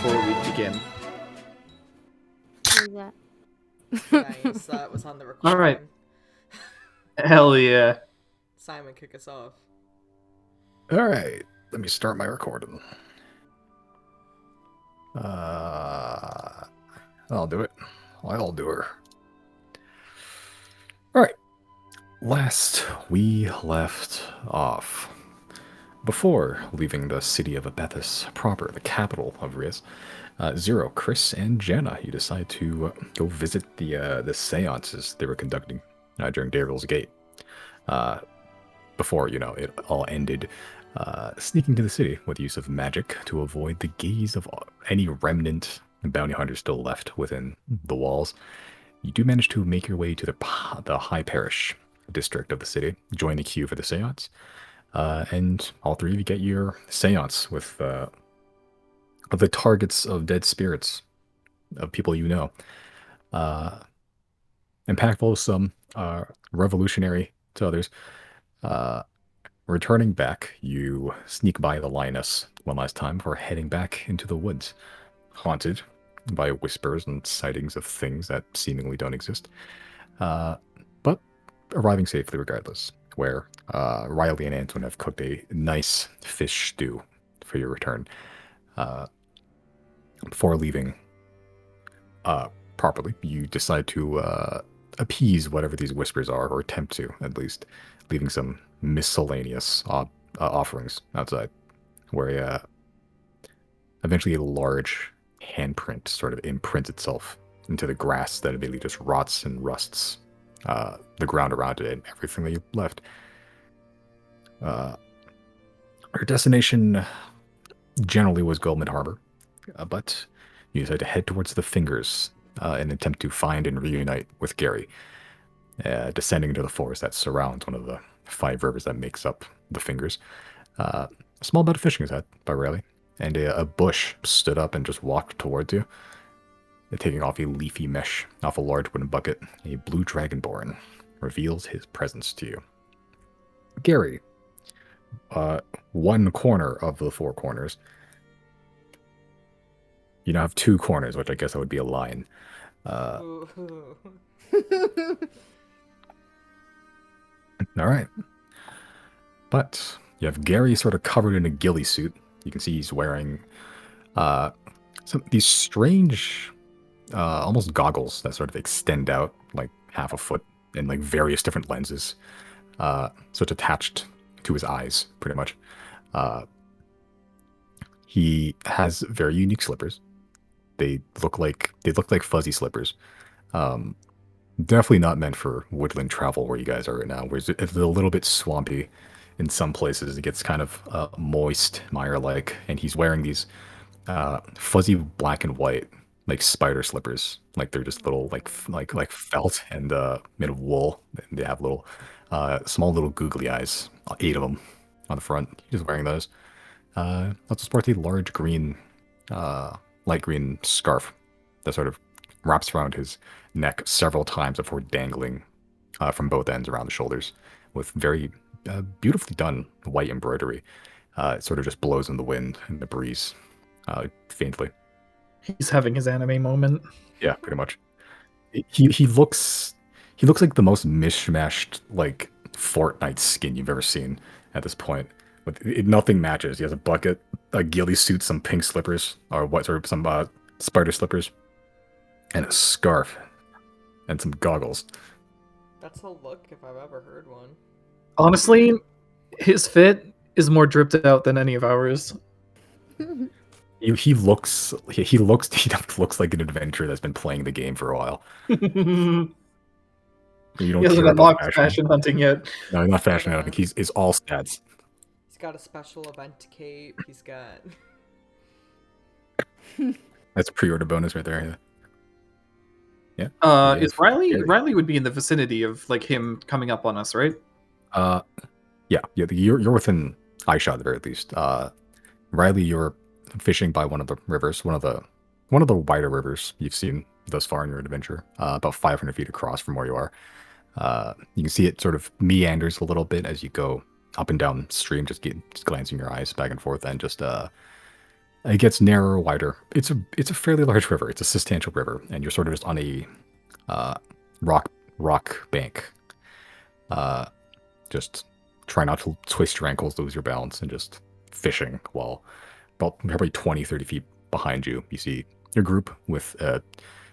before we begin. Who's that? Nice, that was on the recording. All right. Hell yeah. Simon, kick us off. All right, let me start my recording. I'll do it. I'll do her. All right. Last we left off, before leaving the city of Abethus proper, the capital of Riz, Zero, Chris, and Jenna, you decide to go visit the seances they were conducting during Devil's Gate. Before, it all ended, sneaking to the city with use of magic to avoid the gaze of any remnant bounty hunters still left within the walls. You do manage to make your way to the High Parish district of the city, join the queue for the seance, and all three of you get your seance with the targets of dead spirits of people you know. Impactful to some, revolutionary to others. Returning back, you sneak by the lioness one last time before heading back into the woods, haunted by whispers and sightings of things that seemingly don't exist, but arriving safely regardless, where Riley and Antoine have cooked a nice fish stew for your return. Before leaving properly, you decide to appease whatever these whispers are, or attempt to, at least, leaving some miscellaneous offerings outside, where eventually a large handprint sort of imprints itself into the grass that immediately just rots and rusts the ground around it and everything that you left. Our destination generally was Goldman Harbor, but you decide to head towards the Fingers in an attempt to find and reunite with Gary, descending into the forest that surrounds one of the 5 rivers that makes up the Fingers. A small bed of fishing is had by Riley, and a bush stood up and just walked towards you, taking off a leafy mesh off a large wooden bucket. A blue dragonborn reveals his presence to you. Gary, one corner of the 4 corners. You now have 2 corners, which I guess that would be a line. All right. But you have Gary sort of covered in a ghillie suit. You can see he's wearing these strange, almost goggles that sort of extend out like half a foot in like various different lenses. So it's attached to his eyes, pretty much. He has very unique slippers. They look like fuzzy slippers. Definitely not meant for woodland travel where you guys are right now, where it's a little bit swampy in some places. It gets kind of moist, mire-like, and he's wearing these fuzzy black and white, like spider slippers. Like they're just little, like felt and made of wool. And they have little, small little googly eyes, 8 of them on the front. He's just wearing those. Also sports a large green, light green scarf that sort of wraps around his neck several times before dangling from both ends around the shoulders with very beautifully done white embroidery. It sort of just blows in the wind and the breeze faintly. He's having his anime moment. Yeah, pretty much. He looks like the most mishmashed like Fortnite skin you've ever seen at this point. Nothing matches. He has a bucket, a ghillie suit, some pink slippers, or what sort of some spider slippers, and a scarf, and some goggles. That's a look if I've ever heard one. Honestly, his fit is more dripped out than any of ours. He looks like an adventurer that's been playing the game for a while. You don't He hasn't care about unlocked fashion hunting yet. No, he's not fashion hunting. He's all stats. He's got a special event cape. He's got. That's a pre-order bonus right there. Yeah. Is Riley? Riley would be in the vicinity of like him coming up on us, right? Yeah. You're within eyeshot at the very least. Riley, you're fishing by one of the rivers, one of the wider rivers you've seen thus far in your adventure, about 500 feet across from where you are. You can see it sort of meanders a little bit as you go up and down stream, just glancing your eyes back and forth, and just It gets narrower, wider. It's a fairly large river. It's a substantial river, and you're sort of just on a uh, rock bank. Uh, just try not to twist your ankles, lose your balance, and just fishing while about probably 20, 30 feet behind you, you see your group with a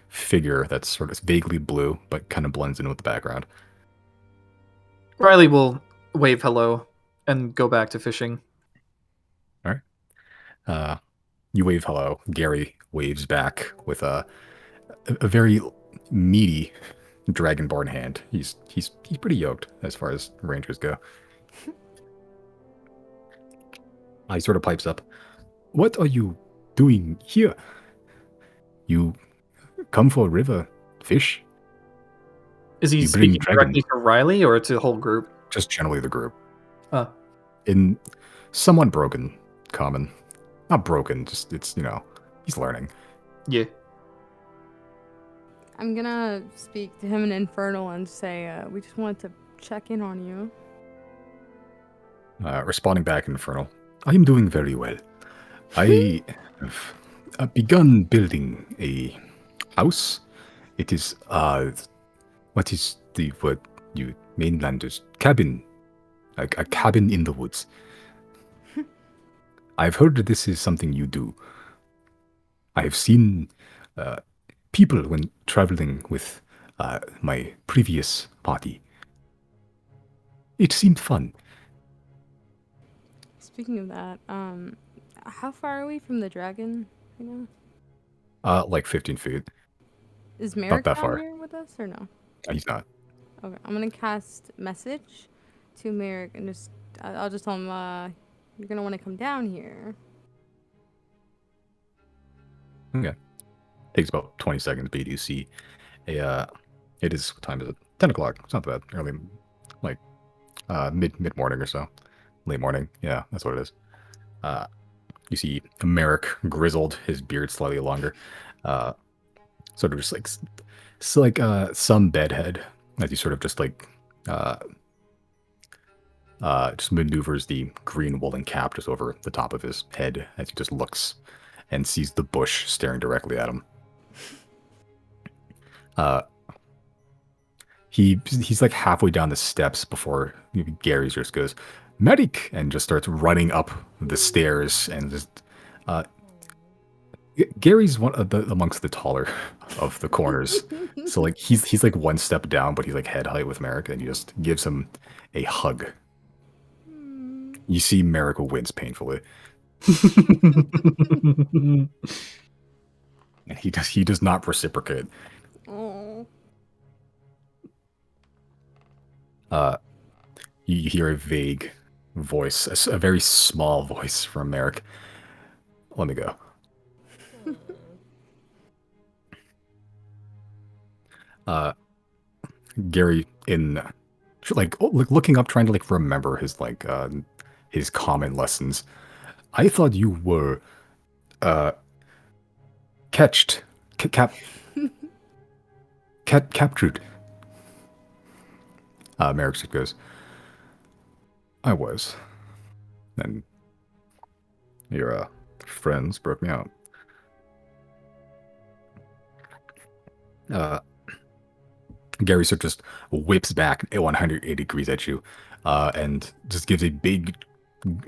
figure that's sort of vaguely blue, but kind of blends in with the background. Riley will wave hello and go back to fishing. All right. You wave hello. Gary waves back with a very meaty dragonborn hand. He's pretty yoked as far as rangers go. He sort of pipes up. What are you doing here? You come for a river fish? Is he You bring speaking directly to Riley or to the whole group? Just generally the group. In somewhat broken common. Not broken, just it's, he's learning. Yeah. I'm gonna speak to him in Infernal and say, we just wanted to check in on you. Responding back in Infernal. I am doing very well. I have begun building a house. It is, what is the word you mainlanders? Cabin. A cabin in the woods. I've heard that this is something you do. I have seen people when traveling with my previous party. It seemed fun. Speaking of that, how far are we from the dragon right now? Like 15 feet. Is Merrick that down far. here with us or no? He's not. Okay, I'm gonna cast message to Merrick and just I'll just tell him you're gonna want to come down here. Okay. Takes about 20 seconds, but you see it is, what time is it? 10 o'clock. It's not that bad. Early, like, mid morning or so. Late morning. Yeah, that's what it is. You see Merrick, grizzled, his beard slightly longer. Sort of just like, some bedhead, as he sort of just like, just maneuvers the green woolen cap just over the top of his head as he just looks and sees the bush staring directly at him. He's like halfway down the steps before Gary just goes, "Medic!" and just starts running up the stairs and just. Gary's one of amongst the taller of the corners, so like he's like one step down, but he's like head height with Merrick, and he just gives him a hug. You see Merrick wince painfully. And he does not reciprocate. Oh. You hear a vague voice, a very small voice from Merrick. Let me go. Gary looking up, trying to like remember his common lessons. I thought you were captured. Merrick just goes, I was. And your friends broke me out. Gary sort of just whips back 180 degrees at you, and just gives a big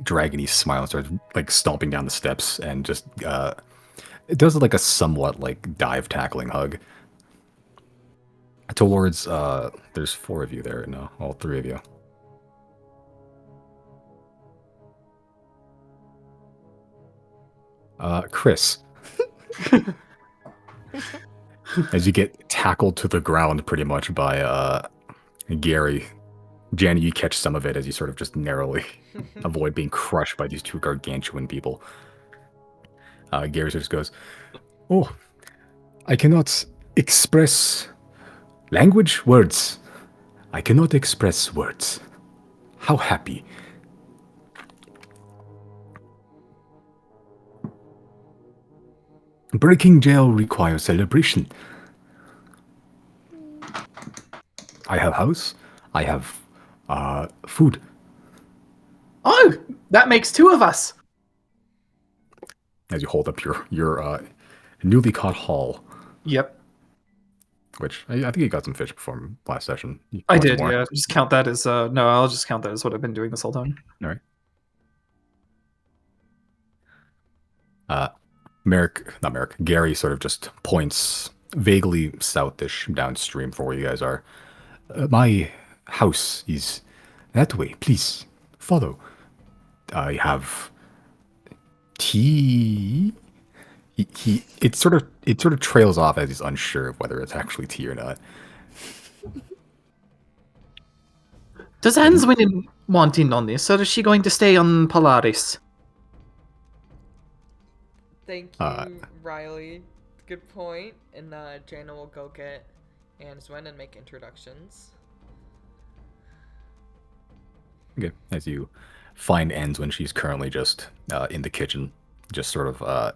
dragony smile and starts like stomping down the steps and just it does like a somewhat like dive tackling hug towards there's 4 of you there. No, all 3 of you. Chris. As you get tackled to the ground pretty much by Gary. Janny, you catch some of it as you sort of just narrowly avoid being crushed by these 2 gargantuan people. Gary just goes, oh, I cannot express words. I cannot express words. How happy. Breaking jail requires celebration. I have house. I have food. Oh, that makes 2 of us. as you hold up your newly caught haul, Yep, which I think you got some fish from last session. You I want some did. more? Yeah, just count that as no. I'll just count that as what I've been doing this whole time. All right. Not Merrick, Gary sort of just points vaguely southish downstream from where you guys are. My house is that way. Please follow. I have tea. It sort of trails off as he's unsure of whether it's actually tea or not. Does Answin want in on this, or is she going to stay on Polaris? Thank you, Riley. Good point. And Jana will go get Answin and make introductions. Okay, as you find ends when she's currently just in the kitchen, just sort of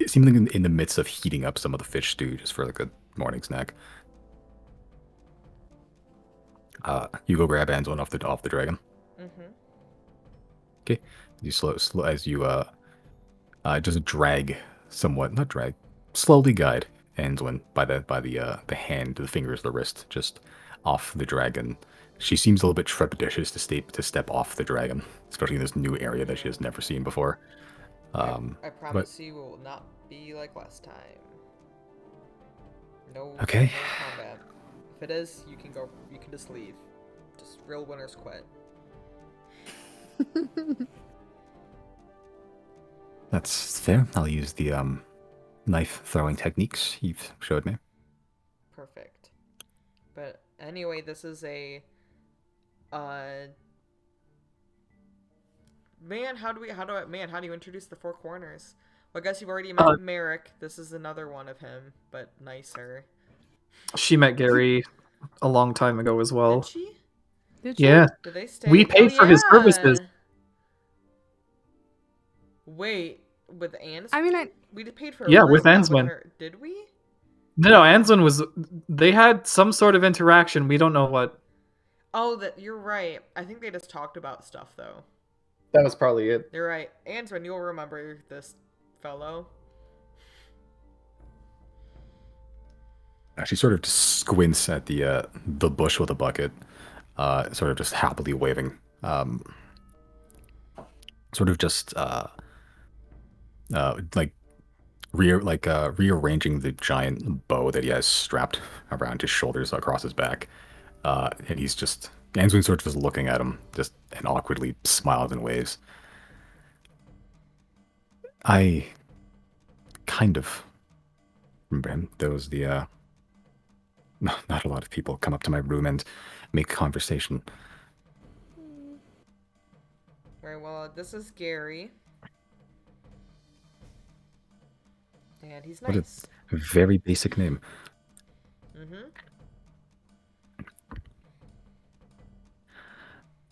seemingly in the midst of heating up some of the fish stew just for like a morning snack. You go grab Anzwin off the dragon. Mm-hmm. Okay, you slow as you just drag somewhat, not drag, slowly guide Anzwin by the hand, the fingers, the wrist, just off the dragon. She seems a little bit trepidatious to step off the dragon, especially in this new area that she has never seen before. I promise you will not be like last time. No, Okay. no combat. If it is, you can just leave. Just real winners quit. That's fair. I'll use the knife throwing techniques you've showed me. Perfect. But anyway, this is a man, how do you introduce the four corners? Well, I guess you've already met Merrick. This is another one of him, but nicer. She met Gary a long time ago as well. Did she? Did she? Yeah, Did they stay? we paid for his services. Wait, with Ans? I mean, we paid for. Yeah, room, with not Answin. her. Did we? No, Answin was. They had some sort of interaction. We don't know what. Oh, that you're right. I think they just talked about stuff though. That was probably it. You're right. Answin, you'll remember this fellow. She sort of just squints at the bush with a bucket, sort of just happily waving, sort of just like rearranging the giant bow that he has strapped around his shoulders across his back, and he's just Answin sort of just looking at him, just and awkwardly smiles and waves. I kind of remember him. There was the not a lot of people come up to my room and make conversation. Very well. This is Gary. And he's What nice. a very basic name. Mm-hmm.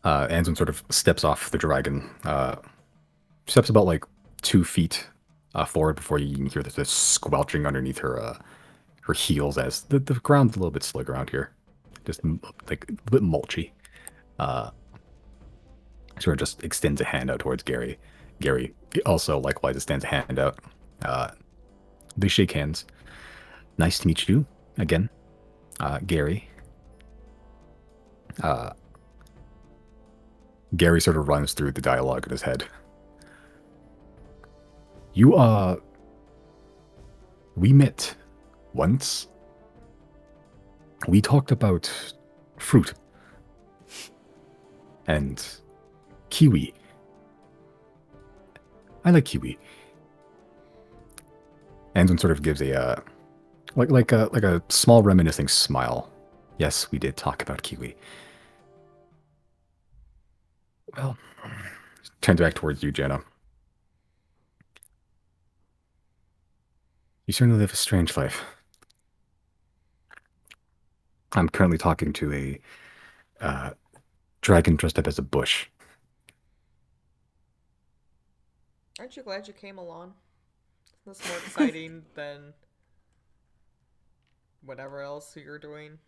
Anzin sort of steps off the dragon, steps about like 2 feet forward before you can hear this squelching underneath her heels as the ground's a little bit slick around here. Just like a bit mulchy. Sort of just extends a hand out towards Gary. Gary also likewise extends a hand out. They shake hands. Nice to meet you again, Gary. Gary sort of runs through the dialogue in his head. We met once. We talked about fruit and kiwi. I like kiwi. Anzin sort of gives a like a small reminiscing smile. Yes, we did talk about kiwi. Well, turns back towards you, Jenna. You certainly live a strange life. I'm currently talking to a dragon dressed up as a bush. Aren't you glad you came along? This more exciting than whatever else you're doing.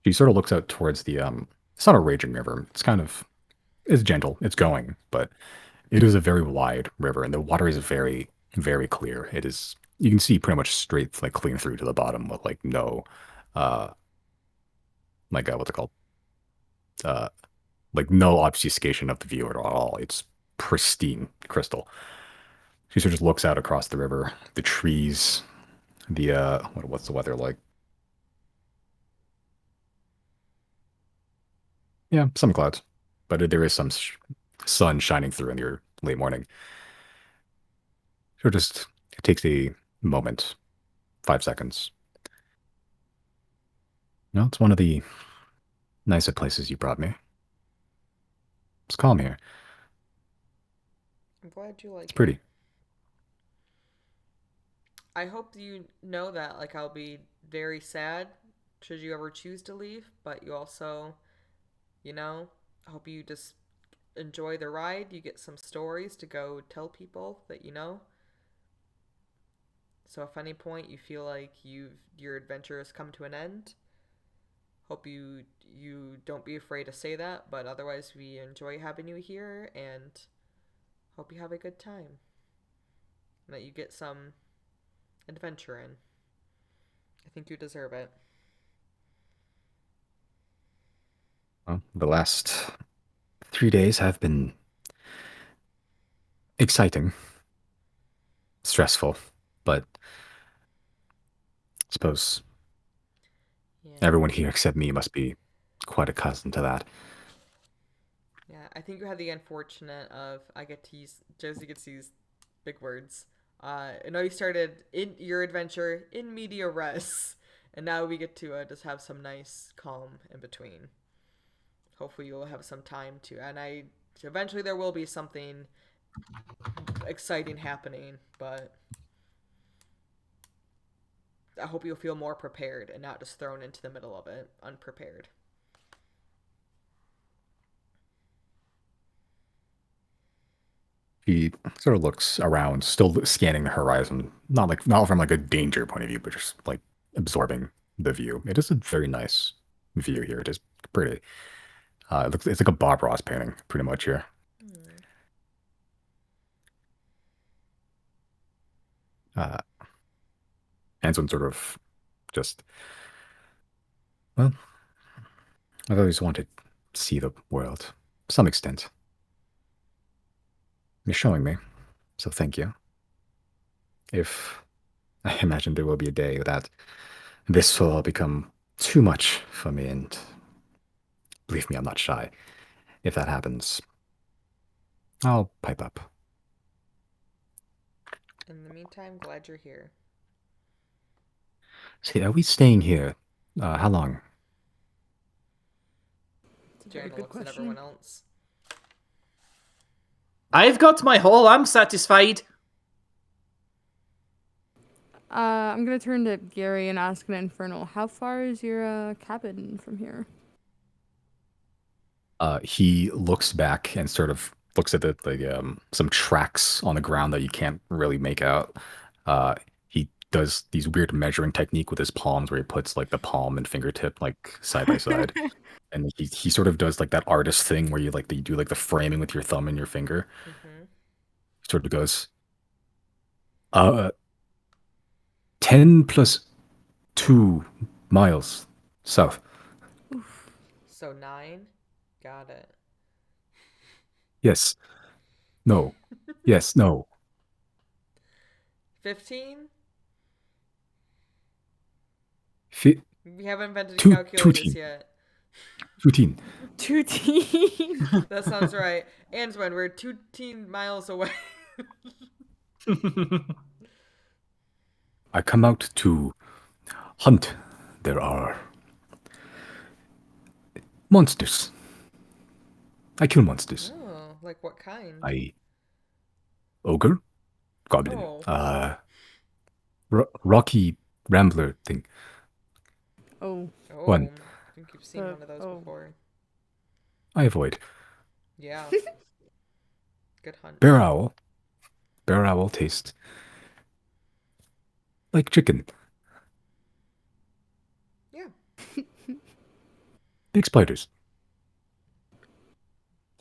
She sort of looks out towards the it's not a raging river. It's gentle. It's going, but It is a very wide river, and the water is very, very clear. It is, you can see pretty much straight, like clean through to the bottom with like no, uh, what's it called? Uh, like no obfuscation of the view at all. It's pristine crystal. She sort of just looks out across the river, the trees, the what's the weather like? Yeah, some clouds, but there is some sun shining through in your late morning. So just it takes a moment, 5 seconds. No, it's one of the nicer places you brought me. It's calm here. I'm glad you It's like it. pretty. I hope you know that like I'll be very sad should you ever choose to leave, but you also, I hope you just enjoy the ride. You get some stories to go tell people that you know. So if at any point you feel like your adventure has come to an end, hope you don't be afraid to say that, but otherwise we enjoy having you here and hope you have a good time. And that you get some adventure in. I think you deserve it. Well, the last 3 days have been exciting, stressful, but I suppose Yeah. everyone here except me must be quite accustomed to that. Yeah, I think you had the unfortunate of I get to use Josie gets to use big words. I know you started in your adventure in media res, and now we get to just have some nice calm in between. Hopefully, you'll have some time to, and I eventually there will be something exciting happening, but I hope you'll feel more prepared and not just thrown into the middle of it unprepared. He sort of looks around, still scanning the horizon, not from like a danger point of view, but just like absorbing the view. It is a very nice view here. It is pretty. It's like a Bob Ross painting, pretty much here. Hmm. Uh, Anson sort of just, well, I've always wanted to see the world, to some extent. You're showing me, so thank you. If I imagine there will be a day that this will all become too much for me, and believe me, I'm not shy. If that happens, I'll pipe up. In the meantime, glad you're here. See, are we staying here? How long? It's a very Jana good looks at everyone question. else. I've got my haul. I'm satisfied. I'm gonna turn to Gary and ask an infernal. How far is your cabin from here? He looks back and sort of looks at some tracks on the ground that you can't really make out. He does these weird measuring technique with his palms where he puts like the palm and fingertip like side by side. And he sort of does like that artist thing where you do like the framing with your thumb and your finger. Mm-hmm. Sort of goes, uh 10 plus 2 miles south. So 9? Got it. Yes. No. Yes. No. 15? Fi- We haven't invented two calculators 2 yet. 15. 2 teens. That sounds right. Antoine, we're 2 miles away. I come out to hunt. There are monsters. I kill monsters. Oh, like what kind? I ogre, goblin, Oh. rocky rambler thing. Oh, Oh, One. I think you've seen one of those before. I avoid Yeah. Good hunt. bear owl. Bear owl tastes like chicken. Yeah. Big spiders.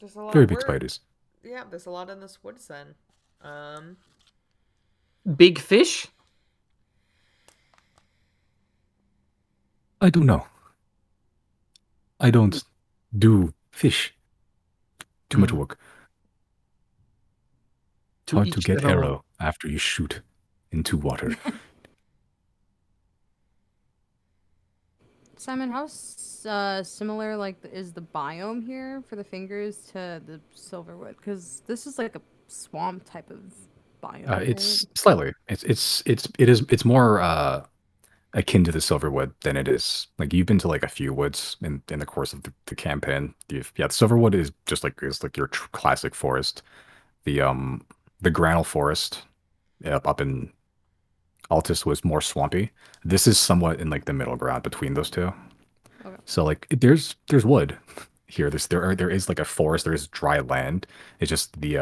There's a lot Very of big work. spiders. yeah, there's a lot in this woods then. Big fish? I don't know. I don't do fish. Too much Hmm. work. To Hard to each get their own. arrow after you shoot into water. Simon, how similar is the biome here for the fingers to the Silverwood? Because this is like a swamp type of biome, right? It's slightly. It's more akin to the Silverwood than it is. Like you've been to like a few woods in the course of the campaign. Yeah, the Silverwood is like your classic forest. The Granal Forest up in Altus was more swampy. This is somewhat in like the middle ground between those two. Okay. So like there's wood here. There is like a forest. There is dry land. It's just the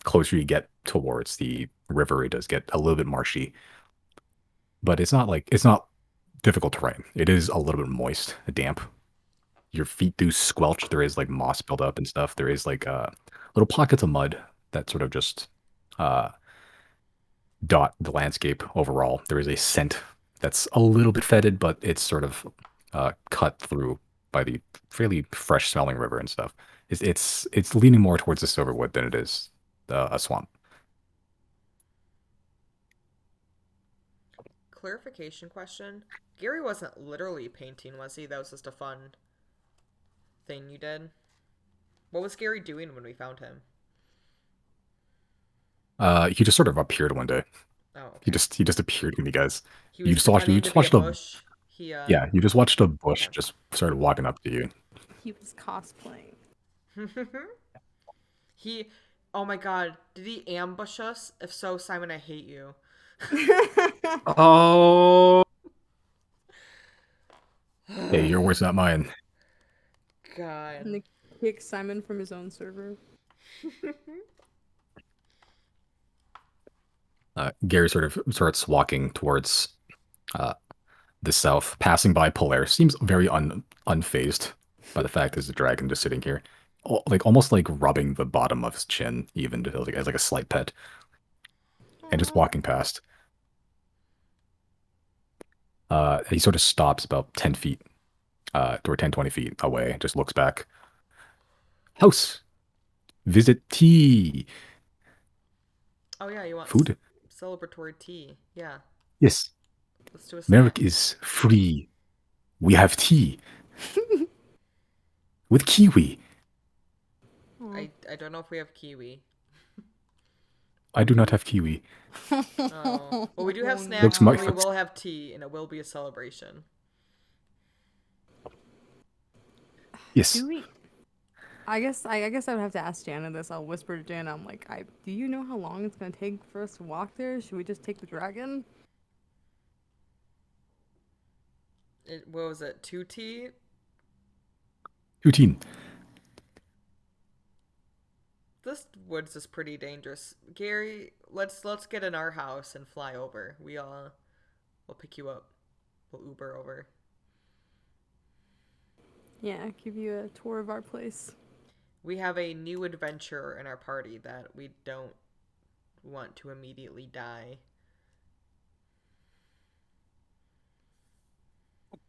closer you get towards the river, it does get a little bit marshy. But it's not difficult terrain. It is a little bit moist, damp. Your feet do squelch. There is like moss buildup and stuff. There is like little pockets of mud that sort of just uh dot the landscape overall. There is a scent that's a little bit fetid, but it's sort of cut through by the fairly fresh smelling river and stuff. It's leaning more towards the Silverwood than it is a swamp. Clarification question. Gary wasn't literally painting, was he? That was just a fun thing you did. What was Gary doing when we found him? He just sort of appeared one day. Oh, He okay. He just appeared to me, guys. He was You pretending to just be a watched a bush. He yeah. You just watched a bush okay. just started walking up to you. He was cosplaying. He, oh my god, did he ambush us? If so, Simon, I hate you. Oh. Hey, your word's not mine. God. And they kick Simon from his own server. Gary sort of starts walking towards uh, the south, passing by Polaris. Seems very unfazed by the fact there's a dragon just sitting here, like almost like rubbing the bottom of his chin, even to, like, as like a slight pet, and just Aw. walking past. He sort of stops about 10 feet, or 10, 20 feet away, just looks back. House, visit tea, Oh yeah, you want food. celebratory tea? Yeah, Yes, let's do a milk snack. is free. We have tea with kiwi. Aw. I don't know if we have kiwi. I do not have kiwi. Oh, well, we do have Oh, snacks, Looks and my we will have tea, and it will be a celebration. yes. Do we? I guess I would have to ask Jana this. I'll whisper to Jana. I'm like, do you know how long it's gonna take for us to walk there? Should we just take the dragon? What was it? 2 tea? Poutine. This woods is pretty dangerous. Gary, let's get in our house and fly over. We'll pick you up. We'll Uber over. Yeah, give you a tour of our place. We have a new adventurer in our party that we don't want to immediately die.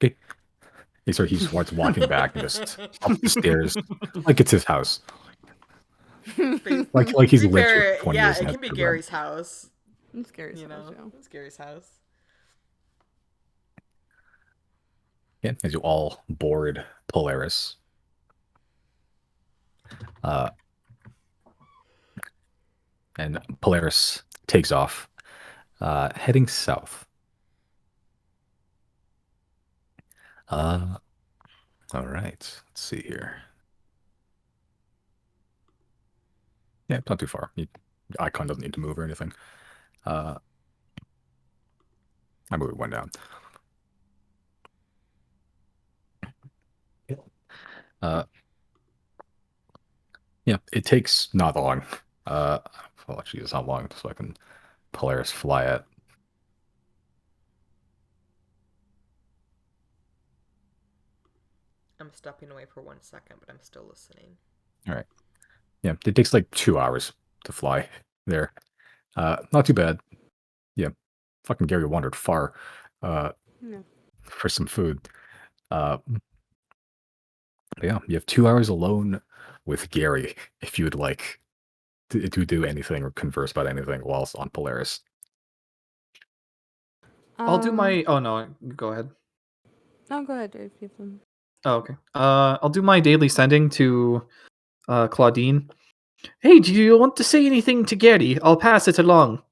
Okay. He starts walking back and just up the stairs like it's his house. Like To he's be lived here fair, for 20 yeah, years it and has can be to run. Gary's house. It's Gary's You house, know, yeah. it's Gary's house. Yeah, as you all board Polaris. Uh, and Polaris takes off, heading south. Uh, all right. Let's see here. Yeah, it's not too far. Icon doesn't need to move or anything. I moved one down. Uh, yeah, it takes not long. Well, actually, it's not long, so I can Polaris fly it. I'm stepping away for 1 second, but I'm still listening. All right. Yeah, it takes like 2 hours to fly there. Not too bad. Yeah, fucking Gary wandered far Yeah. for some food. But yeah, you have 2 hours alone with Gary if you would like to do anything or converse about anything whilst on Polaris. I'll do my. Oh no, go ahead. No, go ahead, Dave. You have some- Oh, okay. I'll do my daily sending to Claudine. Hey, do you want to say anything to Gary? I'll pass it along.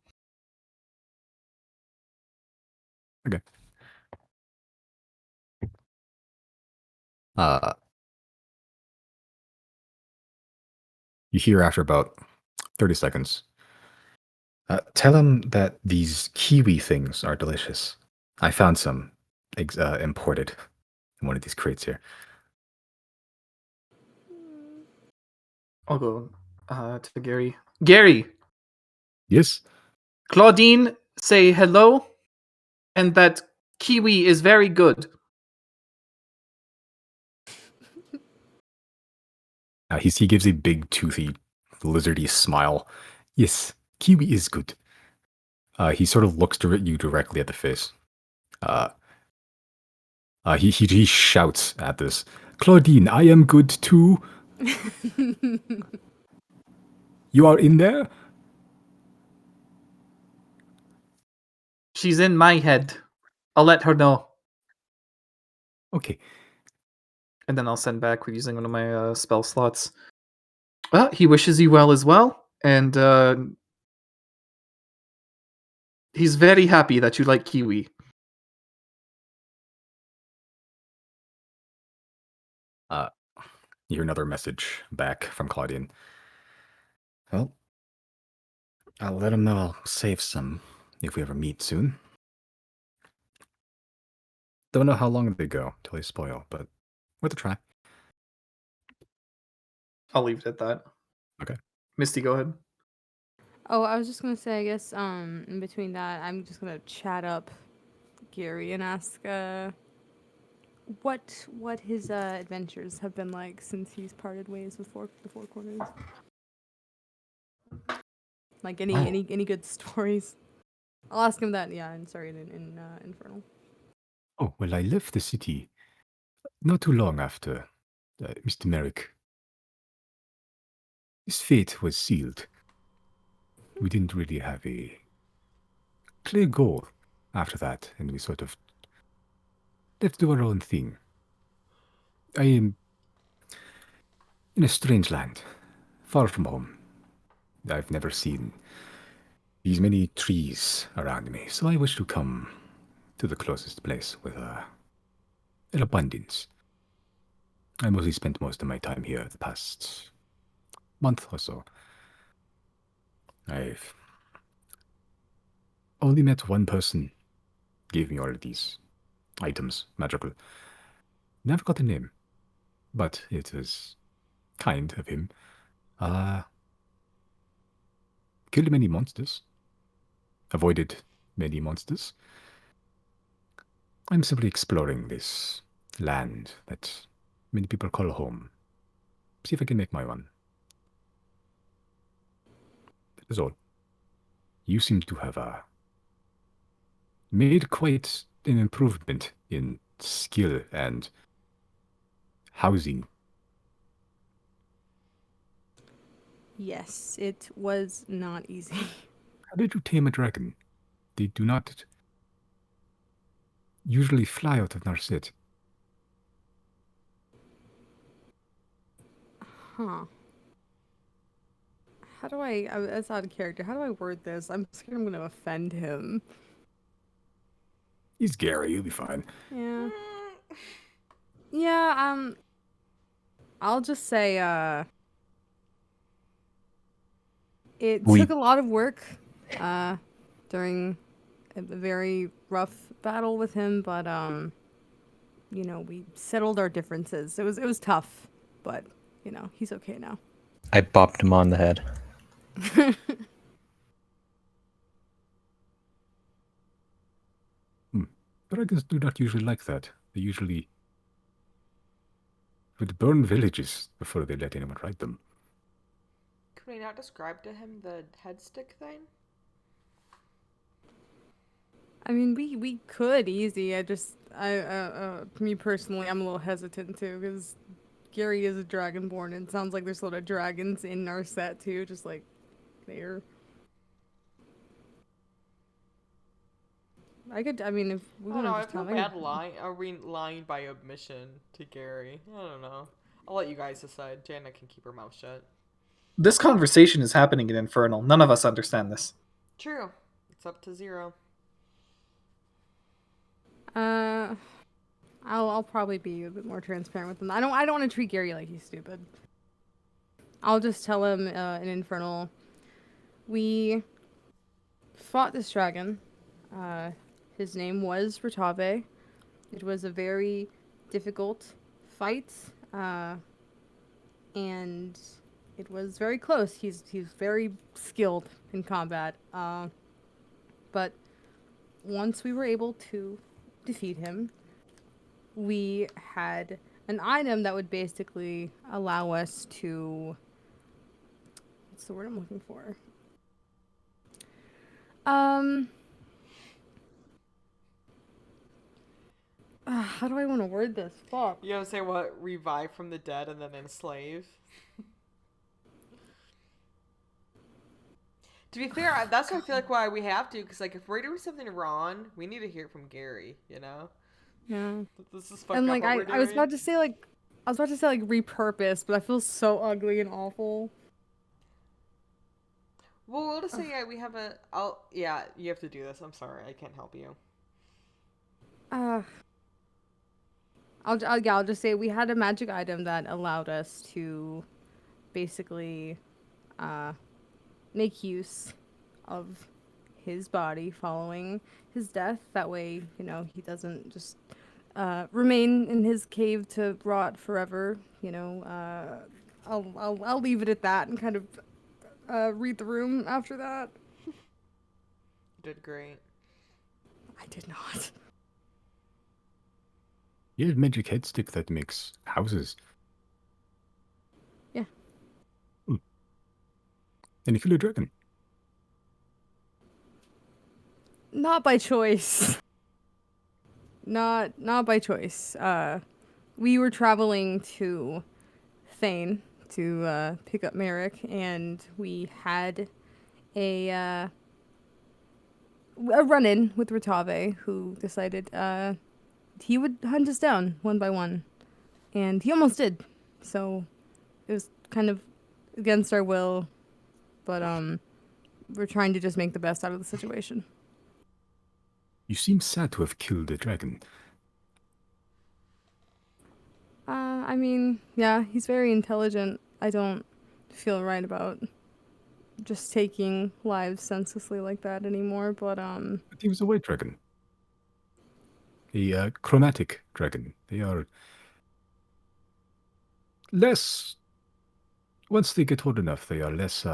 Okay. Uh, you hear after about 30 seconds. Tell him that these kiwi things are delicious. I found some imported in one of these crates here. I'll go to Gary. Gary, Yes? Claudine, say hello, and that kiwi is very good. He gives a big, toothy, lizardy smile. Yes, kiwi is good. He sort of looks you directly at the face. He shouts at this. Claudine, I am good too. You are in there? She's in my head. I'll let her know. Okay. And then I'll send back with using one of my spell slots. He wishes you well as well, and he's very happy that you like kiwi. You hear another message back from Claudine. Well, I'll let him know I'll save some if we ever meet soon. Don't know how long they go till they spoil, but worth a try. I'll leave it at that. Okay. Misty, go ahead. Oh, I was just gonna say, I guess, in between that, I'm just gonna chat up Gary and ask, what his adventures have been like since he's parted ways with the Four Corners. Like any good stories. I'll ask him that. Yeah, and sorry, in Infernal. Oh, well, I left the city not too long after Mr. Merrick. His fate was sealed. We didn't really have a clear goal after that, and we sort of left to our own thing. I am in a strange land, far from home. I've never seen these many trees around me, so I wish to come to the closest place with an abundance. I mostly spent most of my time here the past month or so. I've only met one person gave me all of these items, magical. Never got a name, but it was kind of him. Killed many monsters. Avoided many monsters. I'm simply exploring this land that many people call home. See if I can make my one. That is all. You seem to have made quite an improvement in skill and housing. Yes, it was not easy. How did you tame a dragon? They do not usually fly out of Narset. Huh. How do that's out of character. How do I word this? I'm scared I'm gonna offend him. He's Gary, you'll be fine. Yeah. Yeah, I'll just say, it took a lot of work, during a very rough battle with him, but, you know, we settled our differences. It was tough, but, you know, he's okay now. I bopped him on the head. Dragons do not usually like that. They usually would burn villages before they let anyone ride them. Can we not describe to him the head stick thing? I mean, we could easy. Me personally, I'm a little hesitant too because Gary is a dragonborn, and it sounds like there's a lot of dragons in our set too, just like there. I mean, if we I don't know. I just feel tell bad lying. Are we lying by omission to Gary? I don't know. I'll let you guys decide. Jana can keep her mouth shut. This conversation is happening in Infernal. None of us understand this. True. It's up to 0. I'll probably be a bit more transparent with him. I don't want to treat Gary like he's stupid. I'll just tell him in Infernal. We fought this dragon. His name was Rotave. It was a very difficult fight, and it was very close. He's very skilled in combat. But once we were able to defeat him, we had an item that would basically allow us to... What's the word I'm looking for? How do I want to word this? Fuck. You gotta say what? Revive from the dead and then enslave? To be fair, that's why I feel like why we have to, because like if we're doing something wrong, we need to hear from Gary, you know? Yeah. This is fucked And up like what we're I was doing. about to say like repurpose, but I feel so ugly and awful. Well, we'll just say yeah, we have a. Yeah, you have to do this. I'm sorry, I can't help you. I'll just say we had a magic item that allowed us to basically make use of his body following his death. That way, you know, he doesn't just remain in his cave to rot forever. You know, I'll leave it at that and kind of read the room after that. You did great. I did not. You have magic headstick that makes houses. Yeah. And you kill a dragon. Not by choice. Not by choice. We were traveling to Thane to pick up Merrick, and we had a run-in with Rotave, who decided he would hunt us down one by one, and he almost did. So it was kind of against our will, but we're trying to just make the best out of the situation. You seem sad to have killed a dragon. I mean, yeah, he's very intelligent. I don't feel right about just taking lives senselessly like that anymore, but But he was a white dragon. A chromatic dragon. They are less... Once they get old enough, they are less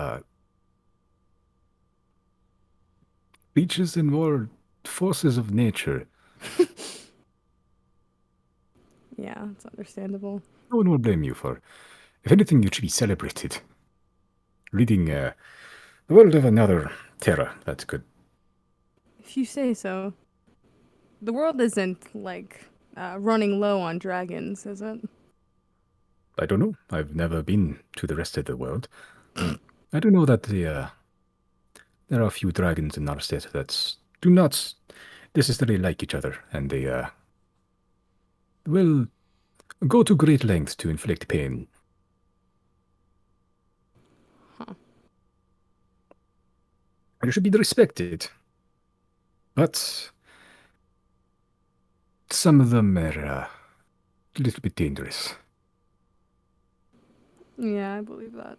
leeches and more forces of nature. yeah, it's understandable. No one will blame you for... If anything, you should be celebrated. Leading the world of another Terra. That's good. If you say so. The world isn't, like, running low on dragons, is it? I don't know. I've never been to the rest of the world. I do know that there are a few dragons in our state that do not necessarily like each other, and they will go to great lengths to inflict pain. Huh. And it should be respected. But some of them are a little bit dangerous. Yeah, I believe that.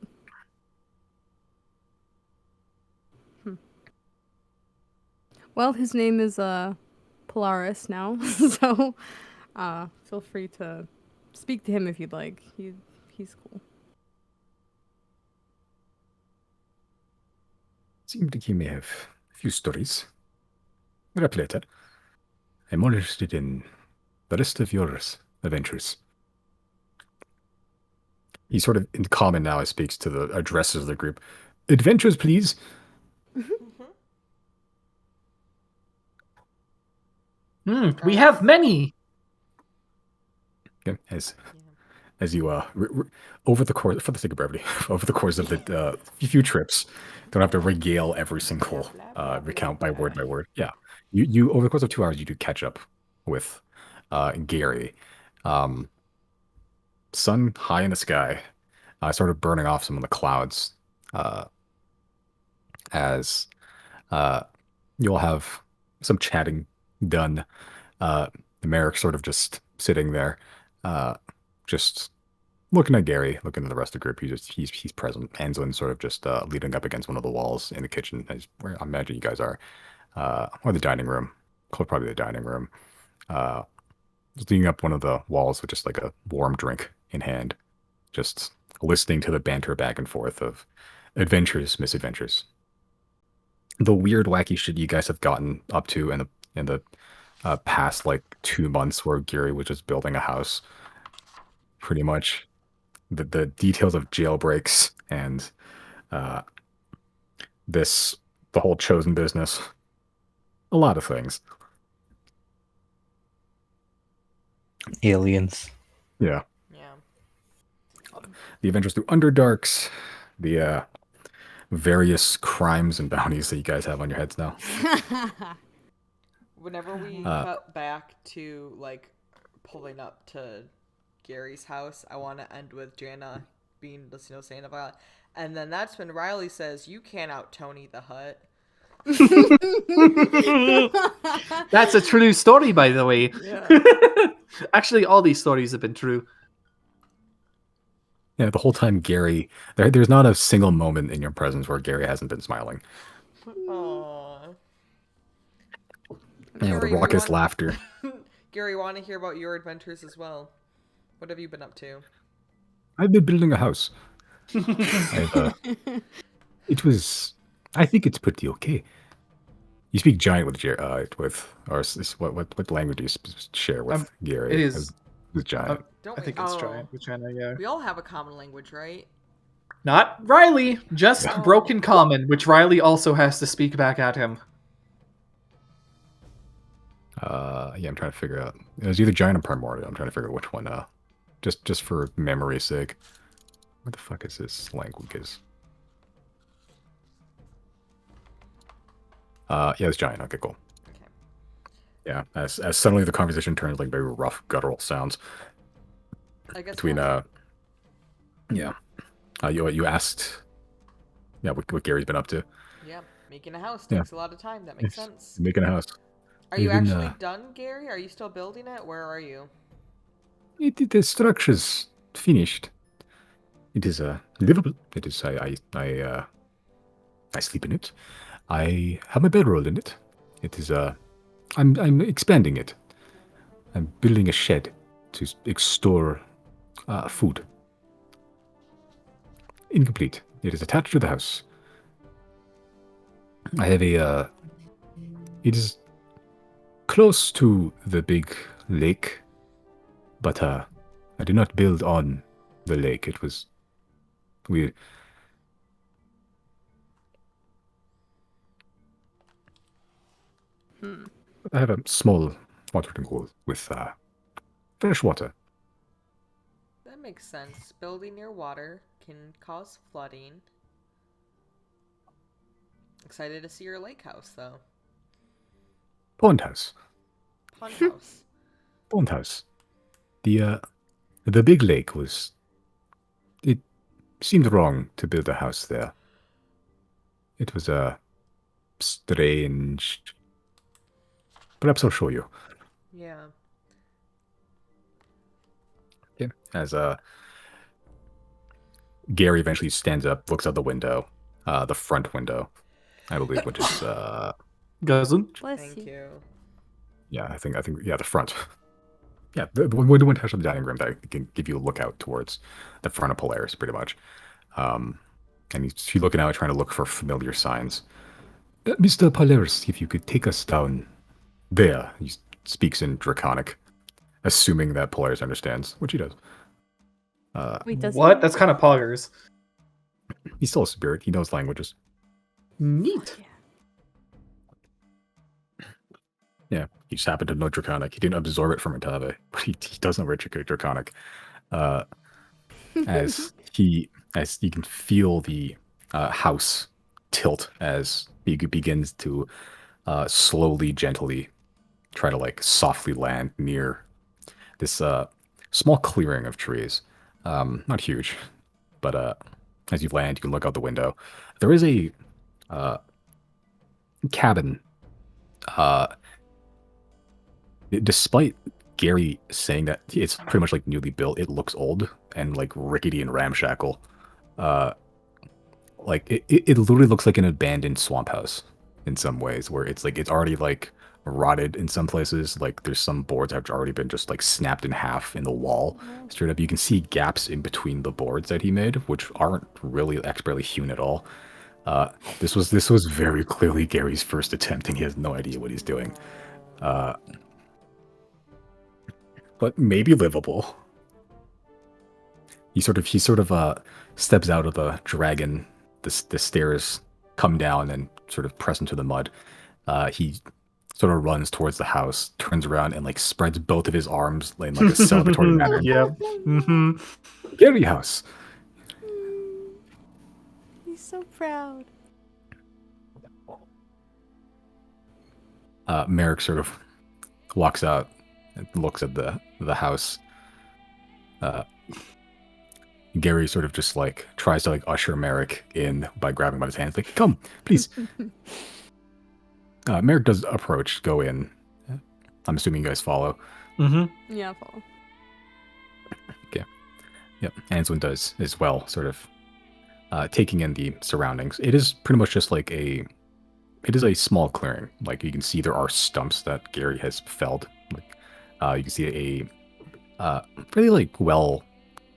Well, his name is Polaris now, so feel free to speak to him if you'd like. He's cool. Seems like he may have a few stories. Perhaps later. I'm more interested in the rest of your adventures. He sort of in common now speaks to the addresses of the group. Adventures, please. We have many. Okay. As you over the course, for the sake of brevity, over the course of the few trips, don't have to regale every single recount by word by word. Yeah, you over the course of 2 hours, you do catch up with Gary. Sun high in the sky, sort of burning off some of the clouds, as you'll have some chatting done. Merrick sort of just sitting there, just looking at Gary, looking at the rest of the group. He's present. Anslin sort of just leaning up against one of the walls in the kitchen, as where I imagine you guys are, or the dining room, probably the dining room. Just leaning up one of the walls with just like a warm drink in hand, just listening to the banter back and forth of adventures, misadventures, the weird, wacky shit you guys have gotten up to in the past like 2 months, where Gary was just building a house, pretty much. The details of jailbreaks and the whole chosen business, a lot of things. Aliens. Yeah. Yeah. The adventures through Underdarks, the various crimes and bounties that you guys have on your heads now. Whenever we cut back to like pulling up to Gary's house, I want to end with Jana being saying about, and then that's when Riley says, "You can't out Tony the Hut." That's a true story, by the way. Yeah. Actually, all these stories have been true. Yeah, the whole time Gary, there's not a single moment in your presence where Gary hasn't been smiling. Aww. Yeah, the raucous laughter. Gary, want to hear about your adventures as well? What have you been up to? I've been building a house. I think it's pretty okay. You speak giant with what language do you share with Gary? It is giant. Don't I think it's giant with China, yeah. We all have a common language, right? Not Riley, just broken common, which Riley also has to speak back at him. Yeah, I'm trying to figure out. It was either giant or primordial. I'm trying to figure out which one. Just for memory's sake. What the fuck is this language? Yeah, it's giant. Okay, cool. Okay. Yeah, as suddenly the conversation turns like very rough, guttural sounds. I guess Between yeah. You asked, yeah, what Gary's been up to. Yeah, making a house takes a lot of time. That makes sense. Making a house. Are you actually done, Gary? Are you still building it? Where are you? The structure's finished. It is livable. It is I sleep in it. I have my bedroll in it. It is I'm expanding it. I'm building a shed to store food. Incomplete. It is attached to the house. I have a it is close to the big lake, but I did not build on the lake. It was weird. I have a small watering hole with fresh water. That makes sense. Building near water can cause flooding. Excited to see your lake house, though. Pond house. Pond house. Pond house. The big lake was. It seemed wrong to build a house there. It was strange. Perhaps I'll show you. Yeah. Okay. As Gary eventually stands up, looks out the window, the front window, I believe, which is Doesn't. Thank you. Yeah, I think yeah, the front. Yeah, the window attached to the dining room that can give you a look out towards the front of Polaris, pretty much. And he's looking out, trying to look for familiar signs. Mr. Polaris, if you could take us down there. He speaks in Draconic, assuming that Polaris understands, which he does. Wait, does What? he? That's kind of poggers. He's still a spirit. He knows languages. Neat. Yeah, he just happened to know Draconic. He didn't absorb it from Itave, but he does know Draconic. As you can feel the house tilt as he begins to slowly, gently try to like softly land near this small clearing of trees. Not huge, but as you land, you can look out the window. There is a cabin. Despite Gary saying that it's pretty much like newly built, it looks old and like rickety and ramshackle. Like it literally looks like an abandoned swamp house in some ways, where it's like it's already like rotted in some places. Like there's some boards that have already been just like snapped in half in the wall straight up. You can see gaps in between the boards that he made, which aren't really expertly hewn at all. This was very clearly Gary's first attempt, and he has no idea what he's doing. But maybe livable. He sort of steps out of the dragon. The stairs come down and sort of press into the mud. He sort of runs towards the house, turns around, and like spreads both of his arms in like a celebratory manner. Yep. Mm-hmm. Gary house. He's so proud. Merrick sort of walks out and looks at the house. Gary sort of just like tries to like usher Merrick in by grabbing him by his hands, like, "Come, please." Merrick does approach, go in. I'm assuming you guys follow. Mm-hmm. Yeah, follow. Okay. Yep. Answin does as well, sort of taking in the surroundings. It is pretty much just like it is a small clearing. Like you can see there are stumps that Gary has felled. Like you can see a really like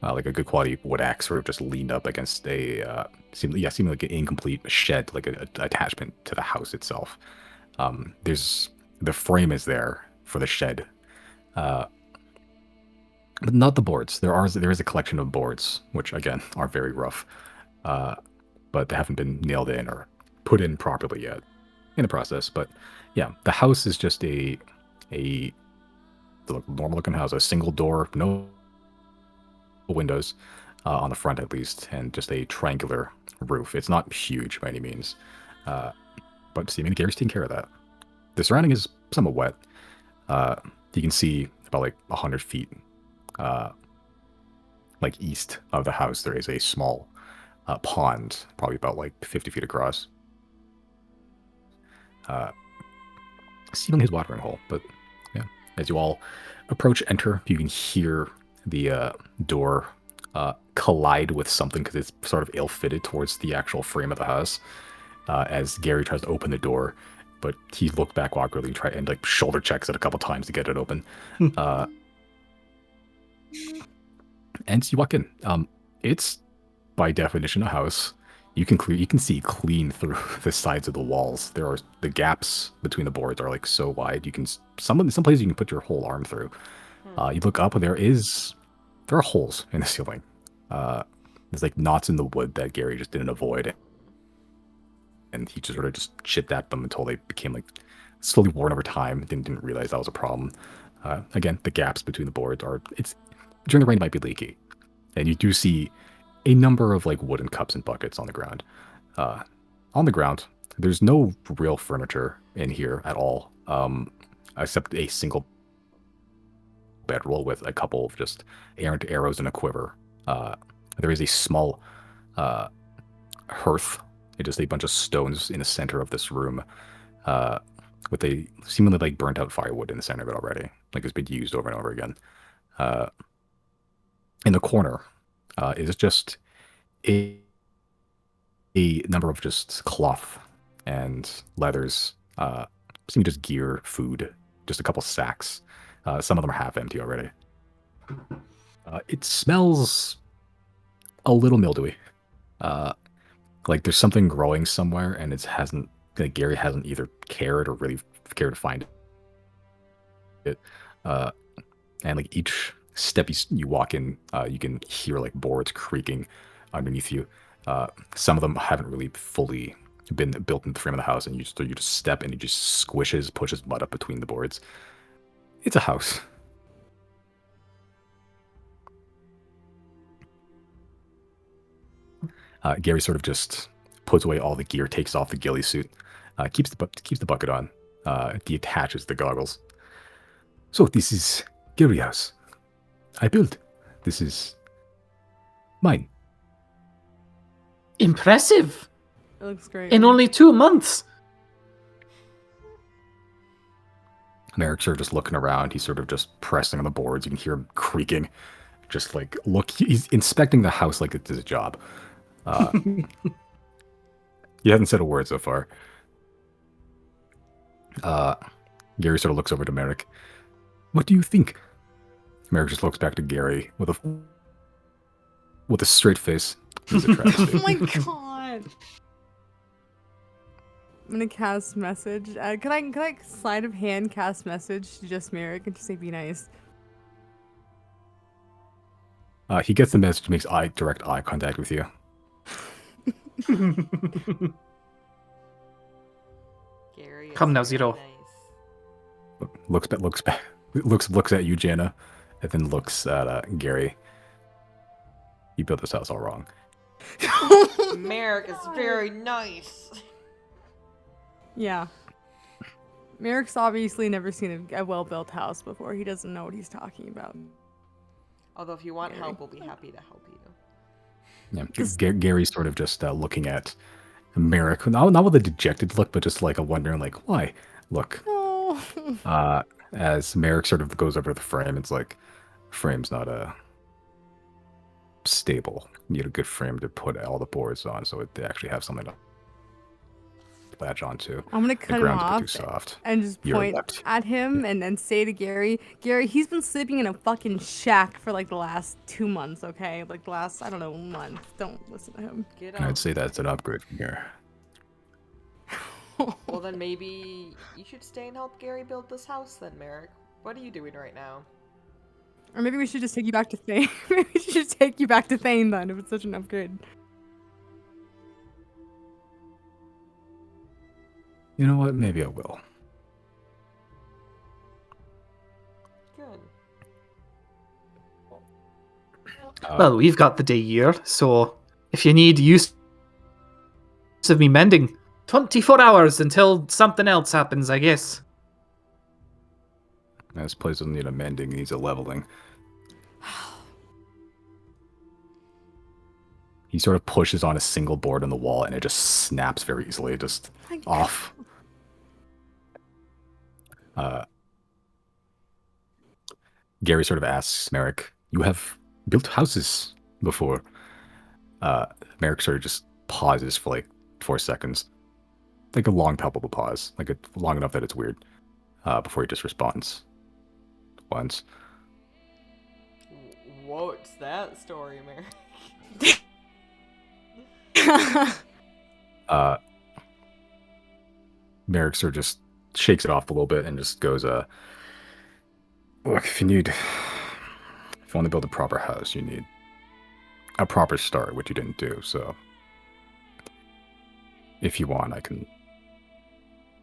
like a good quality wood axe sort of just leaned up against a seemingly like an incomplete shed, like a attachment to the house itself. There's the frame is there for the shed, but not the boards. There is a collection of boards, which again are very rough, but they haven't been nailed in or put in properly yet in the process. But yeah, the house is just a normal looking house, a single door, no windows on the front at least, and just a triangular roof. It's not huge by any means, but seemingly Gary's taking care of that. The surrounding is somewhat wet. You can see about like 100 feet like east of the house, there is a small pond, probably about like 50 feet across. Seemingly his watering hole, but yeah. As you all approach, enter, you can hear the door collide with something because it's sort of ill-fitted towards the actual frame of the house. As Gary tries to open the door, but he looked back awkwardly and like shoulder checks it a couple times to get it open. And so you walk in. It's by definition a house. You can see clean through the sides of the walls. There are the gaps between the boards are like so wide. You can some places you can put your whole arm through. You look up and there are holes in the ceiling. There's like knots in the wood that Gary just didn't avoid, and he just sort of just chipped at them until they became like slowly worn over time. Didn't realize that was a problem. Again, the gaps between the boards during the rain might be leaky, and you do see a number of like wooden cups and buckets on the ground. On the ground, there's no real furniture in here at all, except a single bedroll with a couple of just errant arrows and a quiver. There is a small hearth. It's just a bunch of stones in the center of this room, with a seemingly like burnt out firewood in the center of it already, like it's been used over and over again. In the corner is just a number of just cloth and leathers, seem just gear, food, just a couple sacks. Some of them are half empty already. It smells a little mildewy. Like there's something growing somewhere, and Gary hasn't either cared or really cared to find it. And like each step you walk in, you can hear like boards creaking underneath you. Some of them haven't really fully been built into the frame of the house, and you just step and it just pushes mud up between the boards. It's a house. Gary sort of just puts away all the gear, takes off the ghillie suit, keeps the bucket on, detaches the goggles. So this is Gary house. I built. This is mine. Impressive. It looks great. In only 2 months. Merrick's sort of just looking around. He's sort of just pressing on the boards. You can hear him creaking. Just like, look, he's inspecting the house like it's his job. He hasn't said a word so far. Gary sort of looks over to Merrick. What do you think? Merrick just looks back to Gary with a straight face. He's a travesty. Oh my god. I'm gonna cast message. Can I sleight of hand cast message to just Merrick and just say be nice? He gets the message, makes direct eye contact with you. Gary Come now, is Zero. nice. Looks at you, Jana, and then looks at Gary. You built this house all wrong. Merrick is very nice. Yeah. Merrick's obviously never seen a well-built house before. He doesn't know what he's talking about. Although if you want Gary. help, we'll be happy to help you. Yeah, Gary's sort of just looking at Merrick, not with a dejected look, but just like a wondering, like, why? Look, Oh. as Merrick sort of goes over to the frame, it's like, frame's not stable. You need a good frame to put all the boards on, so they actually have something to latch onto. I'm gonna The cut him ground's a bit off too soft. and just You're point left. at him and then say to Gary, he's been sleeping in a fucking shack for like the last 2 months, okay? Like the last, I don't know, month. Don't listen to him. Get I'd up. say that's an upgrade from here. Well, then maybe you should stay and help Gary build this house then, Merrick. What are you doing right now? Or maybe we should just take you back to Thane. Maybe we should just take you back to Thane then, if it's such an upgrade. You know what? Maybe I will. Good. Well, we've got the day here, so if you need use of me mending, 24 hours until something else happens, I guess. This place doesn't need a mending, it needs a leveling. He sort of pushes on a single board on the wall and it just snaps very easily, just off. Gary sort of asks Merrick, you have built houses before? Merrick sort of just pauses for like 4 seconds. Like a long, palpable pause. Like long enough that it's weird. Before he just responds. Once. What's that story, Merrick? Merrick sort of just shakes it off a little bit and just goes, look, if you want to build a proper house, you need a proper start, which you didn't do, so if you want, I can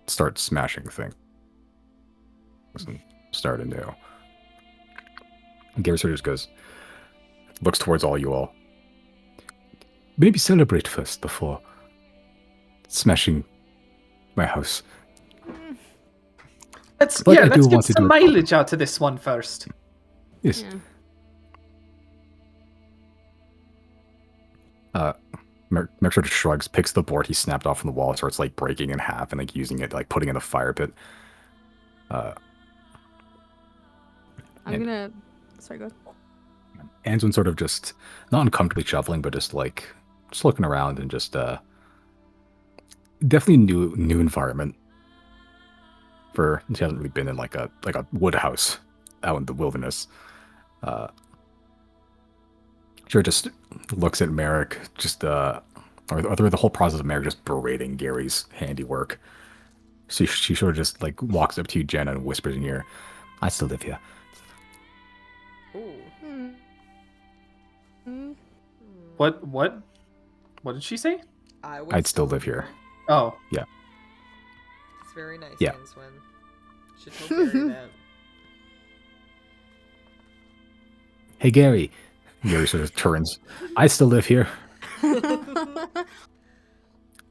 start smashing things and start anew. And Gary sort of just goes, looks towards all you all. Maybe celebrate first before smashing my house. Let's But I do get want to some do it mileage out of this one first. Yes. Yeah. Merrick sort of shrugs, picks the board he snapped off from the wall, starts like breaking in half and like using it, like putting in the fire pit. Sorry, go ahead. Anson sort of just not uncomfortably shuffling, but just looking around and just definitely new environment. For he hasn't really been in like a wood house out in the wilderness. Sure, just looks at Merrick, just or the whole process of Merrick just berating Gary's handiwork. So she sort of just like walks up to you, Jenna, and whispers in your ear, "I still live here." Ooh. What did she say? I would I'd still live here. Oh. Yeah. It's very nice, Yeah. Answin. Should tell Gary that. Hey, Gary. Gary sort of turns. I still live here.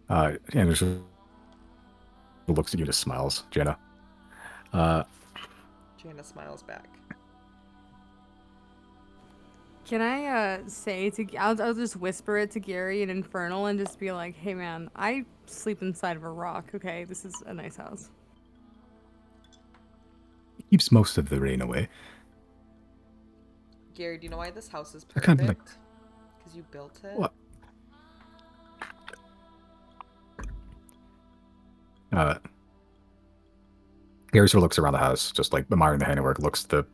And just looks at you and just smiles, Jenna. Jana smiles back. Can I say to I'll just whisper it to Gary in Infernal and just be like, "Hey man, I sleep inside of a rock. Okay, this is a nice house." It keeps most of the rain away. Gary, do you know why this house is I kind of perfect? Because you built it. What? Gary sort of looks around the house, just like admiring the handiwork. Looks the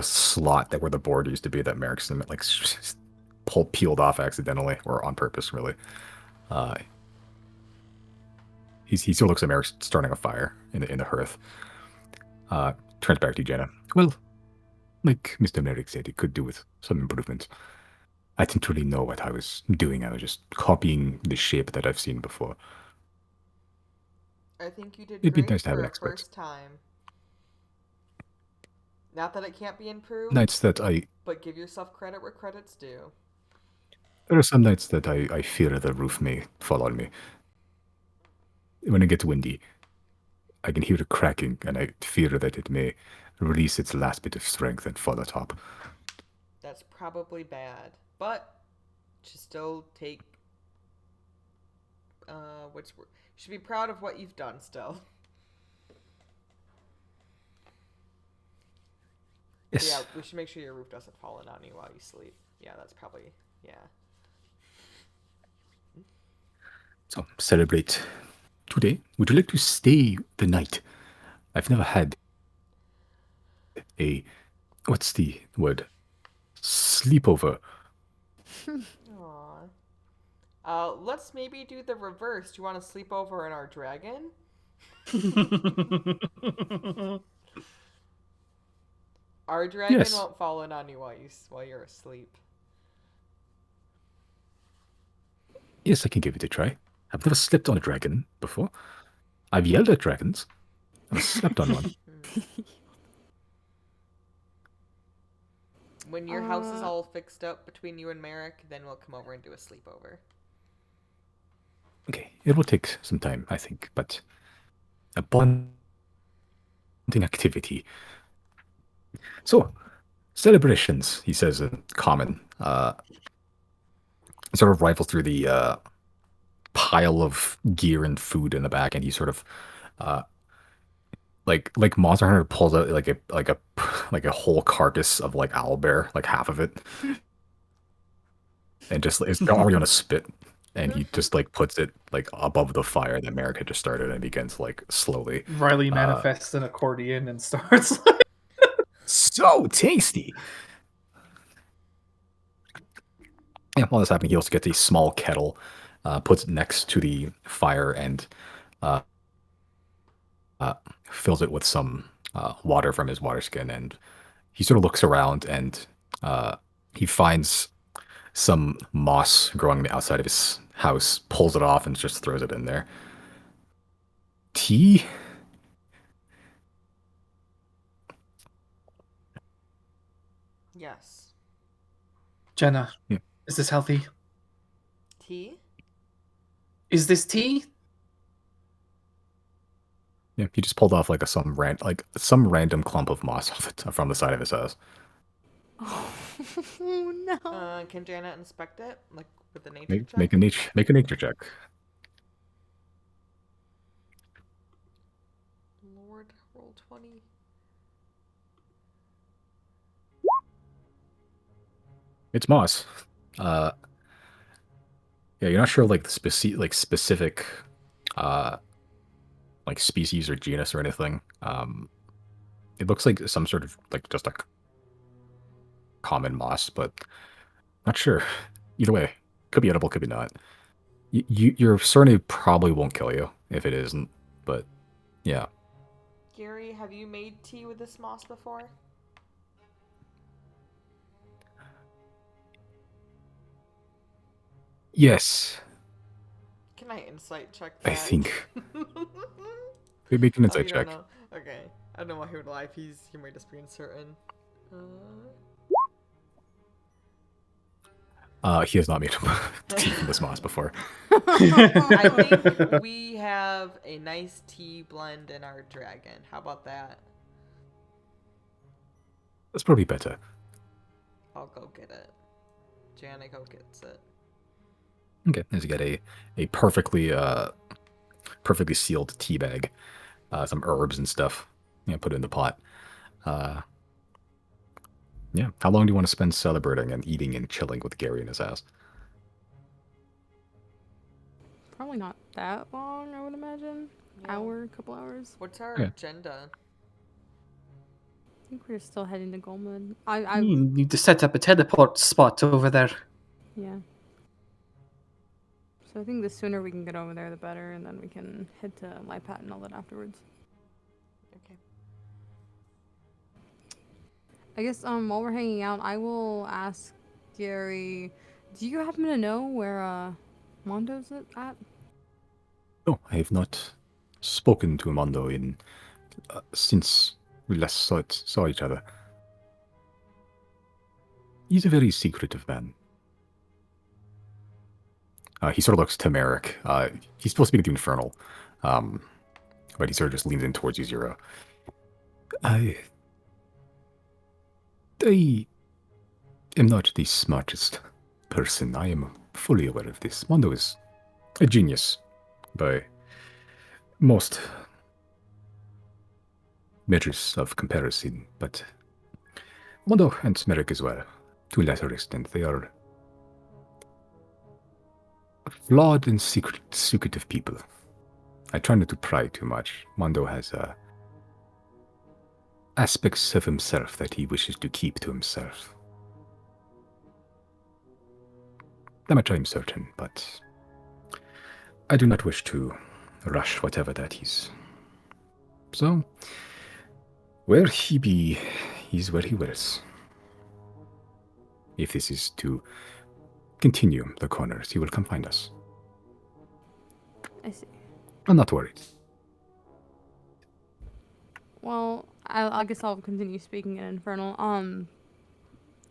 slot that where the board used to be that Merrick's like peeled off accidentally or on purpose, really. He sort of looks at Merrick starting a fire in the hearth. Turns back to you, Jenna. Well, like Mr. Merrick said, it could do with some improvements. I didn't really know what I was doing. I was just copying the shape that I've seen before. I think you did It'd be great nice to have for an a expert. first time. Not that it can't be improved, Nights that but give yourself credit where credit's due. There are some nights that I fear the roof may fall on me. When it gets windy, I can hear it cracking, and I fear that it may release its last bit of strength and fall atop. That's probably bad, but you should still take. Which word? You should be proud of what you've done. Still. Yes. Yeah, we should make sure your roof doesn't fall in on you while you sleep. Yeah, that's probably So celebrate today. Would you like to stay the night? I've never had a what's the word? Sleepover. Aww. Let's maybe do the reverse. Do you want to sleep over in our dragon? Our dragon Yes. won't fall in on you while you're asleep. Yes, I can give it a try. I've never slept on a dragon before. I've yelled at dragons. I've slept on one. When your house is all fixed up between you and Merrick, then we'll come over and do a sleepover. Okay, it will take some time, I think, but a bonding activity. So, celebrations, he says in common. Sort of rifles through the pile of gear and food in the back, and he sort of, like Monster Hunter pulls out like a whole carcass of like owlbear, like half of it, and just it's already on a spit, and he just like puts it like above the fire that Merrick had just started, and begins like slowly. Riley manifests an accordion and starts like So tasty. Yeah, while this happening, he also gets a small kettle, puts it next to the fire, and fills it with some water from his water skin. And he sort of looks around, and he finds some moss growing on the outside of his house, pulls it off, and just throws it in there. Tea? Yes. Jenna, Yeah. Is this healthy? Tea? Is this tea? Yeah, he just pulled off like some random clump of moss from the side of his house. Oh no. Can Janet inspect it, like with the nature check? Make a nature check. Lord, roll 20. It's moss. Yeah, you're not sure like the specific like species or genus or anything. It looks like some sort of like just a common moss, but not sure. Either way, could be edible, could be not. Your surname probably won't kill you if it isn't, but yeah. Gary, have you made tea with this moss before? Yes, Can I insight check that? I think. We make an Oh, insight you don't check. know? Okay. I don't know why he would lie if he might just be uncertain. He has not made tea from this moss before. I think we have a nice tea blend in our dragon. How about that? That's probably better. I'll go get it. Janet go gets it. Okay, as you get a perfectly sealed tea bag, some herbs and stuff. Put it in the pot. Yeah. How long do you want to spend celebrating and eating and chilling with Gary and his ass? Probably not that long, I would imagine. Yeah. Hour, couple hours. What's our Yeah. agenda? I think we're still heading to Golmud. You need to set up a teleport spot over there. Yeah. So I think the sooner we can get over there, the better, and then we can head to Lipat and all that afterwards. Okay. I guess while we're hanging out, I will ask Gary, do you happen to know where Mondo's at? No, I have not spoken to Mondo in since we last saw each other. He's a very secretive man. He sort of looks to Merrick. He's supposed to be the Infernal, but he sort of just leans in towards you, Zero. I am not the smartest person. I am fully aware of this. Mondo is a genius by most measures of comparison, but Mondo and Merrick as well, to a lesser extent. They are flawed and secretive people. I try not to pry too much. Mondo has aspects of himself that he wishes to keep to himself. That much I'm certain, but I do not wish to rush whatever that is. So, where he be, is where he wills. If this is to continue the corners, he will come find us. I see. I'm not worried. Well, I guess I'll continue speaking in Infernal.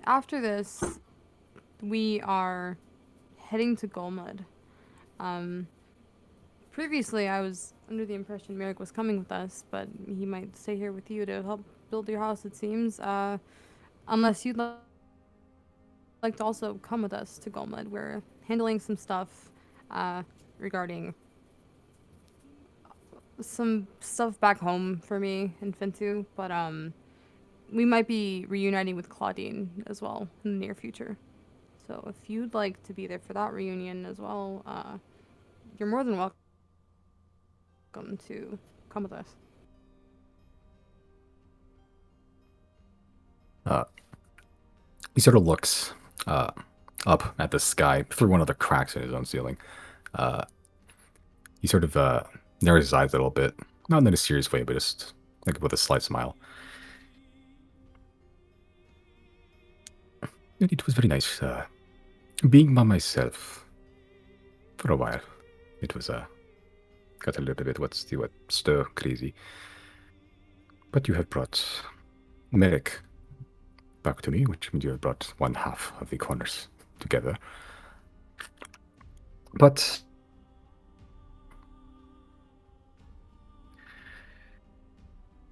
After this, we are heading to Golmud. Previously, I was under the impression Merrick was coming with us, but he might stay here with you to help build your house, it seems. Unless you'd like to also come with us to Golmud. We're handling some stuff regarding some stuff back home for me and Fintu, but we might be reuniting with Claudine as well in the near future. So if you'd like to be there for that reunion as well, you're more than welcome to come with us. He sort of looks up at the sky through one of the cracks in his own ceiling. He sort of narrows his eyes a little bit, not in a serious way, but just like with a slight smile. It was very nice being by myself for a while. It was got a little bit stir crazy. But you have brought Merrick back to me, which means you have brought one half of the corners together. But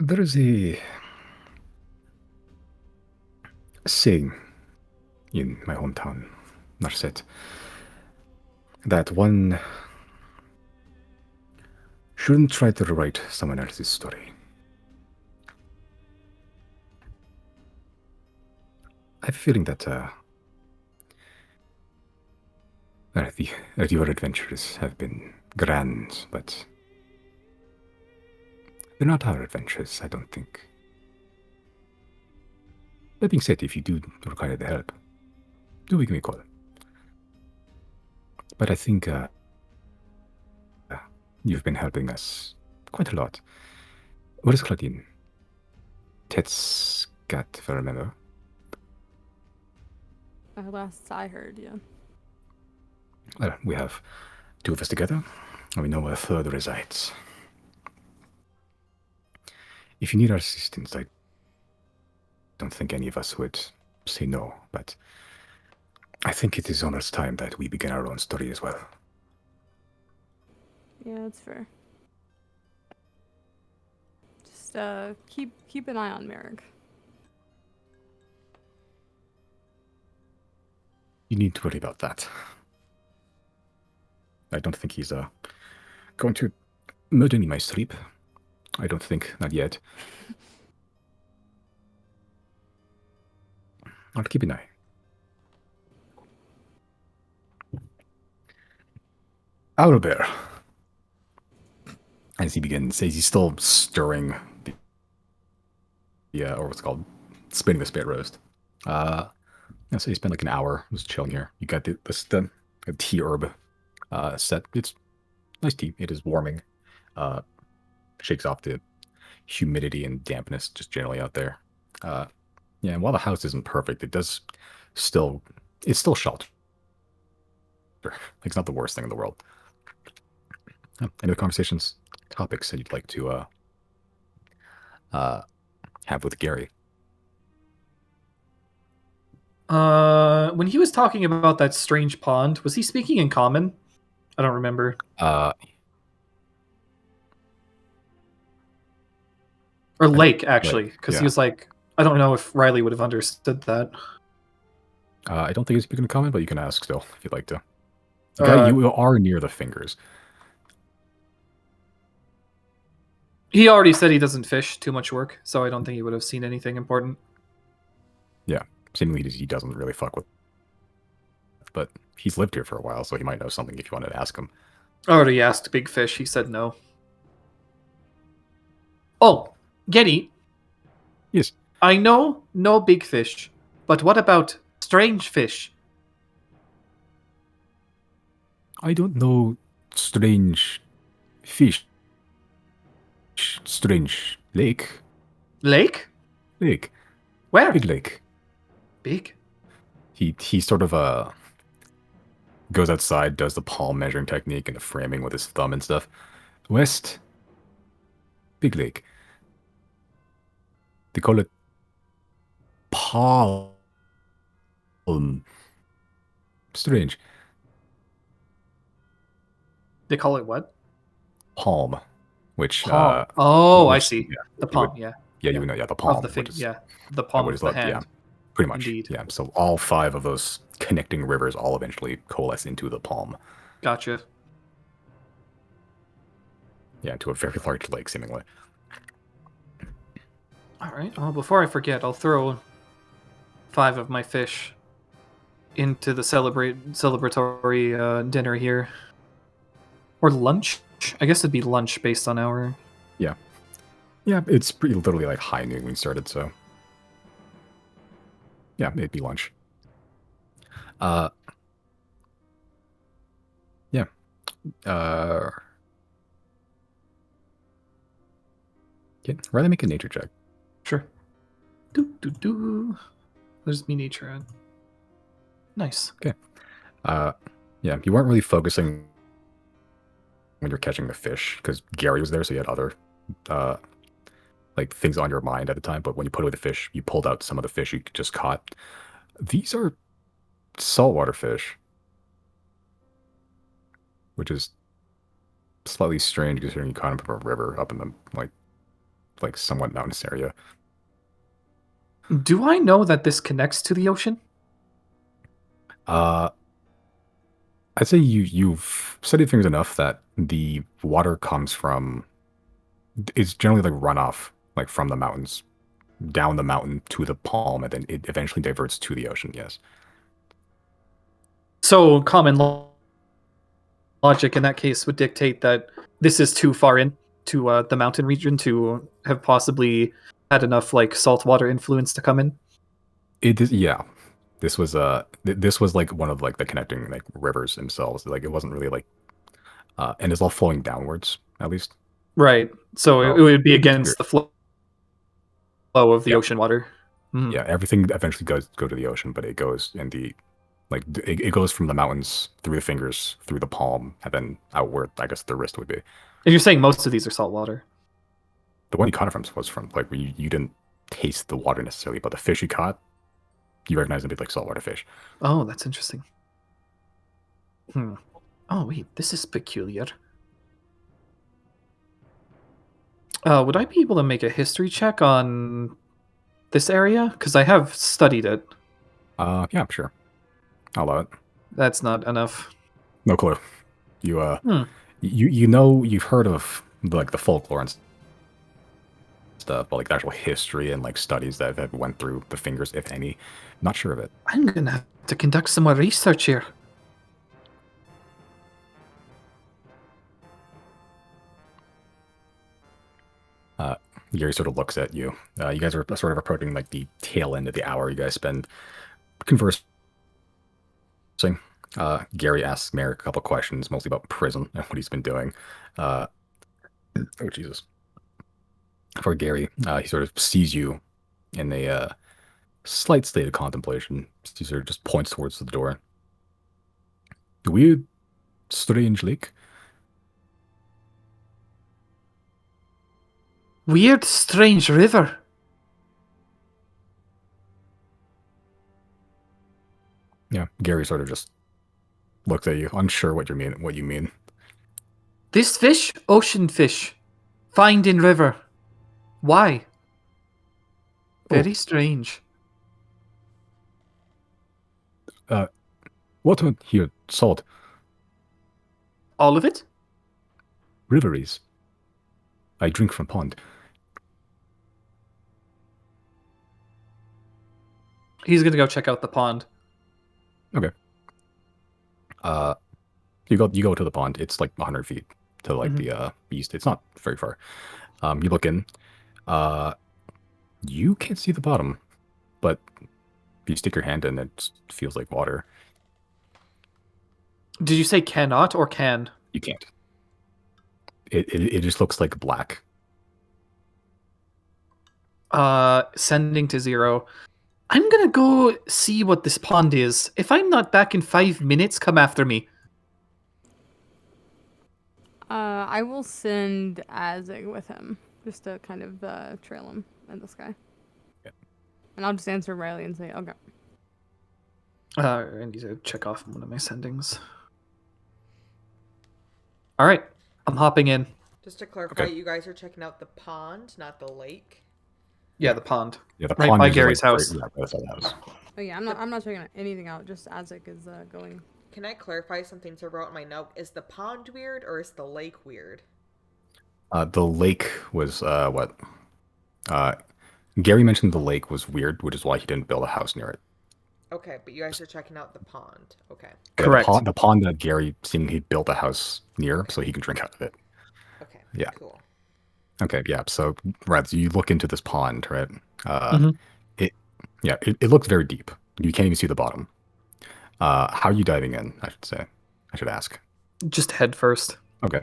there is a saying in my hometown, Narset, that one shouldn't try to rewrite someone else's story. I have a feeling that your adventures have been grand, but they're not our adventures, I don't think. That being said, if you do require the help, do give me a call. But I think you've been helping us quite a lot. Where is Claudine? Tetscat, if I remember. Last I heard, yeah. Well, we have two of us together, and we know where a third resides. If you need our assistance, I don't think any of us would say no, but I think it is almost time that we begin our own story as well. Yeah, that's fair. Just keep an eye on Merrick. You need to worry about that. I don't think he's going to murder me in my sleep. I don't think, not yet. I'll keep an eye. Owlbear. As he's still stirring the or what's it called, spinning the spit roast. So you spend like an hour just chilling here. You got the tea herb set. It's nice tea. It is warming. Shakes off the humidity and dampness just generally out there. Yeah, and while the house isn't perfect, it's still shelter. Like, it's not the worst thing in the world. Any other conversations, topics that you'd like to have with Gary? When he was talking about that strange pond, was he speaking in common? I don't remember. Or lake, actually, because he was like, I don't know if Riley would have understood that. I don't think he's speaking in common, but you can ask still if you'd like to. You are near the fingers. He already said he doesn't fish, too much work, so I don't think he would have seen anything important. Yeah, seemingly he doesn't really fuck with. But he's lived here for a while, so he might know something if you wanted to ask him. I already asked Big Fish, he said no. Oh, Getty. Yes. I know no big fish, but what about strange fish? I don't know strange fish. Strange lake. Lake? Lake. Where? Big lake. Big? He sort of goes outside, does the palm measuring technique and the framing with his thumb and stuff. West. Big lake. They call it palm. Strange. They call it what? Palm. Which palm. I see. Yeah, the palm, yeah. Yeah, you would know, yeah, the palm. Of the thing, the palm of the hand. Yeah, pretty much. Indeed. Yeah, so all 5 of those connecting rivers all eventually coalesce into the palm. Gotcha. Yeah, into a very large lake, seemingly. All right. Well, before I forget, I'll throw 5 of my fish into the celebratory dinner here. Or lunch? I guess it'd be lunch based on our... Yeah. Yeah, it's pretty literally like high noon when we started, so... Yeah, it'd be lunch. Yeah. Rather make a nature check. Sure. There's me nature at. Nice. Okay. Yeah, you weren't really focusing when you're catching the fish, because Gary was there, so you had other like things on your mind at the time. But when you put away the fish, you pulled out some of the fish you just caught. These are saltwater fish, which is slightly strange considering you caught them from a river up in the like somewhat mountainous area. Do I know that this connects to the ocean? I'd say you've studied things enough that the water comes from, it's generally like runoff, like from the mountains, down the mountain to the palm, and then it eventually diverts to the ocean, yes. So common logic in that case would dictate that this is too far in to the mountain region to have possibly had enough like saltwater influence to come in. It is, yeah. This was like one of like the connecting like rivers themselves. Like it wasn't really like, and it's all flowing downwards at least. Right. So it would be against the flow of the ocean water. Yeah, everything eventually go to the ocean, but it goes in the Like it goes from the mountains through the fingers, through the palm, and then out where I guess the wrist would be. And you're saying most of these are saltwater? The one you caught it from was from like where you didn't taste the water necessarily, but the fish you caught, you recognize them to be like saltwater fish. Oh, that's interesting. Oh wait, this is peculiar. Would I be able to make a history check on this area? Because I have studied it. Yeah, sure. I'll allow it. That's not enough. No clue. You know, you've heard of like the folklore and stuff, but like the actual history and like studies that have went through the fingers, if any. Not sure of it. I'm gonna have to conduct some more research here. Gary sort of looks at you. You guys are sort of approaching like the tail end of the hour. You guys spend conversing. Gary asks Merrick a couple questions, mostly about prison and what he's been doing. Oh, Jesus. For Gary, he sort of sees you in a slight state of contemplation. He sort of just points towards the door. Weird, strange lake. Weird, strange river. Yeah, Gary sort of just looks at you, unsure what you mean. This fish, ocean fish, find in river. Why? Very strange. Water here, salt. All of it? Riveries. I drink from pond. He's gonna go check out the pond. Okay. You go to the pond. It's like 100 feet to like the east. It's not very far. You look in. You can't see the bottom, but if you stick your hand in, it feels like water. Did you say cannot or can? You can't. It just looks like black. Sending to 0. I'm gonna go see what this pond is. If I'm not back in 5 minutes, come after me. I will send Azig with him, just to kind of trail him in the sky. Yeah. And I'll just answer Riley and say, okay. I need to check off one of my sendings. Alright, I'm hopping in. Just to clarify, Okay. you guys are checking out the pond, not the lake. Yeah, the pond. Yeah, the Right pond by is Gary's house. Yeah, that's the house. Oh yeah, I'm not checking anything out. Just Azig is going. Can I clarify something to wrote in my note? Is the pond weird or is the lake weird? The lake was what? Gary mentioned the lake was weird, which is why he didn't build a house near it. Okay, but you guys are checking out the pond. Okay. Yeah, Correct. The pond that Gary seemingly built a house near so he can drink out of it. Okay. Yeah. Cool. Okay, yeah. So, right, so you look into this pond, right? Mhm. It looks very deep. You can't even see the bottom. How are you diving in? I should say. I should ask. Just head first. Okay,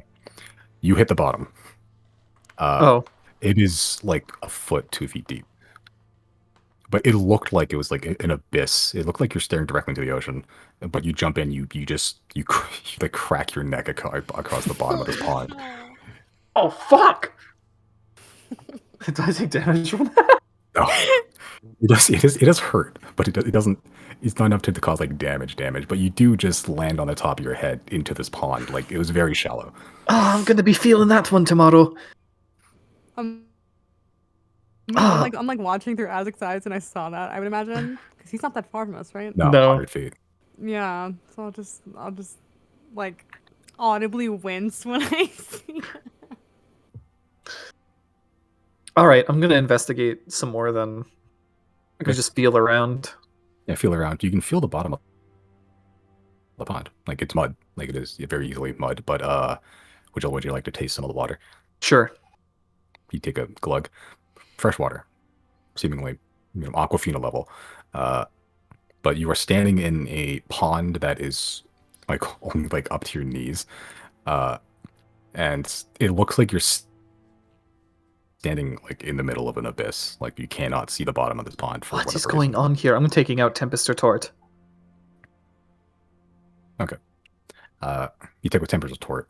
you hit the bottom. It is like a foot, 2 feet deep. But it looked like it was like an abyss. It looked like you're staring directly into the ocean. But you jump in, you like crack your neck across the bottom of this pond. Oh, fuck! Do I take damage from that? No. It does hurt, but it doesn't. It's not enough to cause like damage. But you do just land on the top of your head into this pond. Like it was very shallow. Oh, I'm gonna be feeling that one tomorrow. I'm like watching through Azik's eyes, and I saw that. I would imagine because he's not that far from us, right? No, No. 100 feet. Yeah. So I'll just like audibly wince when I see. All right, I'm gonna investigate some more. Then Okay. just feel around. Yeah, feel around. You can feel the bottom of the pond. Like it's mud. Like it is very easily mud. But would you like to taste some of the water? Sure. You take a glug. Fresh water, seemingly Aquafina level. But you are standing in a pond that is like only like up to your knees, and it looks like you're standing like in the middle of an abyss. Like you cannot see the bottom of this pond. For What is whatever going reason. on here? I'm taking out Tempest Retort. Okay. You take with Tempers of Tort.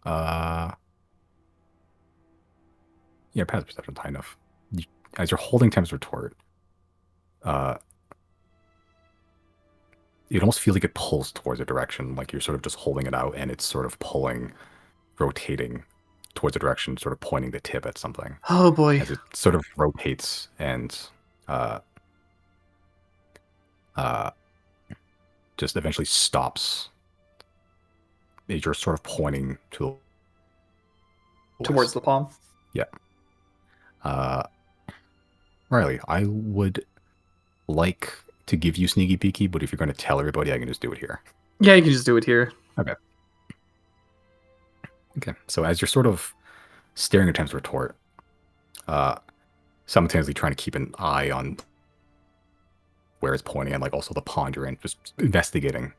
Yeah, passive perception's high enough. As you're holding Tempers of Tort, it almost feels like it pulls towards a direction, like you're sort of just holding it out and it's sort of pulling, rotating towards a direction, sort of pointing the tip at something. Oh boy. As it sort of rotates and just eventually stops. You're sort of pointing to Towards the palm. Yeah. Riley, I would like to give you sneaky peeky, but if you're going to tell everybody, I can just do it here. Yeah, you can just do it here. Okay. Okay. So as you're sort of staring at Tim's retort, simultaneously trying to keep an eye on where it's pointing and like also the pond you're in, just investigating,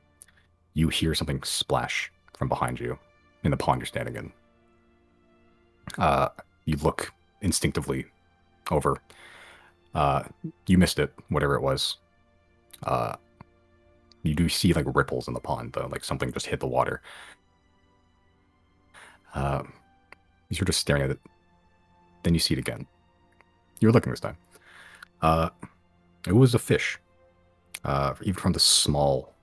you hear something splash from behind you in the pond you're standing in. You look instinctively over. You missed it, whatever it was. You do see like ripples in the pond, though, like something just hit the water. You're just staring at it. Then you see it again. You're looking this time. It was a fish. Even from the small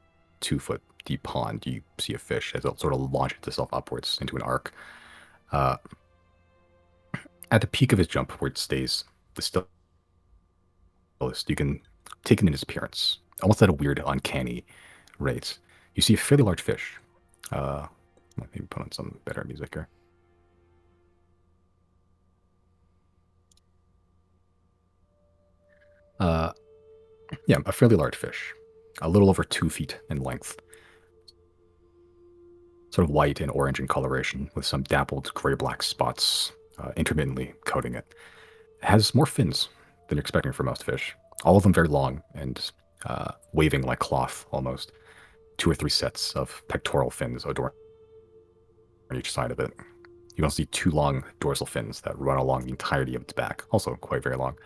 2-foot deep pond, you see a fish as it sort of launches itself upwards into an arc. At the peak of his jump, where it stays the stillest, you can take in its appearance, almost at a weird, uncanny rate. You see a fairly large fish. Let me put on some better music here. Yeah, a fairly large fish, a little over 2 feet in length, sort of white and orange in coloration, with some dappled gray-black spots intermittently coating it. It has more fins than you're expecting for most fish, all of them very long and waving like cloth almost. 2 or 3 sets of pectoral fins adorn on each side of it. You also see 2 long dorsal fins that run along the entirety of its back, also quite very long.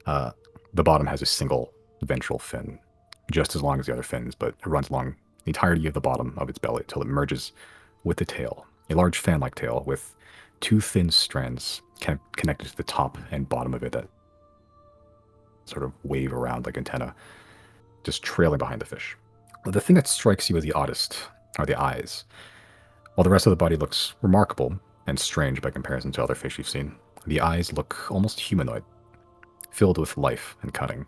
The bottom has a single ventral fin, just as long as the other fins, but it runs along the entirety of the bottom of its belly till it merges with the tail. A large fan-like tail with 2 thin strands connected to the top and bottom of it that sort of wave around like antenna, just trailing behind the fish. The thing that strikes you as the oddest are the eyes. While the rest of the body looks remarkable and strange by comparison to other fish you've seen, the eyes look almost humanoid, filled with life and cunning.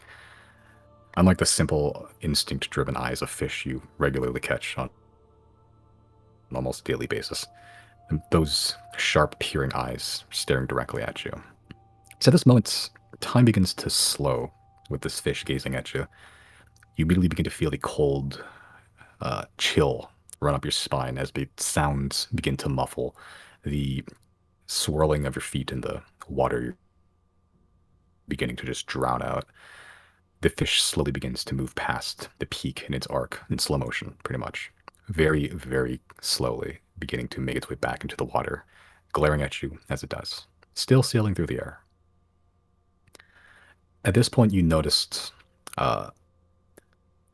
Unlike the simple, instinct-driven eyes of fish you regularly catch on an almost daily basis, those sharp, peering eyes staring directly at you. So at this moment, time begins to slow with this fish gazing at you. You immediately begin to feel the cold chill run up your spine as the sounds begin to muffle. The swirling of your feet in the water beginning to just drown out. The fish slowly begins to move past the peak in its arc in slow motion, pretty much. Very, very slowly, beginning to make its way back into the water, glaring at you as it does, still sailing through the air. At this point, you noticed the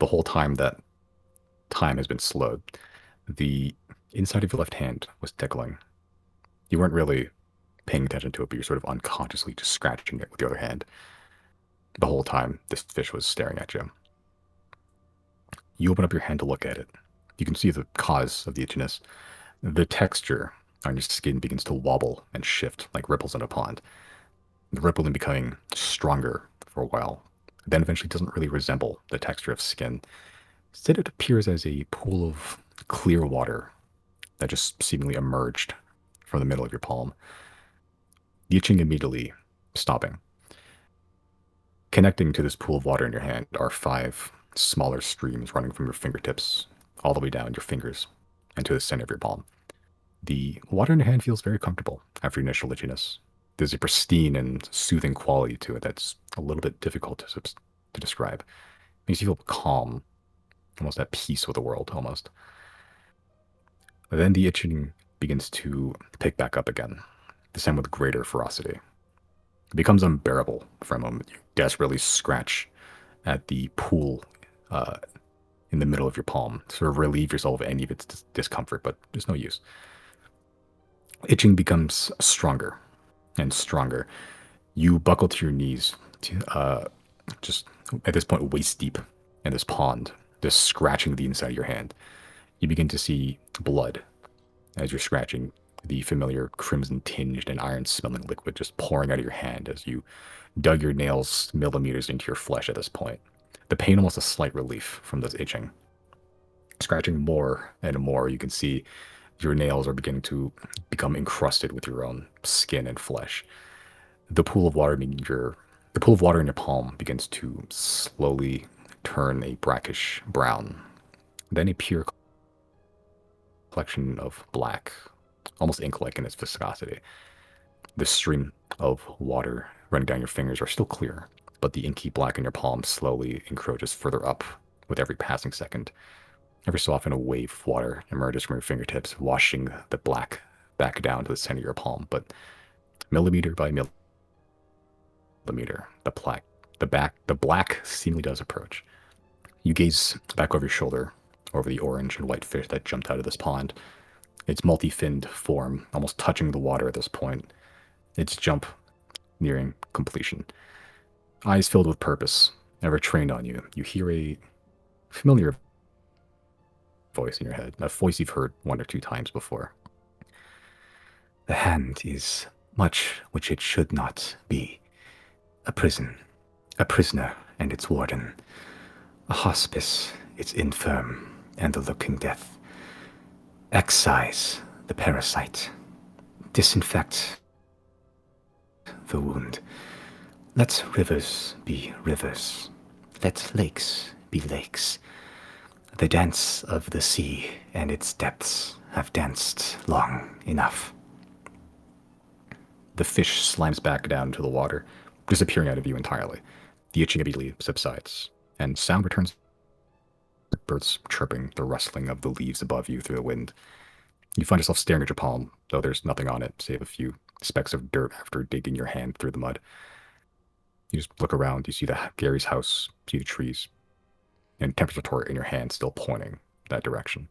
whole time that time has been slowed, the inside of your left hand was tickling. You weren't really paying attention to it, but you're sort of unconsciously just scratching it with the other hand. The whole time, this fish was staring at you. You open up your hand to look at it. You can see the cause of the itchiness. The texture on your skin begins to wobble and shift like ripples in a pond. The rippling becoming stronger for a while, then eventually doesn't really resemble the texture of skin. Instead, it appears as a pool of clear water that just seemingly emerged from the middle of your palm. The itching immediately stopping. Connecting to this pool of water in your hand are 5 smaller streams running from your fingertips all the way down your fingers and to the center of your palm. The water in your hand feels very comfortable after your initial itchiness. There's a pristine and soothing quality to it that's a little bit difficult to describe. It makes you feel calm, almost at peace with the world, almost. But then the itching begins to pick back up again, this time with greater ferocity. It becomes unbearable for a moment. You desperately scratch at the pool in the middle of your palm, sort of relieve yourself of any of its discomfort, but there's no use. Itching becomes stronger and stronger. You buckle to your knees, just at this point waist deep in this pond, just scratching the inside of your hand. You begin to see blood as you're scratching, the familiar crimson tinged and iron smelling liquid just pouring out of your hand as you dug your nails millimeters into your flesh at this point. The pain almost a slight relief from this itching. Scratching more and more, you can see your nails are beginning to become encrusted with your own skin and flesh. The pool of water in your palm begins to slowly turn a brackish brown, then a pure collection of black, almost ink-like in its viscosity. The stream of water running down your fingers are still clear, but the inky black in your palm slowly encroaches further up with every passing second. Every so often, a wave of water emerges from your fingertips, washing the black back down to the center of your palm. But millimeter by millimeter, the black seemingly does approach. You gaze back over your shoulder, over the orange and white fish that jumped out of this pond. Its multi-finned form, almost touching the water at this point. Its jump nearing completion. Eyes filled with purpose, ever trained on you. You hear a familiar voice in your head, a voice you've heard one or two times before. The hand is much which it should not be. A prison, a prisoner and its warden. A hospice, its infirm and the looking death. Excise the parasite. Disinfect the wound. Let rivers be rivers. Let lakes be lakes. The dance of the sea and its depths have danced long enough. The fish slimes back down into the water, disappearing out of view entirely. The itching immediately subsides, and sound returns. Birds chirping, the rustling of the leaves above you through the wind. You find yourself staring at your palm, though there's nothing on it, save a few specks of dirt after digging your hand through the mud. You just look around, you see Gary's house, see the trees, and temperature torch in your hand still pointing that direction.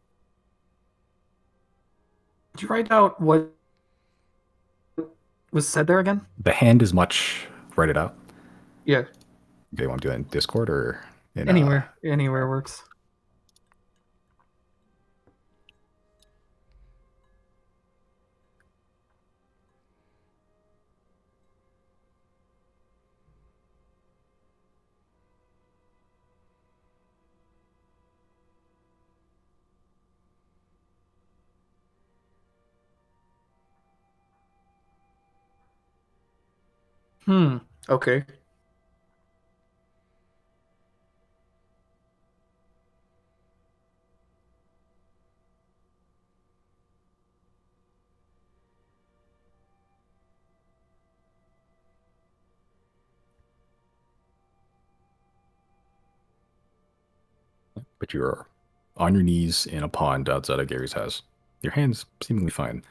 Did you write out what was said there again? The hand is much. Write it out. Yeah. Do you want to do that in Discord or in anywhere? Anywhere works. Okay. But you're on your knees in a pond outside of Gary's house. Your hand's seemingly fine.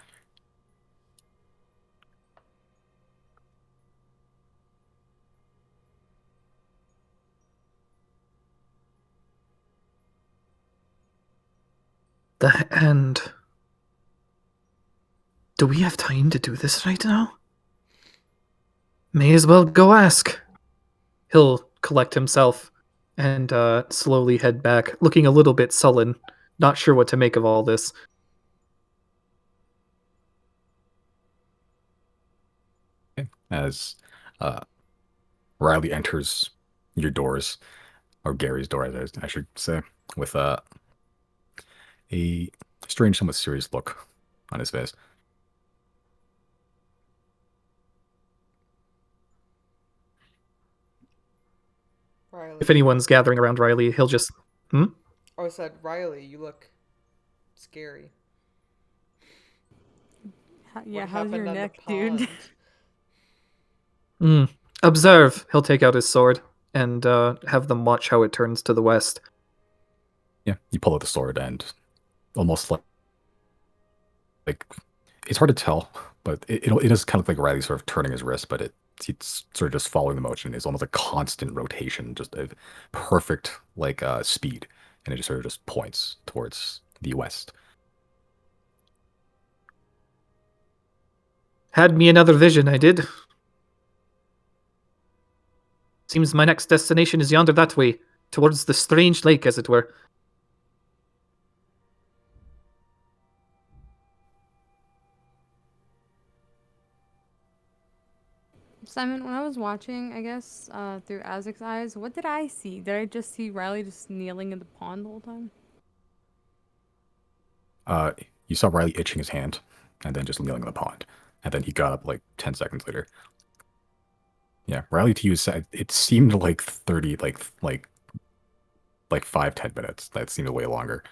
The end. Do we have time to do this right now? May as well go ask. He'll collect himself and slowly head back, looking a little bit sullen, not sure what to make of all this. As Riley enters your doors, or Gary's door, I should say, with a strange, somewhat serious look on his face. Riley. If anyone's gathering around Riley, he'll just... Oh, I said, Riley, you look scary. Yeah, how's your neck, dude? Observe. He'll take out his sword and have them watch how it turns to the west. Yeah, you pull out the sword and almost like it's hard to tell, but it is kind of like Riley sort of turning his wrist, but it's sort of just following the motion. It's almost a constant rotation, just a perfect speed and it just sort of just points towards the west. Had me another vision, I did. Seems my next destination is yonder that way, towards the strange lake, as it were. Simon, when I was watching, I guess, through Isaac's eyes, what did I see? Did I just see Riley just kneeling in the pond the whole time? You saw Riley itching his hand, and then just kneeling in the pond, and then he got up like 10 seconds later. Yeah, Riley to you said it seemed like 30, like 5-10 minutes. That seemed way longer.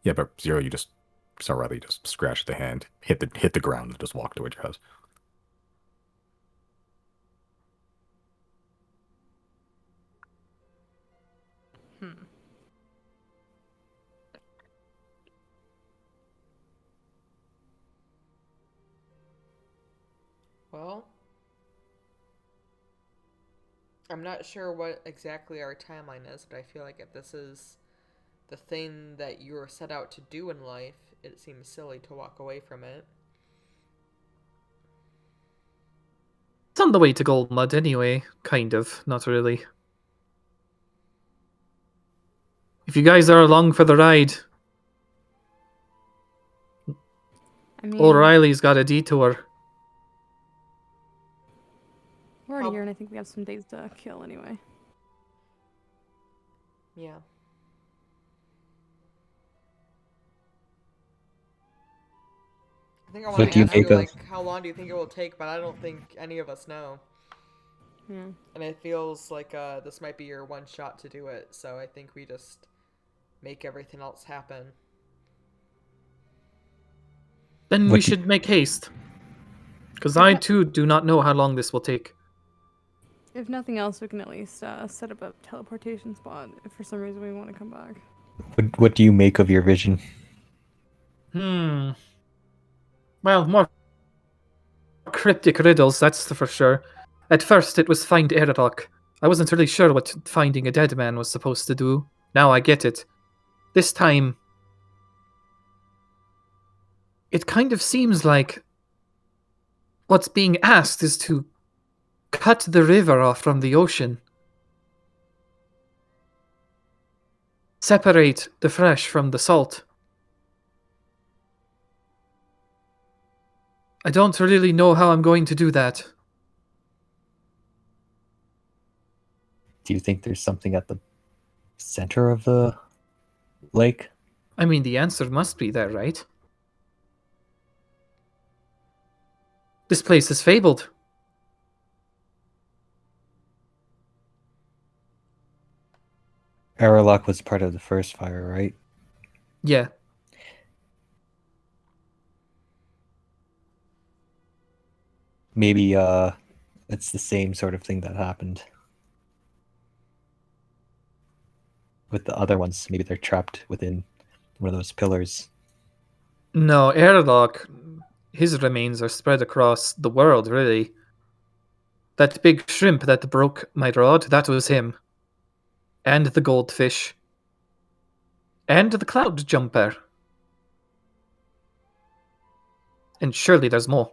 Yeah, but Zero, you just saw Riley just scratch the hand, hit the ground, and just walk towards your house. Well, I'm not sure what exactly our timeline is, but I feel like if this is the thing that you're set out to do in life, it seems silly to walk away from it. It's on the way to Gold Mud anyway, kind of, not really. If you guys are along for the ride, I mean, O'Reilly's got a detour. we're already here, and I think we have some days to kill anyway. Yeah. I think I want What to do you ask you, make of- like, how long do you think it will take, but I don't think any of us know. Yeah. And it feels like this might be your one shot to do it, so I think we just make everything else happen. Then What we do- should make haste. Because I too do not know how long this will take. If nothing else, we can at least set up a teleportation spot if for some reason we want to come back. What do you make of your vision? Well, more cryptic riddles, that's for sure. At first, it was find Airlock. I wasn't really sure what finding a dead man was supposed to do. Now I get it. This time, it kind of seems like what's being asked is to cut the river off from the ocean. Separate the fresh from the salt. I don't really know how I'm going to do that. Do you think there's something at the center of the lake? I mean, the answer must be there, right? This place is fabled. Airlock was part of the first fire, right? Yeah. Maybe it's the same sort of thing that happened with the other ones. Maybe they're trapped within one of those pillars. No, Airlock, his remains are spread across the world, really. That big shrimp that broke my rod, that was him. And the goldfish. And the cloud jumper. And surely there's more.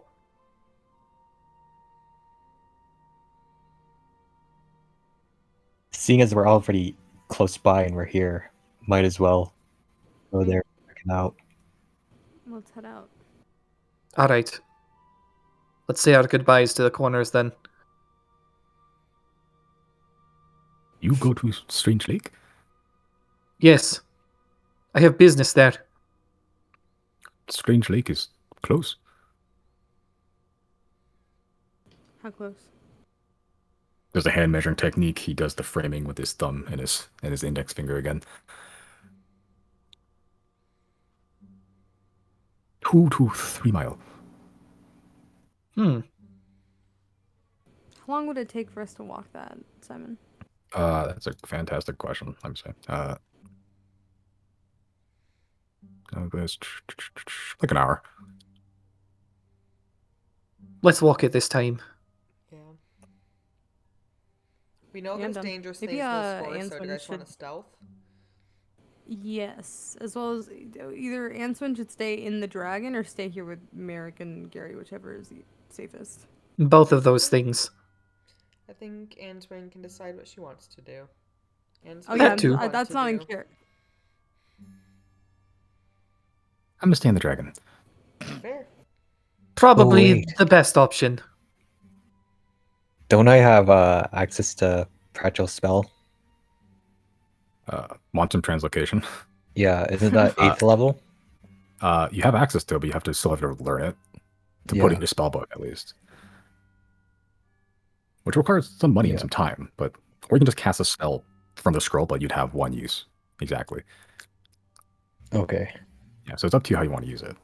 Seeing as we're already close by and we're here, might as well go there and check it out. Let's head out. Alright. Let's say our goodbyes to the corners then. You go to Strange Lake? Yes. I have business there. Strange Lake is close. How close? There's a hand measuring technique. He does the framing with his thumb and his index finger again. 2 to 3 mile. How long would it take for us to walk that, Simon? That's a fantastic question. Let me say. Like an hour. Let's walk it this time. Yeah. We know Yeah, I'm there's done. dangerous Maybe, things in this forest, so do you Antoine guys want should- to stealth? Yes, as well as either Answin should stay in the dragon or stay here with Merrick and Gary, whichever is the safest. Both of those things. I think Answin can decide what she wants to do. Answin, Oh yeah, That too. that's not in care. I'm gonna stay in the dragon. Fair. Probably wait. the best option. Don't I have access to Fragile Spell? Want some translocation? Yeah, isn't that 8th level? You have access to it, but you have to still have to learn it to put it in your spell book at least, which requires some money and some time. But or you can just cast a spell from the scroll, but you'd have one use exactly. Okay. Yeah, so it's up to you how you want to use it.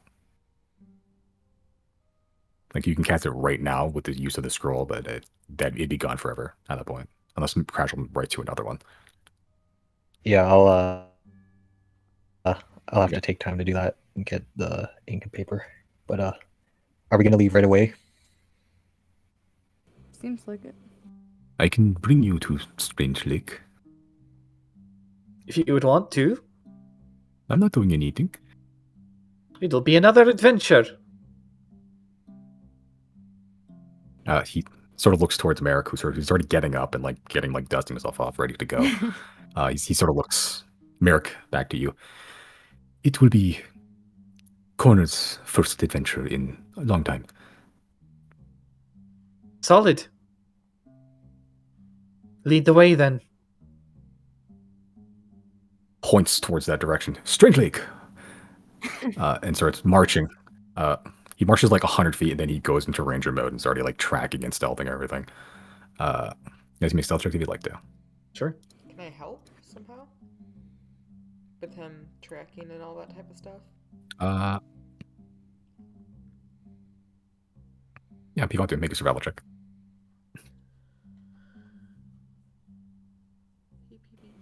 Like you can cast it right now with the use of the scroll, but it'd be gone forever at that point, unless Crash will write to another one. Yeah, I'll have to take time to do that and get the ink and paper. But are we gonna leave right away? Seems like it. I can bring you to Strange Lake. If you would want to. I'm not doing anything. It'll be another adventure. He sort of looks towards Merrick, who's already getting up and dusting himself off, ready to go. He sort of looks Merrick back to you. It will be Connor's first adventure in a long time. Solid. Lead the way then. Points towards that direction. Strange Lake! And starts marching. He marches like 100 feet and then he goes into ranger mode and is already like tracking and stealthing everything. You guys make stealth checks if you'd like to. Sure. Can I help somehow? With him tracking and all that type of stuff? Yeah, if you want to, make a survival check.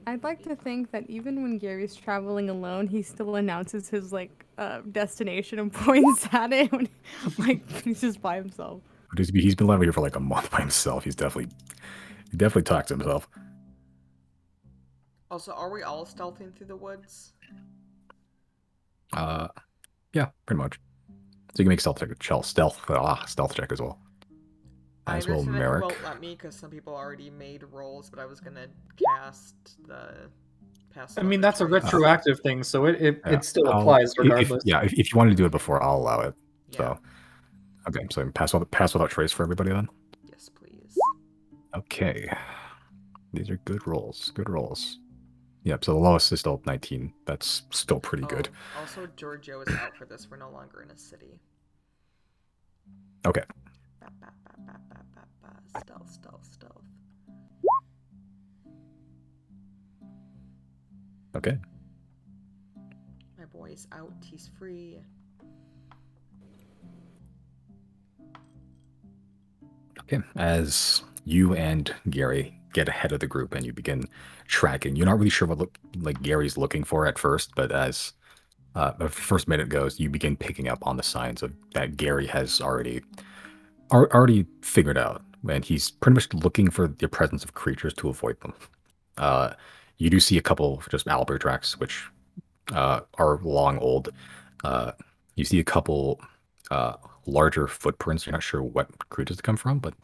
I'd like to think that even when Gary's traveling alone, he still announces his destination and points at it when he's just by himself. He's been living here for like a month by himself. He definitely talks to himself. Also, are we all stealthing through the woods? Yeah, pretty much. So you can make stealth check as well. I As well, understand that Merrick. you won't let me because some people already made rolls, but I was gonna cast the pass. I mean, that's a retroactive thing, so it still I'll- applies regardless. If you wanted to do it before, I'll allow it. Yeah. So, okay, so pass without trace for everybody then. Yes, please. Okay, these are good rolls. Good rolls. Yep. So the lowest is still 19. That's still pretty good. Also, Giorgio is out for this. We're no longer in a city. Okay. Stealth. Okay. My boy's out. He's free. Okay. As you and Gary get ahead of the group and you begin tracking, you're not really sure what Gary's looking for at first, but as the first minute goes, you begin picking up on the signs of that Gary has already figured out, and he's pretty much looking for the presence of creatures to avoid them. You do see a couple of just owlbear tracks, which are long old. You see a couple larger footprints. You're not sure what creatures they come from, but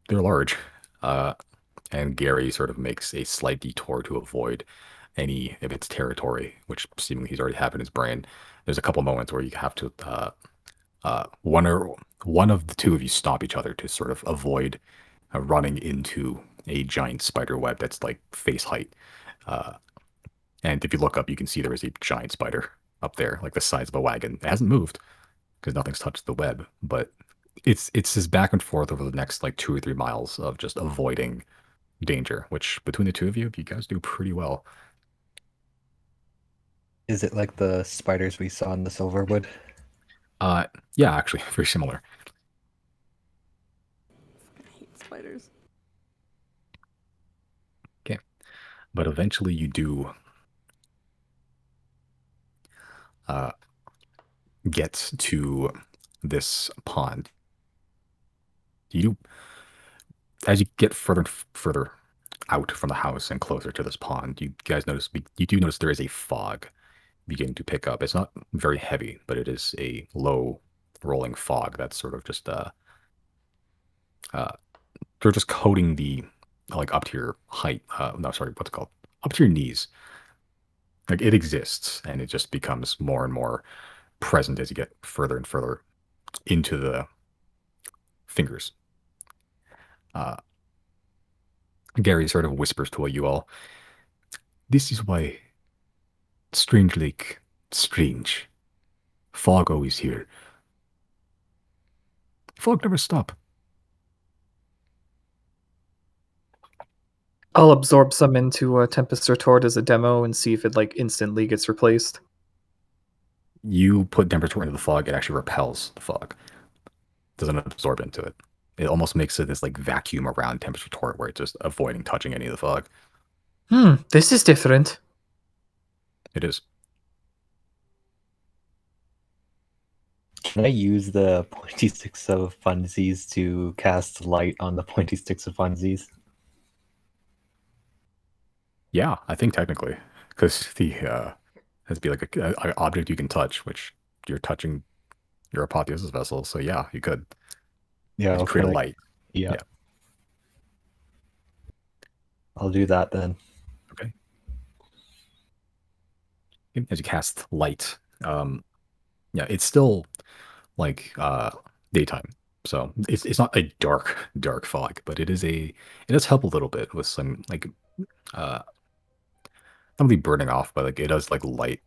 they're large. And Gary sort of makes a slight detour to avoid any of its territory, which seemingly he's already have in his brain. There's a couple moments where you have to one of the two of you stop each other to sort of avoid running into a giant spider web that's like face height. And if you look up, you can see there is a giant spider up there, like the size of a wagon. It hasn't moved because nothing's touched the web, but it's this back and forth over the next like 2 or 3 miles of just avoiding danger, which between the two of you guys do pretty well. Is it like the spiders we saw in the Silverwood? Yeah, actually, very similar. I hate spiders. Okay, but eventually you do get to this pond. As you get further and further out from the house and closer to this pond, you guys notice, you do notice there is a fog beginning to pick up. It's not very heavy, but it is a low rolling fog that's sort of just they're just coating the like up to your height. No, sorry, what's it called? Up to your knees. Like it exists, and it just becomes more and more present as you get further and further into the fingers. Gary sort of whispers to you all, "This is why Strange Lake, strange. Fog always here. Fog never stop." I'll absorb some into a Tempest Retort as a demo and see if it like instantly gets replaced. You put temperature into the fog, it actually repels the fog. Doesn't absorb into it. It almost makes it this like vacuum around temperature retort where it's just avoiding touching any of the fog. This is different. It is. Can I use the pointy sticks of funsies to cast light on the pointy sticks of funsies? Yeah, I think technically, because the has to be like a object you can touch, which you're touching your apotheosis vessel. So yeah, you could. Yeah, Just create a light. Yeah. Yeah. I'll do that then. Okay. As you cast light, yeah, it's still like daytime, so it's not a dark fog, but it does help a little bit with some like not really burning off, but like it does like light,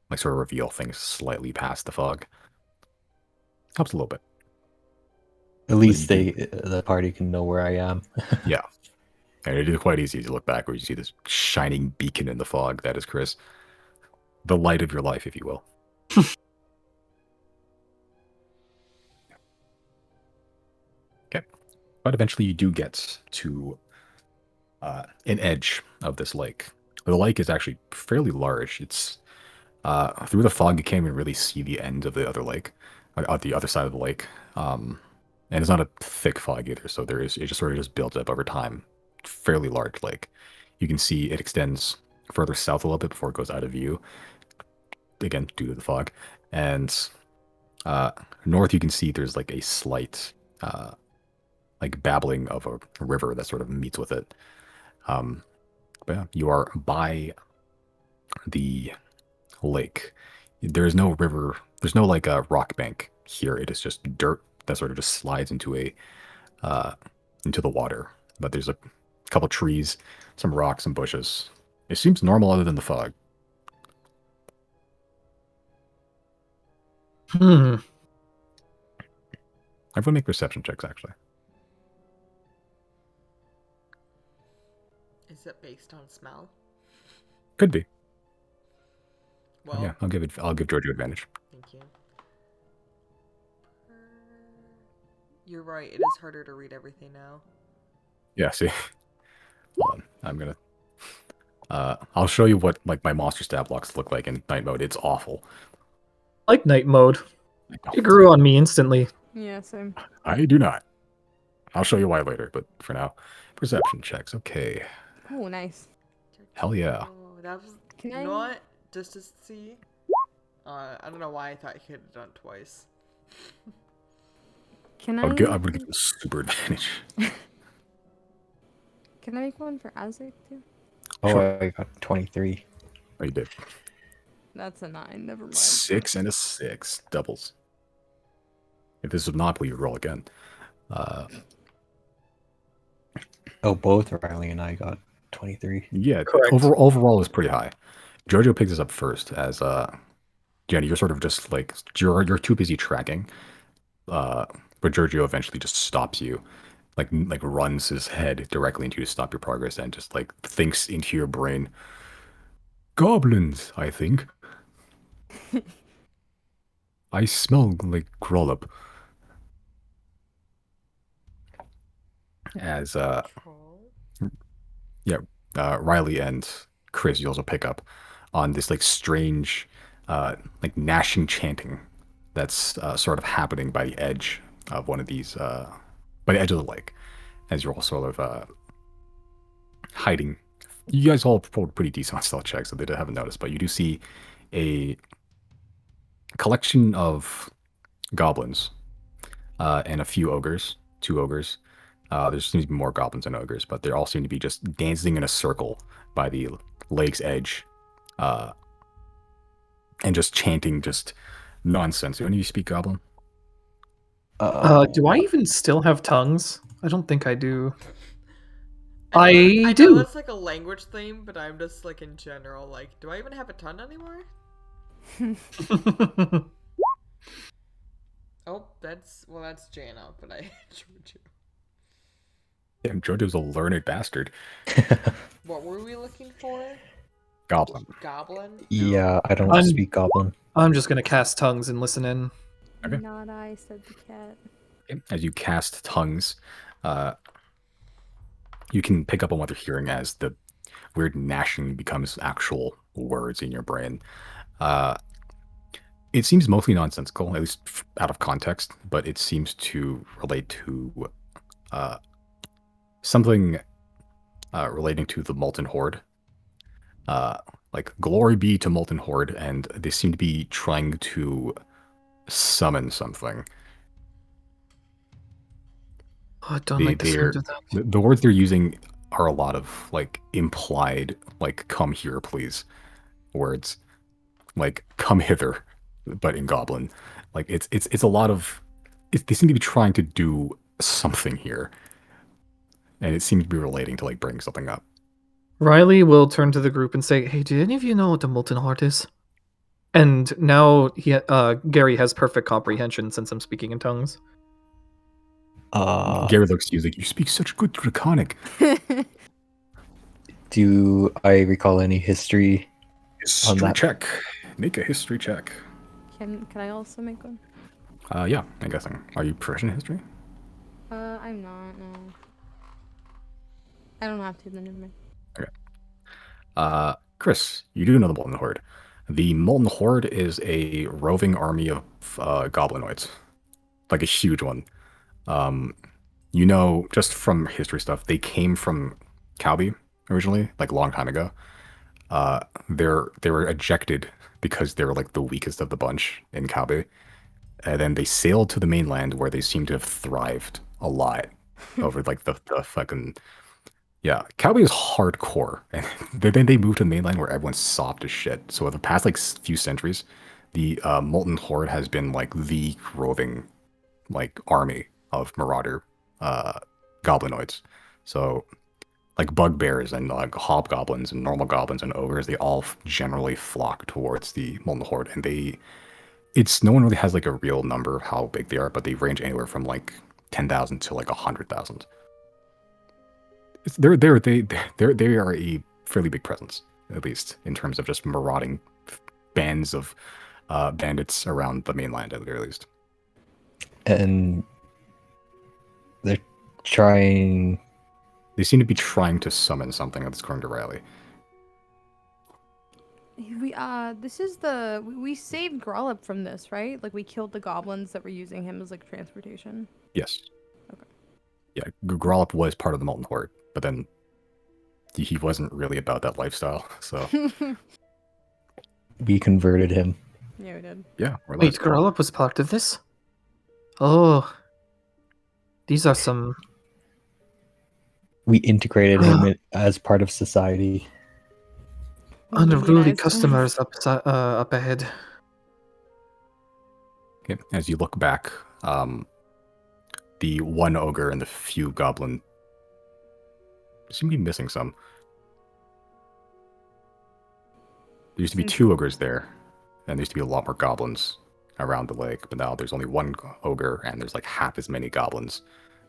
like sort of reveal things slightly past the fog. Helps a little bit. At least the party can know where I am. Yeah. And it is quite easy to look back where you see this shining beacon in the fog. That is Chris. The light of your life, if you will. Okay. But eventually you do get to an edge of this lake. The lake is actually fairly large. It's through the fog, you can't even really see the end of the other lake, on the other side of the lake. And it's not a thick fog either, so it just sort of just builds up over time. Fairly large lake. You can see it extends further south a little bit before it goes out of view. Again, due to the fog. And north, you can see there's like a slight like babbling of a river that sort of meets with it. But yeah, you are by the lake. There's no river. There's no like a rock bank here. It is just dirt that sort of just slides into the water. But there's a couple trees, some rocks, some bushes. It seems normal other than the fog. Everyone make perception checks, actually. Is it based on smell? Could be. Well, yeah, I'll give Giorgio advantage. Thank you. You're right. It is harder to read everything now. Yeah. See, hold on. I'm gonna. I'll show you what like my monster stat blocks look like in night mode. It's awful. Like night mode. It grew on me instantly. Yeah, same. I do not. I'll show you why later, but for now, perception checks. Okay. Oh, nice. Hell yeah. Oh, that was. Can You know what? Just to see. I don't know why I thought you could have done it twice. Can I'm gonna give you a super advantage. Can I make one for Isaac too? Oh, Sure. I got 23. Oh, you did. That's a 9. Never mind. 6 and a 6 doubles. If this is Monopoly, you roll again. Oh, both Riley and I got 23. Yeah, Correct. overall is pretty high. Jojo picks this up first as Jenny, you're sort of just like you're too busy tracking. But Giorgio eventually just stops you, like runs his head directly into you to stop your progress and just like thinks into your brain. Goblins, I think. I smell like Grollup. As Riley and Chris, you also pick up on this like strange, like gnashing chanting that's sort of happening by the edge of one of these, by the edge of the lake, as you're all sort of hiding. You guys all rolled pretty decent on stealth checks, so they haven't noticed. But you do see a collection of goblins and a few ogres, 2 ogres. There seems to be more goblins than ogres, but they all seem to be just dancing in a circle by the lake's edge, and just chanting just nonsense. Do any of you speak goblin? Do I even still have tongues? I don't think I do. I know do. that's like a language thing, but I'm just like in general, like, do I even have a tongue anymore? Oh, that's Jana, but I Jojo. Damn, Jojo's a learned bastard. What were we looking for? Goblin. Goblin? No. Yeah, I don't speak goblin. I'm just gonna cast tongues and listen in. Okay. Not I, said the cat. Okay. As you cast tongues, you can pick up on what they're hearing as the weird gnashing becomes actual words in your brain. It seems mostly nonsensical, at least out of context, but it seems to relate to something relating to the Molten Horde. Like, glory be to Molten Horde, and they seem to be trying to summon something. Oh, I don't like the sound of that. The words they're using are a lot of, like, implied, like, come here, please words. Like, come hither, but in Goblin. Like, it's a lot of... they seem to be trying to do something here. And it seems to be relating to, like, bring something up. Riley will turn to the group and say, "Hey, do any of you know what the Molten Heart is?" And now Gary has perfect comprehension since I'm speaking in tongues. Gary looks to you like, you speak such good Draconic. Do I recall any history? History check. Make a history check. Can I also make one? Yeah, I'm guessing. Are you proficient in history? I'm not, no. I don't have to, then never mind. Okay. Chris, you do know the Molten Horde. The Molten Horde is a roving army of goblinoids. Like a huge one. You know, just from history stuff, they came from Calby originally, like a long time ago. They were ejected because they were like the weakest of the bunch in Calby. And then they sailed to the mainland where they seem to have thrived a lot over like the fucking... Yeah, Calby is hardcore. And then they moved to the mainland where everyone's soft as shit. So over the past like few centuries, the Molten Horde has been like the roving like army of marauder goblinoids. So like bugbears and like hobgoblins and normal goblins and ogres, they all generally flock towards the Molten Horde. And no one really has like a real number of how big they are, but they range anywhere from like 10,000 to like 100,000. They are a fairly big presence, at least in terms of just marauding bands of bandits around the mainland, at the very least. And they're trying... They seem to be trying to summon something that's according to Riley. We saved Grollup from this, right? Like, we killed the goblins that were using him as, like, transportation. Yes. Okay. Yeah, Grollup was part of the Molten Horde, but then he wasn't really about that lifestyle, so... We converted him. Yeah, we did. Yeah. Wait, Grollup was part of this? Oh. These are some... We integrated him as part of society. unruly customers up ahead. Okay. As you look back, the one ogre and the few goblin seem to be missing some. There used to be 2 ogres there, and there used to be a lot more goblins around the lake, but now there's only 1 ogre, and there's like half as many goblins.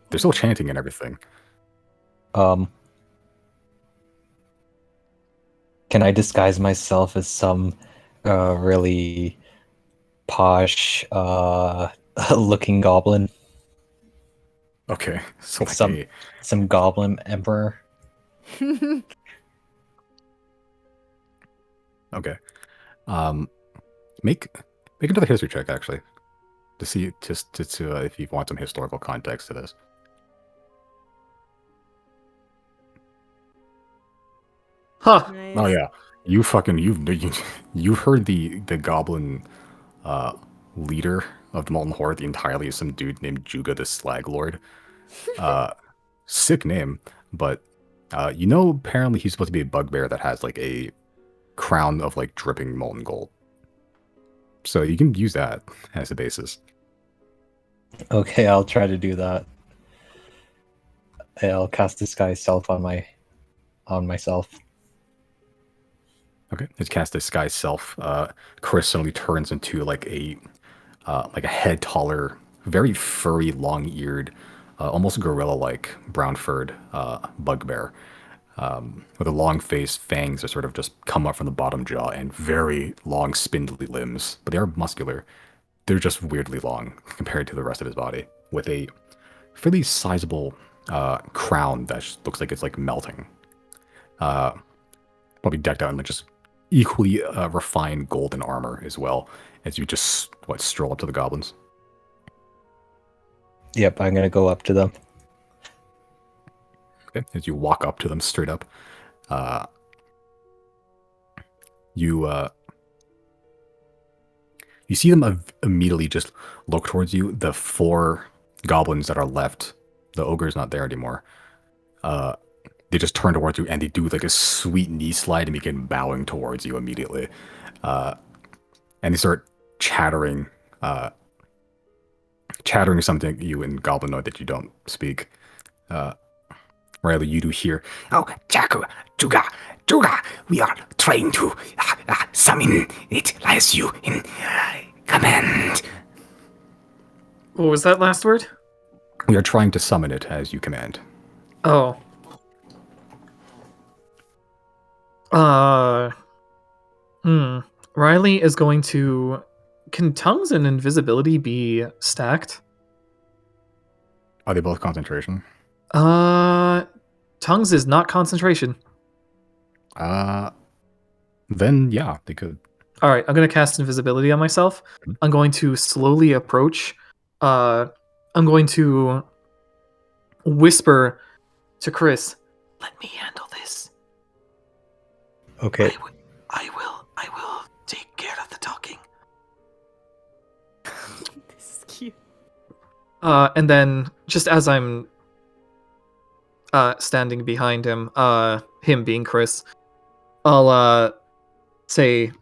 They're still chanting and everything. Can I disguise myself as some really posh looking goblin? Okay, so like some goblin emperor. Okay. Make another history check actually, to see if you want some historical context to this. Huh. Nice. Oh yeah, you've heard the goblin leader of the Molten Horde entirely is some dude named Juga the Slag Lord. Sick name, but apparently he's supposed to be a bugbear that has like a crown of like dripping molten gold. So you can use that as a basis. Okay, I'll try to do that. I'll cast Disguise Self on myself. Okay, it's cast Disguise Self. Chris suddenly turns into like a head taller, very furry, long-eared, almost gorilla-like, brown-furred bugbear with a long face, fangs that sort of just come up from the bottom jaw, and very long, spindly limbs. But they are muscular. They're just weirdly long compared to the rest of his body, with a fairly sizable crown that looks like it's like melting. Probably decked out in like just equally refined golden armor as well, as you just stroll up to the goblins. Yep, I'm gonna go up to them. Okay, as you walk up to them straight up, you see them immediately just look towards you. The 4 goblins that are left, the ogre's not there anymore. They just turn towards you and they do like a sweet knee slide and begin bowing towards you immediately. And they start chattering something at you in Goblinoid that you don't speak. Riley, you do hear, "Oh, Jaku, Juga, we are trying to summon it as you in command." What was that last word? We are trying to summon it as you command. Oh. Riley is going to... Can tongues and invisibility be stacked? Are they both concentration? Tongues is not concentration. Then yeah, they could. Alright, I'm going to cast invisibility on myself. I'm going to slowly approach. I'm going to whisper to Chris, "Let me handle this. Okay. I will take care of the talking." This is cute. And then, just as I'm standing behind him, him being Chris, I'll say,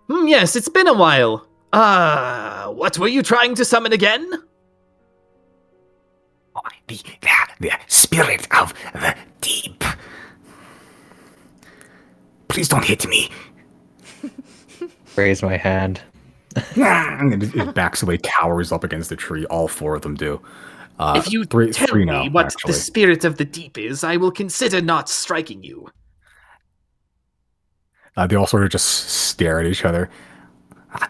"Yes, it's been a while. What were you trying to summon again?" The spirit of the deep. Please don't hit me. Raise my hand. And it backs away, cowers up against the tree. All 4 of them do. If you three tell me now, what actually. the spirit of the deep is, I will consider not striking you. They all sort of just stare at each other.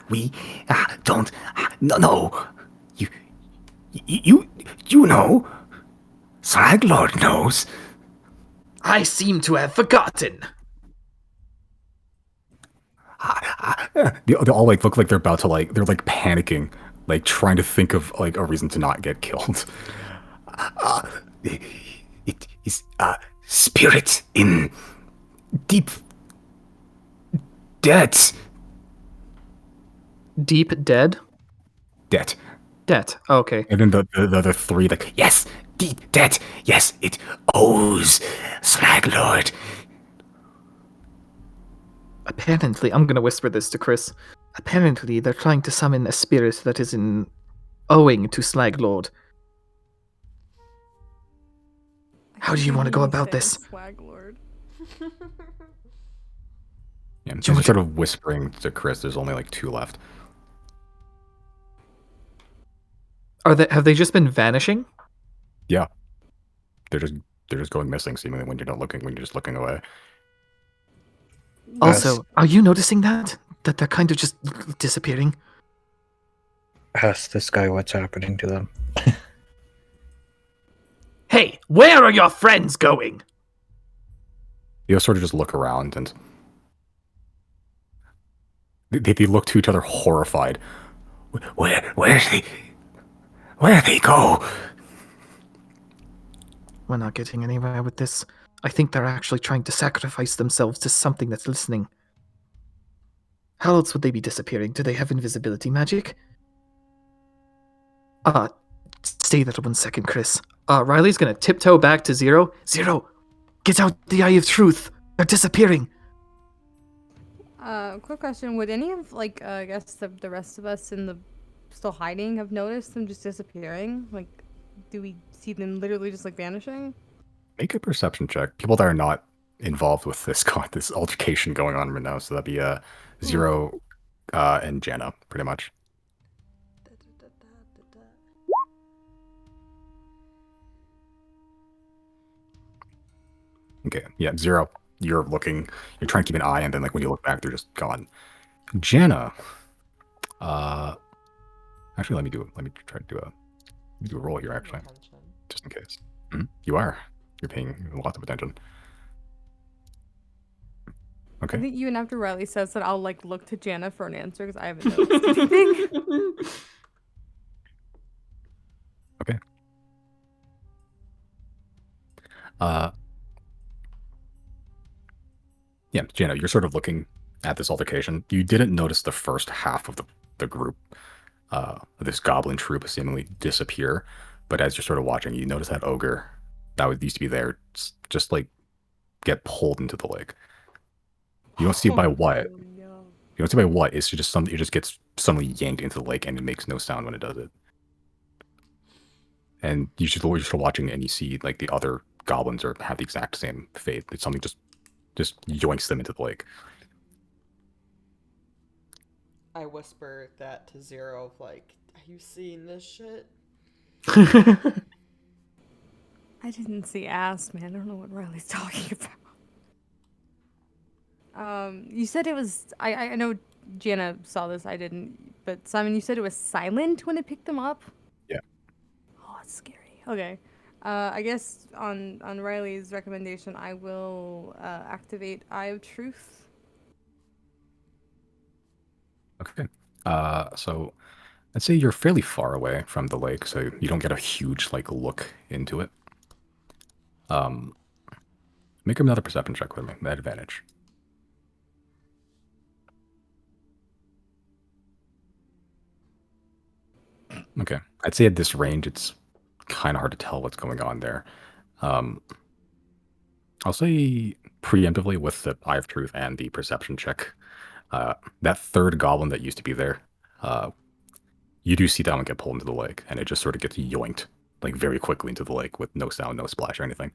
We don't. No. You know. Slag Lord knows. I seem to have forgotten. They all like look like they're about to they're like panicking, like trying to think of like a reason to not get killed. It is spirit in deep debt. Deep dead? Debt. Debt. Okay. And then the other 3 like, Yes, deep debt. Yes, it owes Slag Lord. Apparently, I'm gonna whisper this to Chris. Apparently, they're trying to summon a spirit that is owing to Slag Lord. How do you want to go about this? Swag Lord. yeah, just sort of whispering to Chris. There's only like 2 left. Have they just been vanishing? Yeah, they're just going missing seemingly when you're just looking away. Also, are you noticing that they're kind of just disappearing? Ask this guy what's happening to them. Hey, where are your friends going? They all sort of just look around and they look to each other horrified. Where they go? We're not getting anywhere with this. I think they're actually trying to sacrifice themselves to something that's listening. How else would they be disappearing? Do they have invisibility magic? Stay there 1 second, Chris. Riley's gonna tiptoe back to Zero. Zero, get out the Eye of Truth. They're disappearing. Quick question. Would any of, like, I guess the rest of us in the still hiding have noticed them just disappearing? Like, do we see them literally just, like, vanishing? Make a perception check. People that are not involved with this this altercation going on right now. So that'd be Zero and Jana, pretty much. Okay, yeah, Zero. You're looking. You're trying to keep an eye, and then like when you look back, they're just gone. Jana. Actually, let me try to do a roll here. Actually, just in case. You are. You're paying lots of attention. Okay. I think even after Riley says that, I'll like look to Jana for an answer because I haven't noticed anything. Okay. Yeah, Jana, you're sort of looking at this altercation. You didn't notice the first half of the group, this goblin troop seemingly disappear, but as you're sort of watching, you notice that ogre that used to be there just like get pulled into the lake. You don't see by what. Oh, no. You don't see by what. It's just something. It just gets suddenly yanked into the lake, and it makes no sound when it does it. And you're just watching, and you see like the other goblins have the exact same fate. It's something just yoinks them into the lake. I whisper that to Zero, like, "Are you seeing this shit?" I didn't see ass, man. I don't know what Riley's talking about. You said it was. I know Jana saw this. I didn't. But Simon, you said it was silent when it picked them up. Yeah. Oh, it's scary. Okay. I guess on Riley's recommendation, I will activate Eye of Truth. Okay. So I'd say you're fairly far away from the lake, so you don't get a huge like look into it. Make another perception check with me at advantage. Okay. I'd say at this range, it's kind of hard to tell what's going on there. I'll say preemptively with the Eye of Truth and the perception check, that third goblin that used to be there, you do see that one get pulled into the lake, and it just sort of gets yoinked like very quickly into the lake with no sound, no splash or anything.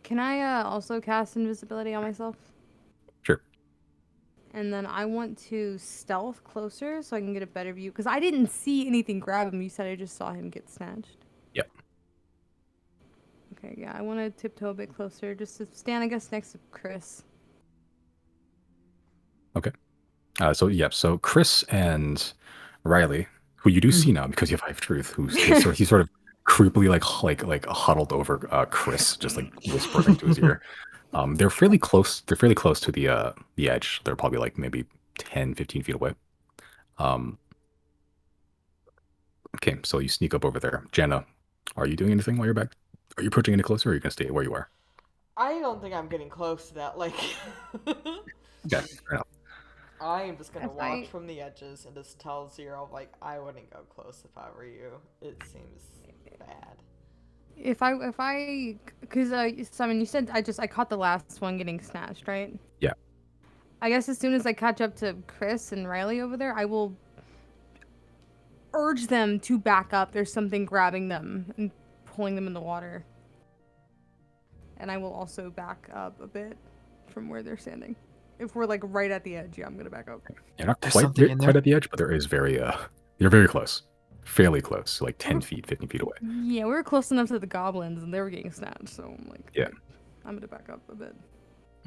Can I also cast invisibility on myself? Sure. And then I want to stealth closer so I can get a better view. Because I didn't see anything grab him. You said I just saw him get snatched. Yep. Okay, yeah. I want to tiptoe a bit closer just to stand, I guess, next to Chris. Okay. So Chris and Riley, who you do see now because you have Eye of Truth, he's sort of creepily like huddled over Chris, just like whispering to his ear. They're fairly close. They're fairly close to the edge. They're probably like maybe 10, 15 feet away. Okay, so you sneak up over there. Jana, are you doing anything while you're back? Are you approaching any closer, or are you gonna stay where you are? I don't think I'm getting close to that. Like, Okay, fair enough. I am just gonna If watch I- from the edges and just tell Zero, like, I wouldn't go close if I were you. It seems bad. Because Simon, you said I caught the last one getting snatched, right? Yeah. I guess as soon as I catch up to Chris and Riley over there, I will urge them to back up. There's something grabbing them and pulling them in the water. And I will also back up a bit from where they're standing. If we're like right at the edge, yeah, I'm gonna back up. You're not There's quite something in there. at the edge, but there is you're very close. Fairly close, like 10 feet, 15 feet away. Yeah, we were close enough to the goblins and they were getting snatched, so I'm like, Yeah. I'm gonna back up a bit.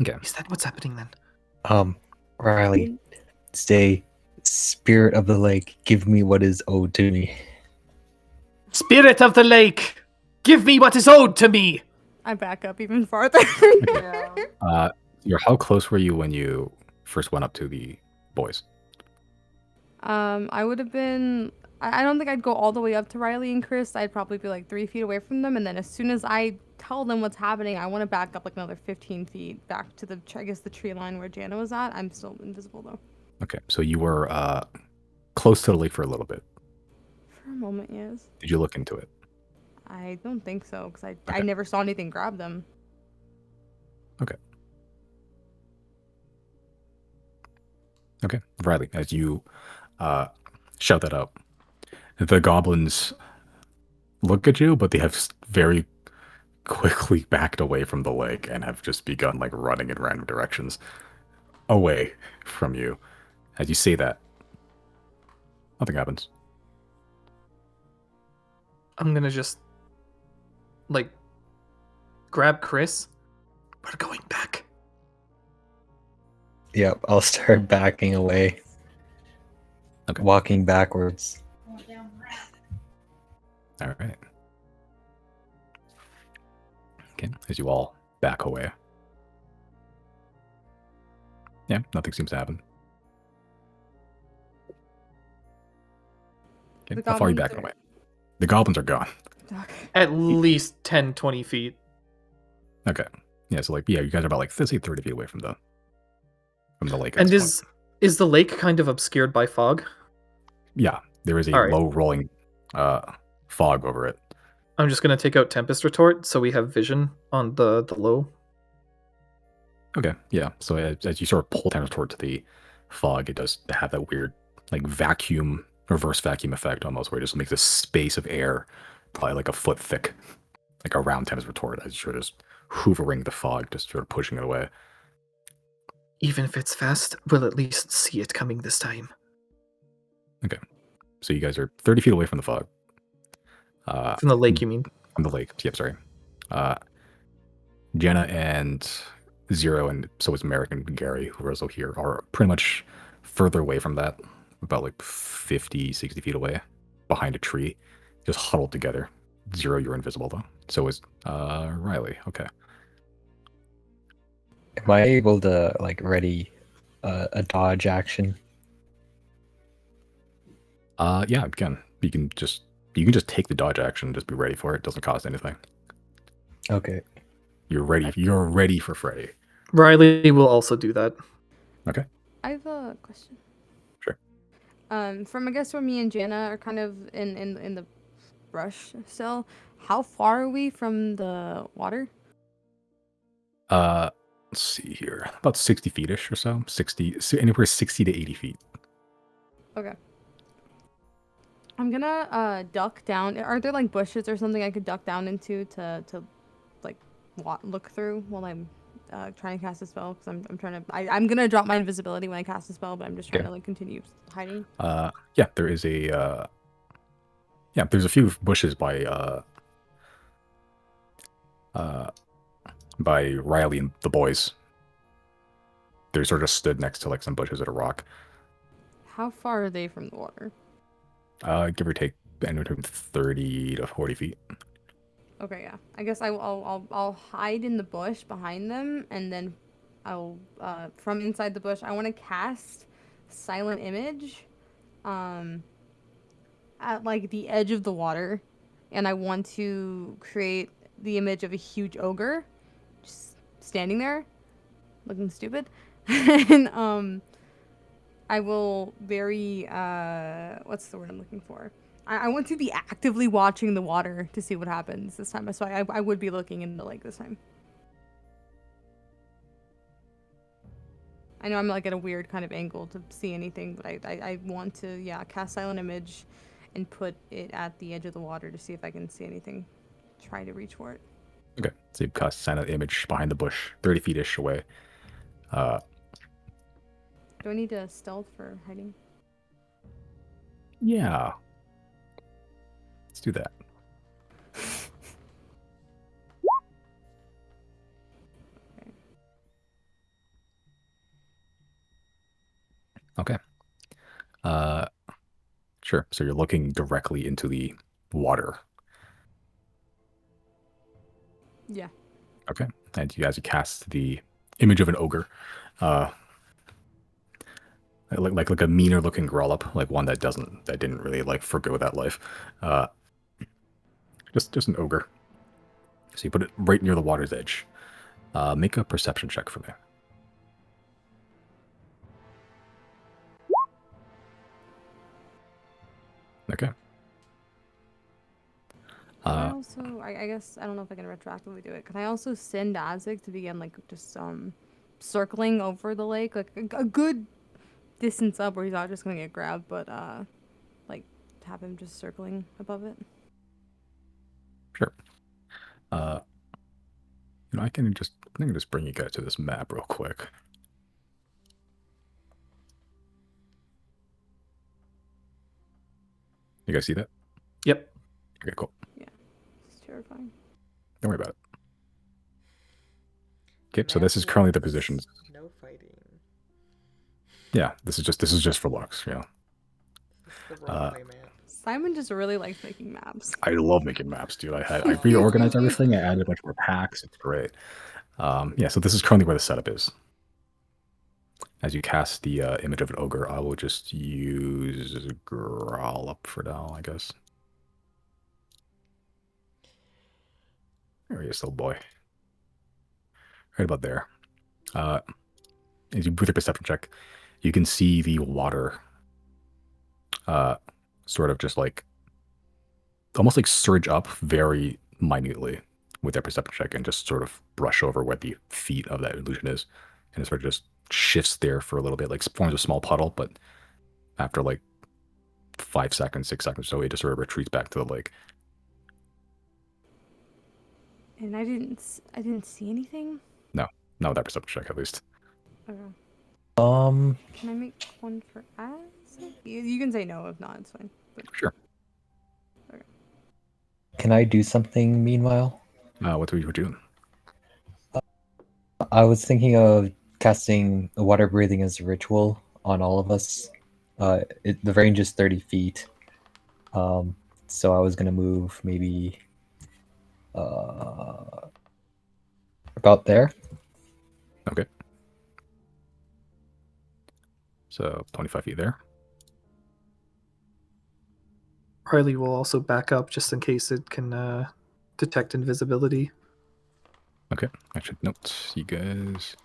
Okay. Is that what's happening then? Riley, stay. Spirit of the lake, give me what is owed to me. Spirit of the lake, give me what is owed to me. I back up even farther. Yeah. How close were you when you first went up to the boys? I would have been. I don't think I'd go all the way up to Riley and Chris. I'd probably be like 3 feet away from them, and then as soon as I tell them what's happening, I want to back up like another 15 feet back to the, I guess, the tree line where Jana was at. I'm still invisible though. Okay, so you were close to the lake for a little bit. For a moment, yes. Did you look into it? I don't think so, because I Okay. never saw anything grab them. Okay. Okay, Riley, as you shout that out, the goblins look at you, but they have very quickly backed away from the lake and have just begun like running in random directions away from you. As you say that, nothing happens. I'm gonna just like grab Chris. We're going back. Yep, I'll start backing away. Okay. Walking backwards. All right. Okay, as you all back away. Yeah, nothing seems to happen. Okay, how far are you backing away? The goblins are gone. At least 10, 20 feet. Okay. Yeah, so like, yeah, you guys are about like, let's say 30 feet away from the lake. at And this point. is the lake kind of obscured by fog? Yeah, there is a All right. low rolling fog over it. I'm just gonna take out Tempest Retort so we have vision on the low. Okay, yeah. So as you sort of pull down toward the fog, it does have that weird like vacuum, reverse vacuum effect almost, where it just makes a space of air probably like a foot thick, like around Tempest Retort as you're just hoovering the fog, just sort of pushing it away. Even if it's fast, we'll at least see it coming this time. Okay. So you guys are 30 feet away from the fog. From the lake, you mean? From the lake. Yep, sorry. Jenna and Zero, and so is Merrick and Gary, who are also here, are pretty much further away from that, about like 50, 60 feet away, behind a tree, just huddled together. Zero, you're invisible though. So is Riley. Okay. Am I able to like ready a dodge action? Yeah, you can. You can just take the dodge action, just be ready for it. It doesn't cost anything. Okay. You're ready. You're ready for Freddy. Riley will also do that. Okay. I have a question. Sure. From I guess where me and Jana are kind of in the brush still, how far are we from the water? Let's see here. About 60 feet-ish or so. 60, anywhere 60 to 80 feet. Okay. I'm gonna duck down. Are there like bushes or something I could duck down into to like look through while I'm trying to cast a spell? Because I'm trying to. I'm gonna drop my invisibility when I cast a spell, but I'm just trying to like continue hiding. Yeah, there is a yeah, there's a few bushes by Riley and the boys. They sort of stood next to like some bushes at a rock. How far are they from the water? Give or take anywhere between 30 to 40 feet. Okay, yeah. I guess I'll hide in the bush behind them, and then I'll from inside the bush. I want to cast Silent Image, at like the edge of the water, and I want to create the image of a huge ogre, just standing there, looking stupid, and I will very what's the word I'm looking for? I want to be actively watching the water to see what happens this time. So I would be looking in the lake this time. I know I'm like at a weird kind of angle to see anything, but I want to cast Silent Image and put it at the edge of the water to see if I can see anything. Try to reach for it. Okay, so you cast Silent Image behind the bush, 30 feet-ish away. Do I need to stealth for hiding? Yeah. Let's do that. Okay. Sure. So you're looking directly into the water. Yeah. Okay. And you guys cast the image of an ogre. Like a meaner looking Grollup, like one that didn't really like forgo that life. Just an ogre. So you put it right near the water's edge. Make a perception check for me. Okay. Can I also, I guess, I don't know if I can retroactively do it. Can I also send Isaac to begin, like, just circling over the lake? Like, a good distance up where he's not just going to get grabbed, but, like, have him just circling above it? Sure. I can just bring you guys to this map real quick. You guys see that? Yep. Okay, cool. Yeah. It's terrifying. Don't worry about it. Okay, so this is currently the positions. No fighting. Yeah, this is just for looks, This is the roleplay map. Simon just really likes making maps. I love making maps, dude. I reorganized everything. I added a bunch more packs. It's great. Yeah, so this is currently where the setup is. As you cast the image of an ogre, I will just use Growl up for now, I guess. There he is, little boy. Right about there. As you with your perception check, you can see the water sort of just like almost like surge up very minutely with that perception check and just sort of brush over where the feet of that illusion is. And it sort of just shifts there for a little bit, like forms a small puddle, but after like 5 seconds, 6 seconds or so, it just sort of retreats back to the lake. And I didn't see anything? Not with that perception check, at least. Okay. Can I make one for Isaac? You can say no, if not, it's fine. But... Sure. Okay. Can I do something meanwhile? What were you doing? I was thinking of casting water breathing as a ritual on all of us. The range is 30 feet. So I was going to move maybe about there. Okay. So 25 feet there. Riley will also back up just in case it can detect invisibility. Okay. Actually, note you guys.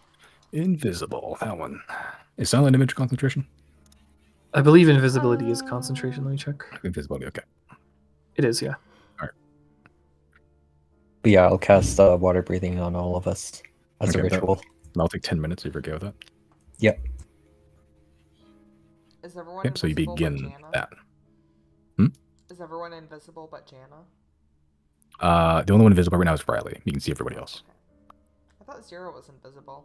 Invisible. That one. Is silent image concentration? I believe invisibility is concentration. Let me check. Invisibility, okay. It is, yeah. But yeah, I'll cast water breathing on all of us as a Okay, ritual. That'll take 10 minutes if you're okay with that. Yep. Is everyone Yep, so you invisible but begin Jana? that. Is everyone invisible but Jana? The only one invisible right now is Riley. You can see everybody else. I thought Zero was invisible.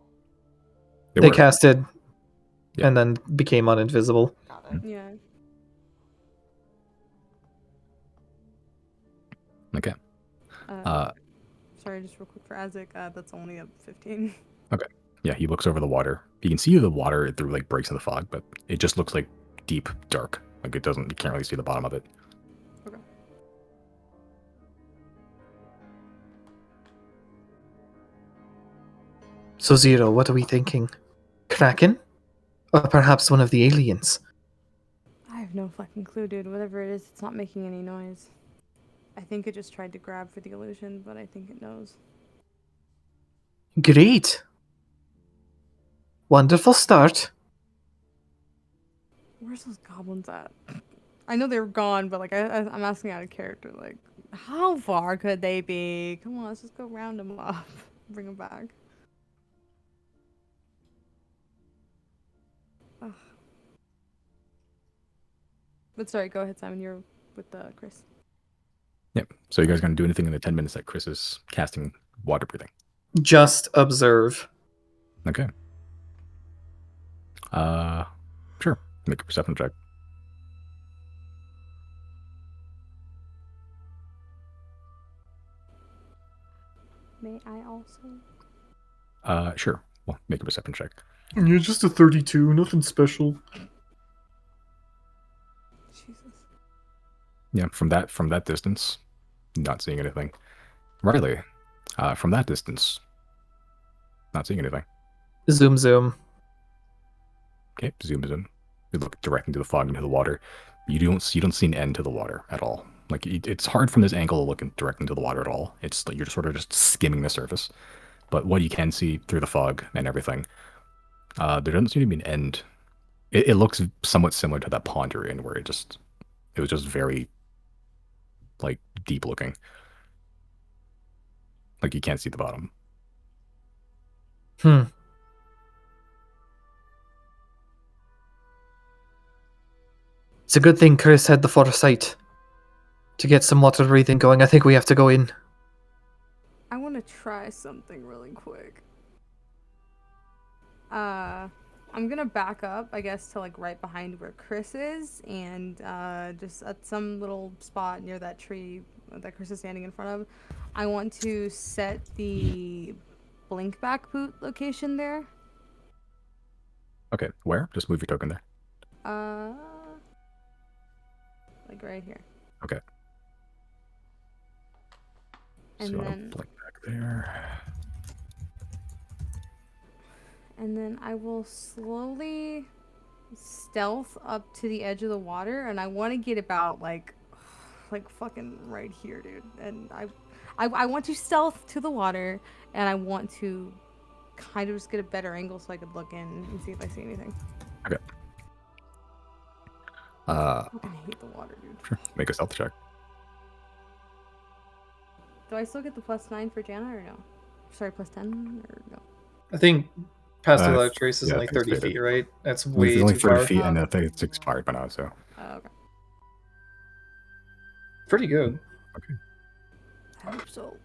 They were. casted Yeah. and then became uninvisible. Got it. Yeah. Okay. Sorry, just real quick for Isaac. That's only a 15. Yeah, he looks over the water. You can see the water through like breaks in the fog, but it just looks like deep dark. Like it doesn't. You can't really see the bottom of it. Okay. So Zero, what are we thinking? Kraken? Or perhaps one of the aliens? I have no fucking clue, dude. Whatever it is, it's not making any noise. I think it just tried to grab for the illusion, but I think it knows. Great! Wonderful start. Where's those goblins at? I know they're gone, but like I'm asking out of character. Like, how far could they be? Come on, let's just go round them up, bring them back. Ugh. But sorry, go ahead, Simon. You're with Chris. Yep. So you guys gonna do anything in the 10 minutes that Chris is casting water breathing? Just observe. Okay. Sure. Make a perception check. May I also? Sure. Well, make a perception check. You're just a 32, nothing special. Jesus. Yeah, from that distance, not seeing anything. Riley, from that distance, not seeing anything. Zoom, zoom. Okay, zoom in. You look directly into the fog into the water. You don't see an end to the water at all. Like it's hard from this angle to look direct into the water at all. It's like you're sort of just skimming the surface. But what you can see through the fog and everything, there doesn't seem to be an end. It looks somewhat similar to that pond you're in, where it was just very like deep looking. Like you can't see the bottom. It's a good thing Chris had the foresight to get some water breathing going. I think we have to go in. I want to try something really quick. I'm gonna back up, I guess, to like right behind where Chris is, and just at some little spot near that tree that Chris is standing in front of, I want to set the blink back boot location there. Okay, where? Just move your token there. Like right here. Okay. And so then blink back there. And then I will slowly stealth up to the edge of the water, and I want to get about like fucking right here, dude. And I want to stealth to the water, and I want to kind of just get a better angle so I could look in and see if I see anything. Okay. I fucking hate the water, dude. Sure. Make a stealth check. Do I still get the +9 for Jana or no? Sorry, +10 or no? I think past Uh, without trace is yeah, I like think it's 30 faded. feet, right? That's It's way only too 30 far. feet, and I think it's expired by now, so. Oh, okay. Pretty good. Okay. I hope so.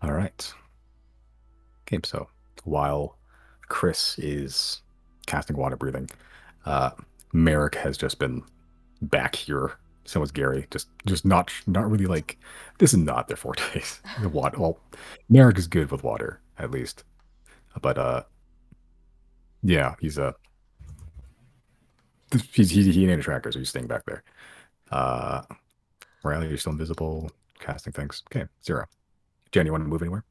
All right. Okay, so while Chris is casting water breathing, Merrick has just been back here. So was Gary. Just not really like, this is not their forte. The water. Well, Merrick is good with water, at least. But yeah, he ain't a tracker, so he's staying back there. Riley, you're still invisible. Casting things. Okay, 0. Jen, you want to move anywhere?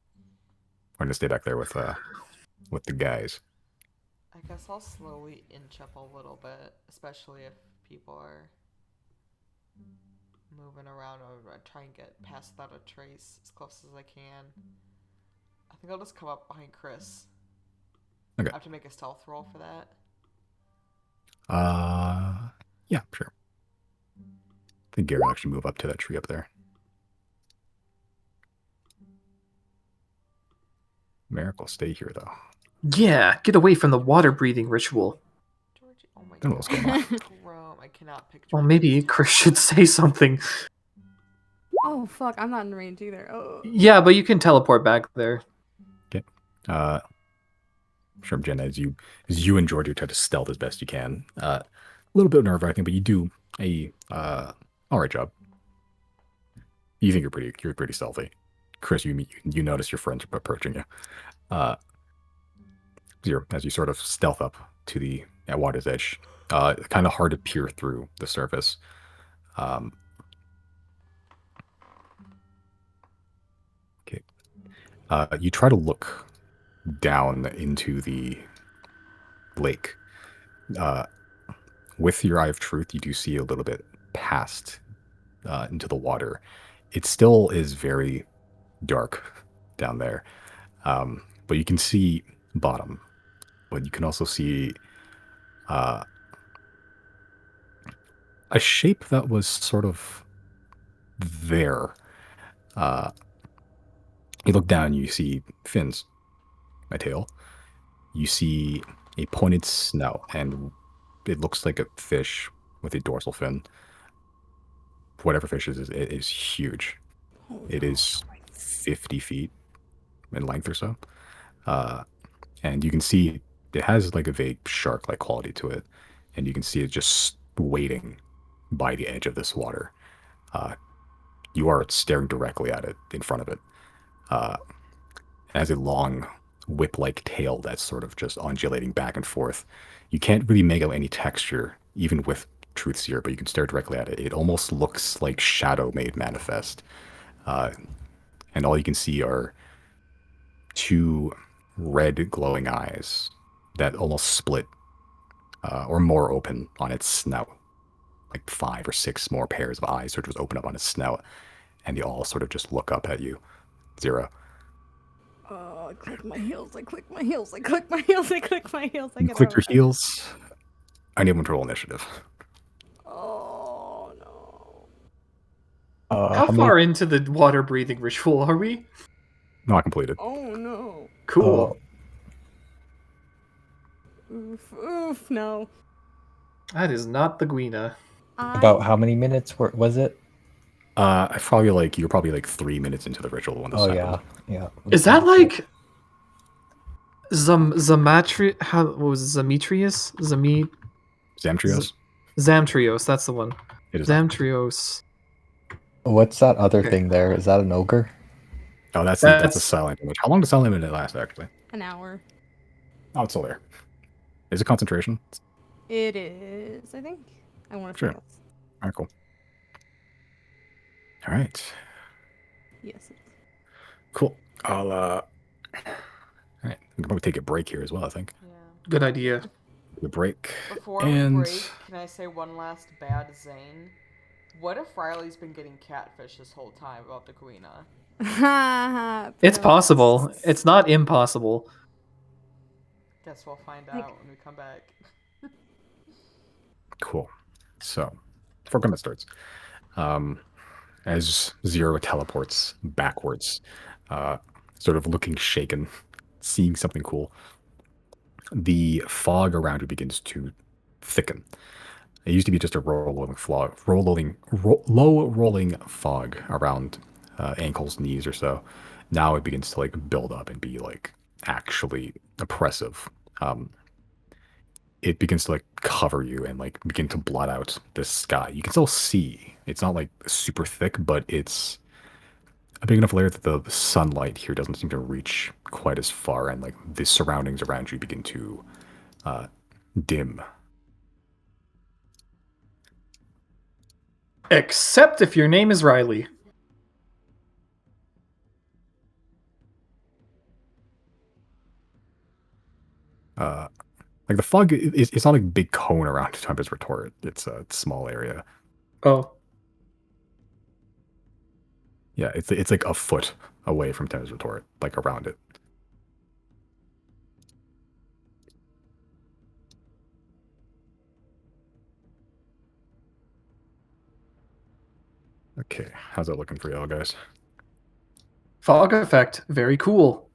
Or to stay back there with the guys? I guess I'll slowly inch up a little bit, especially if people are moving around. Or try and get past without a trace as close as I can. I think I'll just come up behind Chris. Okay. I have to make a stealth roll for that. Yeah, sure. I think Gary will actually move up to that tree up there. Merrick will stay here, though. Yeah, get away from the water breathing ritual. Georgie, oh my Don't know what's going on. Chrome, I cannot picture. Well, maybe Chris should say something. Oh fuck, I'm not in range either. Oh. Yeah, but you can teleport back there. Okay. Sure, Jen, as you and Georgia try to stealth as best you can. A little bit nerve-wracking, but you do a all right job. You think you're pretty stealthy. Chris, you notice your friends approaching you. As you sort of stealth up to the water's edge, kind of hard to peer through the surface. Okay. You try to look down into the lake. With your eye of truth, you do see a little bit past into the water. It still is very dark down there, but you can see bottom. But you can also see a shape that was sort of there. You look down, you see fins, a tail. You see a pointed snout, and it looks like a fish with a dorsal fin. Whatever fish it is huge. It is 50 feet in length or so. And you can see it has like a vague shark-like quality to it. And you can see it just waiting by the edge of this water. You are staring directly at it in front of it. It has a long whip-like tail that's sort of just undulating back and forth. You can't really make out any texture, even with Truth Seer, but you can stare directly at it. It almost looks like shadow made manifest. And all you can see are 2 red glowing eyes that almost split or more open on its snout. Like 5 or 6 more pairs of eyes sort of just open up on its snout, and they all sort of just look up at you. Zero. I click my heels, I click my heels, I click my heels, I click my heels, I You get click out your of bed. heels. I need one to roll initiative. Oh no. How How far many? into the water breathing ritual are we? Not completed. Oh no. Cool. Oof, no. That is not the Guina. About how many minutes was it? I probably you're probably like 3 minutes into the ritual when this Oh happened. yeah. Is that like Zamatri? How what was it, Zamitrius? Zamtrios? Zamtrios. That's the one. It is not. Zamtrios. What's that other Okay. thing there? Is that an ogre? Oh, that's a That's silent image. How long does silent image last, actually? An hour. Oh, it's still there. Is it concentration? It is, I think. I want to Sure. say yes. Alright, cool. Alright. Yes. Cool. I'll alright. We can probably take a break here as well, I think. Yeah. good idea. The break. Before and we break, can I say one last bad Zane? What if Riley's been getting catfish this whole time about the Queena? It's possible. It's not impossible. Guess we'll find out when we come back. Cool. So, before combat starts, as Zero teleports backwards, sort of looking shaken, seeing something cool, the fog around you begins to thicken. It used to be just a low rolling fog around ankles, knees, or so. Now it begins to build up and be actually oppressive. It begins to cover you and begin to blot out the sky. You can still see. It's not super thick, but it's a big enough layer that the sunlight here doesn't seem to reach quite as far, and the surroundings around you begin to dim. Except if your name is Riley. The fog it's not a big cone around Tempest Retort. It's a small area. Oh. Yeah, it's like a foot away from Tempest Retort, around it. Okay, how's that looking for y'all guys? Fog effect. Very cool.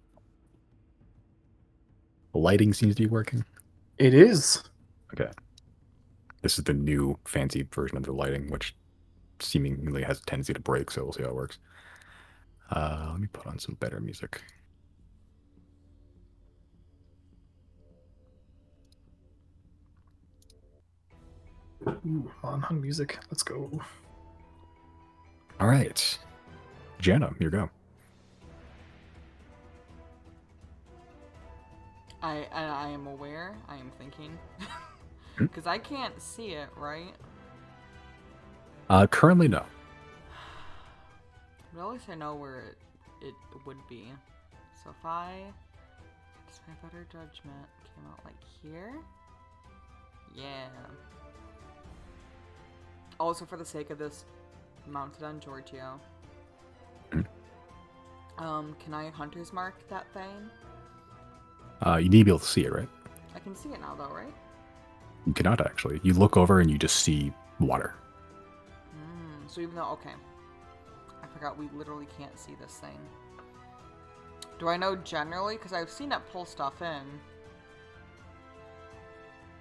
The lighting seems to be working. It is. Okay. This is the new fancy version of the lighting, which seemingly has a tendency to break, so we'll see how it works. Let me put on some better music. Ooh, on music. Let's go. All right. Jenna, your go. I am aware. I am thinking. Because I can't see it, right? Currently, no. But at least I know where it would be. So if I, just my better judgment, came out here? Yeah. Also, for the sake of this, mounted on Giorgio. Can I Hunter's Mark that thing? You need to be able to see it, right? I can see it now, though, right? You cannot actually. You look over and you just see water. So even though, okay. I forgot we literally can't see this thing. Do I know generally? Because I've seen it pull stuff in.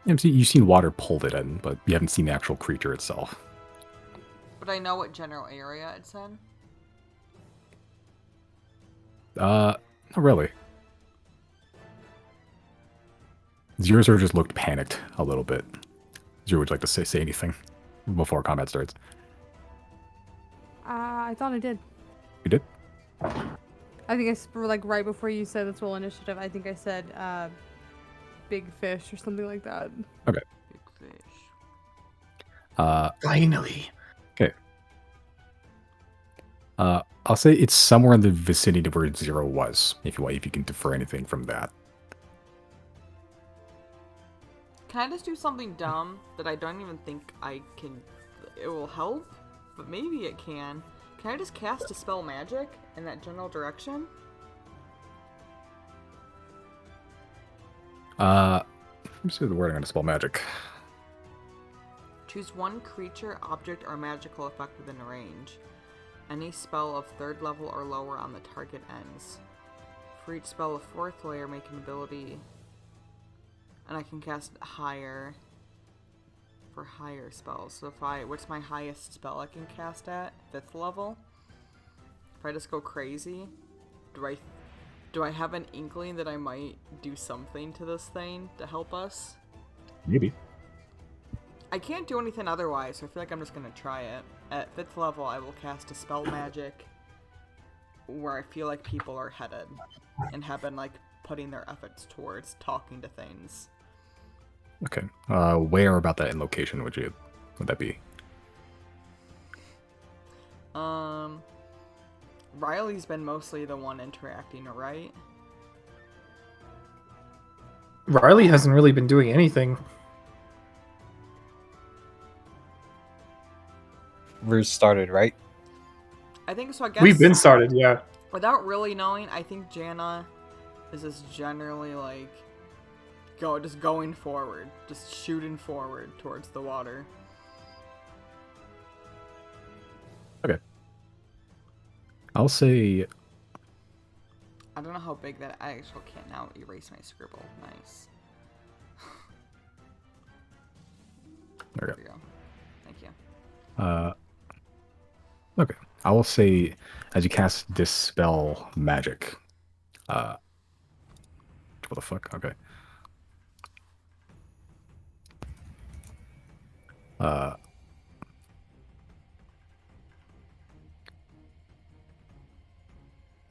You've seen water pulled it in, but you haven't seen the actual creature itself. But I know what general area it's in. Not really. Zero sort of just looked panicked a little bit. Zero, would you like to say anything before combat starts? I thought I did. You did? I think right before you said let's roll initiative, I think I said big fish or something like that. Okay. Big fish. Finally. Okay. I'll say it's somewhere in the vicinity of where Zero was, if you can defer anything from that. Can I just do something dumb that I don't even think I can... It will help? But maybe it can. Can I just cast Dispel Magic in that general direction? Let me see the wording on Dispel Magic. Choose one creature, object, or magical effect within range. Any spell of 3rd level or lower on the target ends. For each spell of 4th layer, make an ability... And I can cast higher... For higher spells. So if I... What's my highest spell I can cast at? 5th level? If I just go crazy, do I have an inkling that I might do something to this thing to help us? Maybe. I can't do anything otherwise, so I feel like I'm just gonna try it. At 5th level, I will cast Dispel Magic where I feel like people are headed and have been, like, putting their efforts towards talking to things. Okay. Where about that in location would that be? Riley's been mostly the one interacting, right? Riley hasn't really been doing anything. We're started, right? I think so. I guess We've been started, yeah. without really knowing, I think Jana is just generally like just going forward, just shooting forward towards the water. Okay. I'll say... I don't know how big that... I actually can't now erase my scribble. Nice. There we go. Thank you. Okay. I will say, as you cast Dispel Magic... what the fuck? Okay.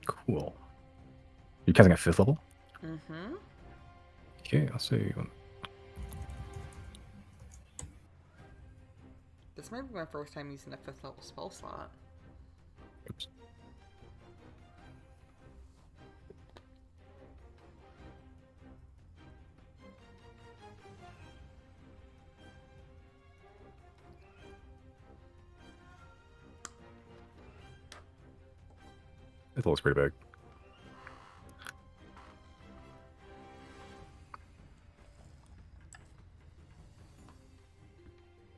Cool. You're casting at 5th level? Mm-hmm. Okay, I'll say... This might be my first time using a 5th level spell slot. Oops. It looks pretty big.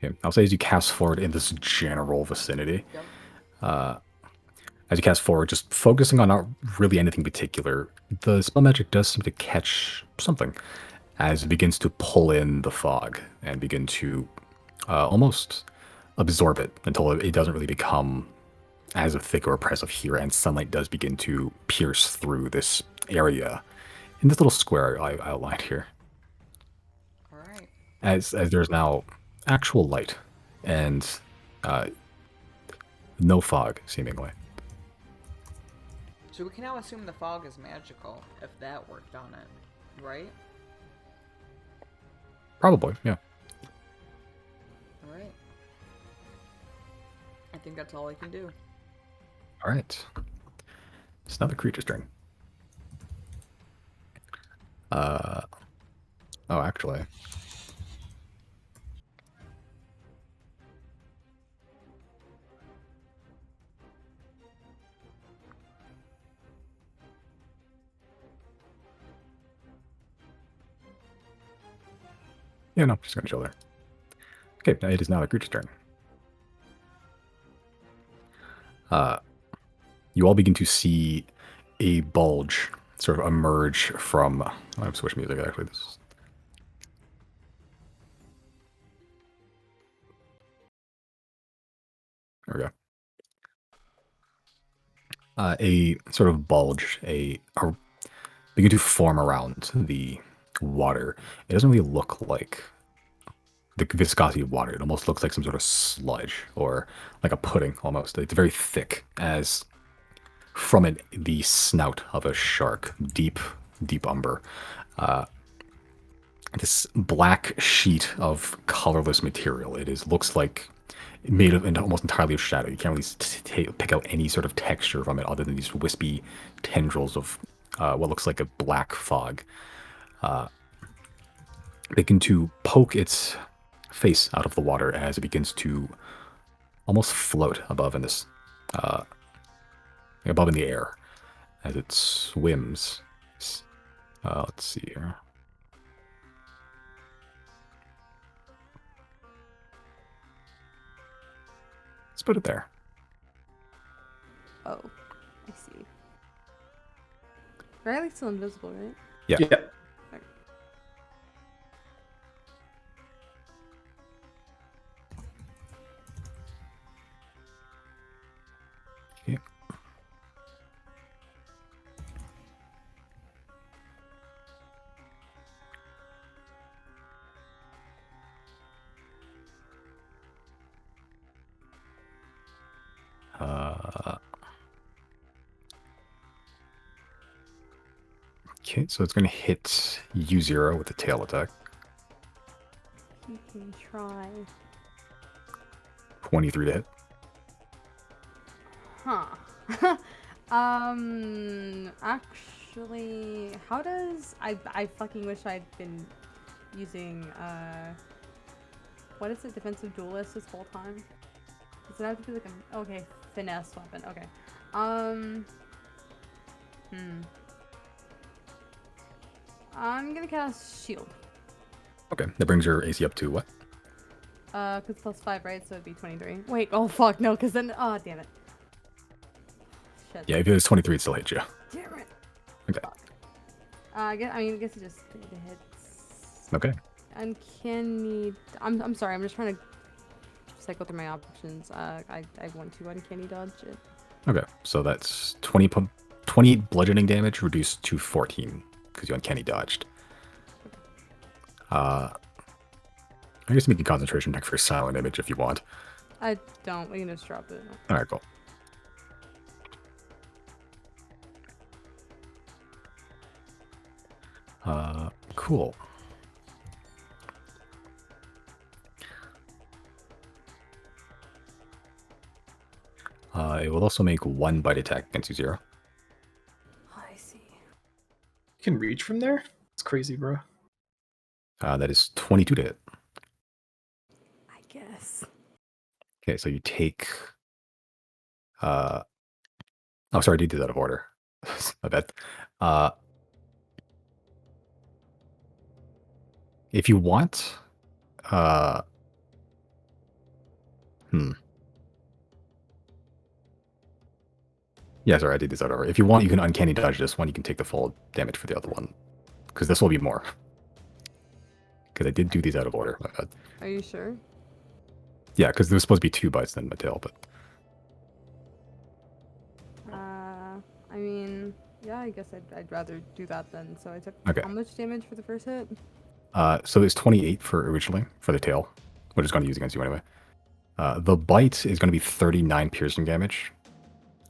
Okay, I'll say as you cast forward in this general vicinity, Yep. as you cast forward, just focusing on not really anything particular, the spell magic does seem to catch something as it begins to pull in the fog and begin to almost absorb it until it doesn't really become as thick or oppressive here, and sunlight does begin to pierce through this area in this little square I outlined here. All right. As there's now actual light and no fog, seemingly. So we can now assume the fog is magical, if that worked on it, right? Probably, yeah. Alright. I think that's all I can do. Alright. It's not the creature's turn. Oh, actually. Yeah, no, just gonna chill there. Okay, now it is now the creature's turn. You all begin to see a bulge sort of emerge from... I'm switching music, actually. This is... There we go. A sort of bulge, begin to form around the water. It doesn't really look like the viscosity of water. It almost looks like some sort of sludge or like a pudding almost. It's very thick, as from it the snout of a shark, deep umber. This black sheet of colorless material. Looks like made of almost entirely of shadow. You can't really pick out any sort of texture from it other than these wispy tendrils of what looks like a black fog. begin to poke its face out of the water as it begins to almost float above in this, above in the air as it swims. Let's see here. Let's put it there. Oh, I see. Riley's still invisible, right? Yeah. Yeah. Yeah. Okay, so it's going to hit U0 with the tail attack. You can try. 23 to hit. Huh. Actually, how does I fucking wish I'd been using what is it, defensive duelist this whole time? Does it have to be like a okay, finesse weapon? Okay. I'm gonna cast shield. Okay, that brings your AC up to what? Cause +5, right? So it'd be 23. Wait, oh fuck, no, cause then, oh damn it. Shit. Yeah, if it was 23, it still hit you. Damn it. Okay. I guess it just hits. Okay. Uncanny. I'm sorry. I'm just trying to cycle through my options. I want to uncanny dodge it. Okay, so that's 20 bludgeoning damage reduced to 14 because you uncanny dodged. I guess make a concentration check for a silent image if you want. I don't. We can just drop it. All right, cool. Cool. It will also make 1 bite attack against you, 0. Oh, I see. You can reach from there? It's crazy, bro. That is 22 to hit. I guess. Okay, so you take... Oh, sorry, I did that out of order. I bet. If you want... Yeah, sorry, I did this out of order. If you want, you can uncanny dodge this one. You can take the full damage for the other one. Because this will be more. Because I did do these out of order. My bad. Are you sure? Yeah, because there was supposed to be 2 bites than my tail, but... I mean, yeah, I guess I'd rather do that then. So I took Okay. how much damage for the first hit? So it's 28 for originally, for the tail, which is going to use against you anyway. The bite is going to be 39 piercing damage,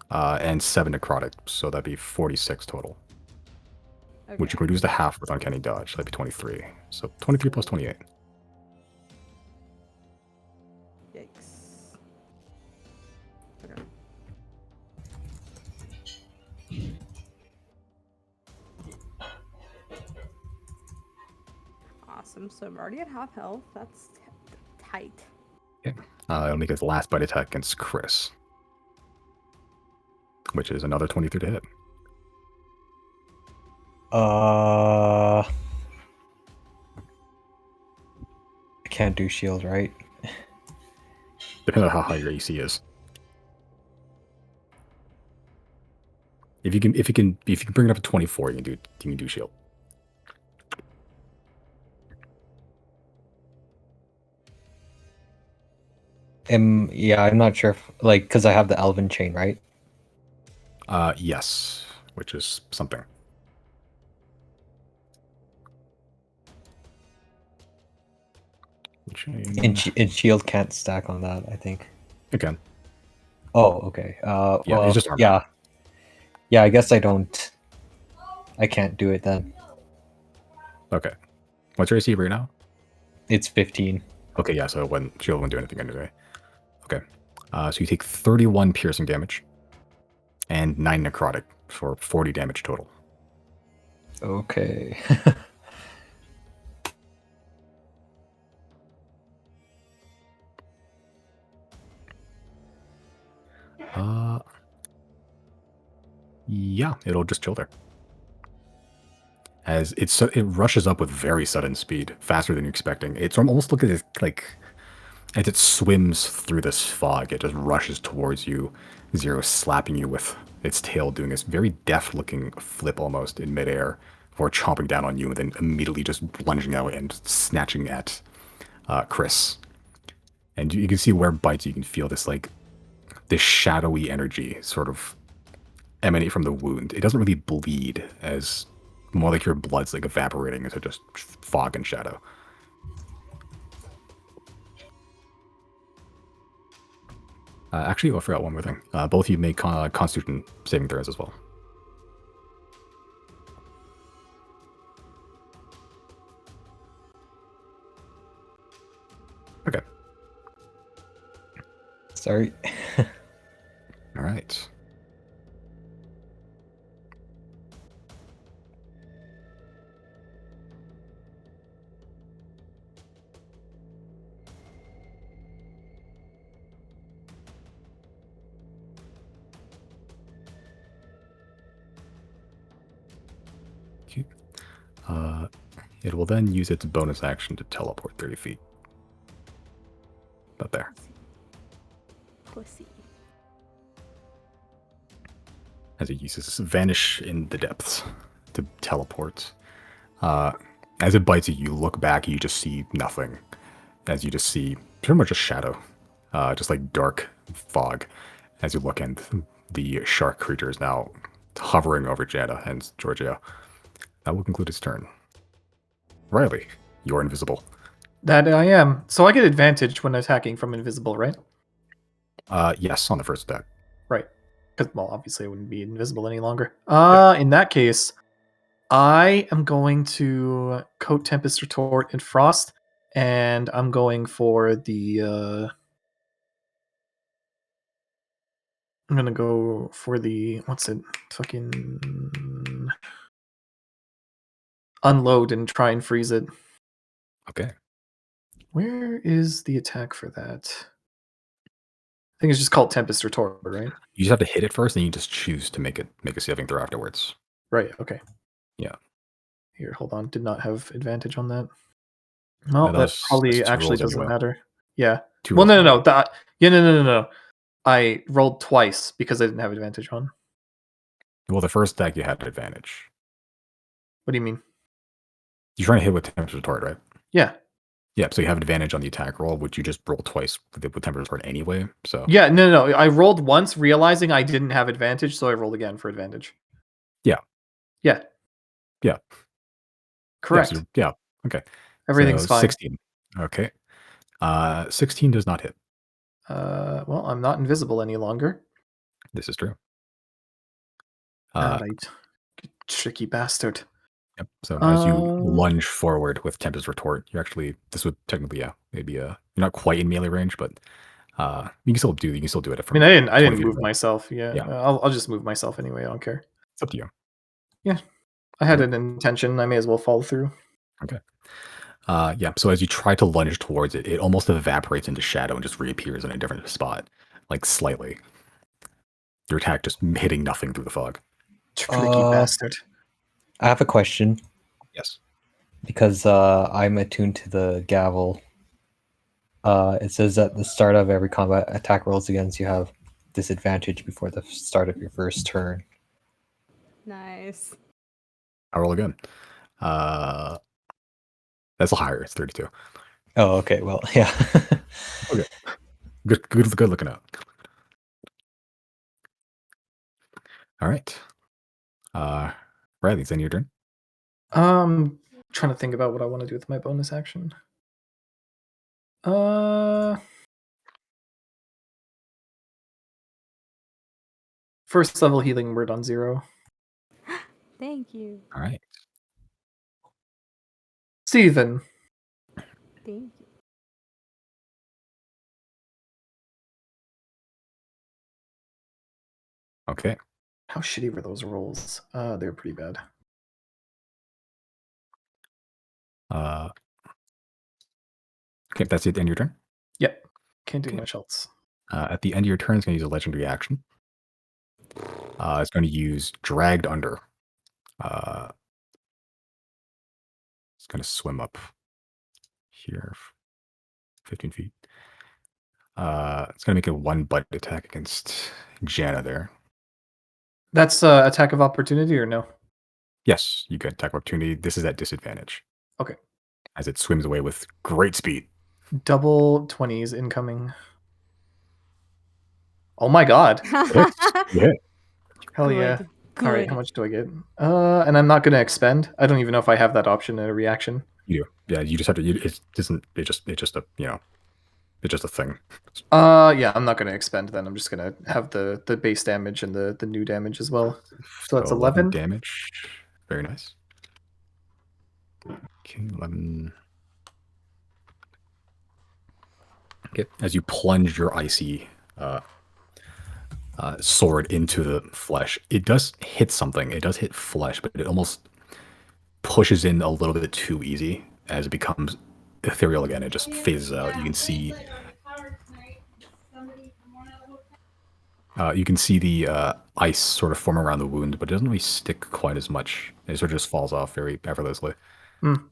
and 7 necrotic, so that'd be 46 total. Okay. Which you could reduce to half with uncanny dodge, so that'd be 23. So 23 plus 28. Yikes. Okay. Awesome. So I'm already at half health. That's tight. Okay. It'll make its last bite attack against Chris, which is another 23 to hit. I can't do shield, right? Depending on how high your AC is. If you can bring it up to 24, you can do shield. Yeah, I'm not sure if, like, because I have the Elven chain, right? Yes, which is something. And shield can't stack on that, I think. It can. Oh, okay. Yeah, well, it's just armor. yeah. Yeah, I guess I can't do it then. Okay. What's your AC right now? It's 15. Okay, yeah, so shield wouldn't do anything anyway. Okay. So you take 31 piercing damage and 9 necrotic for 40 damage total. Okay. Yeah, it'll just chill there. As it rushes up with very sudden speed, faster than you're expecting. It's almost like as it swims through this fog, it just rushes towards you, Zero slapping you with its tail, doing this very deft-looking flip almost in midair, before chomping down on you, and then immediately just lunging out and snatching at Chris. And you can see where it bites, you can feel this this shadowy energy sort of emanate from the wound. It doesn't really bleed, as more like your blood's like evaporating into just fog and shadow. Actually, I forgot one more thing. Both of you make Constitution saving throws as well. Okay. Sorry. All right. Okay. It will then use its bonus action to teleport 30 feet. About there. Pussy. As it uses Vanish in the Depths to teleport. As it bites you look back, you just see nothing. As you just see pretty much a shadow. Just like dark fog. As you look, and the shark creature is now hovering over Jada and Giorgio. That will conclude its turn. Riley, you're invisible. That I am. So I get advantage when attacking from invisible, right? Yes, on the first attack. Right. Because, well, obviously I wouldn't be invisible any longer. In that case, I am going to coat Tempest Retort in Frost, and I'm going for the I'm gonna go for the what's it? Fucking unload and try and freeze it. Okay. Where is the attack for that? I think it's just called Tempest Retort, right? You just have to hit it first, and you just choose to make a saving throw afterwards. Right, okay. Yeah. Here, hold on. Did not have advantage on that. Well, that that's probably two actually rolls doesn't anyway. matter. Yeah. Two Well, rolls no. anyway. No. I rolled twice because I didn't have advantage on. Well, the first attack you had advantage. What do you mean? You're trying to hit with Tempest Retort, right? Yeah. Yeah, so you have advantage on the attack roll, which you just roll twice with Tempest Retort anyway. So Yeah, no. I rolled once, realizing I didn't have advantage, so I rolled again for advantage. Yeah. Yeah. Yeah. Correct. Yeah. Okay. Everything's so fine. 16. Okay. 16 does not hit. Well, I'm not invisible any longer. This is true. Right. Tricky bastard. Yep. So as you lunge forward with Tempest Retort, this would technically, maybe you're not quite in melee range, but you can still do it from. I mean, I 20 didn't feet move away. myself. Yeah. I'll just move myself anyway. I don't care. It's up to you. Yeah. I had an intention. I may as well follow through. Okay. Yeah. So as you try to lunge towards it, it almost evaporates into shadow and just reappears in a different spot, like slightly. Your attack just hitting nothing through the fog. Tricky bastard. I have a question. Yes. Because I'm attuned to the gavel. It says at the start of every combat attack rolls against you have disadvantage before the start of your first turn. Nice. I'll roll again. That's a higher. It's 32. Oh, okay. Well, yeah. Okay. Good looking out. All right. Riley, it's in your turn. Trying to think about what I want to do with my bonus action. First level healing word on 0. Thank you. All right. Steven. Thank you. Okay. How shitty were those rolls? They were pretty bad. Okay, that's it. End of your turn. Yep. Can't do much else. At the end of your turn, it's going to use a legendary action. It's going to use Dragged Under. It's going to swim up here, 15 feet. It's going to make a 1 bite attack against Jana there. That's attack of opportunity or no? Yes, you get attack of opportunity. This is at disadvantage. Okay. As it swims away with great speed. Double 20s incoming. Oh my god. Hits. You hit. Hell Good, yeah. All right, good. how much do I get? And I'm not going to expend. I don't even know if I have that option in a reaction. You do. Yeah, you just have to. It's just a it's just a thing. Yeah, I'm not going to expend then. I'm just going to have the base damage and the new damage as well. So that's 11 damage. Very nice. Okay, 11. Okay, as you plunge your icy sword into the flesh, it does hit something. It does hit flesh, but it almost pushes in a little bit too easy as it becomes ethereal again. It just phases out. You can see. You can see the ice sort of form around the wound, but it doesn't really stick quite as much. It sort of just falls off very effortlessly. Mm.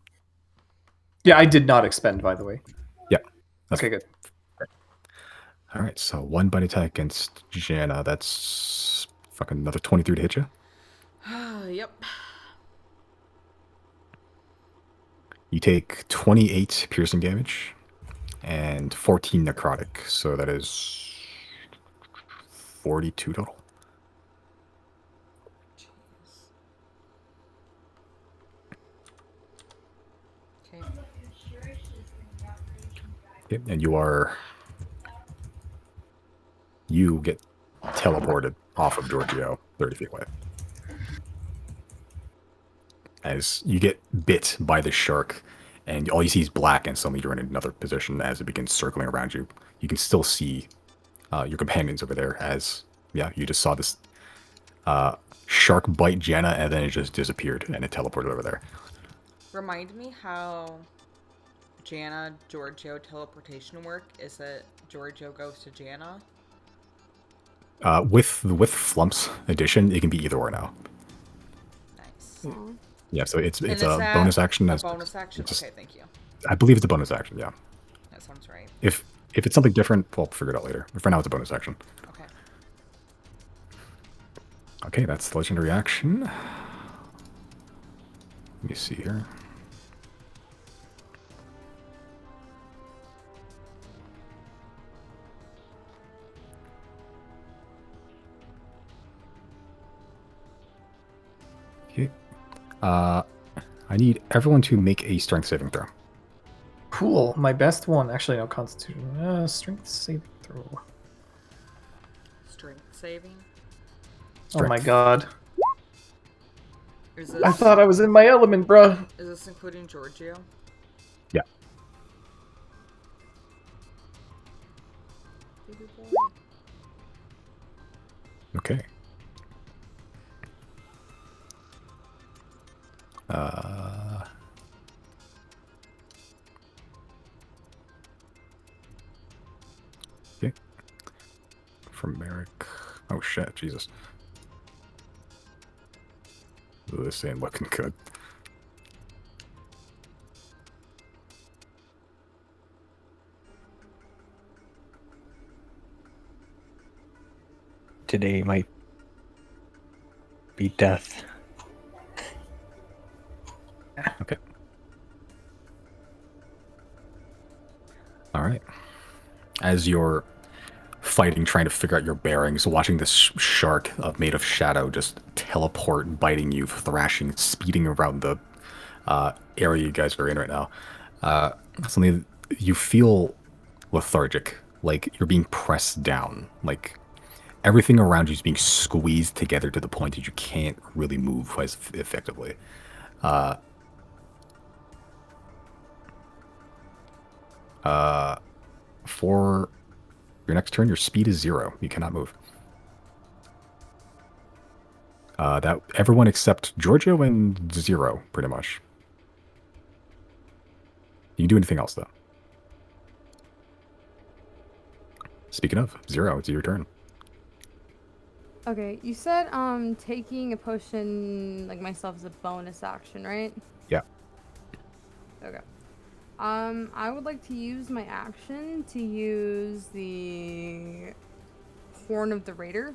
Yeah, I did not expend, by the way. Yeah. Okay, good. All right, so 1 bite attack against Jana. That's fucking another 23 to hit you. Yep. You take 28 piercing damage and 14 necrotic. So that is 42 total. Okay. Okay, and you get teleported off of Giorgio 30 feet away. As you get bit by the shark, and all you see is black, and suddenly you're in another position as it begins circling around you. You can still see your companions over there as, you just saw this shark bite Jana, and then it just disappeared, and it teleported over there. Remind me how Jana Giorgio teleportation work. Is it Giorgio goes to Jana? With Flump's addition, it can be either or now. Nice. Yeah, so it's And a bonus action. A bonus action? Okay, thank you. I believe it's a bonus action, yeah. That sounds right. If it's something different, we'll figure it out later. But for now, it's a bonus action. Okay. Okay, that's the legendary action. Let me see here. Okay. I need everyone to make a strength saving throw. Cool. My best one. Actually, no, Constitution. Strength saving throw. Strength saving? Oh my god. Is this, I thought I was in my element, bruh. Is this including Giorgio? Yeah. Baby boy. Okay. Okay. From Merrick. Oh shit, Jesus. Ooh, this ain't looking good. Today might be death. Okay. All right. As you're fighting, trying to figure out your bearings, watching this shark made of shadow just teleport, biting you, thrashing, speeding around the area you guys are in right now. Suddenly, you feel lethargic, like you're being pressed down, like everything around you is being squeezed together to the point that you can't really move as effectively. For your next turn, your speed is 0. You cannot move. That everyone except Giorgio and 0, pretty much. You can do anything else, though. Speaking of, 0, it's your turn. Okay, you said taking a potion like myself is a bonus action, right? Yeah. Okay. I would like to use my action to use the Horn of the Raider.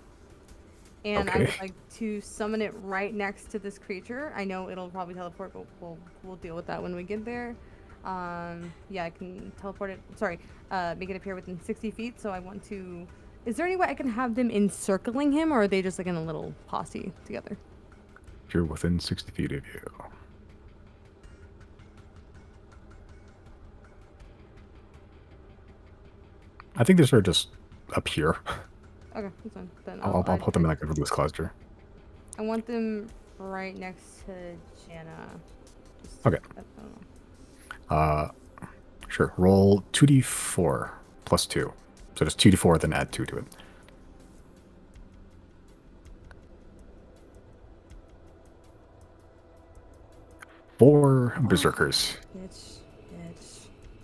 And I Okay. would like to summon it right next to this creature. I know it'll probably teleport, but we'll deal with that when we get there. Yeah, I can teleport it. Sorry, make it appear within 60 feet. So I want to. Is there any way I can have them encircling him, or are they just like in a little posse together? If you're within 60 feet of you. I think these are just up here. Okay, that's fine. Then I'll put them in like a loose cluster. I want them right next to Jana. Just, Okay. I don't know. Sure. Roll 2d4 plus 2. So just 2d4, then add 2 to it. Four berserkers. Bitch.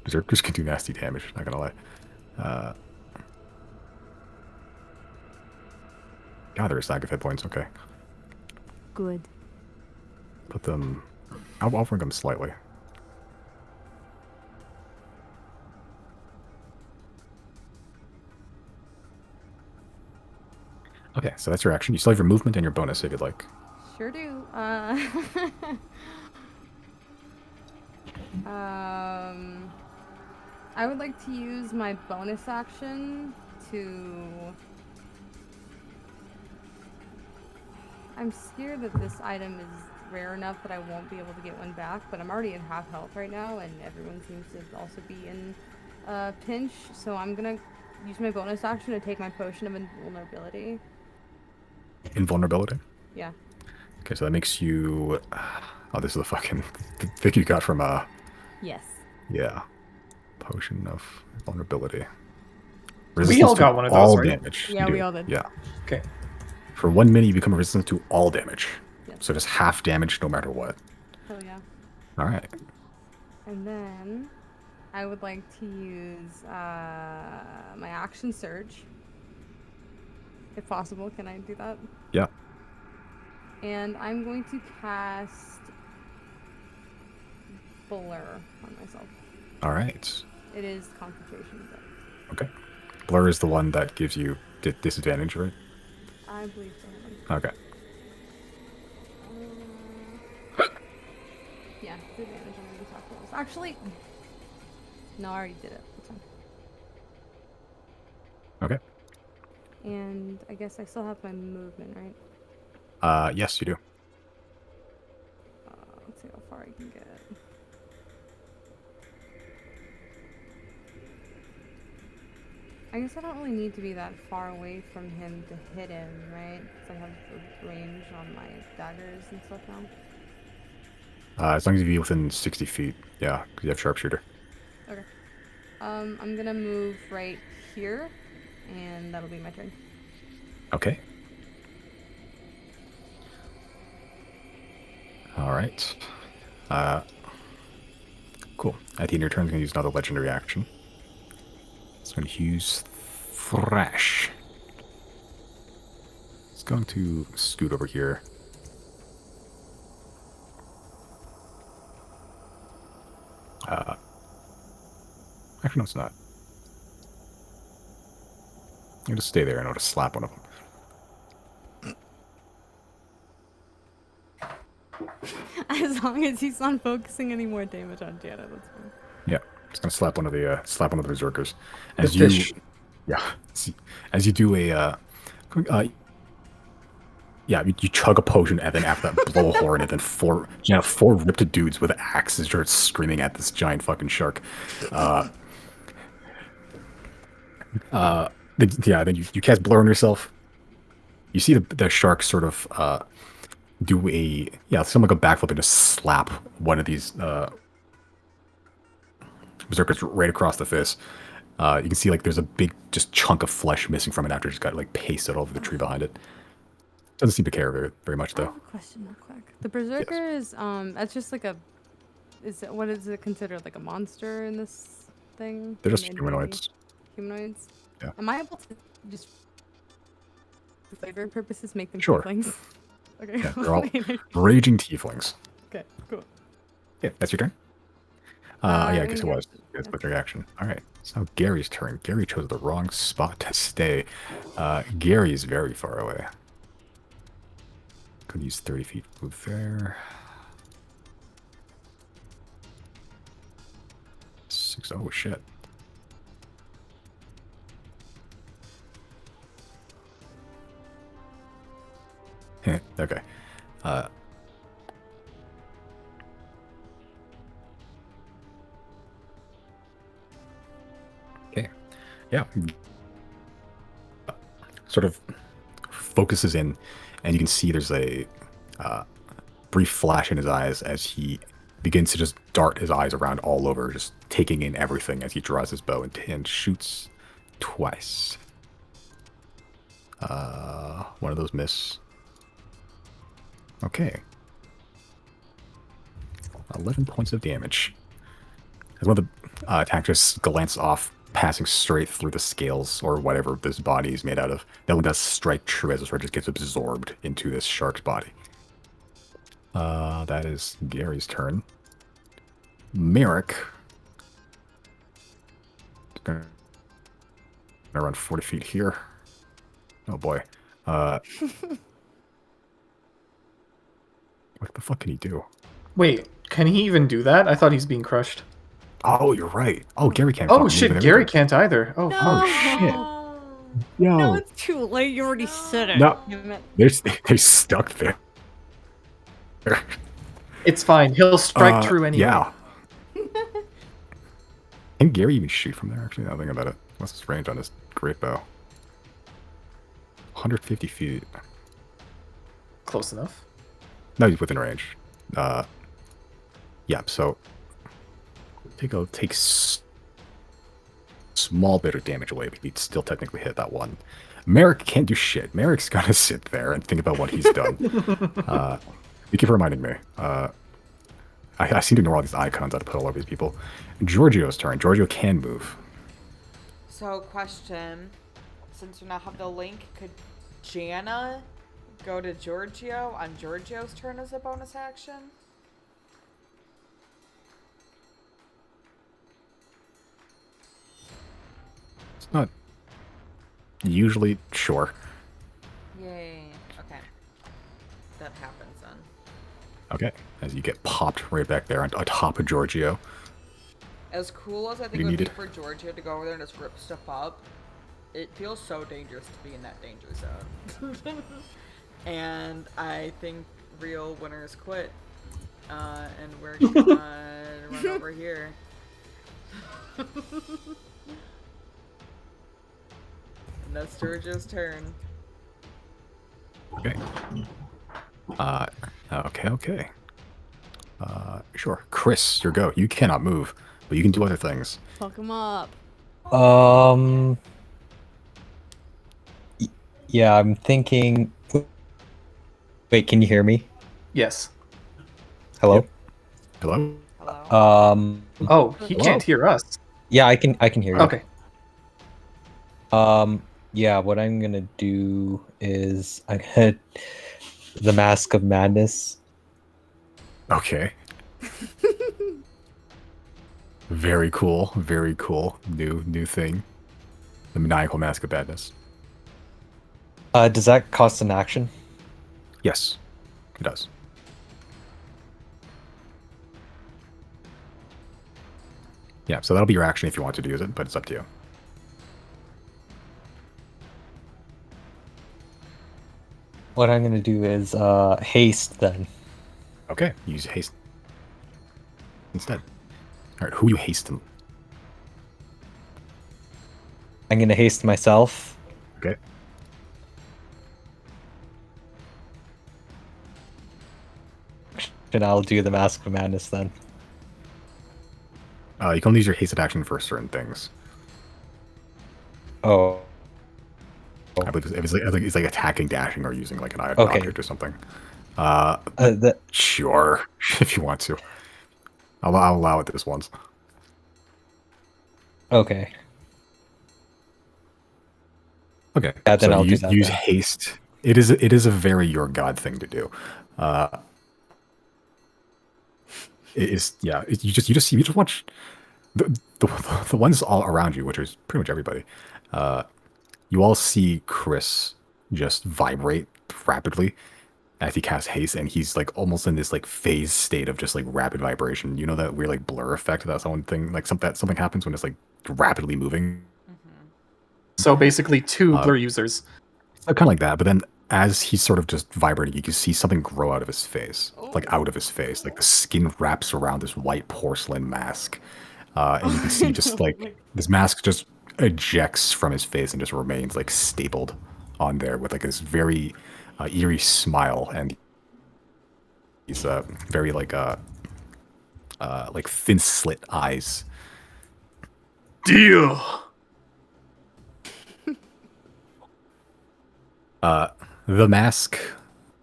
Berserkers can do nasty damage, not gonna lie. God, they're a stack of hit points. Okay. Good. Put them. I'll bring them slightly. Okay, so that's your action. You still have your movement and your bonus if you'd like. Sure do. I would like to use my bonus action to. I'm scared that this item is rare enough that I won't be able to get one back, but I'm already at half health right now, and everyone seems to also be in a pinch, so I'm gonna use my bonus action to take my potion of invulnerability. Invulnerability? Yeah. Okay, so that makes you. Oh, this is the fucking thing you got from. Yes. Yeah. Potion of vulnerability. We all got one of those, all right? damage. Yeah, You we do. all did. Yeah. Okay. For 1 minute, you become resistant to all damage. Yes. So just half damage no matter what. Hell yeah. All right. And then I would like to use my action surge. If possible, can I do that? Yeah. And I'm going to cast Blur on myself. All right. It is concentration, but Okay. Blur is the one that gives you disadvantage, right? I believe so. Okay. Yeah, disadvantage on the attack rolls. Actually, no, I already did it. That's fine. Okay. And I guess I still have my movement, right? Yes, you do. Let's see how far I can get. I guess I don't really need to be that far away from him to hit him, right? Because I have the range on my daggers and stuff now. As long as you be within 60 feet. Yeah, because you have sharpshooter. Okay. I'm gonna move right here, and that'll be my turn. Okay. All right. Cool. At the end of your turn, I'm going to use another legendary action. It's going to use Thrash. It's going to scoot over here. Actually, no, it's not. I'll just stay there and I'll just slap one of them. As long as he's not focusing any more damage on Jana, that's fine. Yeah, just gonna slap one of the berserkers. The As you, fish. yeah, as you do yeah, you chug a potion and then after that blow a horn and then four ripped dudes with axes start screaming at this giant fucking shark. Then you cast Blur on yourself. You see the shark sort of do something like a backflip and just slap one of these berserkers right across the face. You can see like there's a big just chunk of flesh missing from it after it's got like pasted all over the tree behind it. Doesn't seem to care very much though. Question real quick. The berserker is that's just like what is it considered, like a monster in this thing? They're just In D&D? humanoids. Humanoids? Yeah. Am I able to just for flavor purposes, make them Sure. tieflings? Okay. Yeah, they're all raging tieflings. Okay, cool. Yeah, that's your turn. Yeah, I I'm guess it gonna was. go- It's with reaction. All right. It's now Gary's turn. Gary chose the wrong spot to stay. Gary's very far away. Could use 30 feet move there. 6. Oh shit. Okay. Okay. Yeah. Sort of focuses in, and you can see there's a brief flash in his eyes as he begins to just dart his eyes around all over, just taking in everything as he draws his bow and shoots twice. One of those miss. Okay. 11 points of damage. As one of the attack just glances off, passing straight through the scales or whatever this body is made out of. That one does strike true as the sword just gets absorbed into this shark's body. That is Gary's turn. Merrick. Gonna run 40 feet here. Oh boy. What the fuck can he do? Wait, can he even do that? I thought he's being crushed. Oh, you're right. Oh, Gary can't. Oh fucking shit, move and Gary everything. can't either. Oh, No. shit. Yo. No, it's too late. You already said it. No. Damn it. They're stuck there. it's fine. He'll strike true anyway. Yeah. Can Gary even shoot from there? Actually, now think about it. What's his range on his great bow? 150 feet. Close enough. No, he's within range. Yeah, so take small bit of damage away, but he'd still technically hit that one. Merrick can't do shit. Merrick's gotta sit there and think about what he's done. You keep reminding me. I seem to ignore all these icons I'd put all over these people. Giorgio's turn. Giorgio can move. So, question. Since we now have the link, could Jana go to Giorgio on Giorgio's turn as a bonus action? It's not usually sure. Yay. Okay. That happens then. Okay, as you get popped right back there on top of Giorgio. As cool as I think You it would need be it. for Giorgio to go over there and just rip stuff up, it feels so dangerous to be in that danger zone. And I think real winners quit. And we're gonna run over here. And that's Giorgio's turn. Okay. Okay. Sure. Chris, your go. You cannot move, but you can do other things. Fuck him up. Yeah, I'm thinking. Wait, can you hear me? Yes. Hello. Yep. Hello? Hello? Oh, he Hello? can't hear us. Yeah, I can hear you. Okay. Yeah, what I'm gonna do is I'm gonna the Mask of Madness. Okay. Very cool. Very cool. New thing. The maniacal mask of badness. Does that cost an action? Yes, it does. Yeah, so that'll be your action if you want to use it, but it's up to you. What I'm gonna do is haste then. Okay, use haste instead. All right, who you hasten? I'm gonna haste myself. Okay. And I'll do the Mask of Madness then. You can only use your hasted action for certain things. Oh. I believe it's like attacking, dashing, or using like an item Okay. object or something. The Sure, if you want to. I'll allow it this once. okay. Okay. Yeah, then so I'll do use, that use then. haste It is a very your god thing to do. It is, yeah. You just watch the ones all around you, which is pretty much everybody. You all see Chris just vibrate rapidly as he casts haste, and he's like almost in this like phase state of just like rapid vibration. You know that weird like blur effect that something like something happens when it's like rapidly moving. So basically, two blur users. Kind of like that, but then as he's sort of just vibrating, you can see something grow out of his face, like out of his face, like the skin wraps around this white porcelain mask, and you can see just like this mask just ejects from his face and just remains like stapled on there with like this very eerie smile, and he's very like thin slit eyes. Deal. The mask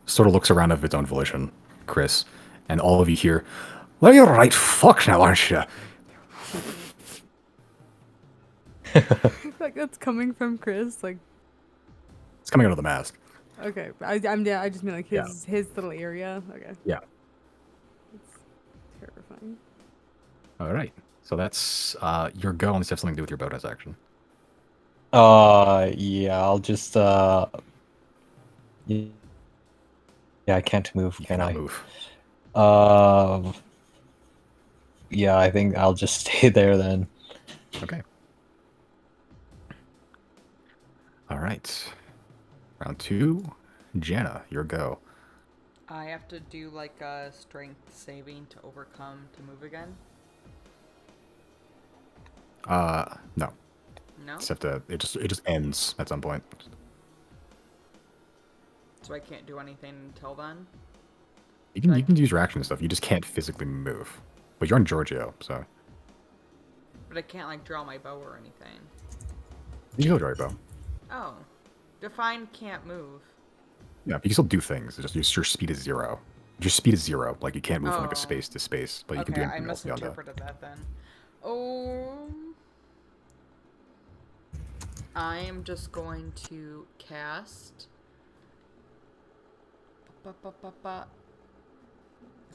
sort of looks around of its own volition, Chris, and all of you hear, "Well, you're right fuck now, aren't you?" Like that's coming from Chris. Like It's coming out of the mask. okay, I just mean like his little area. Okay. Yeah. It's terrifying. All right. So that's your go, unless you have something to do with your bonus action. Yeah, I'll just yeah, I can't move, You can cannot I? move. Yeah, I think I'll just stay there then. Okay. All right. Round 2. Jana, your go. I have to do like a strength saving to overcome to move again. No. No, Except it just ends at some point. so I can't do anything until then. You can use your action and stuff. You just can't physically move. But you're on Giorgio, so But I can't like draw my bow or anything. you can go draw your bow. Oh, define can't move. Yeah, but you can still do things. It's just your speed is 0. Your speed is 0. Like you can't move from like a Oh. space to space, but you Okay, can do I anything else beyond that. misinterpreted that then. Oh, I am just going to cast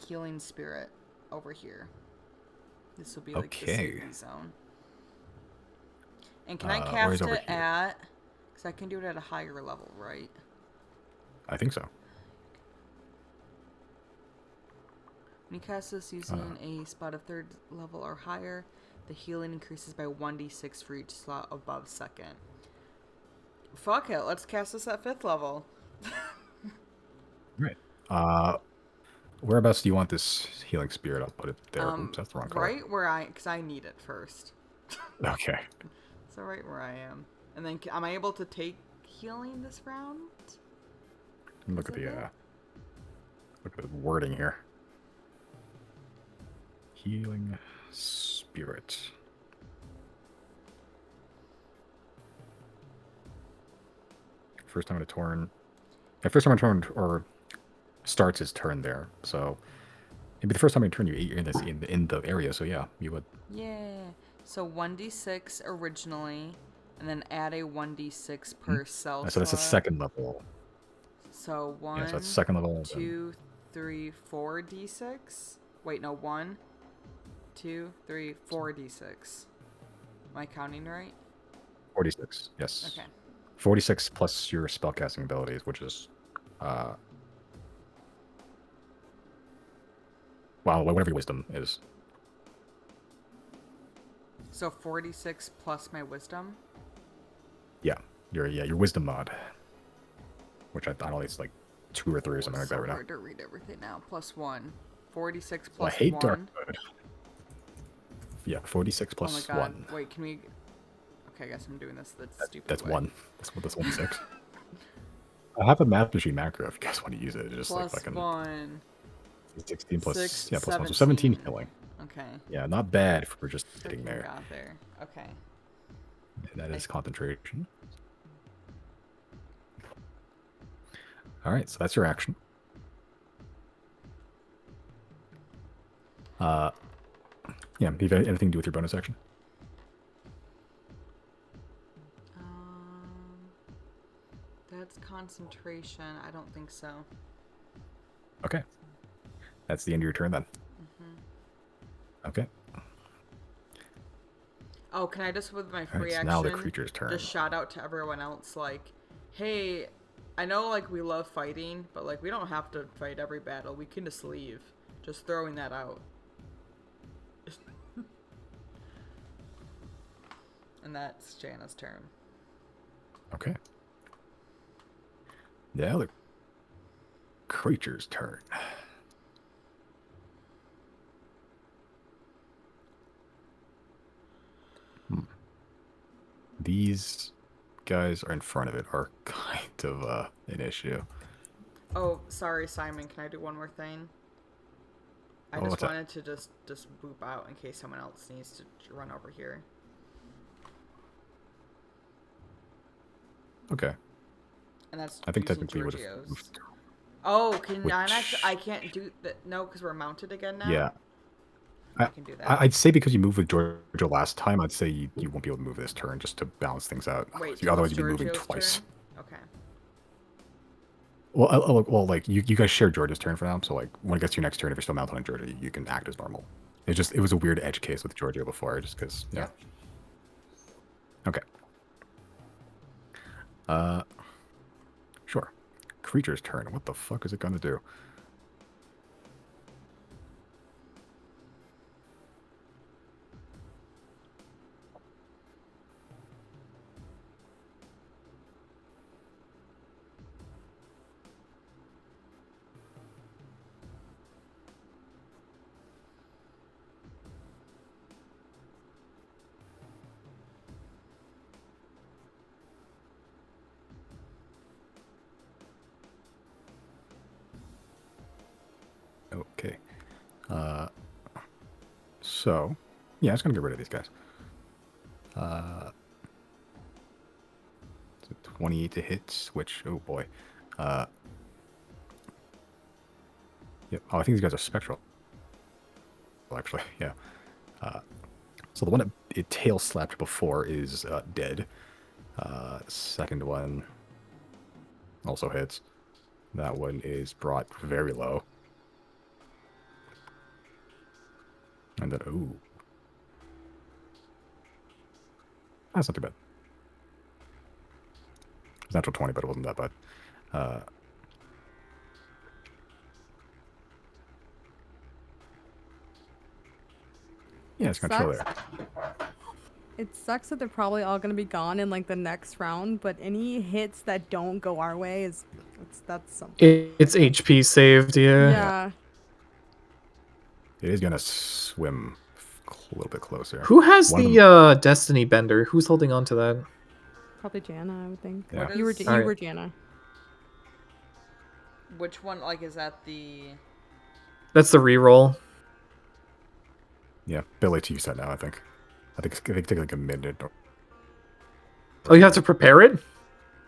Healing Spirit over here. This will be like the Okay. safety zone. And can I where's cast over it here? at? Because I can do it at a higher level, right? I think so. When you cast this using a spot of 3rd level or higher, the healing increases by 1d6 for each slot above 2nd. Fuck it, let's cast this at 5th level. Right. Whereabouts do you want this healing spirit? I'll put it there. Oops, that's the wrong color. Right where because I need it first. Okay. So right where I am. And then am I able to take healing this round? Look at the wording here. Healing spirit. First time a turn. Yeah, first time a turn or starts his turn there. So it'd be the first time I turn you're in the area. So yeah, you would. Yeah. So 1d6 originally, and then add a 1d6 per cell. So that's a slot. 2nd level. So 1, Yeah, so that's 2nd level. 2, 3, 4 d6. Wait, no, 1, 2, 3, 4 d6. Am I counting right? 46. Yes. Okay. 46 plus your spellcasting abilities, which is well, whatever your wisdom is. So 46 plus my wisdom. Yeah, your wisdom mod, which I don't know, it's like 2 or 3 or something like that right now. Hard to read everything now. Plus 1. 46 Well, I plus hate 1. Darkwood. Yeah, 46 Oh my plus god. 1. Wait, can we... Okay, I guess I'm doing this the stupid That's way. 1. That's 1 6. I have a math machine macro if you guys want to use it. It's just Plus like fucking 1. 16 plus 6, yeah plus 1, so 17 17 healing. Okay. Yeah, not bad for just sitting Freaking there. got there. Okay. That is concentration. All right, so that's your action. Yeah, do you have anything to do with your bonus action? That's concentration. I don't think so. Okay. That's the end of your turn then. Okay. Oh, can I just, with my free Alright, so action, now the creature's turn. just shout out to everyone else, like, hey, I know, like, we love fighting, but, like, we don't have to fight every battle. We can just leave. Just throwing that out. And that's Jana's turn. Okay. Now the creature's turn. These guys are in front of it are kind of an issue. Oh, sorry, Simon. Can I do one more thing? I just what's that? wanted to just boop out in case someone else needs to run over here. Okay. And that's I think using technically you would have Giorgio's. moved. Oh, can I Which- actually? I can't do that. No, because we're mounted again now. Yeah. I can do that. I'd say because you moved with Giorgio last time, I'd say you won't be able to move this turn just to balance things out. Wait, So otherwise till you'd be moving Giorgio's twice. turn? Okay. Well, like you guys share Giorgio's turn for now, so like when it gets to your next turn, if you're still mounted on Giorgio, you can act as normal. It was a weird edge case with Giorgio before, just because. Yeah. Yep. Okay. Sure. Creature's turn. What the fuck is it gonna do? Okay. So, yeah, I'm just gonna get rid of these guys. So 28 to hit, which, oh boy. Yep. Oh, I think these guys are spectral. Well, actually, yeah. So the one that it tail slapped before is dead. Second one also hits. That one is brought very low. And then, ooh. That's not too bad. It was natural 20, but it wasn't that bad. Yeah, it's gonna chill there. It sucks that they're probably all gonna be gone in like the next round, but any hits that don't go our way that's something. It's HP saved, yeah. Yeah. It is gonna swim a little bit closer. Who has One of the Destiny Bender? Who's holding on to that? Probably Jana, I would think. Yeah. What You were is- you Alright. were Jana. Which one? Like, is that the? That's the reroll. Yeah, Billy to use that now, I think. I think it takes like a minute. Or, Oh, you have to prepare it?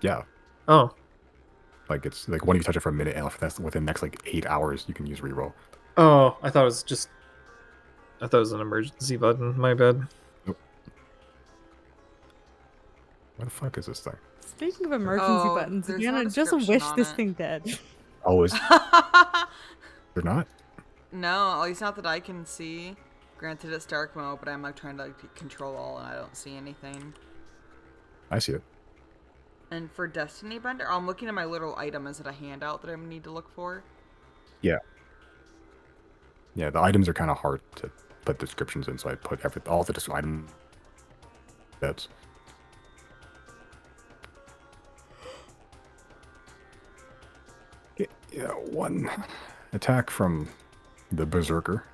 yeah, Oh. like it's like when you touch it for a minute, and if that's within the next like 8 hours, you can use reroll. Oh, I thought it was an emergency button. My bad. What the fuck is this thing? Speaking of emergency Oh, buttons, there's Jana, no just description wish on this it. thing dead. Oh, is there not? No, at least not that I can see. Granted, it's dark mode, but I'm like trying to like control all, and I don't see anything. I see it. And for Destiny Bender, I'm looking at my little item. Is it a handout that I need to look for? Yeah. Yeah, the items are kind of hard to put descriptions in, so I put all the item bits. Yeah, one attack from the Berserker.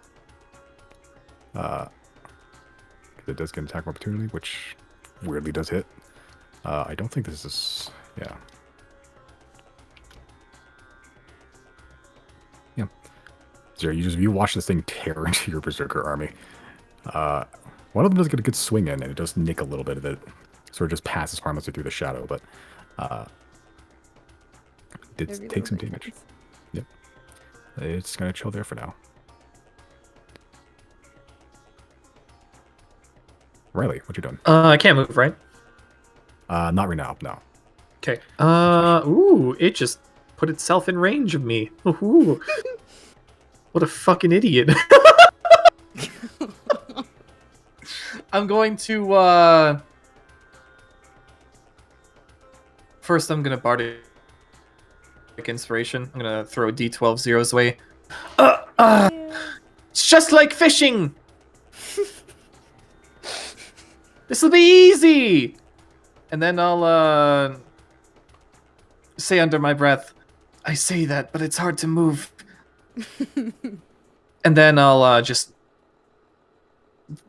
It does get an attack of opportunity, which weirdly does hit. I don't think this is... Yeah. Yeah. So you watch this thing tear into your Berserker army. One of them does get a good swing in, and it does nick a little bit of it. Sort of just passes harmlessly through the shadow, but... did Every take some little damage. difference. Yep. It's gonna chill there for now. Riley, what you doing? I can't move, right? Not right now, no. Okay. Ooh, it just put itself in range of me. Ooh. What a fucking idiot. I'm going to, First, I'm gonna Bardic Inspiration. I'm gonna throw D12 zeros away. It's just like fishing! This'll be easy! And then I'll, say under my breath, I say that, but it's hard to move. And then I'll, just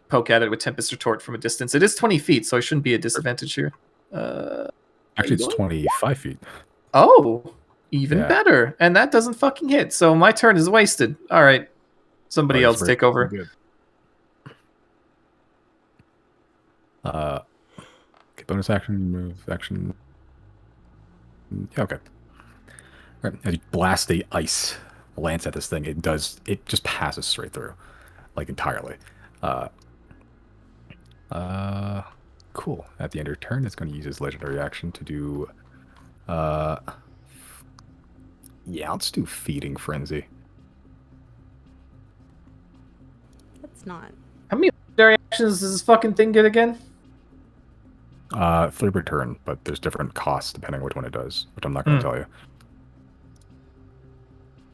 poke at it with Tempest Retort from a distance. It is 20 feet, so I shouldn't be a disadvantage here. Actually, it's 25 feet. Oh, even Yeah. better. And that doesn't fucking hit, so my turn is wasted. All right. Somebody else take over. Good. Okay, bonus action, move, action. Yeah, okay. All right, as you blast the ice lance at this thing, it just passes straight through, like entirely. Cool. At the end of your turn, it's going to use its legendary action to do, yeah, let's do Feeding Frenzy. That's not. How many legendary actions does this fucking thing get again? 3 per turn, but there's different costs depending on which one it does, which I'm not going to tell you.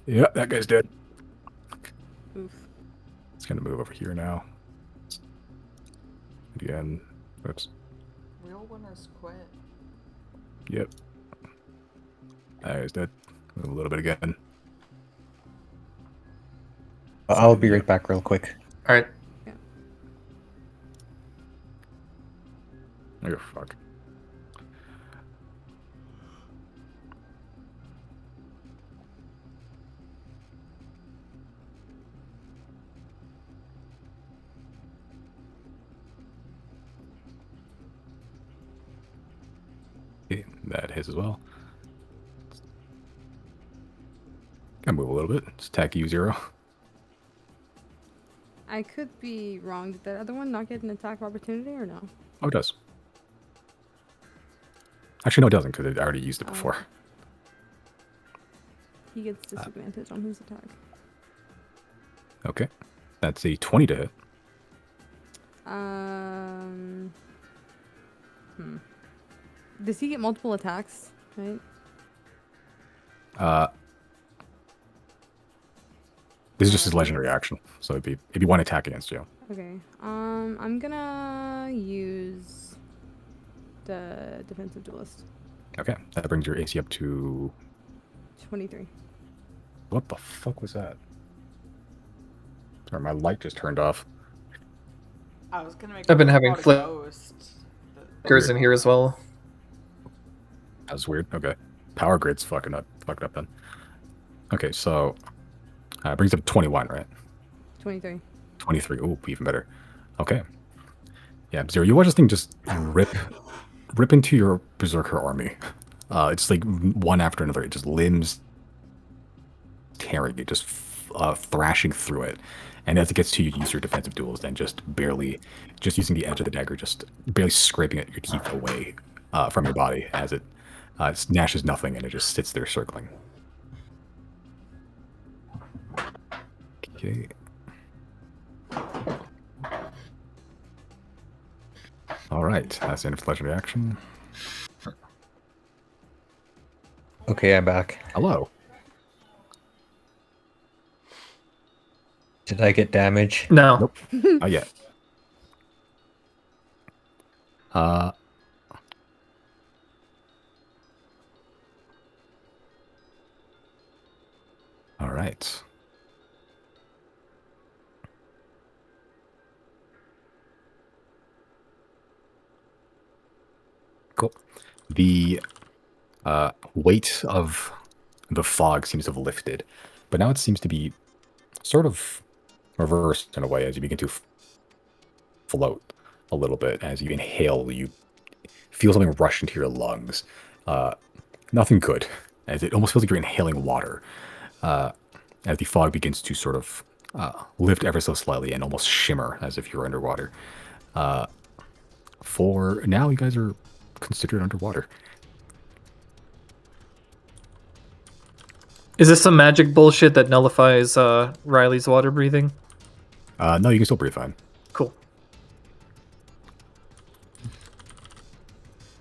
Yep, that guy's dead. Oof. It's going to move over here now. Again. Oops. Real winners quit. Yep. That guy's dead. Move a little bit again. I'll be right back real quick. All right. Oh, fuck. Okay, that hits as well. Can move a little bit. Just attack you 0. I could be wrong. Did that other one not get an attack of opportunity or no? Oh, it does. Actually, no, it doesn't, because it already used it before. He gets disadvantage on his attack. Okay. That's a 20 to hit. Does he get multiple attacks? Right. This is just his legendary action, so it'd be one attack against you. Okay. I'm gonna use the defensive duelist. Okay, that brings your AC up to... 23. What the fuck was that? Sorry, my light just turned off. I was gonna make. I've been having ghost. flickers in here as well. That was weird. Okay. Power grid's fucking up then. Okay, so it brings up 21, right? 23. 23. Ooh, even better. Okay. Yeah, Zero, you watch this thing just rip into your Berserker army. It's like one after another. It just limbs tearing it, just thrashing through it. And as it gets to you, use your defensive duels, then just using the edge of the dagger, just barely scraping at your teeth away from your body as it snashes nothing and it just sits there circling. Okay. All right, that's the end of legendary action. Okay, I'm back. Hello. Did I get damage? No. Nope. Not yet. All right. Cool. The weight of the fog seems to have lifted, but now it seems to be sort of reversed in a way as you begin to float a little bit. As you inhale, you feel something rush into your lungs. Nothing good, as it almost feels like you're inhaling water. As the fog begins to sort of lift ever so slightly and almost shimmer as if you're underwater. For now, you guys are considered underwater. Is this some magic bullshit that nullifies Riley's water breathing? No, you can still breathe fine. Cool.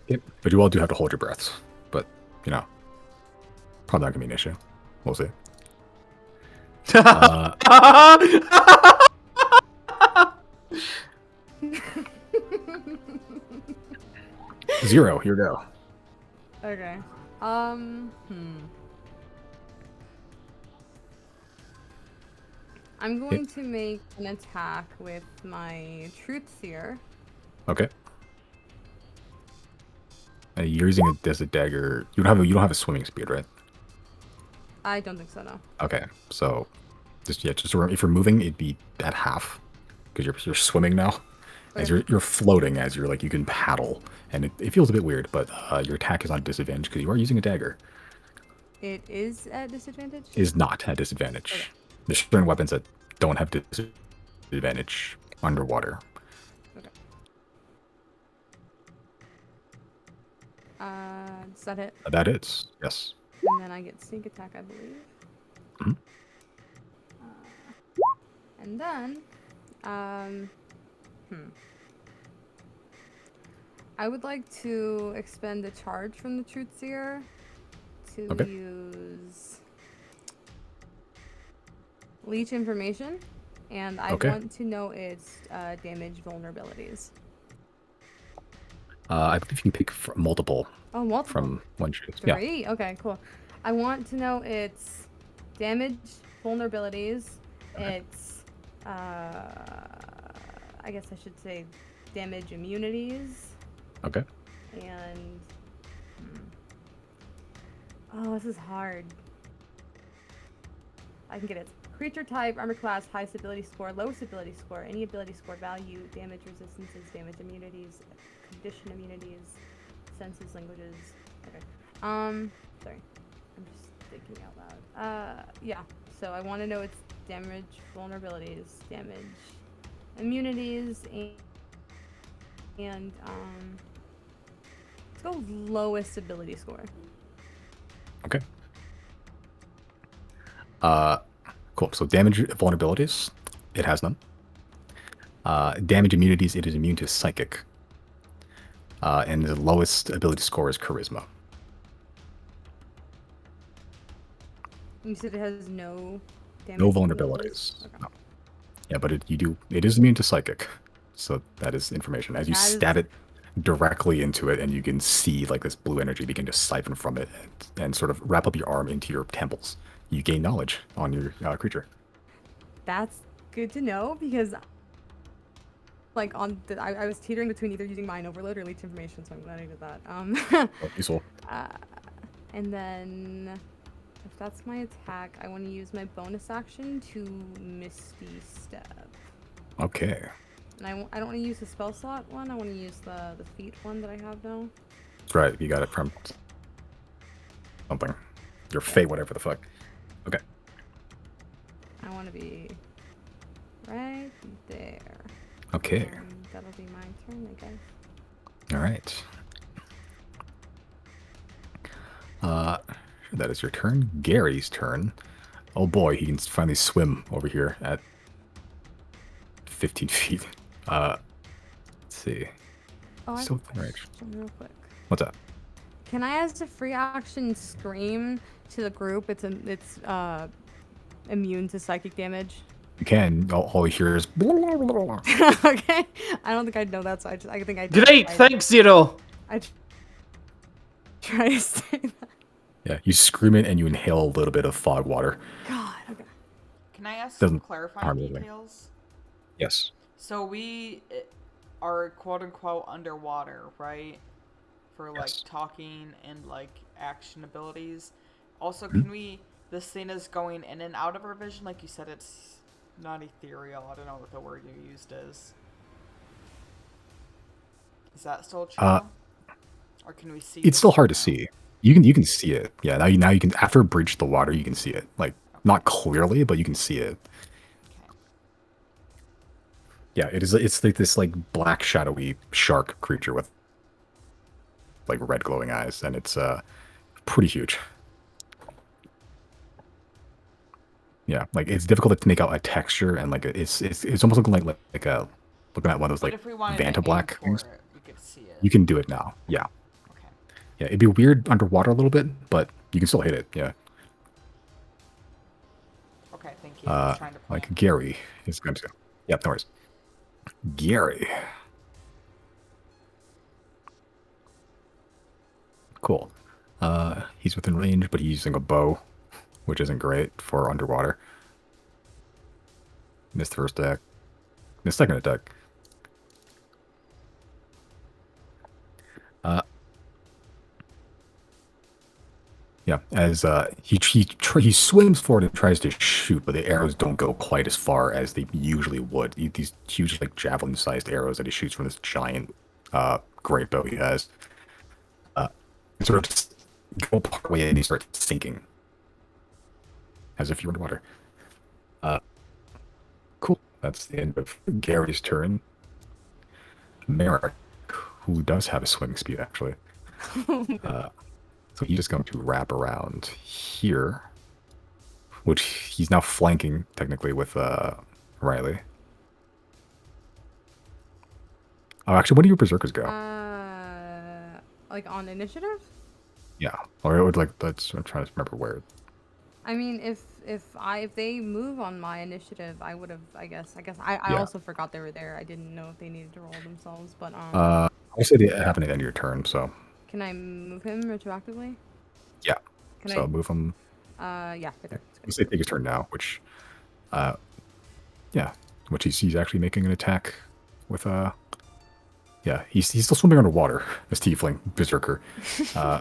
Yep. But you all do have to hold your breaths. But, you know, probably not going to be an issue. We'll see. 0, here we go. Okay. I'm going to make an attack with my Truth Seer. Okay. You're using it as a dagger. You don't have a swimming speed, right? I don't think so, no. Okay, so just remember, if you're moving, it'd be at half because you're swimming now. As you're floating, as you're like you can paddle, and it feels a bit weird, but your attack is on disadvantage because you are using a dagger. It is at disadvantage? Is not at disadvantage. Okay. There's certain weapons that don't have disadvantage underwater. Okay. Does that hit? That is, yes. And then I get sneak attack, I believe. Mhm. And then, I would like to expend a charge from the Truth Seer to use Leech Information, and I want to know its damage vulnerabilities. I believe you can pick multiple. Oh, multiple. From one choose. 3? Yeah. Okay, cool. I want to know its damage vulnerabilities, its, I guess I should say damage immunities. Okay. And, oh, this is hard. I can get its creature type, armor class, highest ability score, lowest ability score, any ability score value, damage resistances, damage immunities, condition immunities, senses, languages. Okay. Sorry. I'm just thinking out loud. Yeah. So I want to know its damage vulnerabilities, damage immunities, and let's go lowest ability score. Okay. Cool. So damage vulnerabilities, it has none. Damage immunities, it is immune to psychic. And the lowest ability score is charisma. You said it has no damage. No vulnerabilities. Okay. No. Yeah, but it is immune to psychic. So that is information. As you stab it directly into it, and you can see like this blue energy begin to siphon from it and sort of wrap up your arm into your temples. You gain knowledge on your creature. That's good to know because, like, I was teetering between either using Mind Overload or Leech Information, so I'm glad I did that. Useful. And then, if that's my attack, I want to use my bonus action to Misty Step. Okay. And I don't want to use the spell slot one. I want to use the feat one that I have now. Right, you got it from something. Your fate, whatever the fuck. Okay. I want to be right there. Okay. That'll be my turn, I guess. All right. That is your turn. Gary's turn. Oh boy, he can finally swim over here at 15 feet. Let's see. Oh, I Still have a question real quick. What's up? Can I, as a free action, scream to the group? It's immune to psychic damage. You can. All you hear is. Okay. I don't think I know that, so I think I. Great, thanks, Zero. I try to say that. Yeah, you scream it and you inhale a little bit of fog water. God. Okay. Can I ask Doesn't some clarifying harm anything. details? Yes. So we are quote unquote underwater, right? For like talking and like action abilities. Also, can we? This thing is going in and out of our vision, like you said. It's not ethereal. I don't know what the word you used is. Is that still true? Or can we see? It's still hard to see. You can see it. Yeah. Now you can, after bridge the water, you can see it. Like not clearly, but you can see it. Okay. Yeah. It's like this like black shadowy shark creature with like red glowing eyes, and it's pretty huge. Yeah, like it's difficult to make out a texture, and like it's almost looking like a looking at one of those But like if we wanted Vanta to aim Black for things. it, we could see it. You can do it now. Yeah, Okay. yeah. It'd be weird underwater a little bit, but you can still hit it. Yeah. Okay, thank you. I was trying to plan. Like Gary is going to. Yep, no worries. Gary. Cool. He's within range, but he's using a bow, which isn't great for underwater. Missed the first attack. Missed second attack. Yeah, as he swims forward and tries to shoot, but the arrows don't go quite as far as they usually would. These huge, like javelin-sized arrows that he shoots from this giant, great bow he has. Sort of just go part way and he starts sinking, as if you're underwater. Cool. That's the end of Gary's turn. Merrick, who does have a swimming speed, actually. So he's just going to wrap around here, which he's now flanking, technically, with Riley. Oh, actually, when do your berserkers go? Like on initiative? Yeah, or it would like that's. I'm trying to remember where. I mean, if they move on my initiative, I would have. I guess I Yeah. also forgot they were there. I didn't know if they needed to roll themselves, but I say they happen at the end of your turn, so. Can I move him retroactively? Yeah. Can so move him. Yeah. Let's say take his turn now, which, yeah, which he's actually making an attack with yeah, he's still swimming underwater, this tiefling berserker. So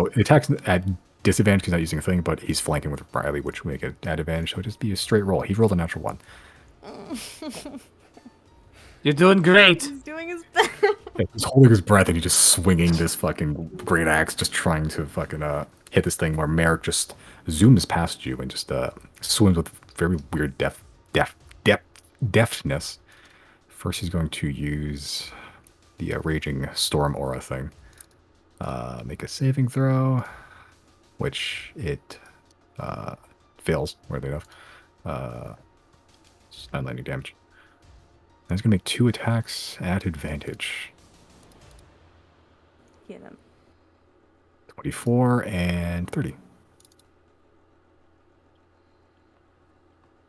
it attacks at disadvantage because he's not using a thing, but he's flanking with Riley, which will make it at advantage. So it'd just be a straight roll. He rolled a natural 1. You're doing great. He's doing his best. Yeah, he's holding his breath and he's just swinging this fucking great axe, just trying to fucking hit this thing where Merrick just zooms past you and just swims with very weird deftness. First, he's going to use the Raging Storm Aura thing. Make a saving throw, which it fails, weirdly enough. It's not lightning damage. And he's going to make 2 attacks at advantage. Get him. 24 and 30.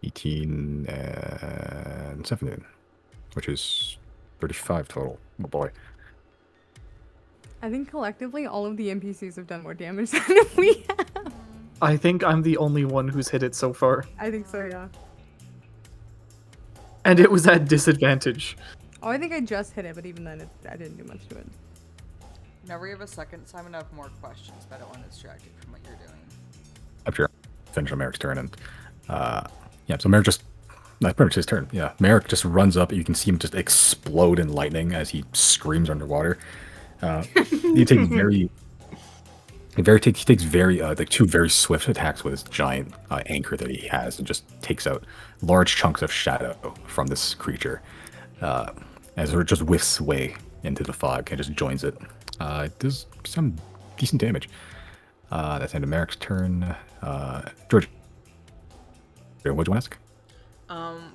18 and 17, which is 35 total. Oh boy. I think collectively all of the NPCs have done more damage than we have. I think I'm the only one who's hit it so far. I think so, yeah. And it was at disadvantage. Oh, I think I just hit it, but even then I didn't do much to it. Whenever you have a second, so I'm gonna have more questions, but I don't want to distract you from what you're doing. I'm sure. Finish on Merrick's turn, and yeah, so Merrick just that's pretty much his turn. Yeah, Merrick just runs up. You can see him just explode in lightning as he screams underwater. He takes like 2 very swift attacks with his giant anchor that he has, and just takes out large chunks of shadow from this creature as it just whiffs away into the fog and just joins it. It does some decent damage. That's the end of Merrick's turn. George, what do you want to ask?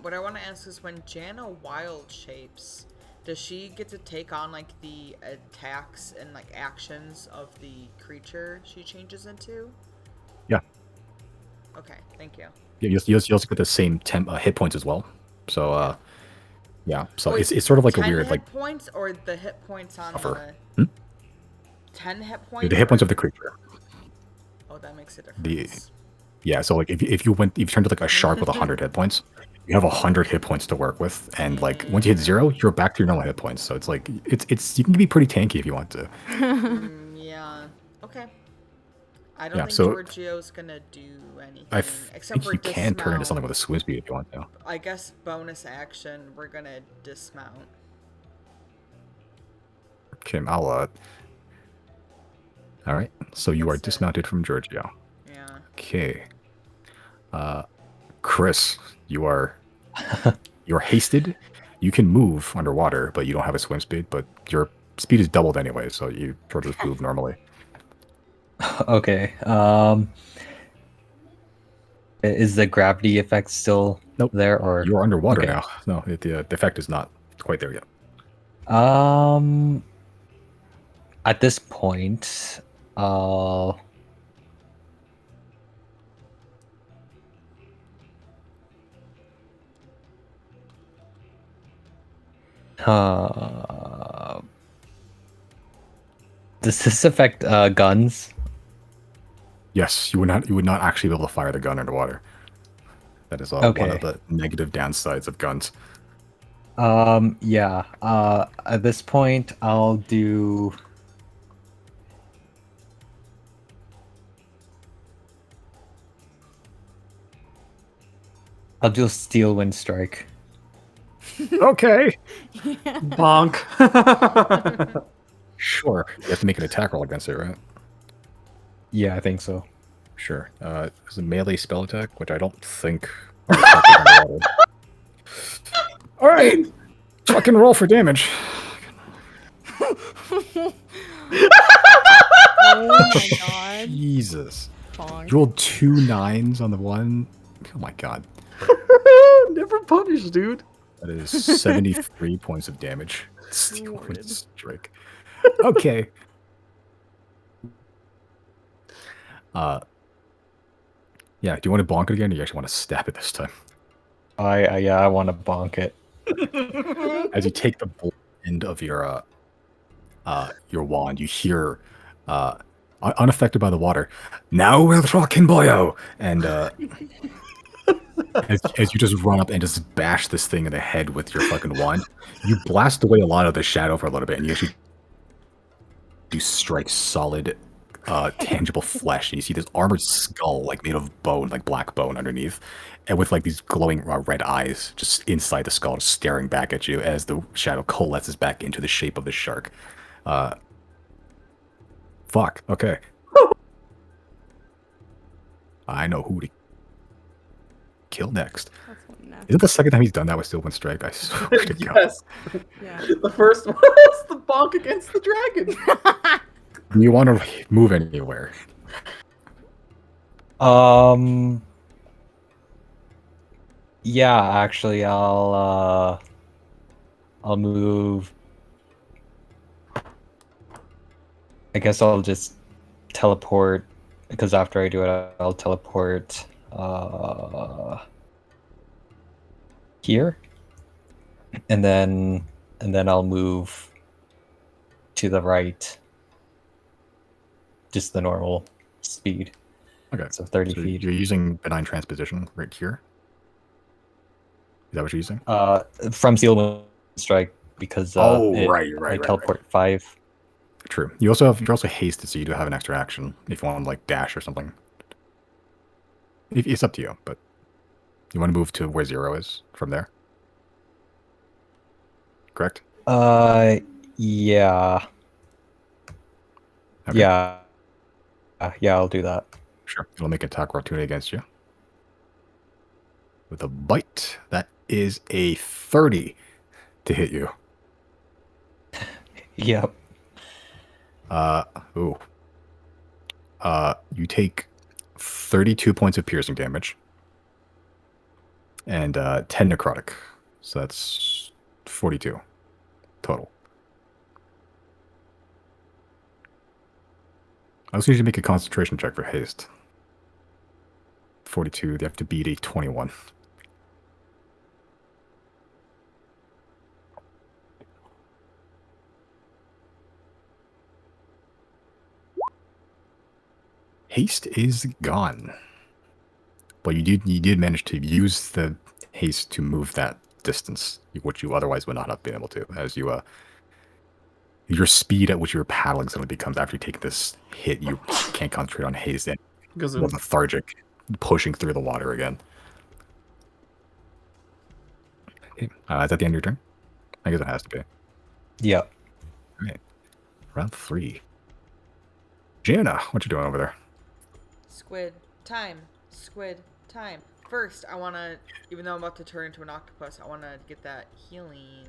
What I want to ask is when Janna wild shapes, does she get to take on like the attacks and like actions of the creature she changes into? Yeah. Okay, thank you. Yeah, you also get the same hit points as well. So yeah, so it's sort of like a weird like points or the hit points on buffer. the 10 hit points. The hit points of the creature. Oh, that makes a difference. Yeah, so like if you turned to like a shark with 100 hit points, you have 100 hit points to work with, and like once you hit 0, you're back to your normal hit points. So it's like it's you can be pretty tanky if you want to. Yeah. Okay. I don't think so Giorgio's gonna do anything think except for you can turn into dismount. something with a swim speed if you want to. I guess bonus action, we're gonna dismount. Okay, I'll all right, so you are dismounted from Giorgio. Yeah. Okay. Chris, you're hasted. You can move underwater, but you don't have a swim speed, but your speed is doubled anyway, so you sort of just move normally. Okay. Is the gravity effect still Nope. there, or You're underwater Okay. now. No, the effect is not quite there yet. At this point, I'll does this affect guns? Yes, you would not actually be able to fire the gun underwater. That is one Okay. of the negative downsides of guns. Yeah. At this point, I'll do. I'll do a steel wind strike. Okay. Bonk. Sure. You have to make an attack roll against it, right? Yeah, I think so. Sure. It's a melee spell attack, which I don't think. Are effective underwater. All right. Fucking roll for damage. Oh my god. Jesus. Bonk. You rolled 2 9s on the one. Oh my god. Never punished, dude. That is 73 points of damage. Steel Lord. wind strike. Okay. Yeah, do you want to bonk it again, or do you actually want to stab it this time? I want to bonk it. As you take the end of your wand, you hear, unaffected by the water, "Now we'll rockin' boyo!" And as you just run up and just bash this thing in the head with your fucking wand, you blast away a lot of the shadow for a little bit, and you actually do strike solid, tangible flesh. And you see this armored skull, like made of bone, like black bone underneath, and with like these glowing red eyes just inside the skull, just staring back at you as the shadow coalesces back into the shape of the shark. Fuck. Okay. I know who to kill next. That's one Is it the second time he's done that with Steel Wind Strike? I swear to God. Yes. Yeah. The first one was the bonk against the dragon. Do you want to move anywhere? Yeah, actually, I'll move. I guess I'll just teleport, because after I do it, I'll teleport here, and then I'll move to the right, just the normal speed. Okay. So 30 So feet. you're using benign transposition right here? Is that what you're using? From Steel Wind Strike, because I teleport 5. True. You're also hasted, so you do have an extra action if you want to like dash or something. It's up to you, but you want to move to where 0 is from there. Correct? Yeah. Okay. Yeah. Yeah, I'll do that. Sure. It'll make attack opportunity against you. With a bite, that is a 30 to hit you. Yep. You take 32 points of piercing damage and 10 necrotic. So that's 42 total. I also need to make a concentration check for haste. 42, they have to beat a 21. Haste is gone. But you did manage to use the haste to move that distance, which you otherwise would not have been able to, as you your speed at which your paddling suddenly becomes after you take this hit. You can't concentrate on haste and Because you're lethargic, pushing through the water again. Okay. Is that the end of your turn? I guess it has to be. Yep. All right. Round 3. Jana, what you doing over there? Squid time. Squid time. First, I want to, even though I'm about to turn into an octopus, I want to get that healing.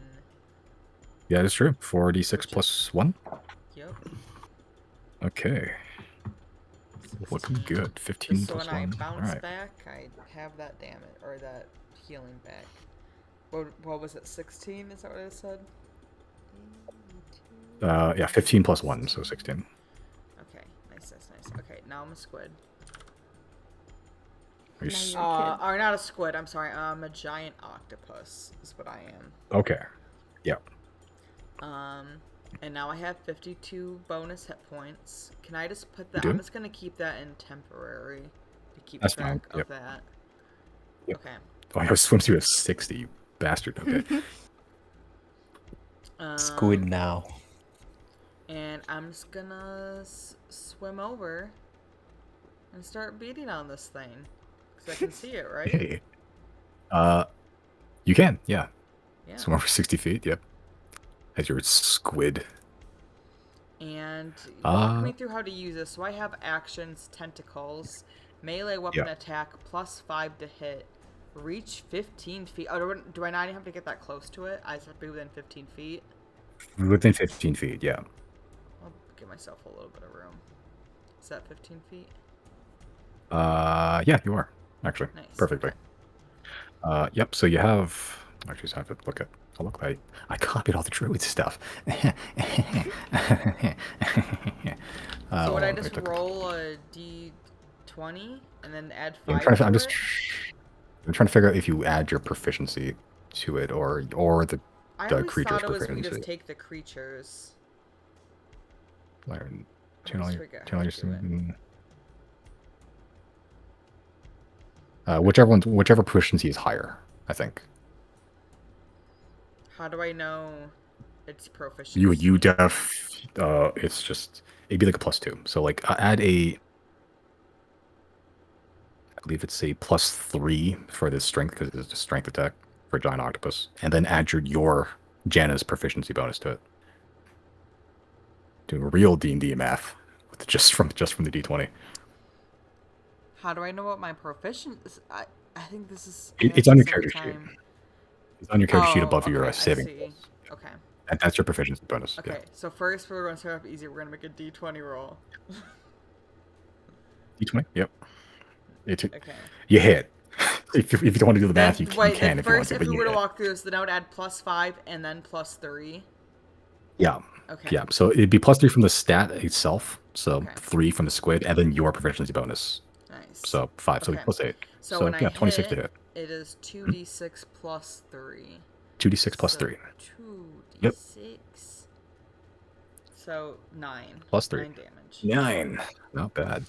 Yeah, that's true. 4d6 plus 1. Yep. Okay. So looking good. 15 Just so plus when I 1. bounce Alright. back, I have that damage or that healing back. What was it? 16? Is that what I said? Yeah, 15 plus 1, so 16. Okay, nice. Okay, now I'm a squid. Are you Now s- you're a kid. Or not a squid. I'm sorry. I'm a giant octopus. Is what I am. Okay. Yeah. And now I have 52 bonus hit points. Can I just put You that? do? I'm just gonna keep that in temporary to keep That's track fine, of that. Yep. Okay. Oh, I was swimsuit at 60, you bastard. Okay. Squid now. And I'm just gonna swim over and start beating on this thing. Because I can see it, right? Hey. You can, yeah. Yeah. Swim over 60 feet, yep. As your squid. And walk me Uh, through how to use this. So I have actions, tentacles, melee weapon Yeah. attack, +5 to hit, reach 15 feet. Oh, do I not even have to get that close to it? I just have to be within 15 feet. Within 15 feet, yeah. I'll give myself a little bit of room. Is that 15 feet? Yeah, you are, actually. Nice. Perfectly. Yep, so you have... Actually, just have to look at... Oh, look, I copied all the druid stuff. So would I hold on, just took- roll a d20 and then add Yeah, 5 to I'm it? I'm trying to figure out if you add your proficiency to it or the I the always creature's thought it was we proficiency. just take the creatures. Learn, I channel always your, forget how channel your to do it. sim- whichever proficiency is higher, I think. How do I know it's proficiency? You it's just it'd be like a +2. So like add a, I believe it's a +3 for the strength because it's a strength attack for a giant octopus, and then add your Janna's proficiency bonus to it. Doing real D&D math with just from the D20. How do I know what my proficient is? I think this is. It's on your character sheet. It's on your character sheet above your okay, saving. I see. Okay. That's your proficiency bonus. Okay. Yeah. So first, we're going to start off easy. We're going to make a d20 roll. D20. Yep. Okay. You hit. If you don't want to do the math, Then, you wait, can then if you want first, to. if But we you were to hit. walk through this, then I would add +5 and then +3. Yeah. Okay. Yeah. So it'd be +3 from the stat itself. So Okay. 3 from the squid, and then your proficiency bonus. Nice. So 5. So Okay. +8. So when yeah, I 26 to hit. it is 2d6 plus 3. 2d6 plus 3. 2d6. Yep. So 9. Plus 3. 9 damage. 9. Not bad.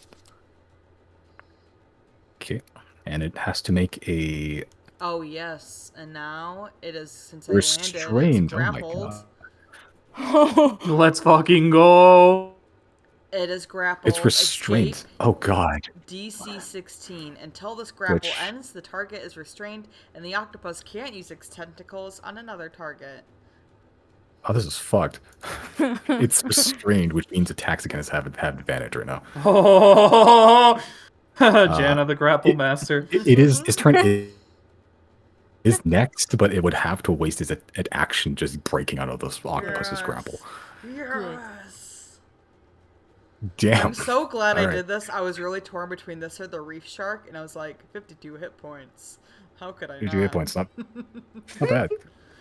Okay. And it has to make a Oh yes, and now it is since I restrained. landed, it's Oh my grappled. god. Let's fucking go. It is grappled. It's restrained. Escape, Oh god. DC 16. Until this grapple Which- ends, the target is restrained, and the octopus can't use its tentacles on another target. Oh, this is fucked. It's restrained, which means attacks against have advantage right now. Oh, Janna the grapple master. It is his turn is next, but it would have to waste his action just breaking out of this octopus's Yes. grapple. Yes. Damn. I'm so glad I Alright. did this. I was really torn between this or the reef shark, and I was like, 52 hit points. How could I not? 2 hit points. Not bad.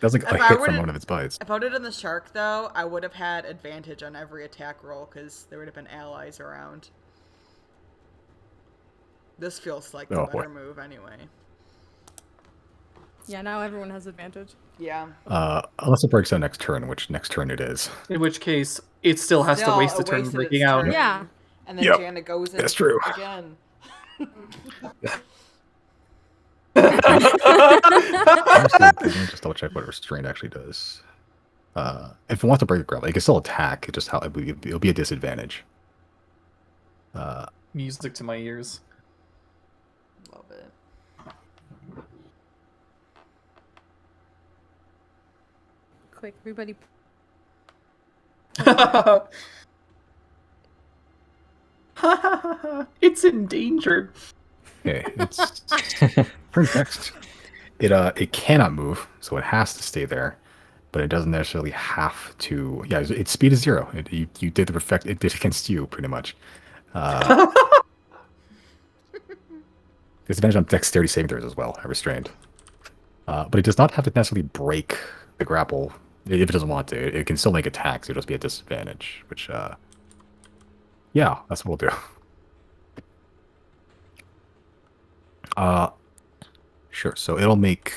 That's like If a I hit would've- from one of its bites. If I would have done the shark, though, I would have had advantage on every attack roll because there would have been allies around. This feels like the Oh, better boy. move anyway. Yeah, now everyone has advantage. Yeah. Unless it breaks out next turn, which next turn it is. In which case, it still has to waste a it turn wasted breaking its out. turn, Yeah. And then Yep, Janna goes in that's true. again. Honestly, let me just double check what restraint actually does. If it wants to break a grapple, it can still attack. It just it'll be a disadvantage. Music to my ears. Love it. Quick, everybody. It's in danger. Okay, it's turn next. It cannot move, so it has to stay there, but it doesn't necessarily have to. Yeah, its speed is 0. You did the perfect. It did against you pretty much. Disadvantage on dexterity saving throws as well, restrained. But it does not have to necessarily break the grapple if it doesn't want to. It can still make attacks. It'll just be a disadvantage, which, yeah, that's what we'll do. Sure. So it'll make...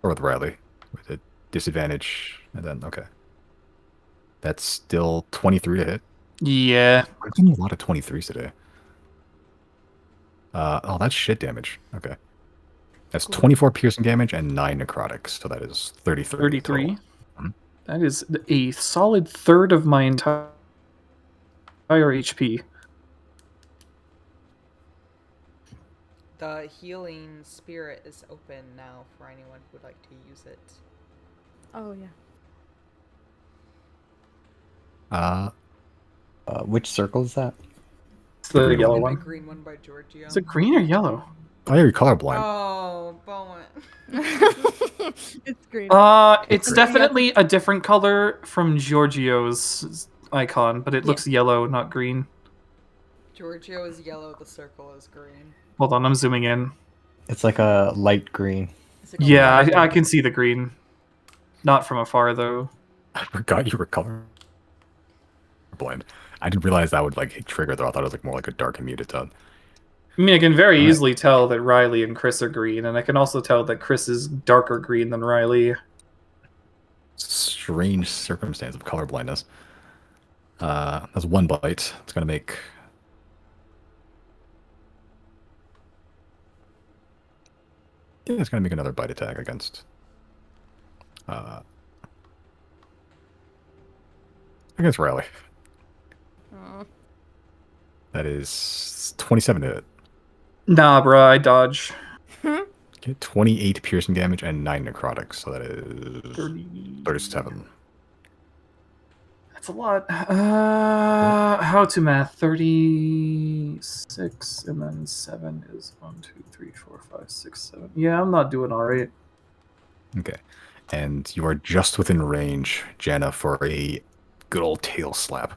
Or with Riley. With a disadvantage. And then, okay. That's still 23 to hit. Yeah. We're getting a lot of 23s today. Oh, that's shit damage. Okay. That's 24 piercing damage and 9 necrotics. So that is 33. 33. That is a solid third of my entire HP. The healing spirit is open now for anyone who would like to use it. Oh yeah. Which circle is that? It's the green yellow And one. the green one by Giorgio. Is it green or yellow? Oh, yeah, you're colorblind. Oh, Bowen. It's green. It's definitely a different color from Giorgio's icon, but it looks yellow, not green. Giorgio is yellow, the circle is green. Hold on, I'm zooming in. It's like a light green. Is it Yeah, green? I can see the green. Not from afar, though. I forgot you were colorblind. I didn't realize that would like trigger though. I thought it was like more like a dark and muted tone. I mean, I can very easily tell that Riley and Chris are green, and I can also tell that Chris is darker green than Riley. Strange circumstance of colorblindness. That's one bite. It's gonna make... Yeah, it's gonna make another bite attack against... against Riley. That is 27 to hit. Nah, bruh, I dodge. Okay, 28 piercing damage and 9 necrotics, so that is 30... 37. That's a lot. How to math? 36, and then 7 is 1, 2, 3, 4, 5, 6, 7. Yeah, I'm not doing alright. Okay. And you are just within range, Janna, for a good old tail slap.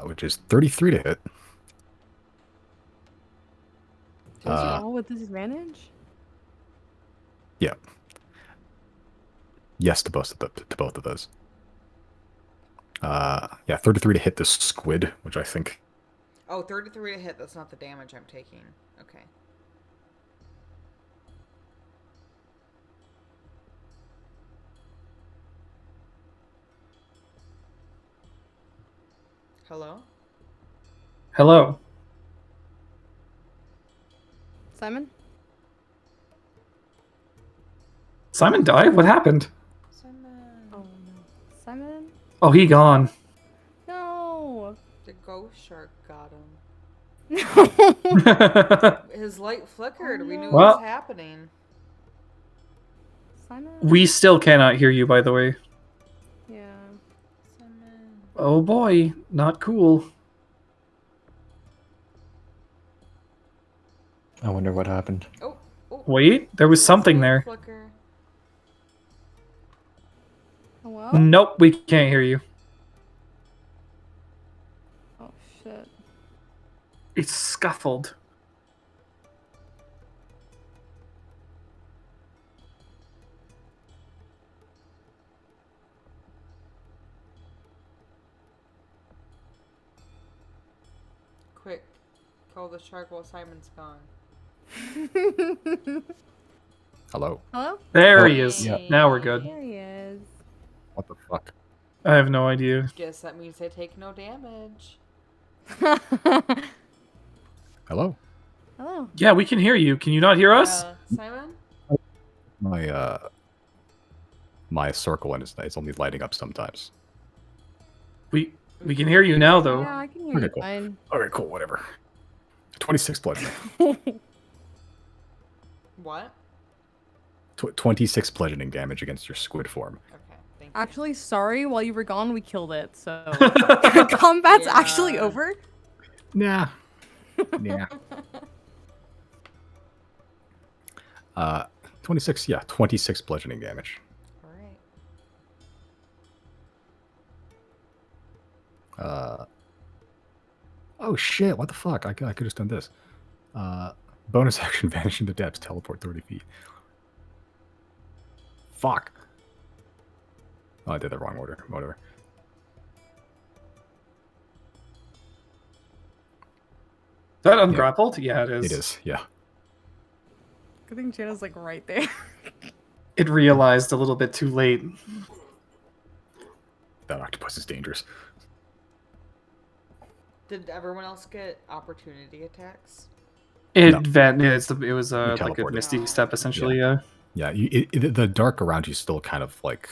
Which is 33 to hit. Those are all with disadvantage? Yeah. Yes to both of those. Yeah, 33 to hit the squid, which I think... Oh, 33 to hit, that's not the damage I'm taking. Okay. Hello? Hello. Simon? Simon died? What happened? Simon. Oh no. Simon? Oh, he gone. No! The ghost shark got him. No! His light flickered. Oh, We knew no. what Well- was happening. Simon? We still cannot hear you, by the way. Yeah. Simon. Oh boy, not cool. I wonder what happened. Oh. Wait, there was something there. Flicker. Hello? Nope, we can't hear you. Oh shit. It's scuffled. Quick. Call the shark while Simon's gone. Hello? Hello? There Oh, he is. yeah. Now we're good. There he is. What the fuck? I have no idea. Guess that means they take no damage. Hello? Hello. Yeah, we can hear you. Can you not hear us? Simon? My circle and it's only lighting up sometimes. We can hear you now, though. Yeah, I can hear Okay, you cool. fine. Okay, cool, whatever. 26 bludgeoning. What? 26 bludgeoning damage against your squid form. Okay, thank you. Actually, sorry, while you were gone, we killed it, so... Combat's actually Yeah. over? Nah. Nah. 26, yeah, 26 bludgeoning damage. Alright. Oh shit! What the fuck? I could have done this. Bonus action: vanish into depths, teleport 30 feet. Fuck. Oh, I did the wrong order. Whatever. Is that ungrappled? Yeah, it is. It is. Yeah. Good thing Jana's like right there. It realized a little bit too late. That octopus is dangerous. Did everyone else get opportunity attacks? It No. it was like a teleported. misty step essentially. Yeah. Yeah. The dark around you is still kind of like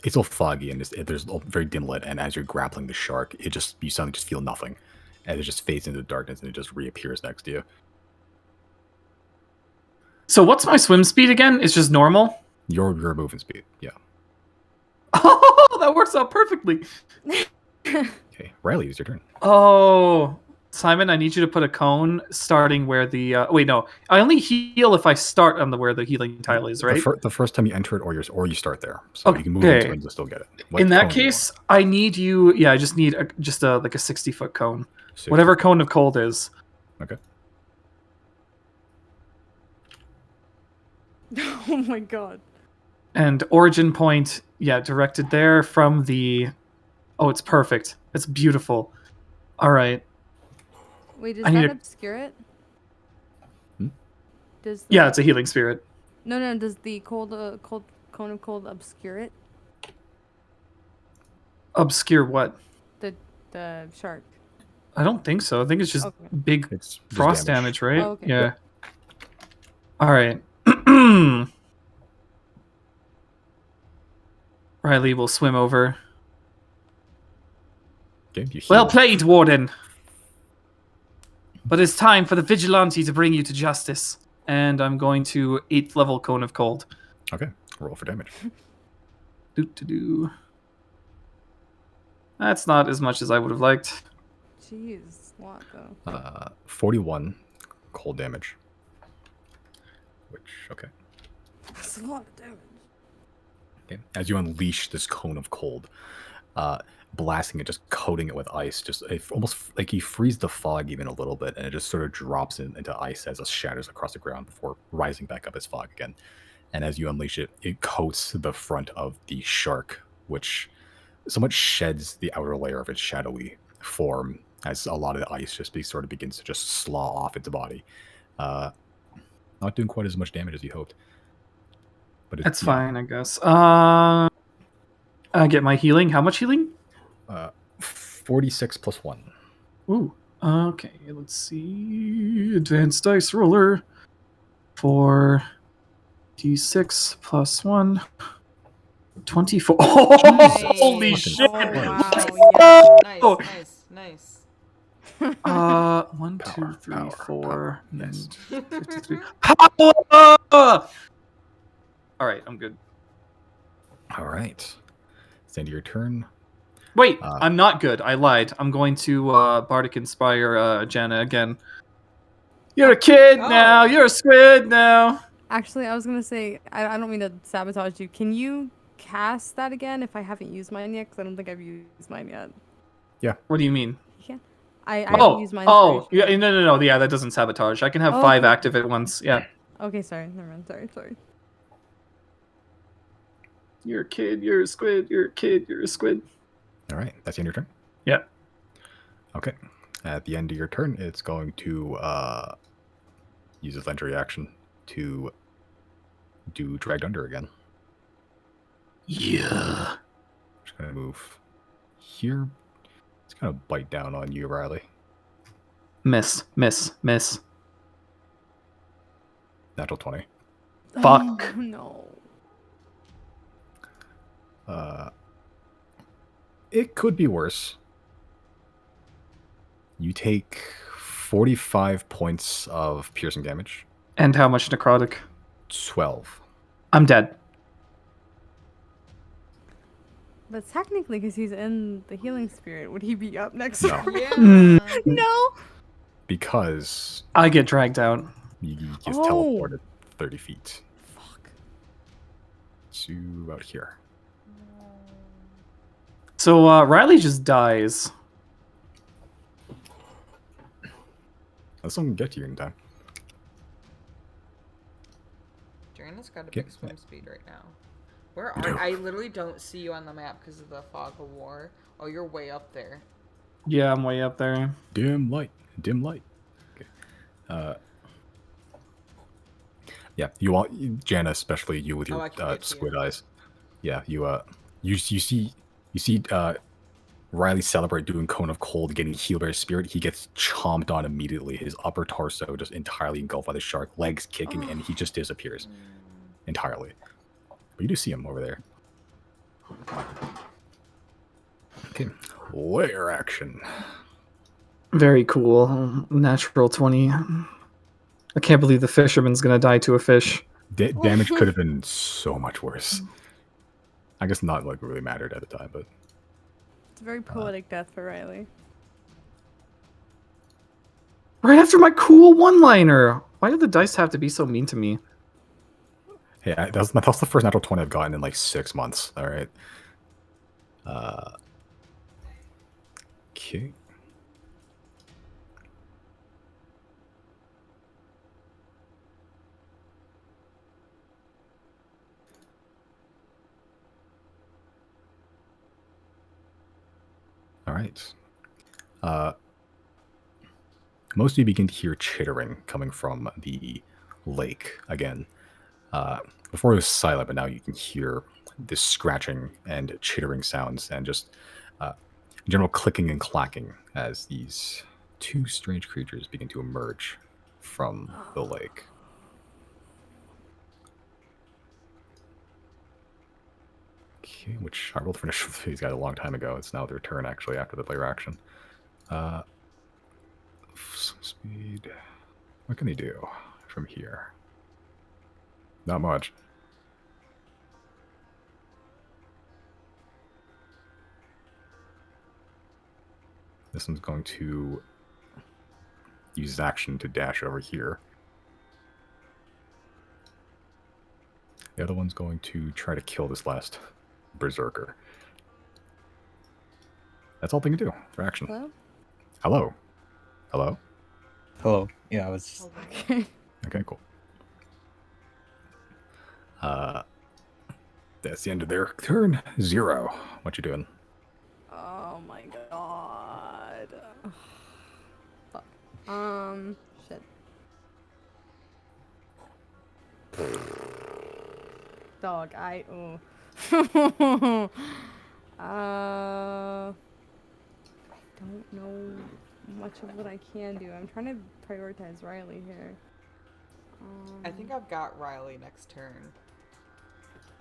it's all foggy and there's very dim lit. And as you're grappling the shark, you suddenly just feel nothing, and it just fades into the darkness and it just reappears next to you. So what's my swim speed again? It's just normal. Your movement speed. Yeah. Oh, that works out perfectly. Okay, Riley, it's your turn. Oh, Simon, I need you to put a cone starting where the wait, no, I only heal if I start on where the healing tile is, right? The first time you enter it, or you start there, so you can move into it and you'll still get it. What In that cone do you case, I need you. Yeah, I just need like a 60-foot cone, 60. whatever cone of cold is. Okay. Oh my god. And origin point, yeah, directed there from the. Oh, it's perfect. It's beautiful. All right. Wait, does I need that a- obscure it? Hmm? Does Yeah, it's a healing spirit. No, does the cone of cold obscure it? Obscure what? The shark. I don't think so. I think it's just Okay. big It's just frost damage, right? Oh, okay. Yeah. All right. Riley will swim over. Okay, you heal. Well played, Warden. But it's time for the vigilante to bring you to justice. And I'm going to 8th level Cone of Cold. Okay, roll for damage. Do. That's not as much as I would have liked. Jeez, a lot though. 41 cold damage. Which, okay. That's a lot of damage. Okay. As you unleash this cone of cold, blasting it, just coating it with ice, almost like you freeze the fog even a little bit, and it just sort of drops into ice as it shatters across the ground before rising back up as fog again. And as you unleash it, it coats the front of the shark, which somewhat sheds the outer layer of its shadowy form as a lot of the ice sort of begins to just slaw off its body. Not doing quite as much damage as you hoped. But That's fine, I guess. I get my healing. How much healing? 46 plus 1. Ooh. Okay, let's see. Advanced dice roller. 4d6 plus 1. 24. Oh, Nice. holy Fucking shit! wow, Nice, Oh. nice. 1, 2, Power, 3, power, 4, power. and Yes. 53. Power! All right, I'm good. All right. It's the end of your turn. Wait, I'm not good. I lied. I'm going to Bardic Inspire Jana again. You're a kid now. You're a squid now. Actually, I was gonna say I don't mean to sabotage you. Can you cast that again if I haven't used mine yet? Because I don't think I've used mine yet. What do you mean? You can. I haven't used mine. Yeah, no. Yeah, that doesn't sabotage. I can have 5 okay. active at once. Yeah. Okay, sorry. Never mind. Sorry. You're a kid. You're a squid. You're a kid. You're a squid. All right. That's the end of your turn? Yeah. Okay. At the end of your turn, it's going to use its legendary action to do Dragged Under again. Yeah. Just going to move here. It's going to bite down on you, Riley. Miss. Natural 20. Fuck. Oh, no. It could be worse. You take 45 points of piercing damage. And how much necrotic? 12. I'm dead. But technically, because he's in the healing spirit, would he be up next? No. round? Yeah. No. Because I get dragged out. you just Oh. teleported 30 feet Fuck. to out here. So Riley just dies. Let someone get to you in time. Joanna's got a Okay. big swim speed right now. Where are I? Literally don't see you on the map because of the fog of war. Oh, you're way up there. Yeah, I'm way up there. Dim light. Dim light. Okay. Yeah, you all, Jana, especially you with your I can get to squid you. eyes. Yeah, you see Riley celebrate doing Cone of Cold, getting healed by his spirit. He gets chomped on immediately. His upper torso just entirely engulfed by the shark, legs kicking, and he just disappears entirely. But you do see him over there. Okay, layer action. Very cool. Natural 20. I can't believe the fisherman's gonna die to a fish. Damage could have been so much worse. I guess not like really mattered at the time, but It's a very poetic death for Riley. Right after my cool one-liner. Why do the dice have to be so mean to me? hey, that's the first natural 20 I've gotten in like 6 months. All right. Okay. All right. Most of you begin to hear chittering coming from the lake again. Before it was silent, but now you can hear this scratching and chittering sounds and just general clicking and clacking as these two strange creatures begin to emerge from the lake. Okay, which I rolled for initial these guys a long time ago. It's now their turn, actually, after the player action. Speed. What can they do from here? Not much. This one's going to use his action to dash over here. The other one's going to try to kill this last berserker. That's all they can do for action. Hello? Hello? Hello? Hello. Yeah, I was just... Okay. Okay, cool. That's the end of their turn. 0. What you doing? Oh my god. Fuck. Shit. Dog, oh. I don't know much of what I can do. I'm trying to prioritize Riley here. I think I've got Riley next turn.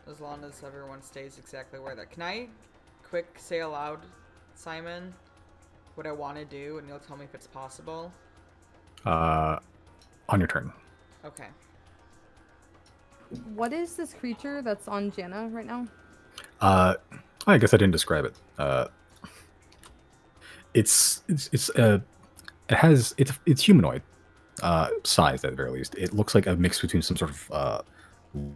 As long as everyone stays exactly where they're. Can I quick say aloud, Simon, what I want to do, and you'll tell me if it's possible? On your turn. Okay. What is this creature that's on Jana right now? I guess I didn't describe it. It's humanoid size at the very least. It looks like a mix between some sort of No.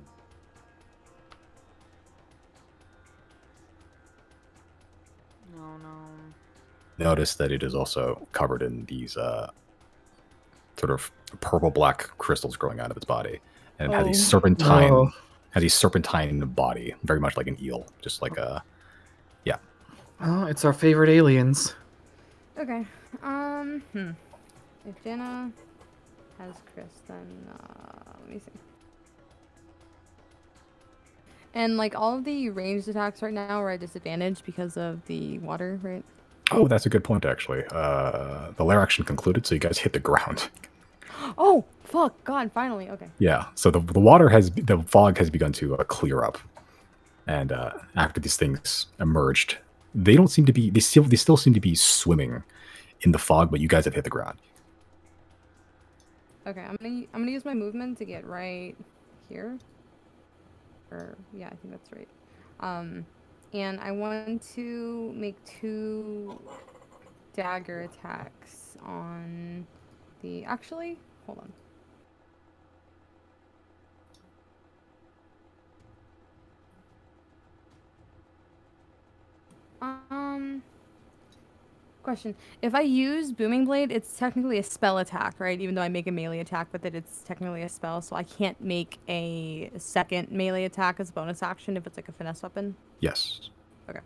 notice that it is also covered in these sort of purple-black crystals growing out of its body, and it has a serpentine body, very much like an eel, just like a Oh, it's our favorite aliens. Okay. If Jana has Chris, then let me see. And like all of the ranged attacks right now are at disadvantage because of the water, right? Oh, that's a good point, actually. The lair action concluded, so you guys hit the ground. Oh, fuck. God, finally. Okay. Yeah, so the fog has begun to clear up, and after these things emerged, they don't seem to be. They still seem to be swimming in the fog, but you guys have hit the ground. Okay, I'm gonna use my movement to get right here. Or yeah, I think that's right. And I want to make 2 dagger attacks on the. Actually, hold on. Question. If I use Booming Blade, it's technically a spell attack, right? Even though I make a melee attack with it, it's technically a spell, so I can't make a second melee attack as a bonus action if it's like a finesse weapon? Yes. Okay.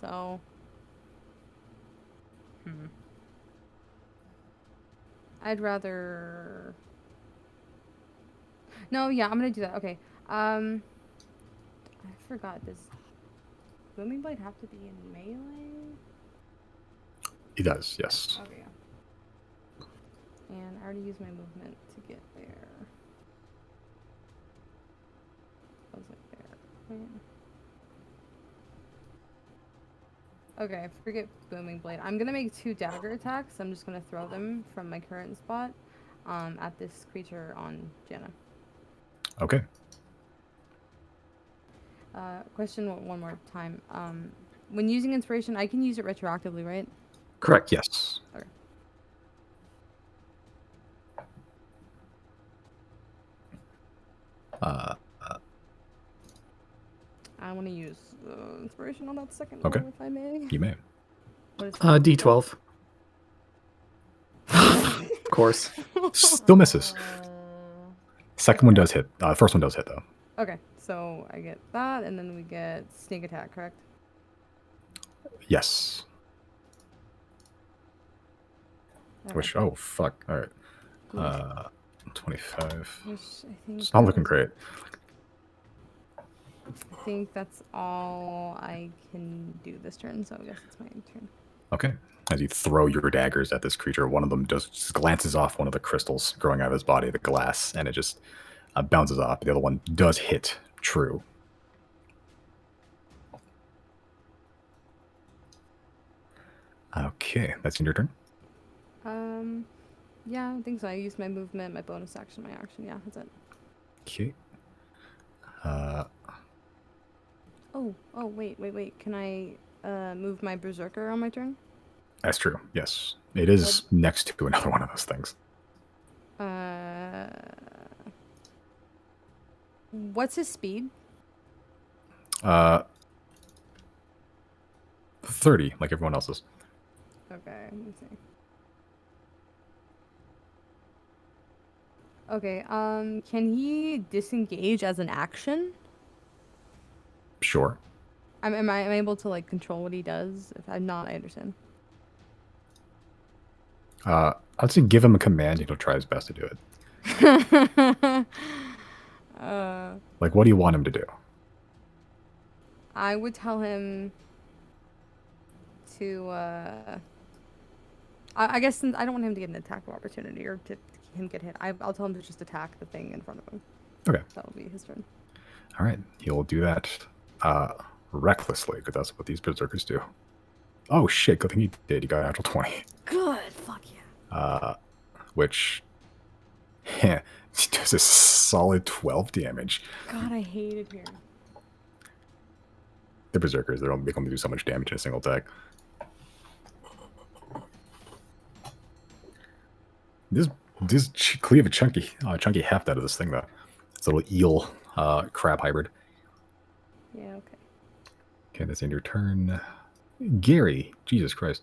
So... I'd rather... No, yeah, I'm gonna do that. Okay. I forgot. Does Booming Blade have to be in melee? He does, yes. Okay, yeah. And I already used my movement to get there. Was it there? Okay, forget Booming Blade. I'm gonna make 2 dagger attacks. I'm just gonna throw them from my current spot at this creature on Janna. Okay. Question one more time. When using inspiration, I can use it retroactively, right? Correct, yes. Okay. I want to use inspiration on that second Okay. one, if I may. You may. What is D12. Of course. Still misses. Second one does hit. First one does hit, though. Okay, so I get that, and then we get sneak attack, correct? Yes. Okay. Which, oh, fuck. All right. 25. Which I think It's not looking great. I think that's all I can do this turn, so I guess it's my turn. Okay. As you throw your daggers at this creature, one of them just glances off one of the crystals growing out of his body, the glass, and it just bounces off. The other one does hit true. Okay, that's in your turn. Yeah, I think so. I used my movement, my bonus action, my action. Yeah, that's it. Okay. Oh, wait. Can I move my berserker on my turn? That's true. Yes, it is next to another one of those things. What's his speed? 30, like everyone else's. Okay, let me see. Okay, can he disengage as an action? Sure. Am I able to like control what he does? If I'm not, I understand. I'd say give him a command and he'll try his best to do it. Like, what do you want him to do? I would tell him to, I guess since I don't want him to get an attack of opportunity or to him get hit. I'll tell him to just attack the thing in front of him. Okay. That'll be his turn. All right. He'll do that recklessly, because that's what these berserkers do. Oh, shit. Good thing he did. He got a natural 20. Good. Fuck yeah. Which does a solid 12 damage. God, I hate it here. The berserkers, they don't make them do so much damage in a single attack. This cleave a chunky heft out of this thing, though. It's a little eel crab hybrid. Yeah, okay. Okay, that's in your turn. Gary, Jesus Christ.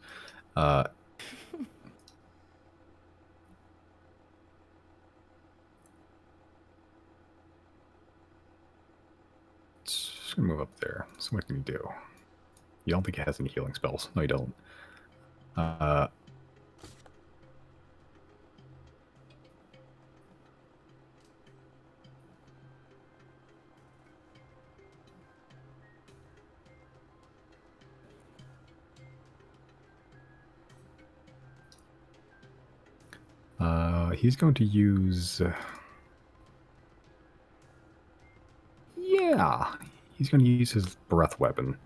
Just gonna move up there. So what can you do? You don't think it has any healing spells? No, you don't. He's going to use... yeah, he's going to use his breath weapon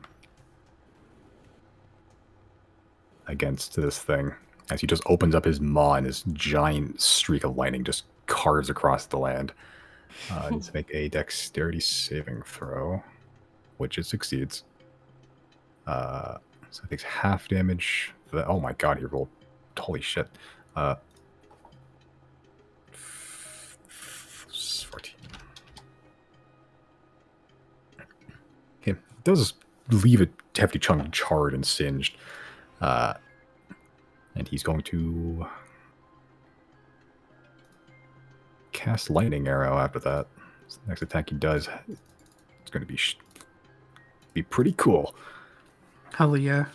against this thing. As he just opens up his maw and this giant streak of lightning just carves across the land. Needs to make a dexterity saving throw, which it succeeds. So it takes half damage. Oh my god, he rolled. Holy shit. 14. Okay, does leave a hefty chunk charred and singed. And he's going to cast Lightning Arrow after that. So the next attack he does, it's going to be pretty cool. Hell yeah.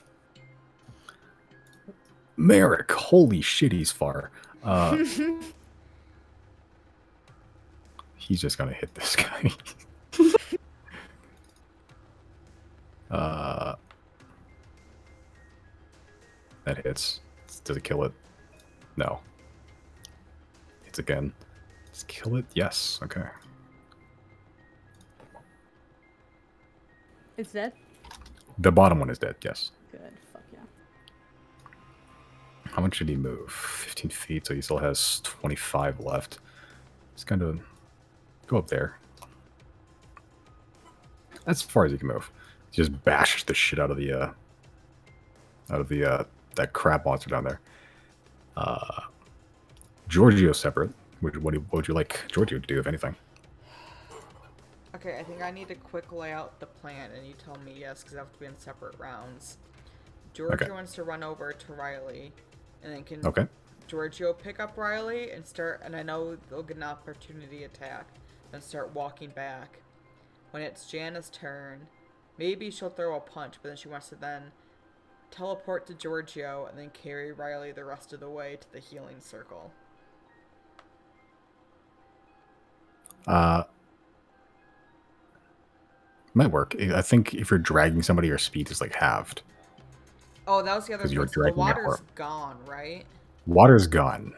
Merrick, holy shit, he's far. He's just going to hit this guy. That hits. Does it kill it? No. Hits again. Let's kill it. Yes. Okay. It's dead? The bottom one is dead. Yes. Good. Fuck yeah. How much did he move? 15 feet, so he still has 25 left. He's going to go up there. That's as far as he can move. Just bash the shit out of the that crab monster down there. Giorgio separate. What would you like Giorgio to do, if anything? Okay, I think I need to quick lay out the plan, and you tell me yes, because I have to be in separate rounds. Giorgio wants to run over to Riley, and then can Giorgio pick up Riley and start, and I know they'll get an opportunity attack, then start walking back. When it's Jana's turn, maybe she'll throw a punch, but then she wants to then teleport to Giorgio and then carry Riley the rest of the way to the healing circle. Might work. I think if you're dragging somebody, your speed is like halved. Oh, that was the other thing. So the water's gone, right? Water's gone.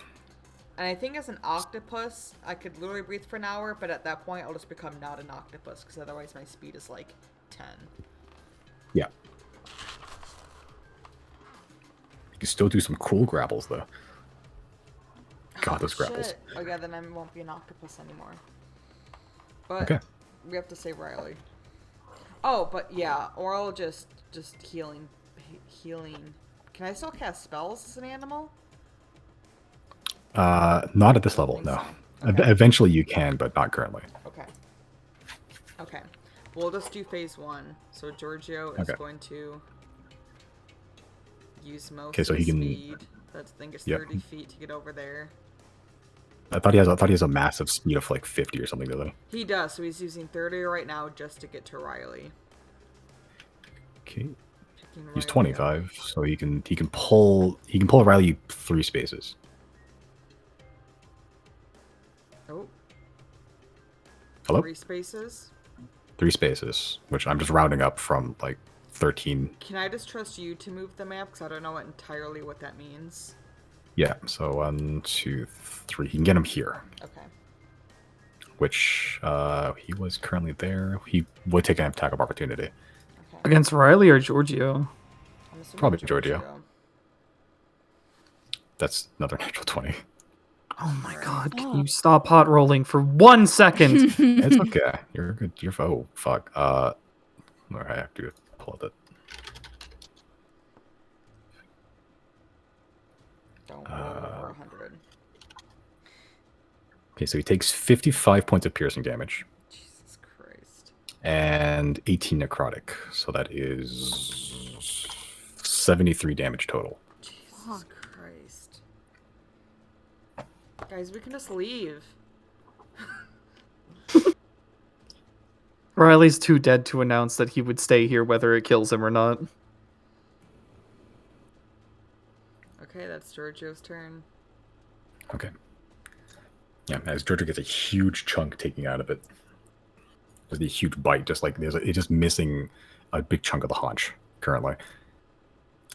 And I think as an octopus, I could literally breathe for an hour, but at that point, I'll just become not an octopus, because otherwise my speed is like 10. Yeah. You can still do some cool grapbles, though. God, those grapples. Shit. Oh yeah, then I won't be an octopus anymore. But we have to save Riley. Oh, but yeah, or I'll just healing. Can I still cast spells as an animal? Not at this level, no. Okay. Eventually you can, but not currently. Okay. Okay. We'll just do phase 1. So Giorgio is going to use most of his speed. I think it's 30 feet to get over there. I thought he has a massive speed of like 50 or something, doesn't he? He does, so he's using 30 right now just to get to Riley. Okay. He's 25, so he can pull Riley 3 spaces. Oh. Hello? 3 spaces? 3 spaces, which I'm just rounding up from like 13. Can I just trust you to move the map? Because I don't know entirely what that means. Yeah, so 1, 2, 3. He can get him here. Okay. Which, he was currently there. He would take an attack of opportunity. Okay. Against Riley or Giorgio? Probably Giorgio. That's another natural 20. Oh my god, can you stop hot rolling for 1 second? It's okay. You're good. Oh, fuck. I have to pull out that. Don't roll over 100. Okay, so he takes 55 points of piercing damage. Jesus Christ. And 18 necrotic. So that is 73 damage total. Jesus Christ. Guys, we can just leave. Riley's too dead to announce that he would stay here whether it kills him or not. Okay, that's Giorgio's turn. Okay. Yeah, as Giorgio gets a huge chunk taking out of it. There's a huge bite, just like it's just missing a big chunk of the haunch currently.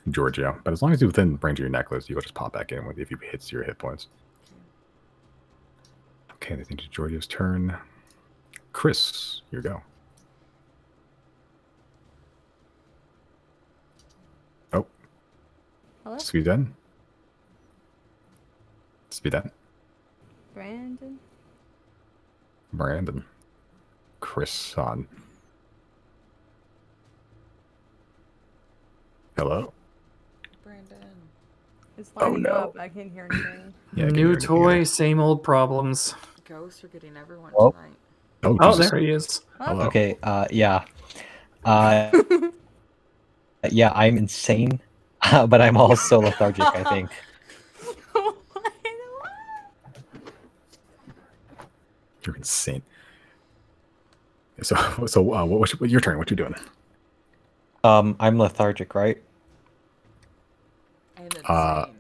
Giorgio. But as long as you're within range of your necklace, you'll just pop back in if you hits your hit points. Okay, I think it's Giorgio's turn. Chris, here you go. Oh. Hello? Speed done. Speed done. Brandon. Chris on. Hello? Brandon. It's lighting no. up. I can't hear anything. Yeah, New toy, same old problems. Ghosts are getting everyone Oh. tonight. Oh, Jesus. There he is. Hello. Okay, yeah. Yeah, I'm insane. But I'm also lethargic, I think. You're insane. So what's your turn? What you doing? I'm lethargic, right? And Uh, insane.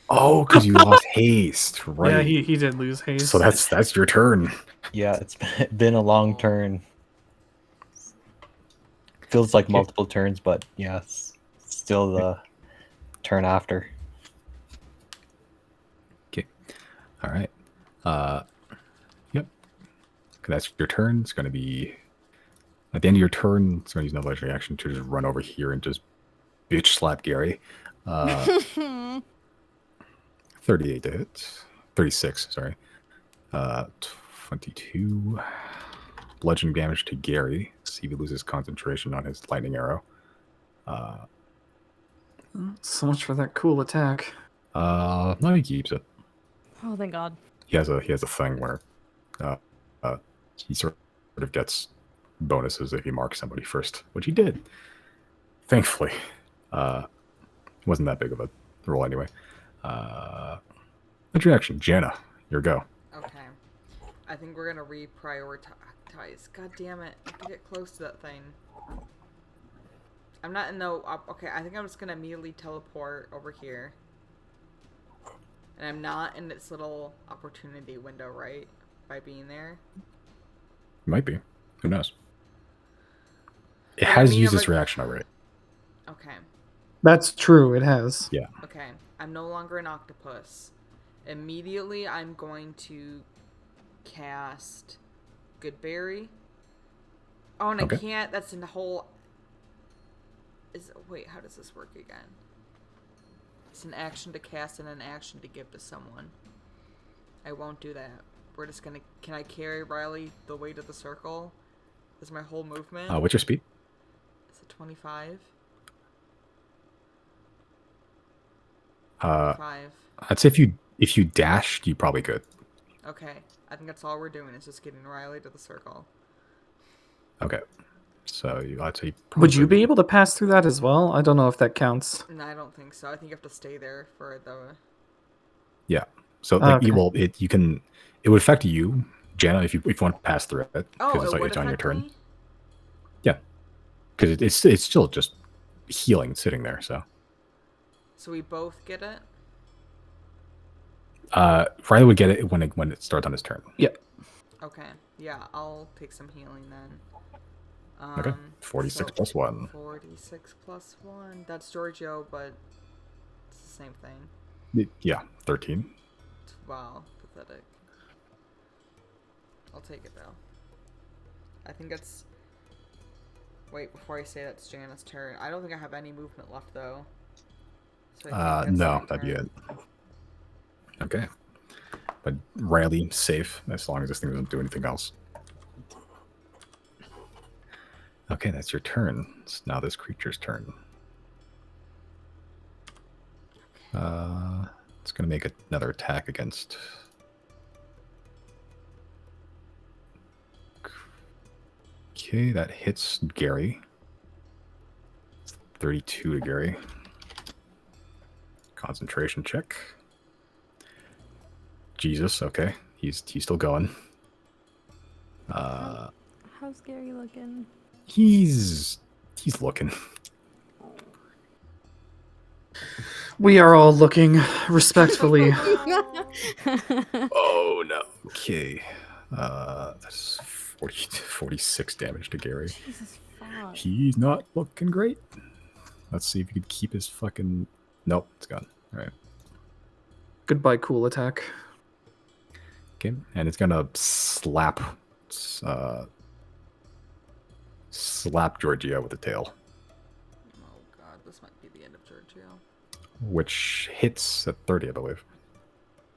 Oh, because you lost haste, right? Yeah, he did lose haste. So that's your turn. Yeah, it's been a long turn. Feels like multiple turns, but yeah, it's still the turn after. Okay. All right. Yep. That's your turn. It's going to be at the end of your turn. It's going to use another legendary action to just run over here and just bitch slap Gary. 38 to hit. 36. Sorry. 22 bludgeoning damage to Gary. See if he loses concentration on his lightning arrow. So much for that cool attack. No, he keeps it. Oh, thank God. He has a thing where he sort of gets bonuses if he marks somebody first, which he did. Thankfully, wasn't that big of a roll anyway. What's your action, Jana? Your go. Okay. I think we're gonna reprioritize. God damn it! I have to get close to that thing. I'm not in the. Okay, I think I'm just gonna immediately teleport over here. And I'm not in its little opportunity window, right? By being there. Might be. Who knows? It But I has mean, used I'm its like- reaction already. Okay. That's true, it has. Yeah. Okay. I'm no longer an octopus. Immediately, I'm going to cast Goodberry. Oh, and Okay. I can't. That's in the whole. Wait, how does this work again? It's an action to cast and an action to give to someone. I won't do that. We're just gonna. Can I carry Riley the way to the circle? Is my whole movement? What's your speed? Is it 25? 5. 5. I'd say if you dashed, you probably could. Okay. I think that's all we're doing is just getting Riley to the circle. Okay. So I'd say. Would you probably- be able to pass through that as well? I don't know if that counts. No, I don't think so. I think you have to stay there for the. Yeah. So like, Okay. you can. It would affect you, Jana, if you want to pass through it Oh, because it would it's on your affect turn. me? Yeah. Because it's still just healing sitting there. So. So we both get it? Riley would get it when it starts on his turn. Yep. Okay. Yeah, I'll take some healing then. Okay. 46 plus 1. 46 plus 1. That's Giorgio, but it's the same thing. Yeah, 13. Wow, pathetic. I'll take it though. I think that's. Wait, before I say that's Jana's turn. I don't think I have any movement left though. So I think that's No, my that'd be turn. it. Okay. But Riley, safe, as long as this thing doesn't do anything else. Okay, that's your turn. It's now this creature's turn. It's going to make another attack against... Okay, that hits Gary. 32 to Gary. Concentration check. Jesus, okay. He's still going. How's Gary looking? He's looking. We are all looking respectfully. Oh no. Okay. That's 46 damage to Gary. Jesus fuck. He's not looking great. Let's see if he could keep his fucking... Nope, it's gone. Alright. Goodbye, cool attack. Okay, and it's gonna slap Georgia with the tail, Oh god, this might be the end of Giorgio. which hits at 30, I believe.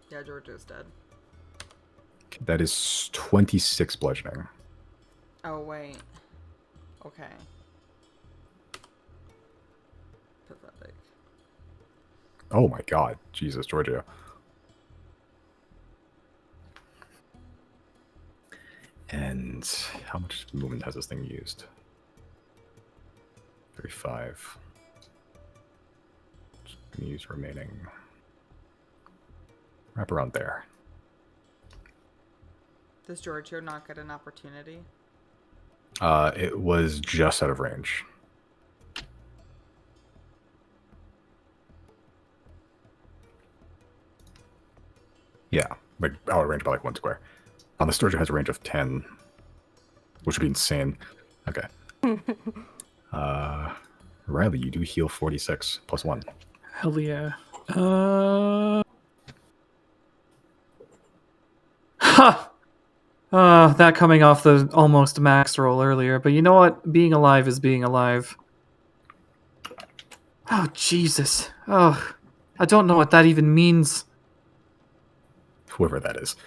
Yeah, Giorgio's dead. Okay, that is 26 bludgeoning. Oh wait. Okay. Pathetic. Oh my god, Jesus, Georgia. And how much movement has this thing used? 35. Can use remaining. Wrap around there. Does Giorgio not get an opportunity? It was just out of range. Yeah, like out of range by like 1 square. The Sturgeon has a range of 10, which would be insane. Okay. Riley, you do heal 46 plus 1. Hell yeah. Ha! That coming off the almost max roll earlier, but you know what? Being alive is being alive. Oh, Jesus. Oh, I don't know what that even means. Whoever that is.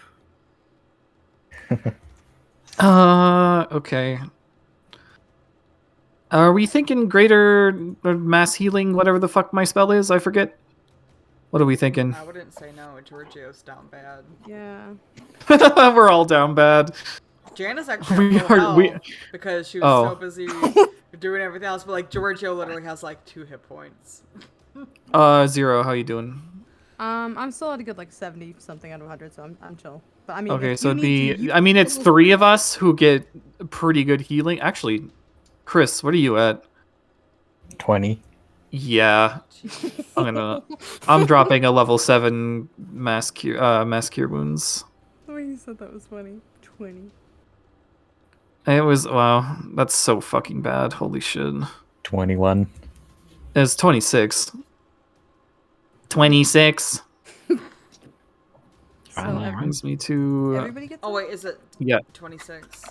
Okay. Are we thinking greater mass healing, whatever the fuck my spell is? I forget. What are we thinking? I wouldn't say no. Giorgio's down bad. Yeah. We're all down bad. Jana's actually at full health because she was so busy doing everything else. But like Giorgio literally has like 2 hit points. Zero. How you doing? I'm still at a good like 70 something out of 100, so I'm chill. But I mean, Okay, if so you it'd need be. to, I mean, it's 3 of us who get pretty good healing. Actually, Chris, what are you at? 20. Yeah, I'm dropping a level 7 mass cure wounds. Oh, you said that was funny. 20. It was wow. That's so fucking bad. Holy shit. 21. It's 26. 26. So That brings me to. everybody gets. Oh wait, is it? Yeah. 26.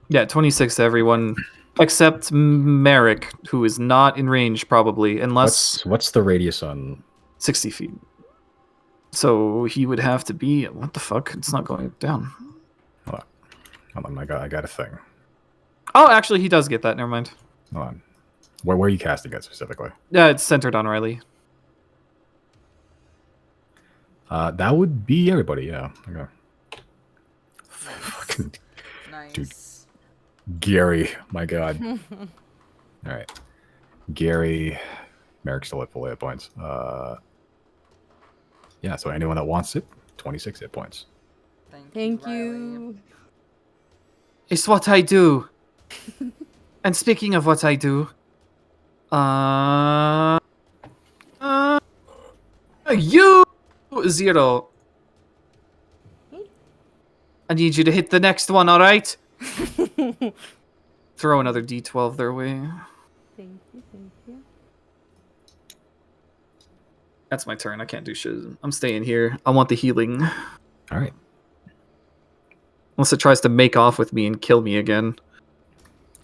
Yeah, 26 to everyone except Merrick, who is not in range probably, unless What's the radius on 60 feet. So he would have to be. What the fuck? It's not going down. Hold on, I got a thing. Oh, actually, he does get that. Never mind. Hold on. Where are you casting it specifically? Yeah, it's centered on Riley. That would be everybody, yeah. Okay. Fucking Nice. Dude. Gary, my god. Alright. Gary, Merrick's still at full hit points. Yeah, so anyone that wants it, 26 hit points. Thank Riley. you. It's what I do. And speaking of what I do, you 0. I need you to hit the next one, all right? Throw another D12 their way. Thank you. Thank you. That's my turn. I can't do shit. I'm staying here. I want the healing. All right. Unless it tries to make off with me and kill me again.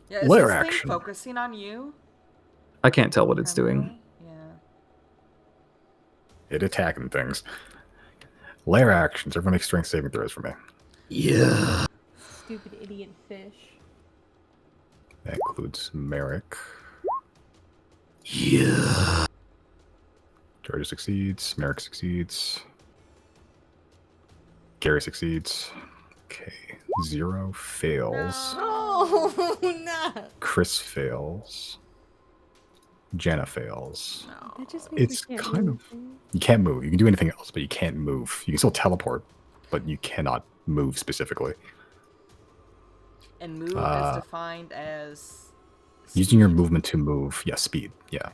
Yeah, is Lair this action. thing focusing on you? I can't tell what it's doing. Primarily? Yeah. It attacking things. Lair actions. Everyone make strength saving throws for me. Yeah. Stupid idiot fish. That includes Merrick. Yeah. Georgia succeeds. Merrick succeeds. Gary succeeds. Okay. 0 fails. Oh no! Chris fails. Jenna fails. No. That just means It's we can't kind do of... anything. You can't move. You can do anything else, but you can't move. You can still teleport, but you cannot move specifically. And move is defined as Using your speed. movement to move. Yeah, speed. Yeah.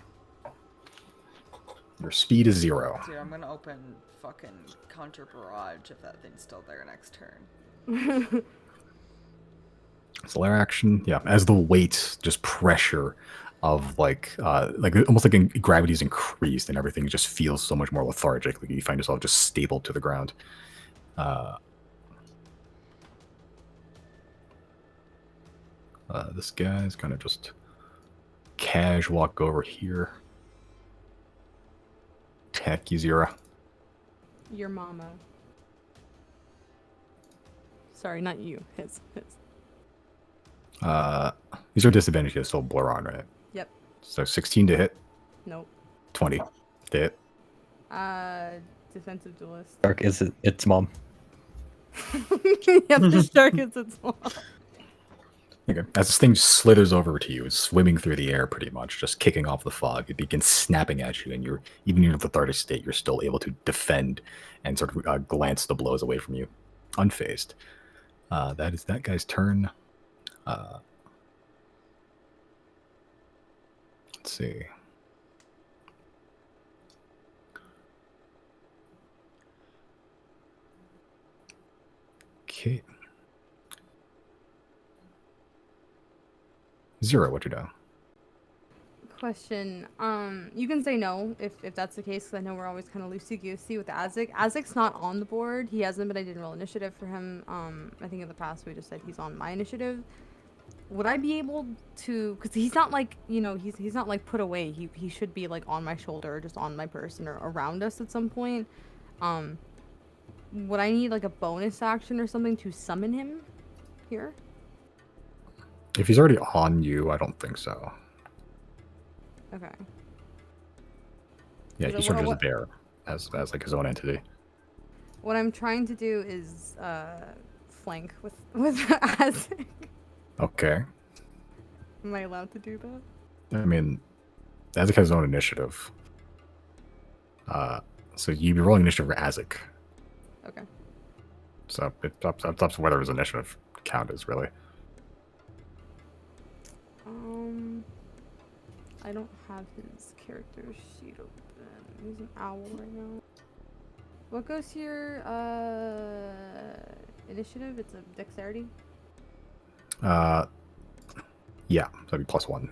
Your speed is 0. Dude, I'm gonna open fucking Counter Barrage if that thing's still there next turn. Lair action. Yeah. As the weight, just pressure of like almost like gravity's increased and everything just feels so much more lethargic. Like you find yourself just stapled to the ground. This guy's gonna just cash walk over here. Attack you, Zira. Your mama. Sorry, not you. His. These are disadvantages. You still blur on, right? Yep. So 16 to hit, Nope. 20 to hit. Defensive duelist. Dark is its mom. Yep, the shark is its mom. Okay. As this thing slithers over to you, it's swimming through the air pretty much, just kicking off the fog. It begins snapping at you, and you're even in a lethargic state, you're still able to defend and sort of glance the blows away from you, unfazed. That is that guy's turn. Let's see. Okay. Zero, what you do? Question. You can say no if that's the case, because I know we're always kind of loosey-goosey with Azik. Azik's not on the board. He hasn't, but I did roll initiative for him. I think in the past we just said he's on my initiative. Would I be able to, because he's not like, you know, he's not like put away. He should be like on my shoulder or just on my person or around us at some point. Would I need like a bonus action or something to summon him here? If he's already on you, I don't think so. Okay. Yeah, he's sort of just there as like his own entity. What I'm trying to do is flank with Azik. Okay. Am I allowed to do that? I mean, Azik has his own initiative. So you'd be rolling initiative for Azik. Okay. So it's up to whether his initiative count is really. I don't have his character sheet open. He's an owl right now. What goes to your initiative? It's a dexterity? Yeah, that'd be +1.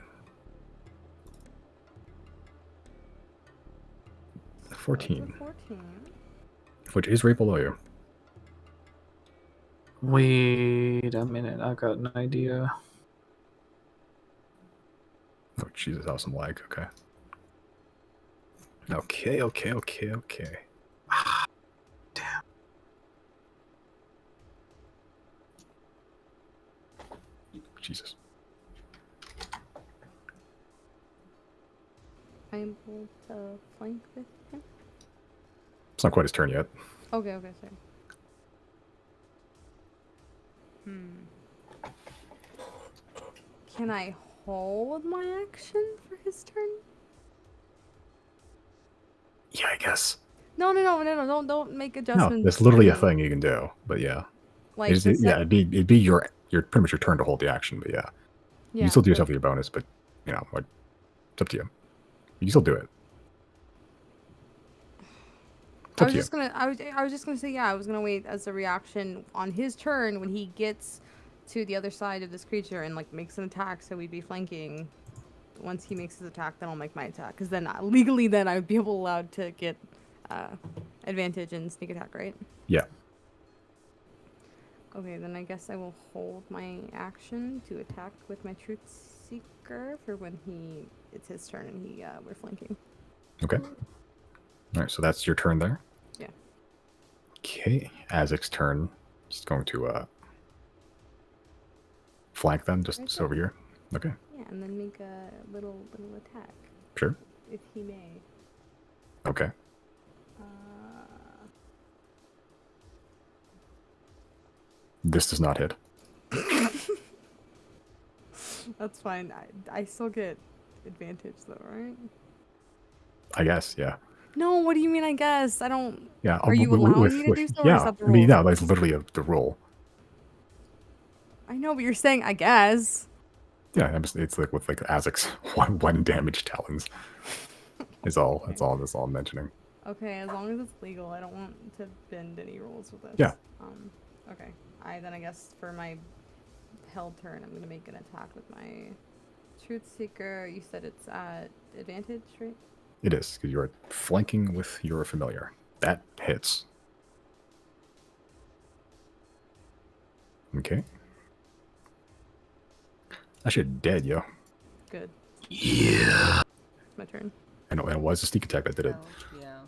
14. 14. Which is right below you. Wait a minute, I've got an idea. Oh, Jesus, that was some lag. Okay. Okay. Damn. Jesus. I'm able to flank with him? It's not quite his turn yet. Okay, sorry. Can I hold my action for his turn? Yeah, I guess. No, don't make adjustments. No, that's literally a thing you can do. But yeah. Like, it'd be your pretty much your turn to hold the action, but yeah. You can still do yourself with your bonus, but you know, like, it's up to you. You can still do it. I was just gonna say, yeah, I was gonna wait as a reaction on his turn when he gets to the other side of this creature and like makes an attack, so we'd be flanking. Once he makes his attack, then I'll make my attack, because then legally then I would be allowed to get advantage and sneak attack, right? Yeah. Okay, then I guess I will hold my action to attack with my Truth Seeker for when it's his turn and we're flanking. Okay. All right, so that's your turn there. Yeah. Okay, Azik's turn. Just going to flank them, just over here. Okay. Yeah, and then make a little attack. Sure. If he may. Okay. This does not hit. That's fine. I still get advantage though, right? I guess, yeah. No, what do you mean? I guess I don't. Yeah. Are you allowing me to do so? Or is Yeah. that the I mean, rule? yeah, that's literally the rule. I know, but you're saying I guess. Yeah, it's like with like Azik's one damage talons. Is all. That's all I'm mentioning. Okay, as long as it's legal, I don't want to bend any rules with this. Yeah. Okay. I guess for my held turn, I'm gonna make an attack with my Truth Seeker. You said it's at advantage, right? It is, because you're flanking with your familiar. That hits. Okay. That shit dead, yo. Good. Yeah. It's my turn. I know, and it was a sneak attack that did it. Yeah.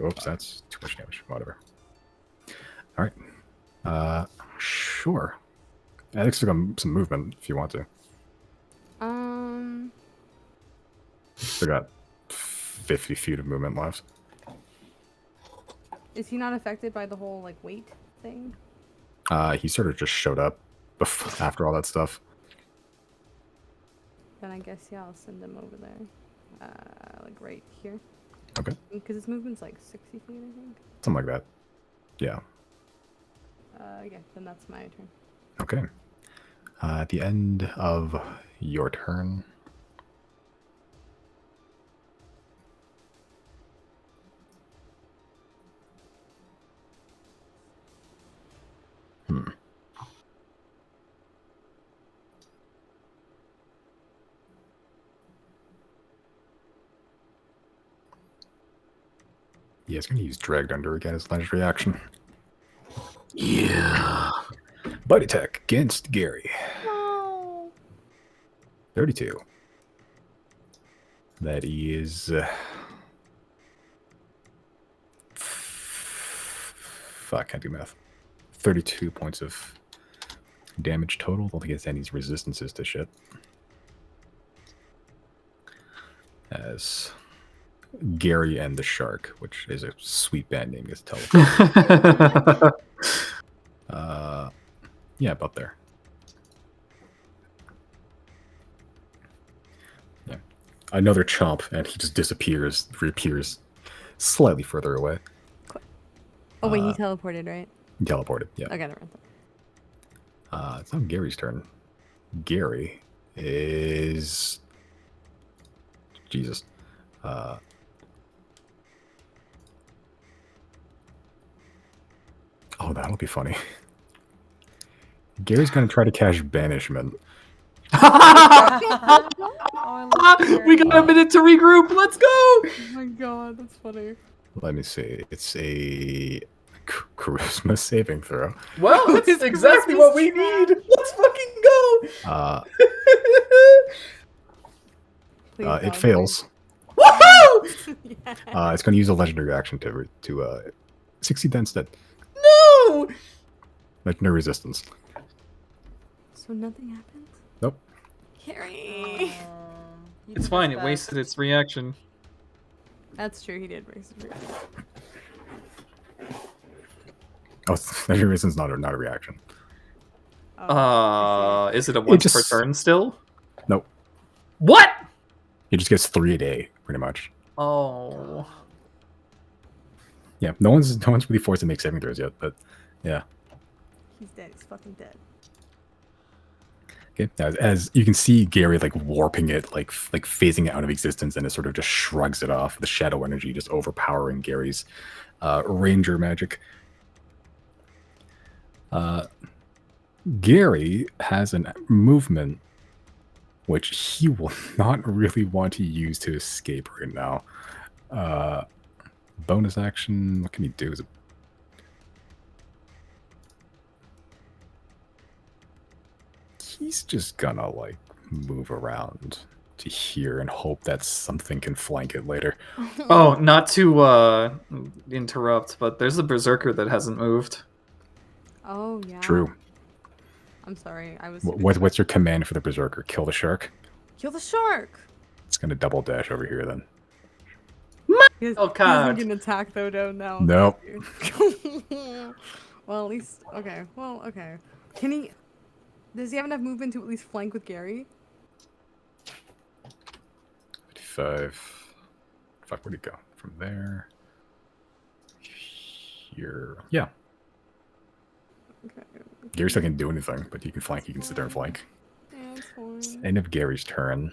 Oops, that's too much damage. Whatever. Alright. Sure. Alex took some movement if you want to. Still got 50 feet of movement left. Is he not affected by the whole like weight thing? He sort of just showed up after all that stuff. then I guess, yeah, I'll send him over there. Like right here. Okay. Because his movement's like 60 feet, I think. Something like that. Yeah. Yeah, then that's my turn. Okay. At the end of your turn, yeah, it's going to use Dragged Under again as legendary action. Yeah. Bite attack against Gary. No. 32. That is... fuck, can't do math. 32 points of damage total. Don't think it's any resistances to shit. As Gary and the Shark, which is a sweet band name, gets teleported. Yeah, about there. Yeah. Another chomp, and he just disappears, reappears slightly further away. Oh, wait, he teleported, right? Teleported, yeah. I got it right. It's not Gary's turn. Gary is... Jesus. Oh, that'll be funny. Gary's going to try to cast Banishment. We got a minute to regroup. Let's go. Oh my god, that's funny. Let me see. It's a charisma saving throw. Well, that's exactly what we need. Let's fucking go. It fails. Woohoo! Yeah. It's going to use a legendary action to succeed instead. No. Legendary resistance. So nothing happened? Nope. Harry. It's fine. It wasted its reaction. That's true, he did waste his reaction. Oh, legendary resistance is not a reaction. Oh, Is it a once per just- turn still? Nope. What? He just gets 3 a day, pretty much. Oh. Yeah, no one's really forced to make saving throws yet, but yeah. he's dead. He's fucking dead. Okay. As you can see, Gary like warping it, like phasing it out of existence, and it sort of just shrugs it off. The shadow energy just overpowering Gary's ranger magic. Gary has a movement which he will not really want to use to escape right now. Bonus action. What can he do? He's just gonna like move around to here and hope that something can flank it later. Oh, not to interrupt, but there's a berserker that hasn't moved. Oh, yeah. True. I'm sorry. I was. What's your command for the berserker? Kill the shark? Kill the shark! It's gonna double dash over here then. Oh, God. He doesn't get an attack, though, no. Nope. Well, at least. Okay. Well, okay. Can he. Does he have enough movement to at least flank with Gary? 55. Fuck, where'd he go? From there. Here. Yeah. Okay. Gary's not gonna do anything, but you can flank. You can sit there and flank. Yeah, that's fine. It's the end of Gary's turn.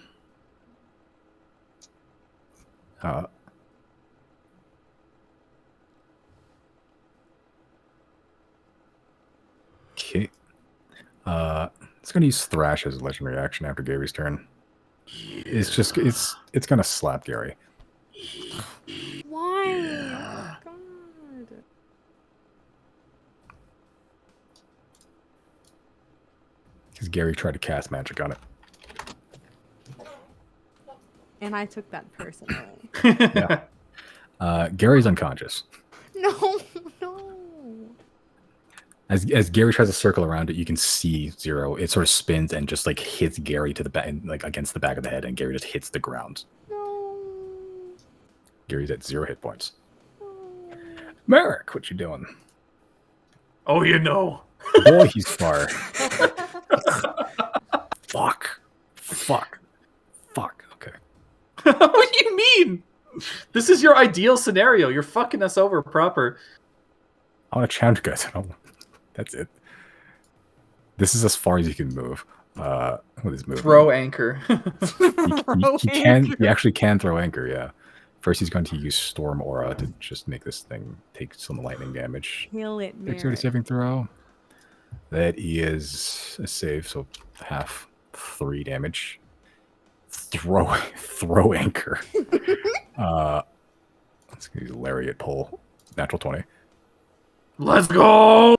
Okay. It's gonna use Thrash as a legendary action after Gary's turn. It's just it's gonna slap Gary. Why? Oh, God. Because Gary tried to cast magic on it. And I took that personally. Yeah. Gary's unconscious. No, no. As Gary tries to circle around it, you can see Zero. It sort of spins and just like hits Gary to the back, like against the back of the head, and Gary just hits the ground. No. Gary's at 0 hit points. Merrick, what you doing? Oh, you know. Boy, he's far. Fuck. What do you mean? This is your ideal scenario. You're fucking us over proper. I want to challenge you guys. That's it. This is as far as you can move. With his movement. Throw anchor. He actually can throw anchor, yeah. First, he's going to use Storm Aura to just make this thing take some lightning damage. Kill it, Dexterity Merrick. saving throw. That is a save, so half 3 damage. Throw anchor. Let's use lariat pull. Natural 20. Let's go.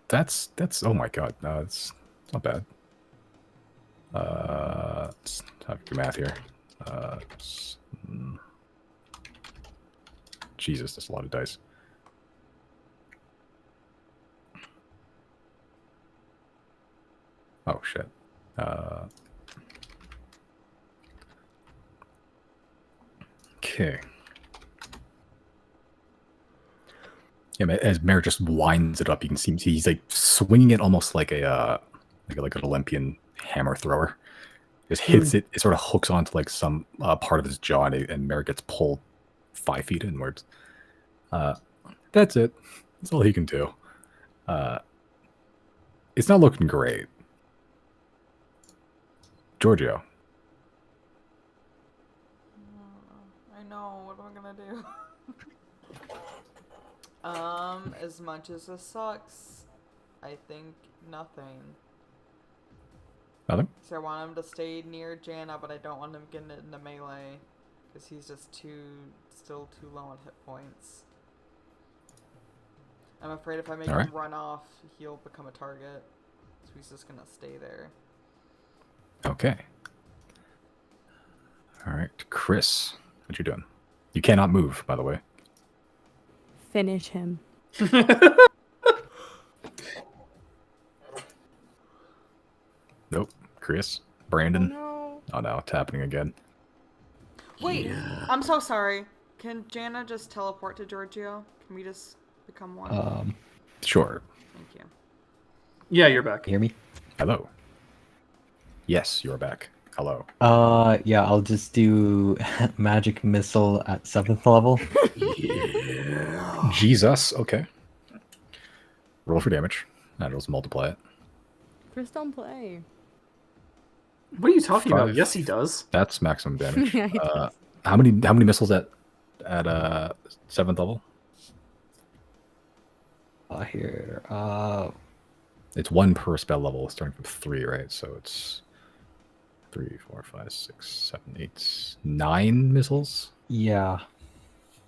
That's oh my god, no, it's not bad. Let's have your math here. Jesus, that's a lot of dice. Oh shit. Okay. Yeah, as Mare just winds it up, you can see he's like swinging it almost like a like an Olympian hammer thrower. Just hits it. It sort of hooks onto like some part of his jaw, and Mare gets pulled 5 feet inwards. That's it. That's all he can do. It's not looking great. Giorgio. I know. What am I gonna do? As much as this sucks, I think nothing. Nothing? So I want him to stay near Jana, but I don't want him getting into melee, because he's just still too low on hit points. I'm afraid if I make him run off, he'll become a target. So he's just gonna stay there. Okay. Alright, Chris, what you doing? You cannot move, by the way. Finish him. Nope. Chris? Brandon? Oh, no. Oh no, it's happening again. Wait, I'm so sorry. Can Jana just teleport to Giorgio? Can we just become one? Sure. Thank you. Yeah, you're back. Hear me? Hello. Yes, you're back. Hello. Yeah, I'll just do magic missile at 7th level. Jesus. Okay. Roll for damage. And it'll just multiply it. Chris, don't play. What are you talking 5. about? Yes, he does. That's maximum damage. Yeah, he does. How many missiles at 7th level? Here. It's 1 per spell level, starting from 3, right? So it's 3, 4, 5, 6, 7, 8, 9 missiles. Yeah.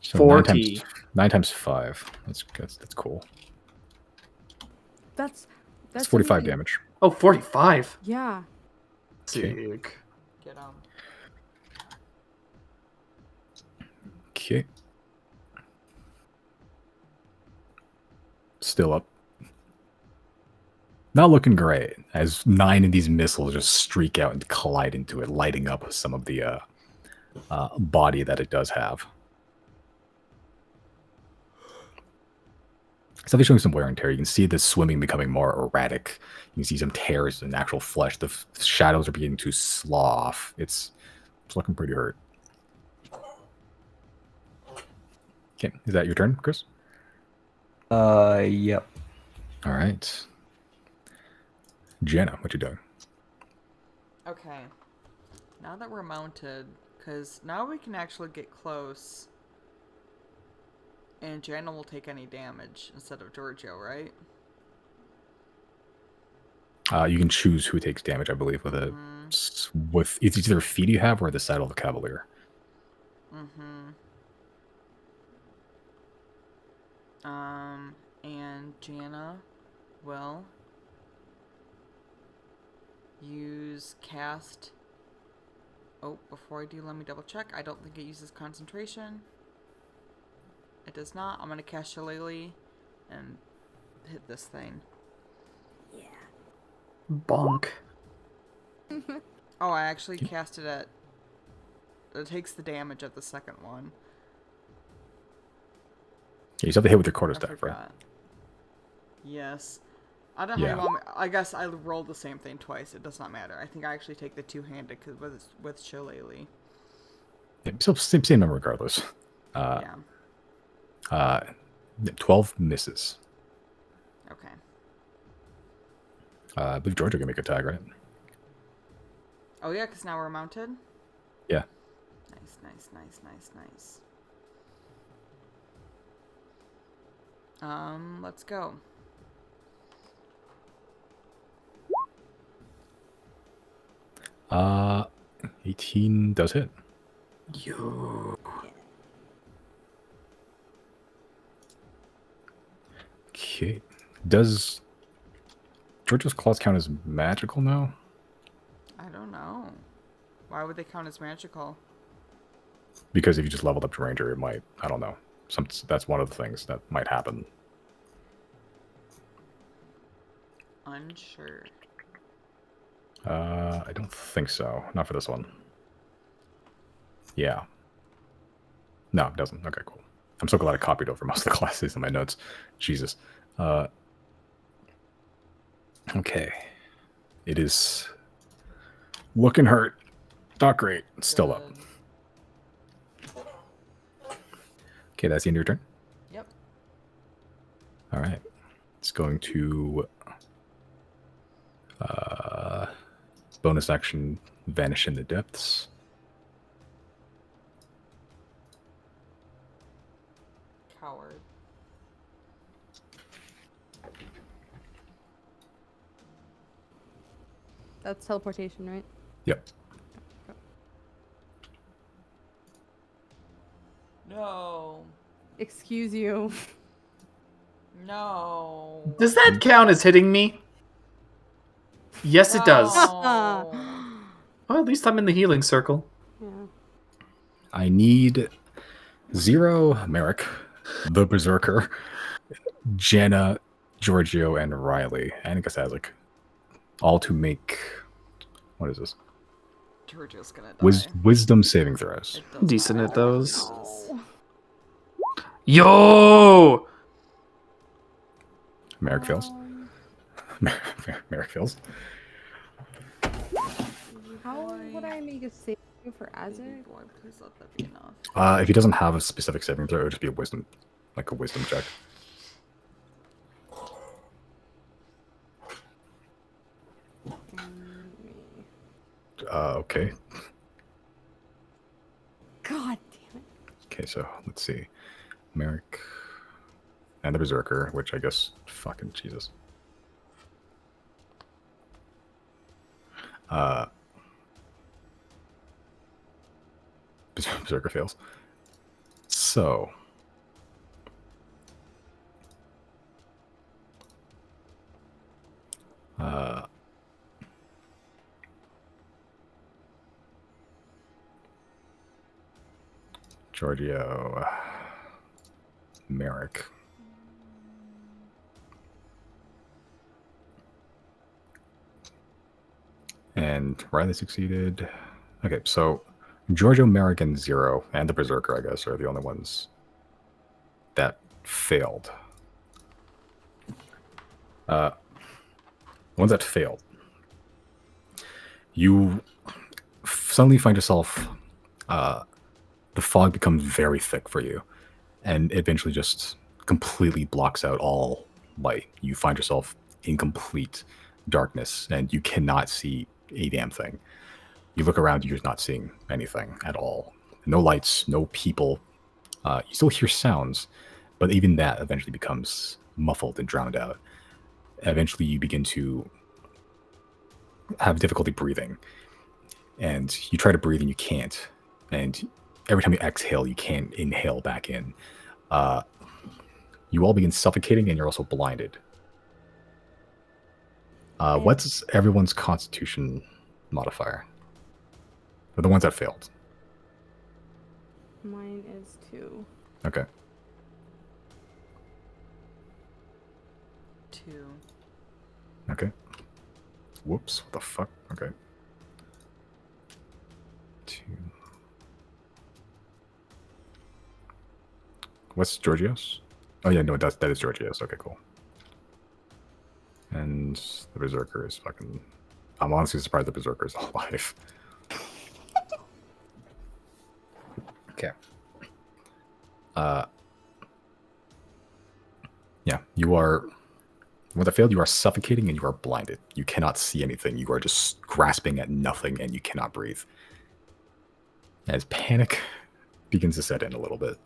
So 40. 9 times 5. That's cool. That's 45 amazing. damage. Oh, 45. Yeah. Sick. Get on. Okay. Still up. Not looking great, as 9 of these missiles just streak out and collide into it, lighting up some of the body that it does have. It's definitely showing some wear and tear. You can see the swimming becoming more erratic. You can see some tears in actual flesh. The shadows are beginning to slaw off. It's looking pretty hurt. Okay, is that your turn, Chris? Yep. All right. Jana, what you doing? Okay. Now that we're mounted, because now we can actually get close. And Jana will take any damage instead of Giorgio, right? You can choose who takes damage, I believe, with it's either feet you have or the saddle of the cavalier. And Jana will use cast. Oh, before I do, let me double check. I don't think it uses concentration. It does not. I'm gonna cast Shillelagh and hit this thing. Bonk. Oh, I actually cast it at. It takes the damage of the second one. Yeah, you still have to hit with your I quarterstaff, right? forgot. Yes. I don't know how you want me. I guess I rolled the same thing twice. It does not matter. I think I actually take the two-handed because with Shillelagh. Yeah, so same number regardless. Yeah. 12 misses. Okay. I believe Georgia can make a tag, right? Oh yeah, because now we're mounted. Yeah. Nice. Let's go. Uh, 18 does hit. Yo. Okay. Does Georgia's claws count as magical now? I don't know. Why would they count as magical? Because if you just leveled up to Ranger, it might, I don't know. That's one of the things that might happen. Unsure. I don't think so. Not for this one. Yeah. No, it doesn't. Okay, cool. I'm so glad I copied over most of the classes in my notes. Jesus. Okay. It is looking hurt. Not great. It's still up. Okay, that's the end of your turn? Yep. All right. It's going to bonus action vanish in the depths. Coward. That's teleportation, right? Yep. No. Excuse you. No. Does that count as hitting me? Yes, it does. No. Well, at least I'm in the healing circle. Yeah. I need Zero, Merrick, the Berserker, Jenna, Giorgio, and Riley, and Gasazik, all to make, what is this? Georgia's gonna die. Wisdom saving throws. It does Decent not at those. matter. Yo! Merrick fails. Merrick fails. How would I make a save for Baby Azek? boy, please let that be enough. If he doesn't have a specific saving throw, it would just be a wisdom, like a wisdom check. Okay. God damn it. Okay, so let's see. Merrick and the Berserker, which I guess, fucking Jesus. Berserker fails. So. Giorgio. Merrick. And Riley succeeded. Okay, so Giorgio, Merrick, and Zero, and the Berserker, I guess, are the only ones that failed. The ones that failed. You suddenly find yourself, the fog becomes very thick for you, and eventually just completely blocks out all light. You find yourself in complete darkness, and you cannot see a damn thing. You look around, you're not seeing anything at all. No lights, no people. You still hear sounds, but even that eventually becomes muffled and drowned out. Eventually, you begin to have difficulty breathing, and you try to breathe and you can't. And every time you exhale, you can't inhale back in. You all begin suffocating, and you're also blinded. What's everyone's Constitution modifier? For the ones that failed. Mine is 2. Okay. 2. Okay. Whoops. What the fuck? Okay. 2. What's Georgios? Oh yeah, no, that is Georgios. Okay, cool. And the Berserker is fucking... I'm honestly surprised the Berserker is alive. Okay. Yeah, you are... With a failed, you are suffocating and you are blinded. You cannot see anything. You are just grasping at nothing and you cannot breathe. As panic begins to set in a little bit.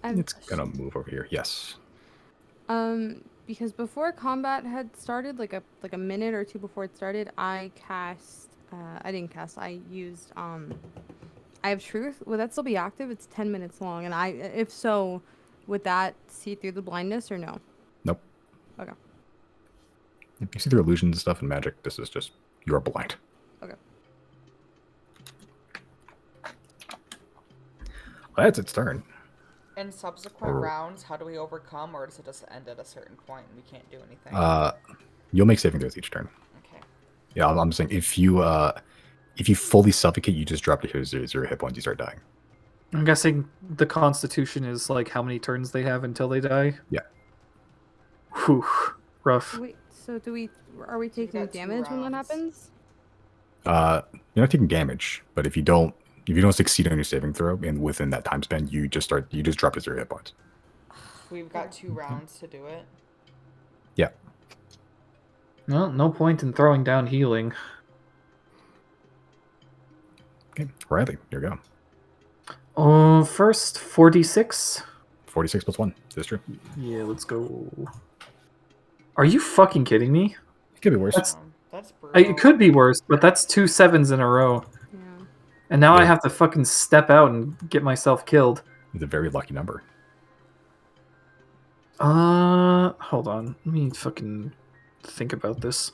It's gonna move over here. Yes. Because before combat had started, like a minute or two before it started, I cast. I didn't cast. I used. I have truth. Would that still be active? It's 10 minutes long, and if so, would that see through the blindness or no? Nope. Okay. You see through illusions and stuff and magic. This is just you are blind. Okay. Well, that's its turn. In subsequent rounds, how do we overcome, or does it just end at a certain point and we can't do anything? You'll make saving throws each turn. Okay. Yeah, I'm saying if you fully suffocate, you just drop to 0 hit points. You start dying. I'm guessing the Constitution is like how many turns they have until they die. Yeah. Whew, rough. Wait. So are we taking damage when that happens? You're not taking damage, but if you don't succeed on your saving throw and within that time span, you just drop to 0 hit points. We've got 2 rounds to do it. Yeah. Well, no point in throwing down healing. Okay, Riley, here we go. First 46. 46 plus 1. That's true. Yeah, let's go. Are you fucking kidding me? It could be worse. That's brutal. It could be worse, but that's 2 7s in a row. Yeah. And now I have to fucking step out and get myself killed. It's a very lucky number. Hold on. Let me fucking think about this.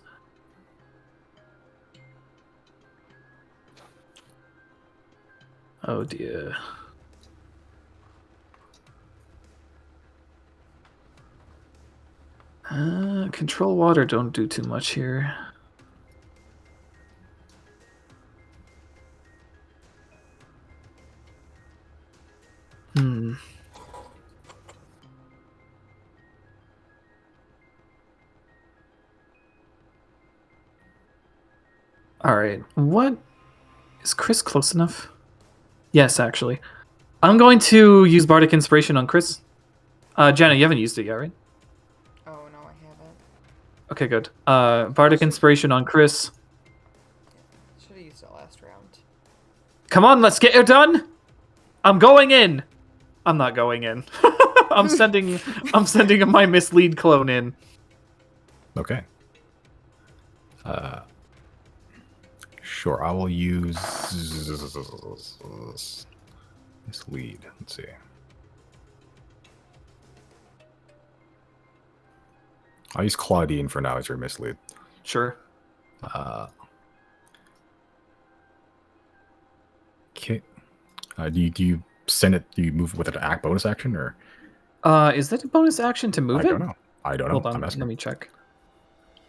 Oh dear. Control water don't do too much here. Alright, what? Is Chris close enough? Yes, actually. I'm going to use Bardic Inspiration on Chris. Jenna, you haven't used it yet, right? Oh, no, I haven't. Okay, good. Bardic Inspiration on Chris. Should have used it last round. Come on, let's get it done! I'm going in! I'm not going in. I'm sending my mislead clone in. Okay. Sure, I will use mislead. Let's see. I'll use Claudine for now as your mislead. Sure. Okay. Do you send it? Do you move with an bonus action or? Is that a bonus action to move I it? don't know. I don't know. Hold on, let me check.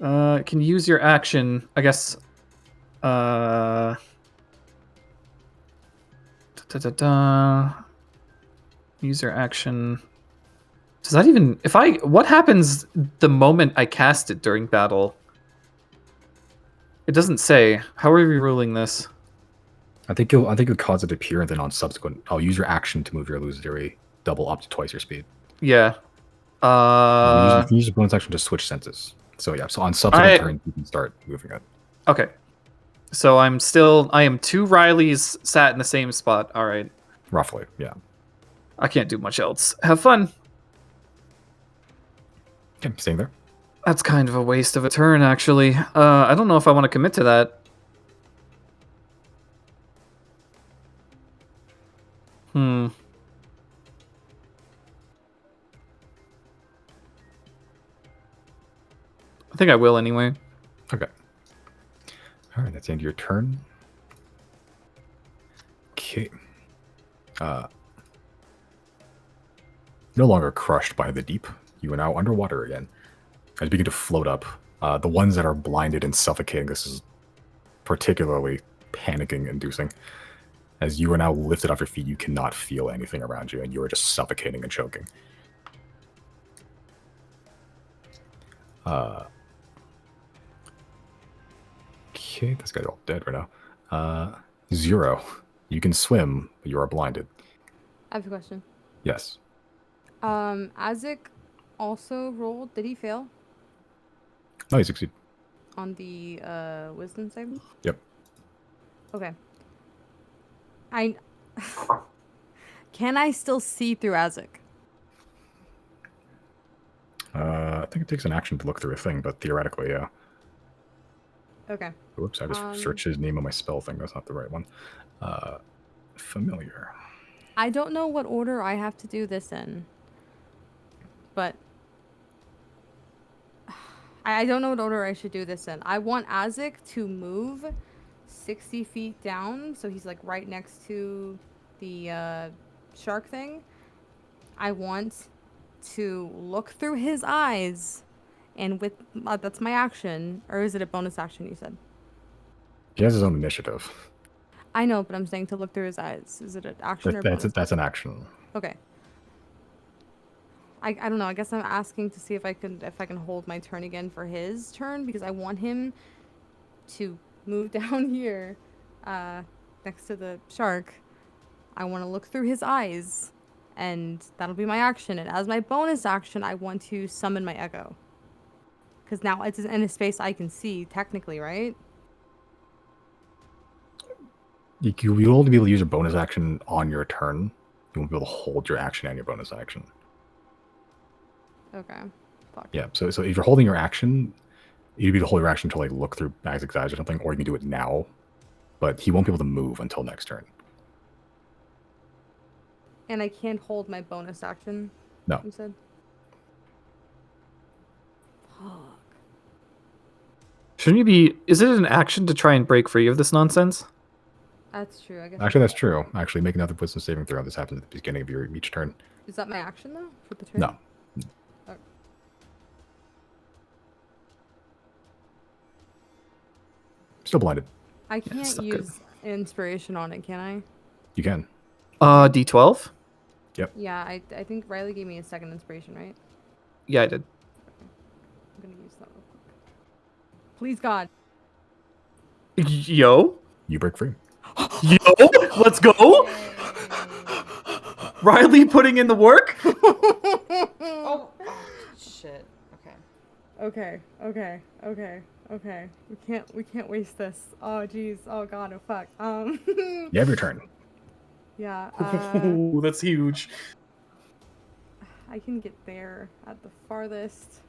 Can you use your action? I guess. Use your action. Does that even? What happens the moment I cast it during battle? It doesn't say. How are we ruling this? I think you'll cause it to appear, and then on subsequent, I'll use your action to move your illusory double up to twice your speed. Yeah. You can use your bonus action to switch senses. So yeah, so on subsequent turns you can start moving it. Okay. So I am 2 Rileys sat in the same spot. All right. Roughly, yeah. I can't do much else. Have fun. Okay, staying there. That's kind of a waste of a turn, actually. I don't know if I want to commit to that. I think I will anyway. Okay. All right, that's the end of your turn. Okay. No longer crushed by the deep. You are now underwater again. As you begin to float up, the ones that are blinded and suffocating, this is particularly panicking inducing. As you are now lifted off your feet, you cannot feel anything around you, and you are just suffocating and choking. Okay, this guy's all dead right now. Zero. You can swim, but you are blinded. I have a question. Yes. Isaac also rolled. Did he fail No, you succeed. on the wisdom save? Yep. Okay. Can I still see through Isaac? I think it takes an action to look through a thing, but theoretically, yeah. Okay. Whoops, I just searched his name on my spell thing. That's not the right one. Familiar. I don't know what order I have to do this in, but I don't know what order I should do this in. I want Isaac to move 60 feet down, so he's like right next to the shark thing. I want to look through his eyes, and with that's my action, or is it a bonus action? You said. He has his own initiative. I know, but I'm saying to look through his eyes. Is it an action or bonus? That's an action. Okay. I don't know. I guess I'm asking to see if I can hold my turn again for his turn, because I want him to move down here, next to the shark. I want to look through his eyes, and that'll be my action. And as my bonus action, I want to summon my echo, because now it's in a space I can see technically, right? You'll only be able to use your bonus action on your turn. You won't be able to hold your action and your bonus action. Okay. Fuck. Yeah, so if you're holding your action, you'd be able to hold your action to like look through Isaac's eyes or something, or you can do it now, but he won't be able to move until next turn. And I can't hold my bonus action? No. You said? Fuck. Shouldn't you be... Is it an action to try and break free of this nonsense? That's true, I guess. Actually, that's true. Actually, make another wisdom saving throw. This happens at the beginning of your each turn. Is that my action, though? For the turn? No. Oh. Still blinded. I can't use inspiration on it, can I? You can. D12? Yeah, I think Riley gave me a second inspiration, right? Yeah, I did. I'm gonna use that real quick. Please, God. Yo? You break free. Yo? Let's go? Riley putting in the work? Oh, shit. Okay. Okay. We can't waste this. Oh jeez. Oh god. Oh fuck. You have your turn. Yeah. Ooh, that's huge. I can get there at the farthest.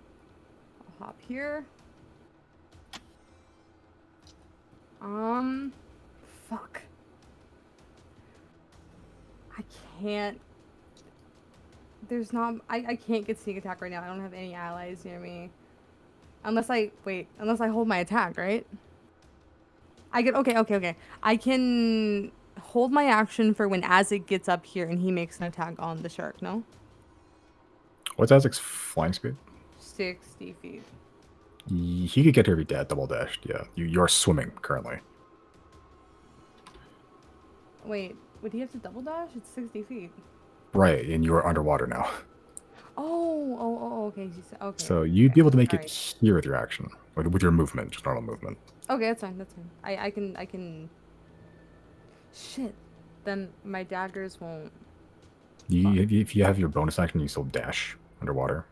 I'll hop here. Fuck. I can't. There's not. I can't get sneak attack right now. I don't have any allies near me. Unless I hold my attack, right? I get okay. I can hold my action for when Isaac gets up here and he makes an attack on the shark, no? What's Isaac's flying speed? 60 feet. He could get here if he double dashed. Yeah, you're swimming currently. Wait, would he have to double dash? It's 60 feet. Right, and you are underwater now. Oh, okay. Okay. So you'd be able to make it Alright. here with your action, or with your movement, just normal movement. Okay, that's fine. I can. Shit. Then my daggers won't. If you have your bonus action, you still dash underwater.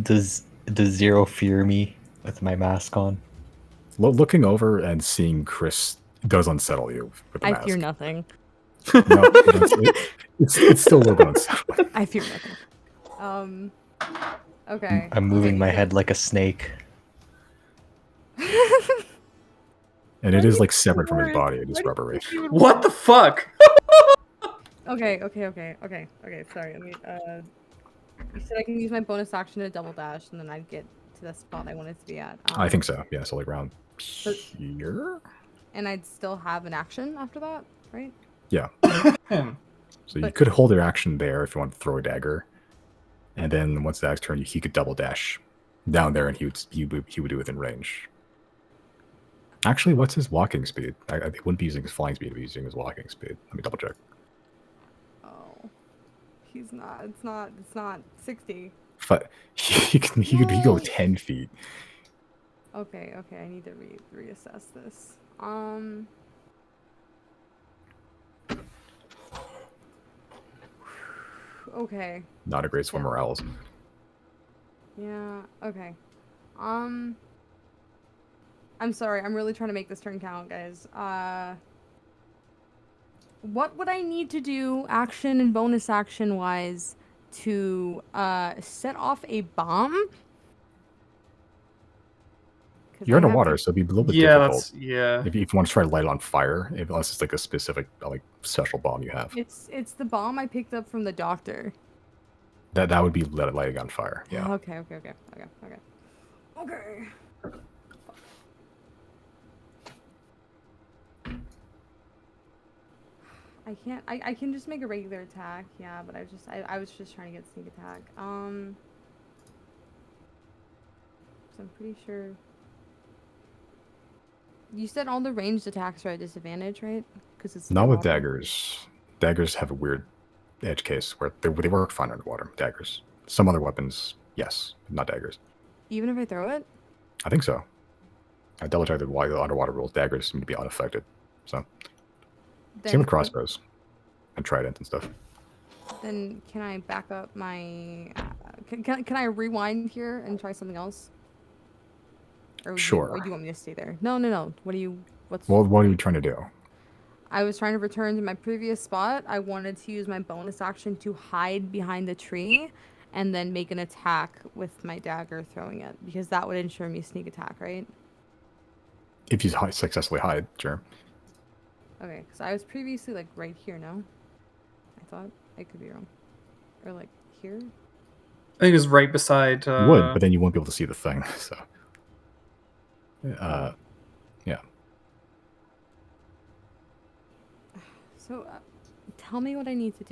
Does Zero fear me with my mask on? Looking over and seeing Chris does unsettle you with the I mask. fear nothing. No, it's still a little bit unsettling. I fear nothing. Okay. I'm moving my head like a snake. And it is like separate from his body. It is rubbery. What the fuck? Okay. Sorry. Let me. You said I can use my bonus action to double dash, and then I'd get to the spot I wanted to be at. I think so. Yeah, so like around here. And I'd still have an action after that, right? Yeah. So you could hold your action there if you want to throw a dagger, and then once that's turn, he could double dash down there, and he would be within range. Actually, what's his walking speed? I wouldn't be using his flying speed, I'd be using his walking speed. Let me double check. Oh, he's not. It's not. It's not 60. But he could go 10 feet. Okay. Okay. I need to reassess this. Okay. Not a great swimmer, else. Yeah. Okay. I'm sorry. I'm really trying to make this turn count, guys. What would I need to do, action and bonus action wise, to set off a bomb? You're underwater, so it'd be a little bit difficult. Yeah. If you want to try to light it on fire, unless it's like a specific like special bomb you have. It's the bomb I picked up from the doctor. That would be lighting on fire. Yeah. Okay. I can't. I can just make a regular attack. Yeah, but I was just trying to get sneak attack. So I'm pretty sure. You said all the ranged attacks are at disadvantage, right? Because it's not with daggers. Daggers have a weird edge case where they work fine underwater. Daggers. Some other weapons, yes, but not daggers. Even if I throw it? I think so. I double checked why the underwater rules. Daggers seem to be unaffected. So same with crossbows and trident and stuff. Then can I back up my? Can I rewind here and try something else? Or sure. Or do you want me to stay there? No. What are you trying to do? I was trying to return to my previous spot. I wanted to use my bonus action to hide behind the tree and then make an attack with my dagger throwing it, because that would ensure me sneak attack, right? If you successfully hide, sure. Okay, because I was previously like right here, no? I thought. I could be wrong. Or like here? I think it was right beside... You would, but then you won't be able to see the thing, so... yeah. So, tell me what I need to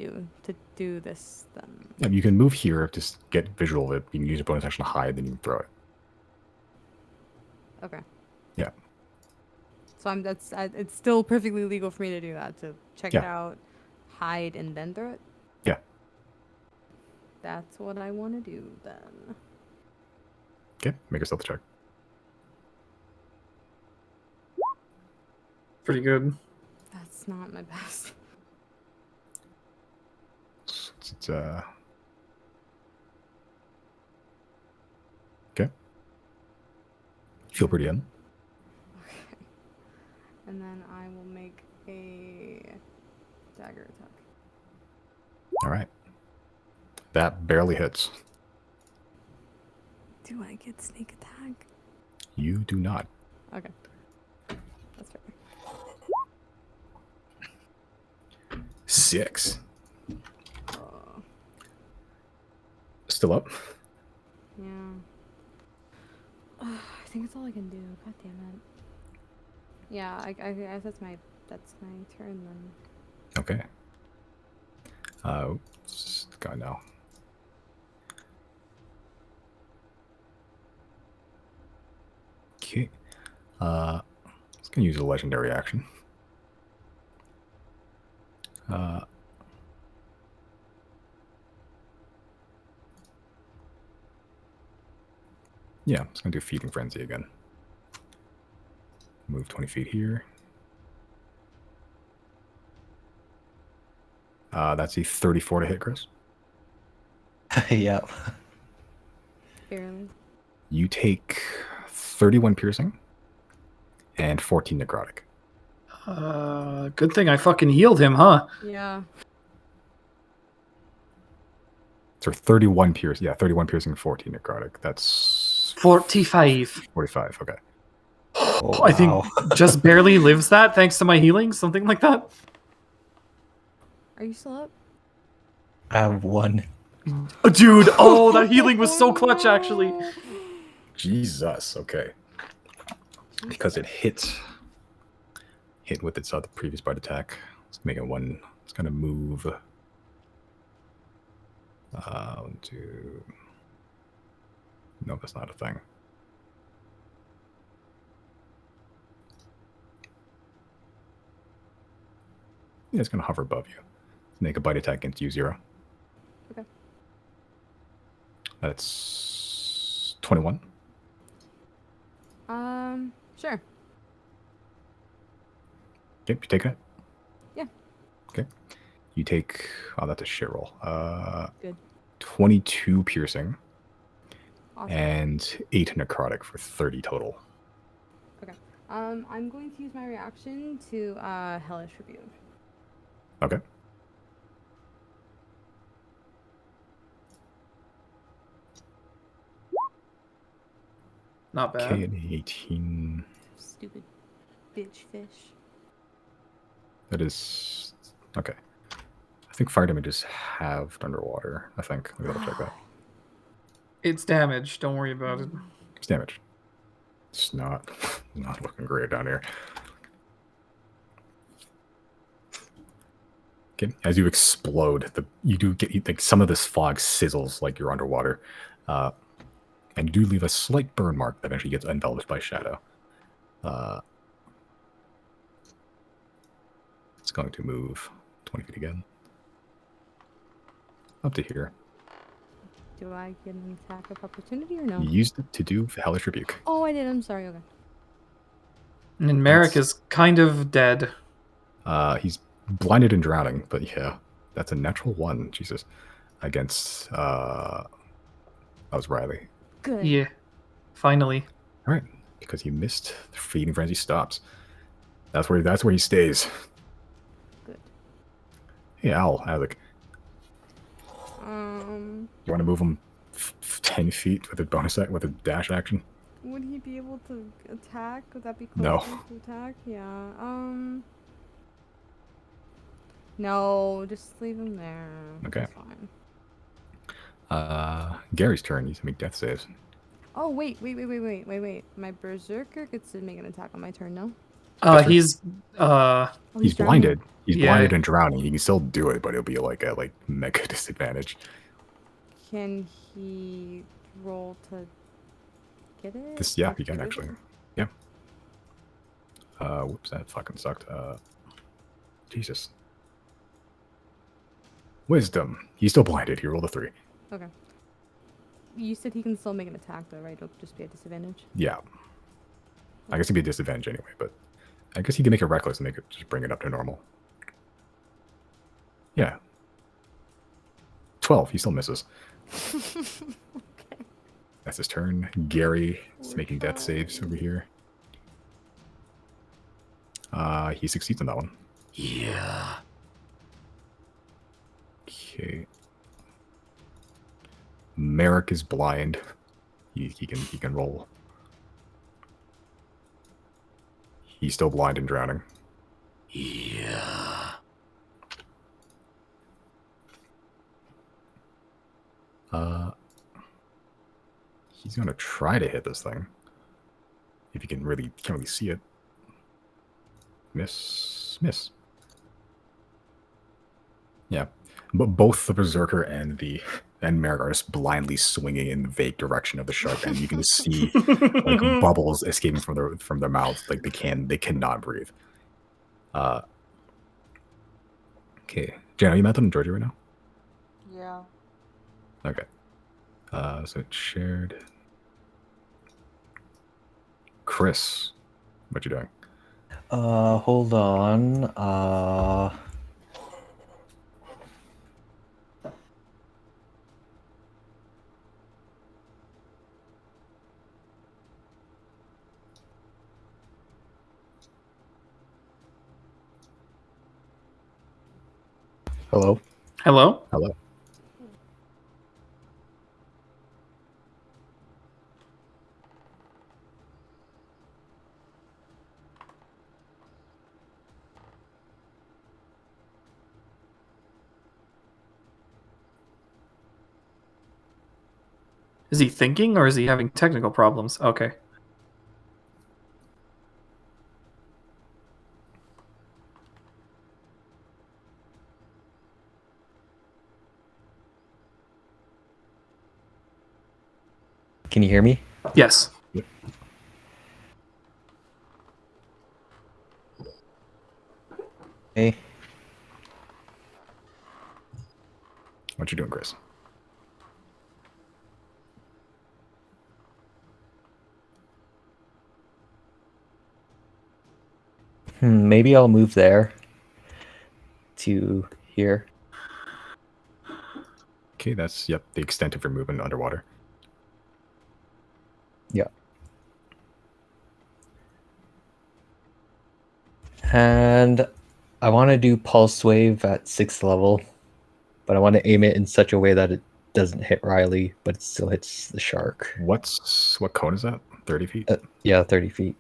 do this, then. Yeah, you can move here to get visual of it. You can use a bonus action to hide, then you can throw it. Okay. Yeah. So it's still perfectly legal for me to do that, to check it out, hide, and then throw it? Yeah. That's what I want to do, then. Okay, make a stealth check. Pretty good. That's not my best. Okay. Feel pretty in. Okay. And then I will make a dagger attack. All right. That barely hits. Do I get sneak attack? You do not. Okay. That's fair. 6. Oh. Still up? Yeah. I think that's all I can do. God damn it. Yeah, I guess that's my turn then. Okay. It's gone now. Okay. It's gonna use a legendary action. Yeah, it's gonna do Feeding Frenzy again. Move 20 feet here. That's a 34 to hit, Chris. Yeah. Barely. You take 31 piercing and 14 necrotic. Good thing I fucking healed him, huh? Yeah. So 31 piercing. Yeah, 31 piercing and 14 necrotic. That's 45. 45, okay. Oh, I think just barely lives that thanks to my healing, something like that. Are you still up? I have 1. Dude, oh, that healing was so clutch, actually. Jesus, okay. Because it hit with its other previous bite attack. Let's make it one. It's gonna move. 1, 2. No, that's not a thing. Yeah, it's going to hover above you. Make a bite attack against you, 0. Okay. That's 21. Sure. Yep, you take it? Yeah. Okay. You take... Oh, that's a shit roll. Good. 22 piercing. Awesome. And 8 necrotic for 30 total. Okay. I'm going to use my reaction to Hellish Rebuke. Okay. Not bad. Okay, an 18. Stupid bitch fish. That is... Okay. I think fire damage is halved underwater, I think. Let me double check that. It's damage. Don't worry about it. It's damage. It's not looking great down here. Okay, as you explode, you do get like some of this fog sizzles like you're underwater, and you do leave a slight burn mark that eventually gets enveloped by shadow. It's going to move 20 feet again, up to here. Do I get an attack of opportunity or no? You used it to do Hellish Rebuke. Oh, I did. I'm sorry. Okay. And Merrick is kind of dead. He's blinded and drowning, but yeah, that's a natural 1. Jesus, against that was Riley. Good. Yeah. Finally. All right, because he missed, the feeding frenzy stops. That's where he stays. Good. Hey, Al, Alec, you want to move him 10 feet with a bonus with a dash action? Would he be able to attack? Would that be No. closer to attack? Yeah. No, just leave him there. Okay. It's fine. Gary's turn. He's make death saves. Oh wait. My berserker gets to make an attack on my turn, no? He's Oh, He's drowning? blinded. He's Yeah. blinded and drowning. He can still do it, but it'll be like a mega disadvantage. Can he roll to get it? Yeah, Like, he can get it? actually. Yeah. Whoops, that fucking sucked. Jesus. Wisdom. He's still blinded. He rolled a 3. Okay. You said he can still make an attack though, right? It'll just be a disadvantage. Yeah. I guess he'd be a disadvantage anyway, but I guess he can make it reckless and just bring it up to normal. Yeah. 12. He still misses. Okay. That's his turn. Gary is making death saves over here. He succeeds on that one. Yeah. Okay. Merrick is blind. He can roll. He's still blind and drowning. Yeah. He's gonna try to hit this thing. If you can't really see it. Miss. Yeah, but both the berserker and Merrick are just blindly swinging in the vague direction of the shark, and you can see like bubbles escaping from their mouths. Like they cannot breathe. Okay, Jen, are you mounted in Georgia right now? Yeah. Okay. So it's shared. Chris, what you doing? Hold on. Hello. Hello? Hello. Is he thinking or is he having technical problems? Okay. Can you hear me? Yes. Hey. What you doing, Chris? Maybe I'll move there to here. Okay, that's, yep, the extent of your movement underwater. Yeah. And I want to do Pulse Wave at 6th level, but I want to aim it in such a way that it doesn't hit Riley, but it still hits the shark. What cone is that? 30 feet? Yeah, 30 feet.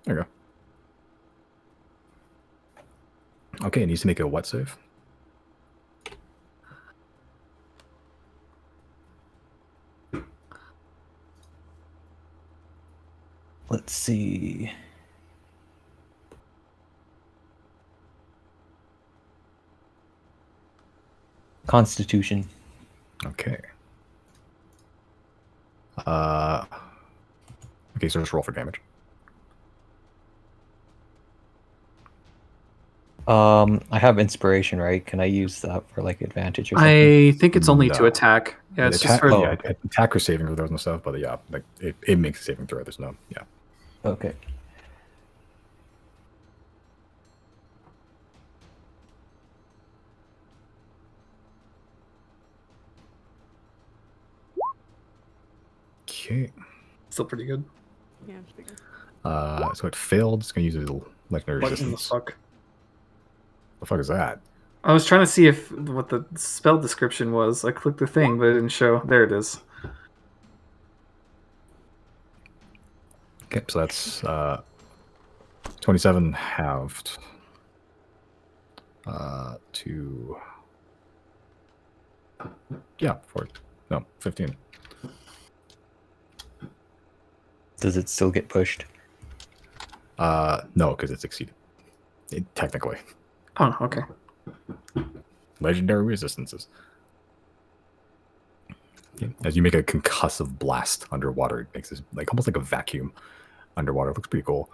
There you go. Okay, it needs to make a what save? Let's see. Constitution. Okay. Okay, so just roll for damage. I have inspiration, right? Can I use that for like advantage or something? I think it's only to No. attack. Yeah, it's just attack, for. yeah, attack or saving throws and stuff, but yeah, like it makes a saving throw. There's no, yeah. Okay. Okay. Still pretty good. Yeah, it's bigger. So it failed. It's gonna use a legendary What in the resistance. fuck? The fuck is that? I was trying to see if what the spell description was. I clicked the thing, but it didn't show. There it is. Okay, so that's 27 halved to yeah, 15. Does it still get pushed? No, because it succeeded. Technically. Oh, okay. Legendary resistances. Yeah, as you make a concussive blast underwater, it makes this like almost like a vacuum underwater. It looks pretty cool.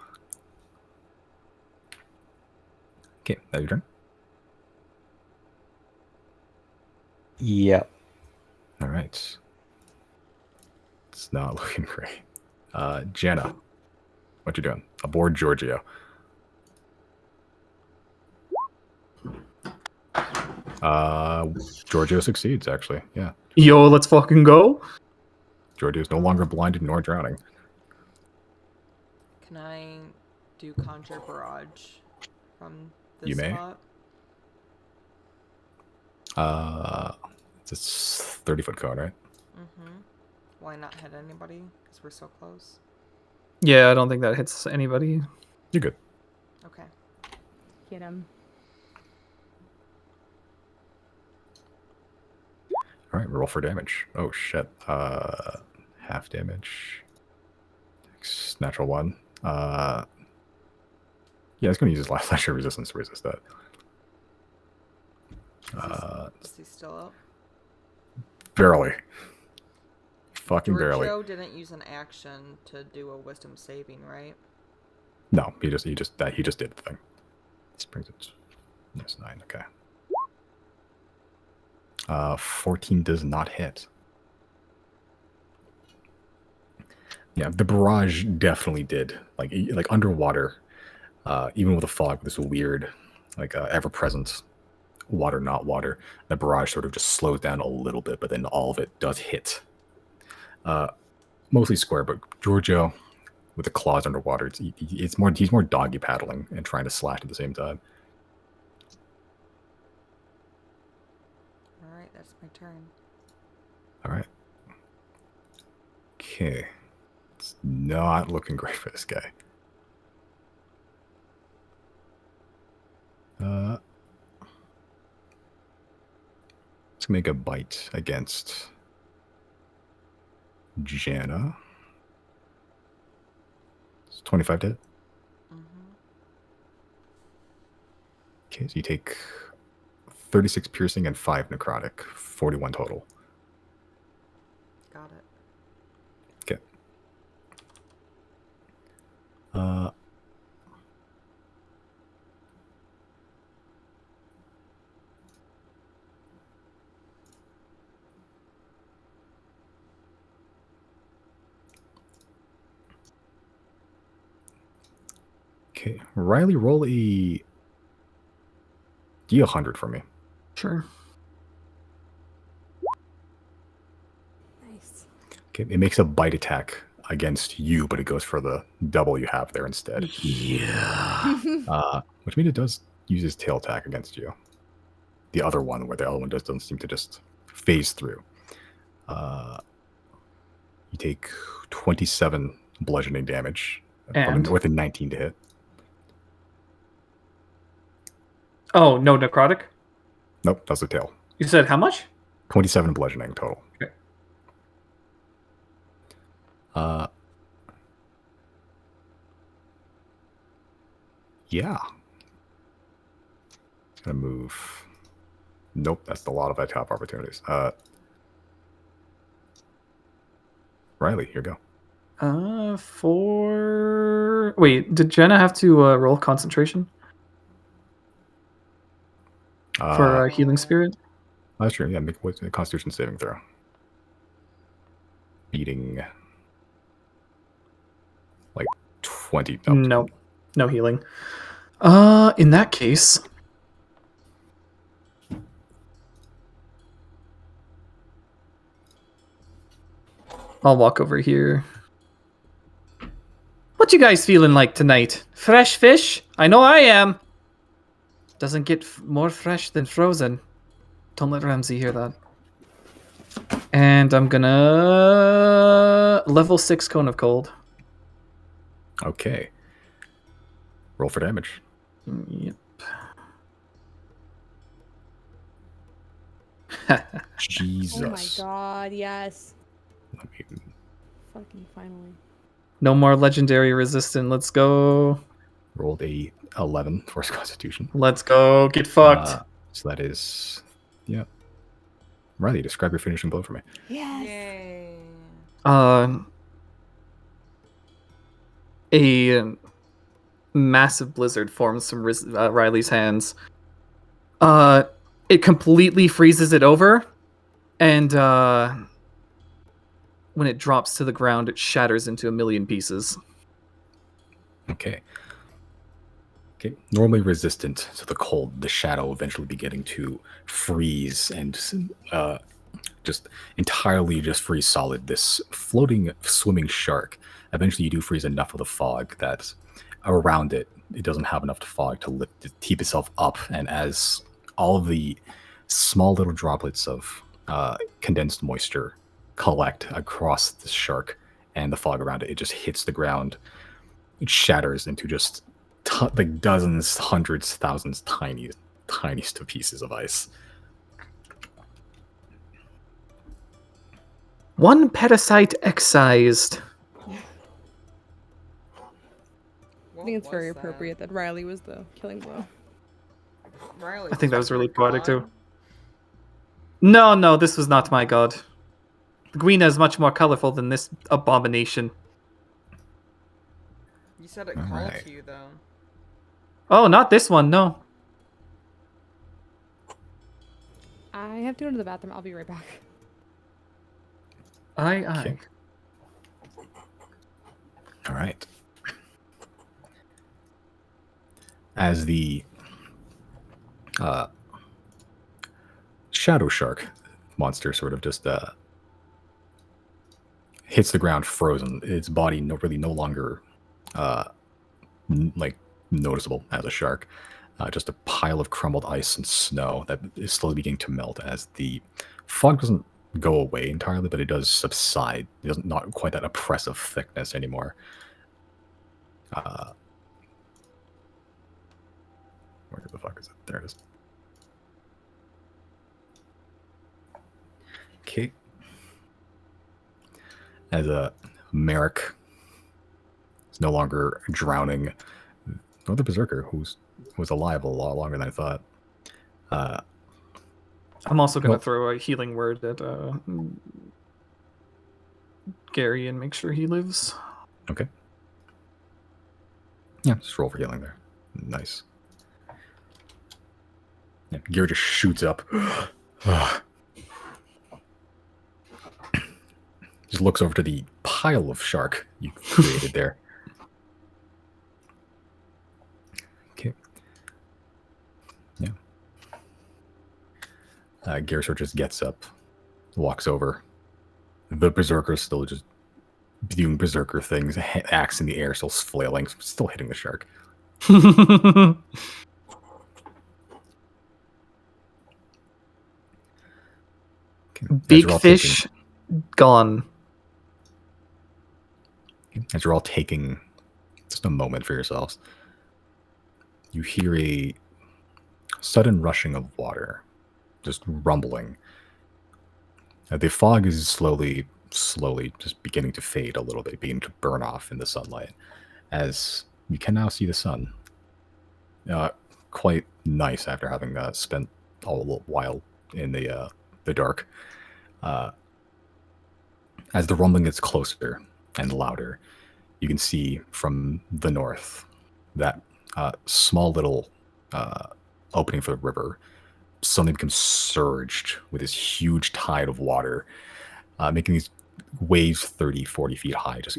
Okay, that's your turn. Yeah. All right. It's not looking great. Jenna, what you doing? Aboard Giorgio. Giorgio succeeds, actually. Yeah. Yo, let's fucking go. Giorgio is no longer blinded nor drowning. Can I do Conjure Barrage from this You may. spot? It's a 30-foot cone, right? Mm-hmm. Why not hit anybody? Because we're so close. Yeah, I don't think that hits anybody. You're good. Okay. Get him. All right, roll for damage. Oh shit. Half damage. Natural one. Yeah, it's gonna use his last action resistance to resist that. Is he still up? Barely. Fucking barely. Giorgio didn't use an action to do a wisdom saving, right? No, he just did the thing. This brings it. That's 9. Okay. 14 does not hit. Yeah, the barrage definitely did. Like underwater, even with a fog, this weird, like ever-present water, not water. The barrage sort of just slows down a little bit, but then all of it does hit. Mostly square, but Giorgio with the claws underwater, he's more doggy paddling and trying to slash at the same time. All right, that's my turn. All right. Okay. It's not looking great for this guy. Let's make a bite against Jana. It's 25 to hit. Mm-hmm. Okay, so you take 36 piercing and 5 necrotic, 41 total. Got it. Okay. Okay, Riley, roll a D100 for me. Sure. Nice. Okay, it makes a bite attack against you, but it goes for the double you have there instead. Yeah. Which means it does use his tail attack against you. The other one, where the other one doesn't seem to just phase through. You take 27 bludgeoning damage And? with a 19 to hit. Oh, no necrotic? Nope, that's the tail. You said how much? 27 bludgeoning total. Okay. Yeah. Gonna move. Nope, that's a lot of attack opportunities. Riley, here you go. Wait, did Jenna have to roll concentration for healing spirit? That's true. Yeah, make a Constitution saving throw. Beating like 20. No, no healing. In that case, I'll walk over here. What you guys feeling like tonight? Fresh fish? I know I am. Doesn't get more fresh than frozen. Don't let Ramsey hear that. And I'm gonna level 6 Cone of Cold. Okay. Roll for damage. Yep. Jesus. Oh my god, yes. Let me- Fucking finally. No more legendary resistant. Let's go. Rolled a 11 for his Constitution. Let's go. Get fucked. So that is, yeah. Riley, describe your finishing blow for me. Yes. Yay. A massive blizzard forms from Riley's hands. It completely freezes it over, and when it drops to the ground, it shatters into a million pieces. Okay. Okay. Normally resistant to the cold, the shadow eventually beginning to freeze and just entirely just freeze solid. This floating, swimming shark. Eventually, you do freeze enough of the fog that around it, it doesn't have enough fog to keep itself up. And as all of the small little droplets of condensed moisture collect across the shark and the fog around it, it just hits the ground. It shatters into just like dozens, hundreds, thousands, tiniest pieces of ice. One parasite excised. I think it's very appropriate that Riley was the killing blow. Riley, I think that was really your poetic god? too. No, this was not my god. The Gwina is much more colorful than this abomination. You said it All called right. to you, though. Oh, not this one, no. I have to go to the bathroom. I'll be right back. Aye. Okay. All right. As the shadow shark monster sort of just hits the ground frozen, its body no longer like noticeable as a shark. Just a pile of crumbled ice and snow that is slowly beginning to melt as the fog doesn't go away entirely, but it does subside. It doesn't not quite that oppressive thickness anymore. Where the fuck is it? There it is. Okay. As Merrick is no longer drowning, another berserker who was alive a lot longer than I thought. I'm also going to throw a healing word at Gary and make sure he lives. Okay. Yeah, just roll for healing there. Nice. Yeah, Gary just shoots up. Just looks over to the pile of shark you created there. Garrison just gets up, walks over. The berserker's still just doing berserker things, axe in the air, still flailing, still hitting the shark. Big fish gone. As you're all taking just a moment for yourselves, you hear a sudden rushing of water, just rumbling. The fog is slowly just beginning to fade a little bit, beginning to burn off in the sunlight, as you can now see the sun. Quite nice after having spent a little while in the dark. As the rumbling gets closer and louder, you can see from the north that small little opening for the river suddenly becomes surged with this huge tide of water, making these waves 30, 40 feet high, just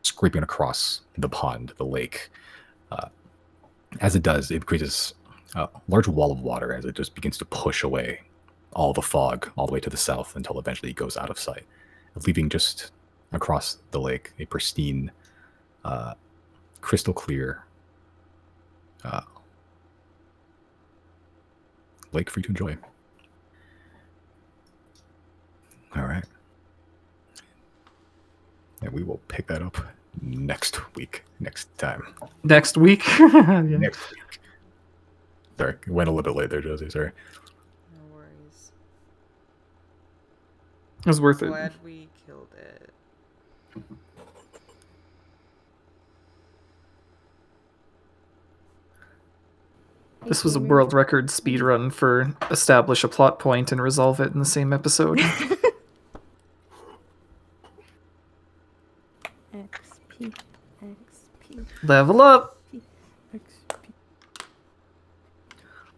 scraping across the pond, the lake. As it does, it creates a large wall of water as it just begins to push away all the fog all the way to the south until eventually it goes out of sight, leaving just across the lake a pristine, crystal clear lake for you to enjoy. All right. And we will pick that up next time. Next week? Yeah. Next week. Sorry, it went a little bit late there, Josie. Sorry. No worries. It was worth it. Glad we killed it. This was a world record speed run for establish a plot point and resolve it in the same episode. XP, XP, Level up!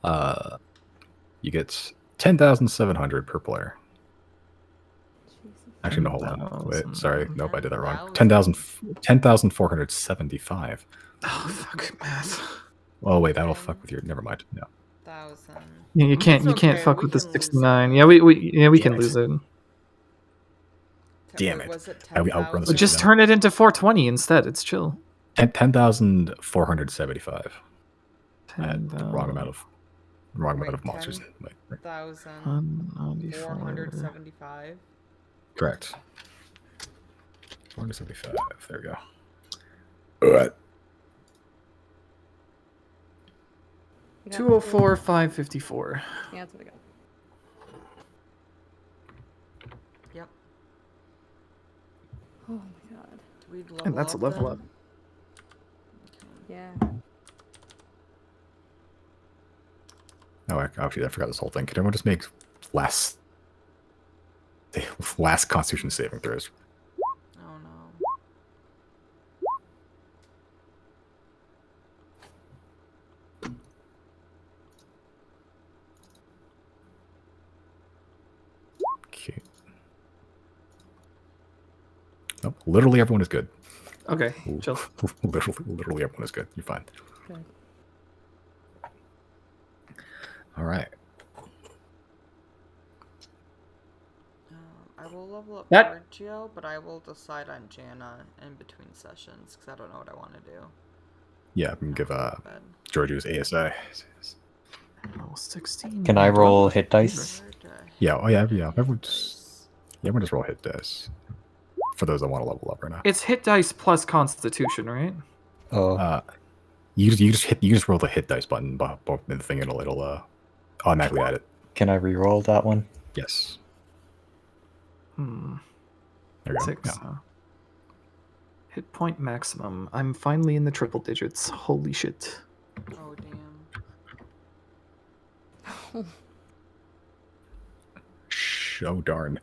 XP. You get 10,700 per player. Actually, no, hold on. Wait, sorry. Nope, I did that wrong. 10,475. Oh, fuck, math. Oh, wait, that'll fuck with your... Never mind. No. 1,000. Yeah, you can't fuck with the 69. Yeah, we can lose it. Damn it. Was it I outrun the 10,000? Just turn it into 420 instead. It's chill. 10,475. I had the 10, wrong amount of monsters. Wait. 1,475. Correct. 475. There we go. All right. 204, 554. Yeah, that's what I got. Yep. Oh my god. Do we level And that's a up level then? up. Yeah. Oh, actually, I forgot this whole thing. Can everyone just make last Constitution saving throws? Oh no. Okay. Nope. Literally everyone is good. Okay, chill. Literally everyone is good. You're fine. Good. All right. I will level up That- Giorgio, but I will decide on Jana in between sessions because I don't know what I want to do. Yeah, I can give But Georgia's ASI. Oh, 16. Can I roll hit dice? Yeah. Oh yeah. Everyone just roll hit dice. For those that want to level up right now. It's hit dice plus Constitution, right? Oh, You just roll the hit dice button in the thing. It'll automatically add it. can I re-roll that one? Yes. Hmm. There we go. 6. Yeah. Hit point maximum. I'm finally in the triple digits. Holy shit. Oh damn. Oh darn.